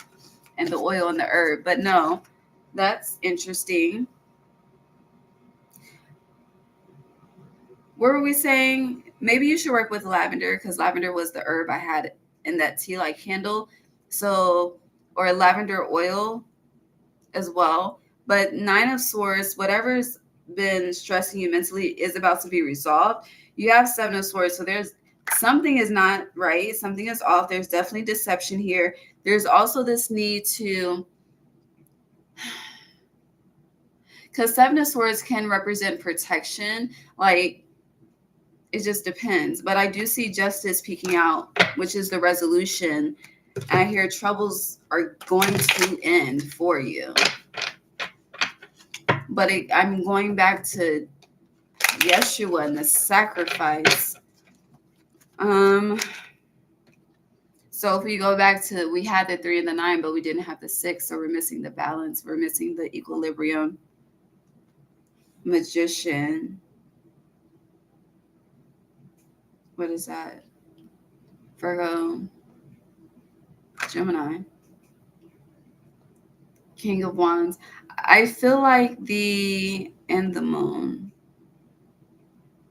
and the oil and the herb. But no, that's interesting. What were we saying? Maybe you should work with lavender because lavender was the herb I had in that tea light candle. So, or lavender oil as well. But 9 of Swords, whatever's been stressing you mentally is about to be resolved. You have 7 of Swords. So there's something is not right. Something is off. There's definitely deception here. There's also this need to, because 7 of Swords can represent protection. Like, it just depends. But I do see justice peeking out, which is the resolution. And I hear troubles are going to end for you. But I'm going back to Yeshua and the sacrifice. So if we go back to, we had the 3 and the 9, but we didn't have the 6. So we're missing the balance. We're missing the equilibrium. Magician. What is that? Virgo. Gemini. King of Wands. I feel like the moon.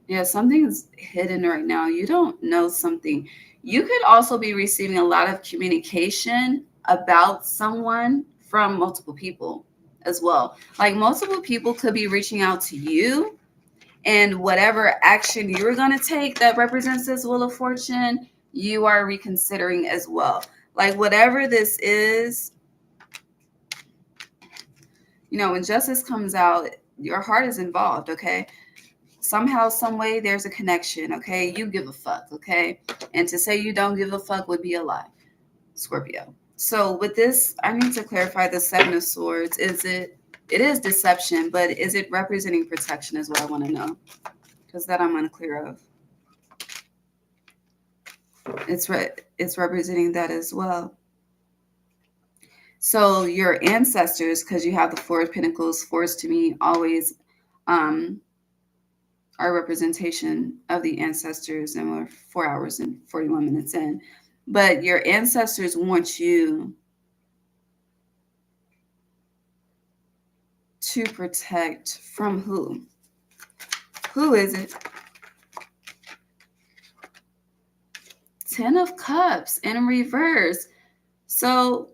Yeah, something's hidden right now. You don't know something. You could also be receiving a lot of communication about someone from multiple people as well. Like multiple people could be reaching out to you, and whatever action you're going to take that represents this Wheel of Fortune, you are reconsidering as well. Like whatever this is, you know, when justice comes out, your heart is involved, okay? Somehow, some way, there's a connection, okay? You give a fuck, okay? And to say you don't give a fuck would be a lie, Scorpio. So with this, I need to clarify the Seven of Swords. It is deception, but is it representing protection is what I want to know. Because that I'm unclear of. It's representing that as well. So your ancestors, because you have the Four of Pentacles, fours to me always are representation of the ancestors, and we're 4 hours and 41 minutes in. But your ancestors want you to protect from who? Who is it? Ten of Cups in reverse. So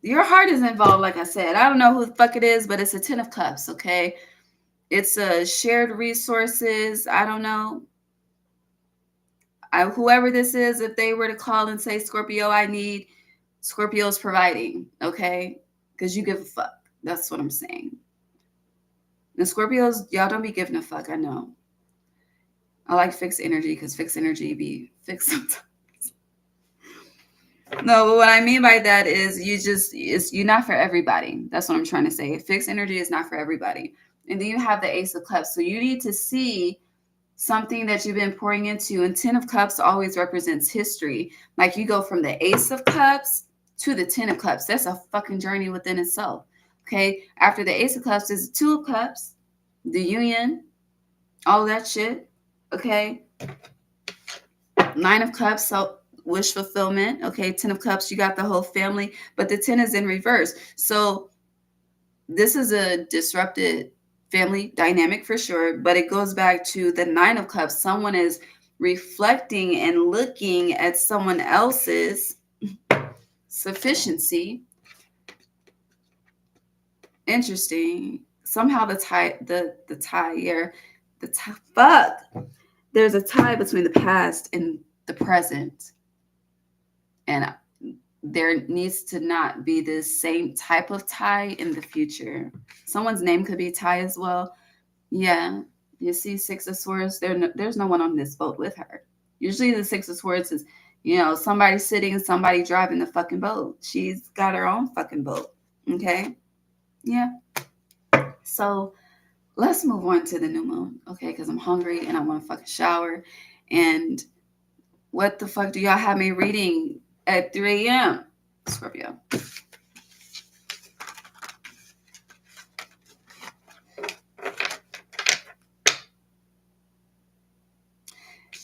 your heart is involved, like I said. I don't know who the fuck it is, but it's a Ten of Cups, okay? It's a shared resources. I don't know. Whoever this is, if they were to call and say, Scorpio, I need, Scorpio's providing, okay? Because you give a fuck. That's what I'm saying. And Scorpios, y'all don't be giving a fuck, I know. I like fixed energy because fixed energy be fixed sometimes. No, but what I mean by that is you're not for everybody. That's what I'm trying to say. Fixed energy is not for everybody. And then you have the Ace of Cups. So you need to see something that you've been pouring into. And Ten of Cups always represents history. Like you go from the Ace of Cups to the Ten of Cups. That's a fucking journey within itself. Okay. After the Ace of Cups is the Two of Cups, the Union, all that shit. Okay. Nine of Cups, so wish fulfillment. Okay. 10 of Cups, you got the whole family, but the 10 is in reverse. So this is a disrupted family dynamic for sure, but it goes back to the 9 of Cups. Someone is reflecting and looking at someone else's sufficiency. Interesting. Somehow the tie here, there's a tie between the past and the present. And there needs to not be the same type of tie in the future. Someone's name could be Ty as well. Yeah. You see Six of Swords, there's no one on this boat with her. Usually the Six of Swords is, somebody sitting and somebody driving the fucking boat. She's got her own fucking boat. Okay? Yeah. So let's move on to the new moon. Okay? Because I'm hungry and I want to fucking shower. And what the fuck do y'all have me reading at 3 a.m.? Scorpio.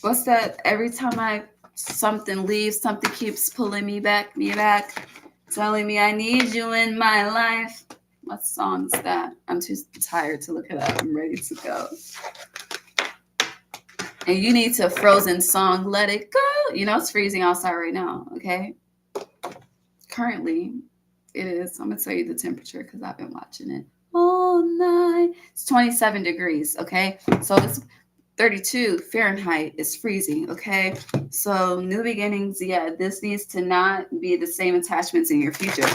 What's that? Every time something leaves, something keeps pulling me back, telling me I need you in my life. What song is that? I'm too tired to look it up. I'm ready to go. And you need to Frozen song, Let It Go. It's freezing outside right now, okay? Currently, it is. I'm going to tell you the temperature because I've been watching it all night. It's 27 degrees, okay? So it's 32 Fahrenheit is freezing, okay? So new beginnings, yeah, this needs to not be the same attachments in your future.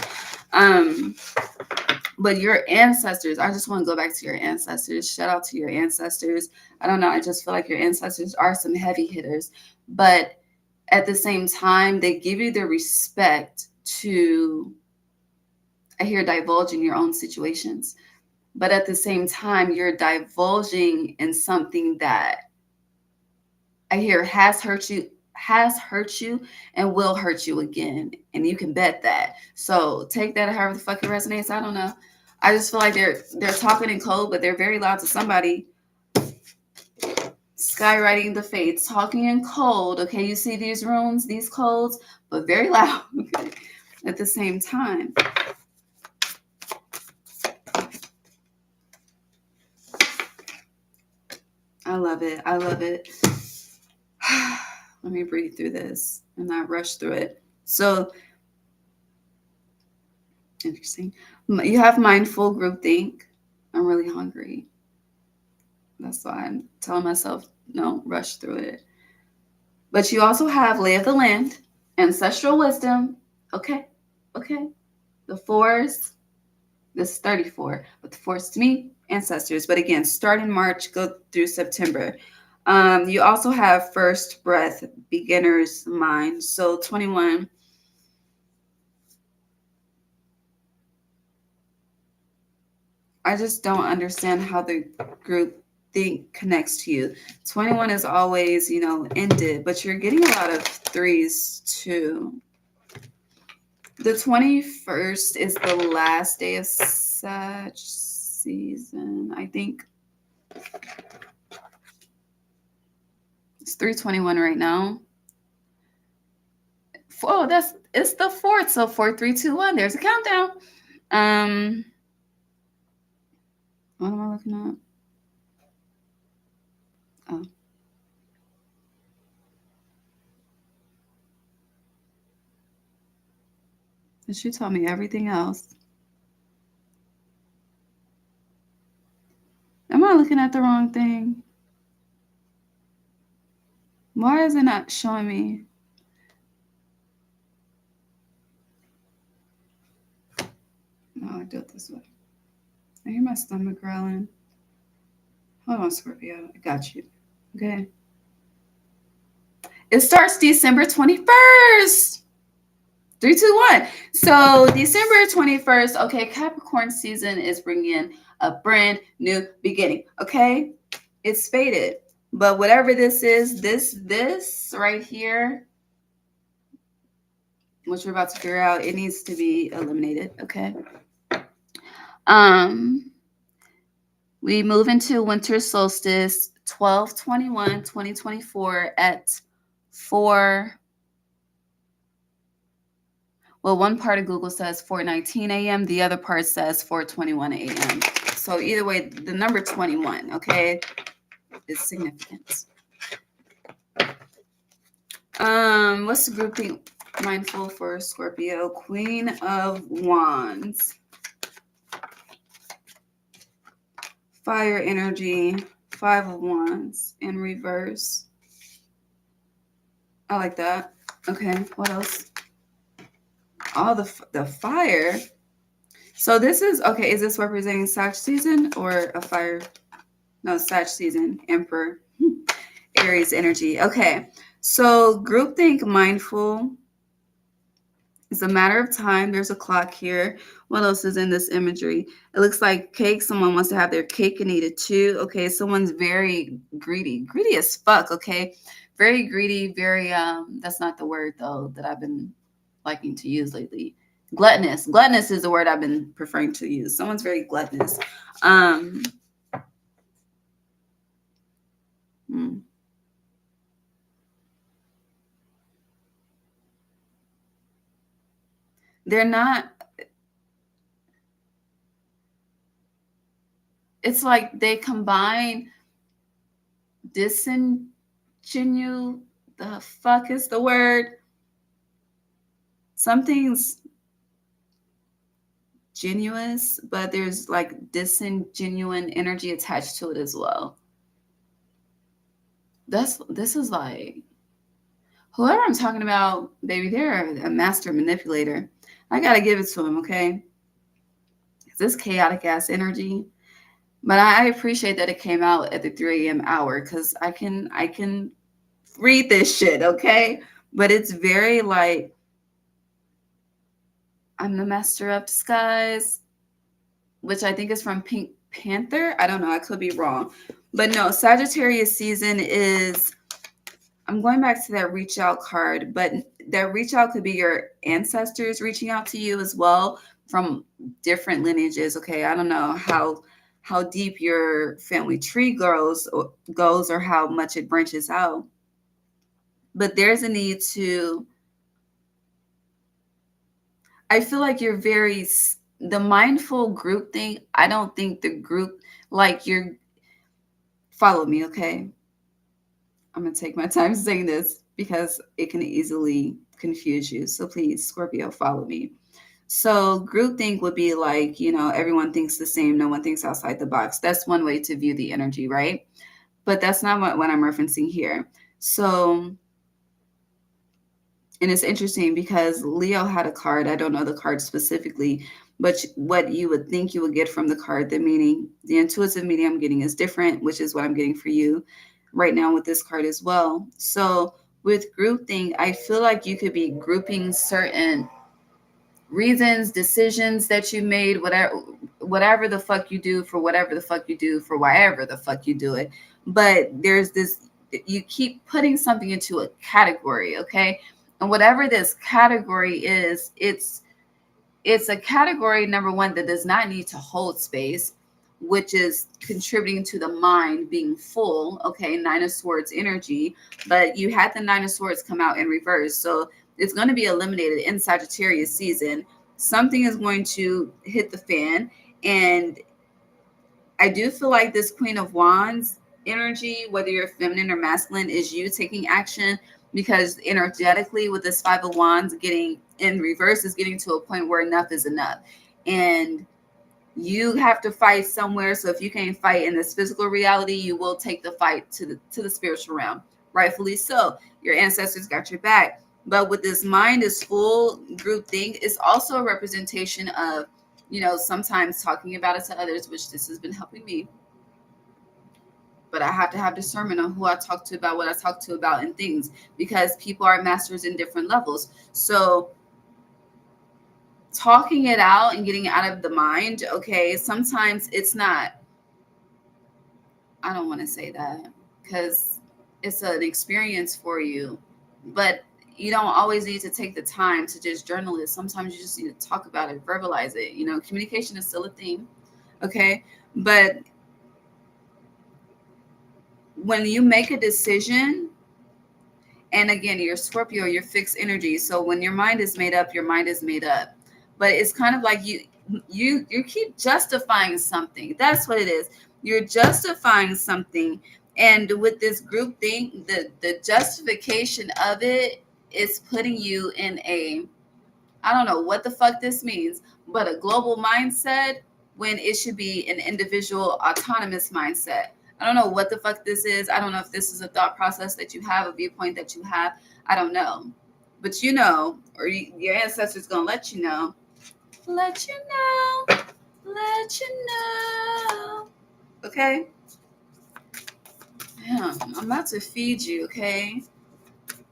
But your ancestors, I just want to go back to your ancestors. Shout out to your ancestors. I don't know, I just feel like your ancestors are some heavy hitters. But at the same time, they give you the respect to, I hear, divulge in your own situations. But at the same time, you're divulging in something that I hear has hurt you, and will hurt you again. And you can bet that. So take that however the fuck it resonates. I don't know. I just feel like they're talking in code, but they're very loud to somebody. Skywriting the fates, talking in code. Okay, you see these runes, these codes, but very loud. Okay, at the same time. I love it. I love it. Let me breathe through this and not rush through it. So, interesting. You have mindful groupthink. I'm really hungry. That's why I'm telling myself, no, rush through it. But you also have lay of the land, ancestral wisdom. Okay. The fours, this is 34, but the fours to me, ancestors. But again, start in March, go through September. You also have first breath, beginner's mind. So 21. I just don't understand how the group think connects to you. 21 is always, ended, but you're getting a lot of threes too. The 21st is the last day of Sag season, I think. It's 3:21 right now. Oh, it's the 4th. So 4, 3, 2, 1. There's a countdown. What am I looking at? Oh. And she told me everything else. Am I looking at the wrong thing? Why is it not showing me? No, I do it this way. I hear my stomach growling. Hold on, Scorpio. I got you. Okay. It starts December 21st. 3, 2, 1. So December 21st, okay, Capricorn season is bringing a brand new beginning, okay? It's fated. But whatever this is, this right here, which we're about to figure out, it needs to be eliminated, okay? We move into winter solstice 12/21/2024 at 4. Well, one part of Google says 4:19 a.m. The other part says 4:21 a.m. So either way, the number 21, okay, is significant. What's the group think mindful for Scorpio? Queen of Wands. Fire energy. 5 of Wands in reverse. I like that. Okay, what else? All the fire. So this is, okay, is this representing Sag season or a fire? No, Sag season, Emperor, Aries energy. Okay, so groupthink mindful is a matter of time. There's a clock here. What else is in this imagery? It looks like cake. Someone wants to have their cake and eat it too. Okay, someone's very greedy as fuck. Okay, very greedy, very that's not the word though that I've been liking to use lately. Gluttonous is the word I've been preferring to use. Someone's very gluttonous. They're not, it's like they combine disingenuous, the fuck is the word? Something's genuous, but there's like disingenuine energy attached to it as well. This is like, whoever I'm talking about, baby, they're a master manipulator. I gotta give it to him, okay? This chaotic ass energy. But I appreciate that it came out at the 3 a.m. hour because I can read this shit, okay? But it's very like, I'm the master of disguise, which I think is from Pink Panther. I don't know. I could be wrong. But no, Sagittarius season is, I'm going back to that reach out card, but that reach out could be your ancestors reaching out to you as well from different lineages, okay? I don't know how deep your family tree goes or how much it branches out. But there's a need to, I feel like you're very, the mindful group thing, I don't think the group, like you're, follow me, okay? I'm going to take my time saying this because it can easily confuse you. So please, Scorpio, follow me. So groupthink would be like, everyone thinks the same. No one thinks outside the box. That's one way to view the energy, right? But that's not what I'm referencing here. So, and it's interesting because Leo had a card. I don't know the card specifically, but what you would think you would get from the card, the meaning, the intuitive meaning I'm getting is different, which is what I'm getting for you. right now with this card as well. So with groupthink, I feel like you could be grouping certain reasons, decisions that you made, whatever the fuck you do for whatever the fuck you do for wherever the fuck you do it. But there's this, you keep putting something into a category, okay? And whatever this category is, it's a category, number one, that does not need to hold space, which is contributing to the mind being full. Okay, Nine of Swords energy, but you had the Nine of Swords come out in reverse, so it's going to be eliminated in Sagittarius season. Something is going to hit the fan, and I do feel like this Queen of Wands energy, whether you're feminine or masculine, is you taking action, because energetically with this Five of Wands getting in reverse is getting to a point where enough is enough. And you have to fight somewhere. So if you can't fight in this physical reality, you will take the fight to the spiritual realm. Rightfully so. Your ancestors got your back. But with this mind is full group thing, it's also a representation of, sometimes talking about it to others, which this has been helping me. But I have to have discernment on who I talk to about what I talk to about and things, because people are masters in different levels. So talking it out and getting it out of the mind, okay, sometimes it's not, I don't want to say that because it's an experience for you, but you don't always need to take the time to just journal it. Sometimes you just need to talk about it, verbalize it. Communication is still a thing, okay? But when you make a decision, and again, you're Scorpio, you're fixed energy. So when your mind is made up, your mind is made up. But it's kind of like you keep justifying something. That's what it is. You're justifying something. And with this group thing, the justification of it is putting you in a, I don't know what the fuck this means, but a global mindset when it should be an individual autonomous mindset. I don't know what the fuck this is. I don't know if this is a thought process that you have, a viewpoint that you have. I don't know. But or your ancestors going to let you know. Let you know. Let you know. Okay? Yeah, I'm about to feed you, okay?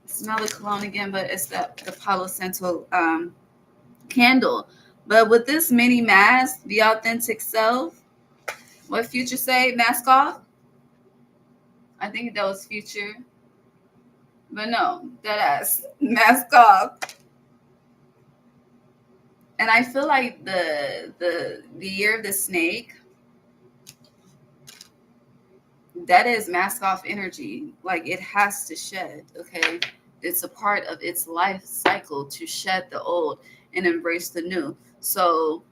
Smell the cologne again, but it's the Palo Santo candle. But with this mini mask, the authentic self, what Future say? Mask off? I think that was Future. But no, that ass. Mask off. And I feel like the year of the snake, that is mask off energy. Like it has to shed, okay? It's a part of its life cycle to shed the old and embrace the new. So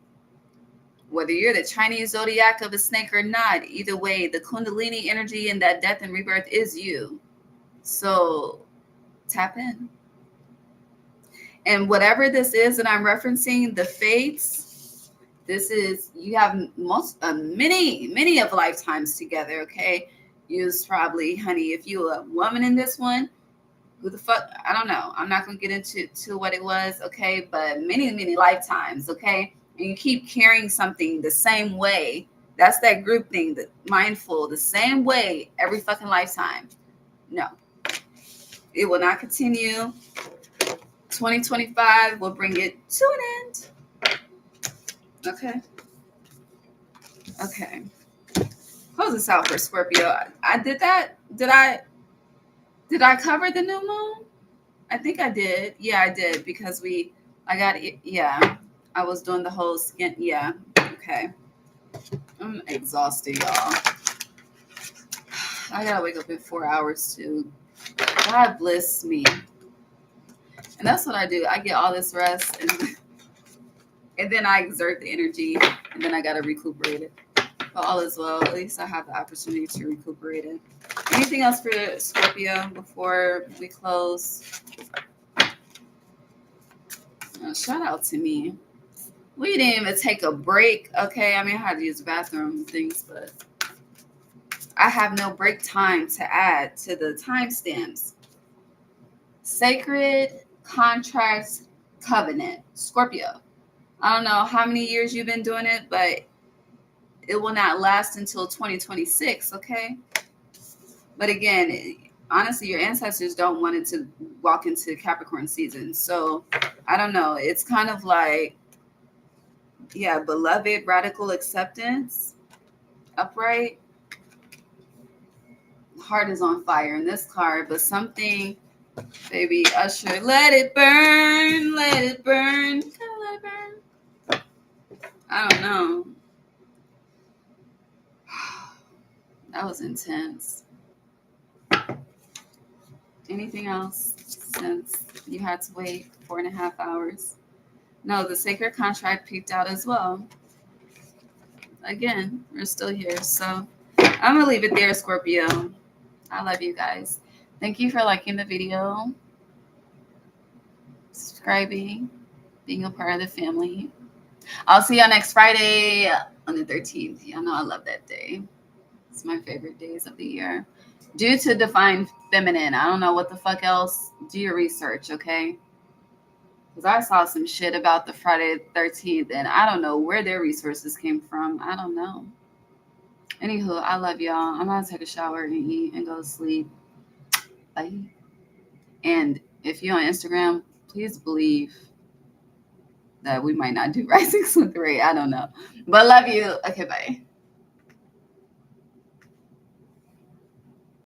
whether you're the Chinese zodiac of a snake or not, either way, the Kundalini energy and that death and rebirth is you. So tap in. And whatever this is that I'm referencing, the fates, this is, you have many of lifetimes together, okay? Use probably, honey, if you a woman in this one, who the fuck, I don't know. I'm not going to get into what it was, okay? But many lifetimes, okay? And you keep carrying something the same way. That's that group thing, the mindful, the same way every fucking lifetime. No. It will not continue. 2025 will bring it to an end. Okay. Okay. Close this out for Scorpio. I did that. Did I cover the new moon? I think I did. Yeah, I did because I was doing the whole skin. Yeah. Okay. I'm exhausted, y'all. I gotta wake up in 4 hours too. God bless me. And that's what I do. I get all this rest and then I exert the energy and then I gotta recuperate it. But all is well. At least I have the opportunity to recuperate it. Anything else for Scorpio before we close? Shout out to me. We didn't even take a break. Okay, I mean, I had to use the bathroom and things, but I have no break time to add to the timestamps. Sacred Contracts Covenant, Scorpio. I don't know how many years you've been doing it, but it will not last until 2026, okay? But again, honestly, your ancestors don't want it to walk into Capricorn season. So I don't know. It's kind of like, yeah, beloved, radical acceptance, upright. Heart is on fire in this card, but something, baby, Usher, let it burn, let it burn, let it burn. I don't know. That was intense. Anything else since you had to wait 4.5 hours? No, the sacred contract peeked out as well. Again, we're still here. So I'm going to leave it there, Scorpio. I love you guys. Thank you for liking the video, subscribing, being a part of the family. I'll see y'all next Friday on the 13th. Y'all know I love that day. It's my favorite days of the year. Due to Divine Feminine. I don't know what the fuck else. Do your research, okay? Because I saw some shit about the Friday the 13th, and I don't know where their resources came from. I don't know. Anywho, I love y'all. I'm going to take a shower and eat and go to sleep. Bye. And if you're on Instagram, please believe that we might not do risings with Ray. I don't know. But love you. Okay, bye.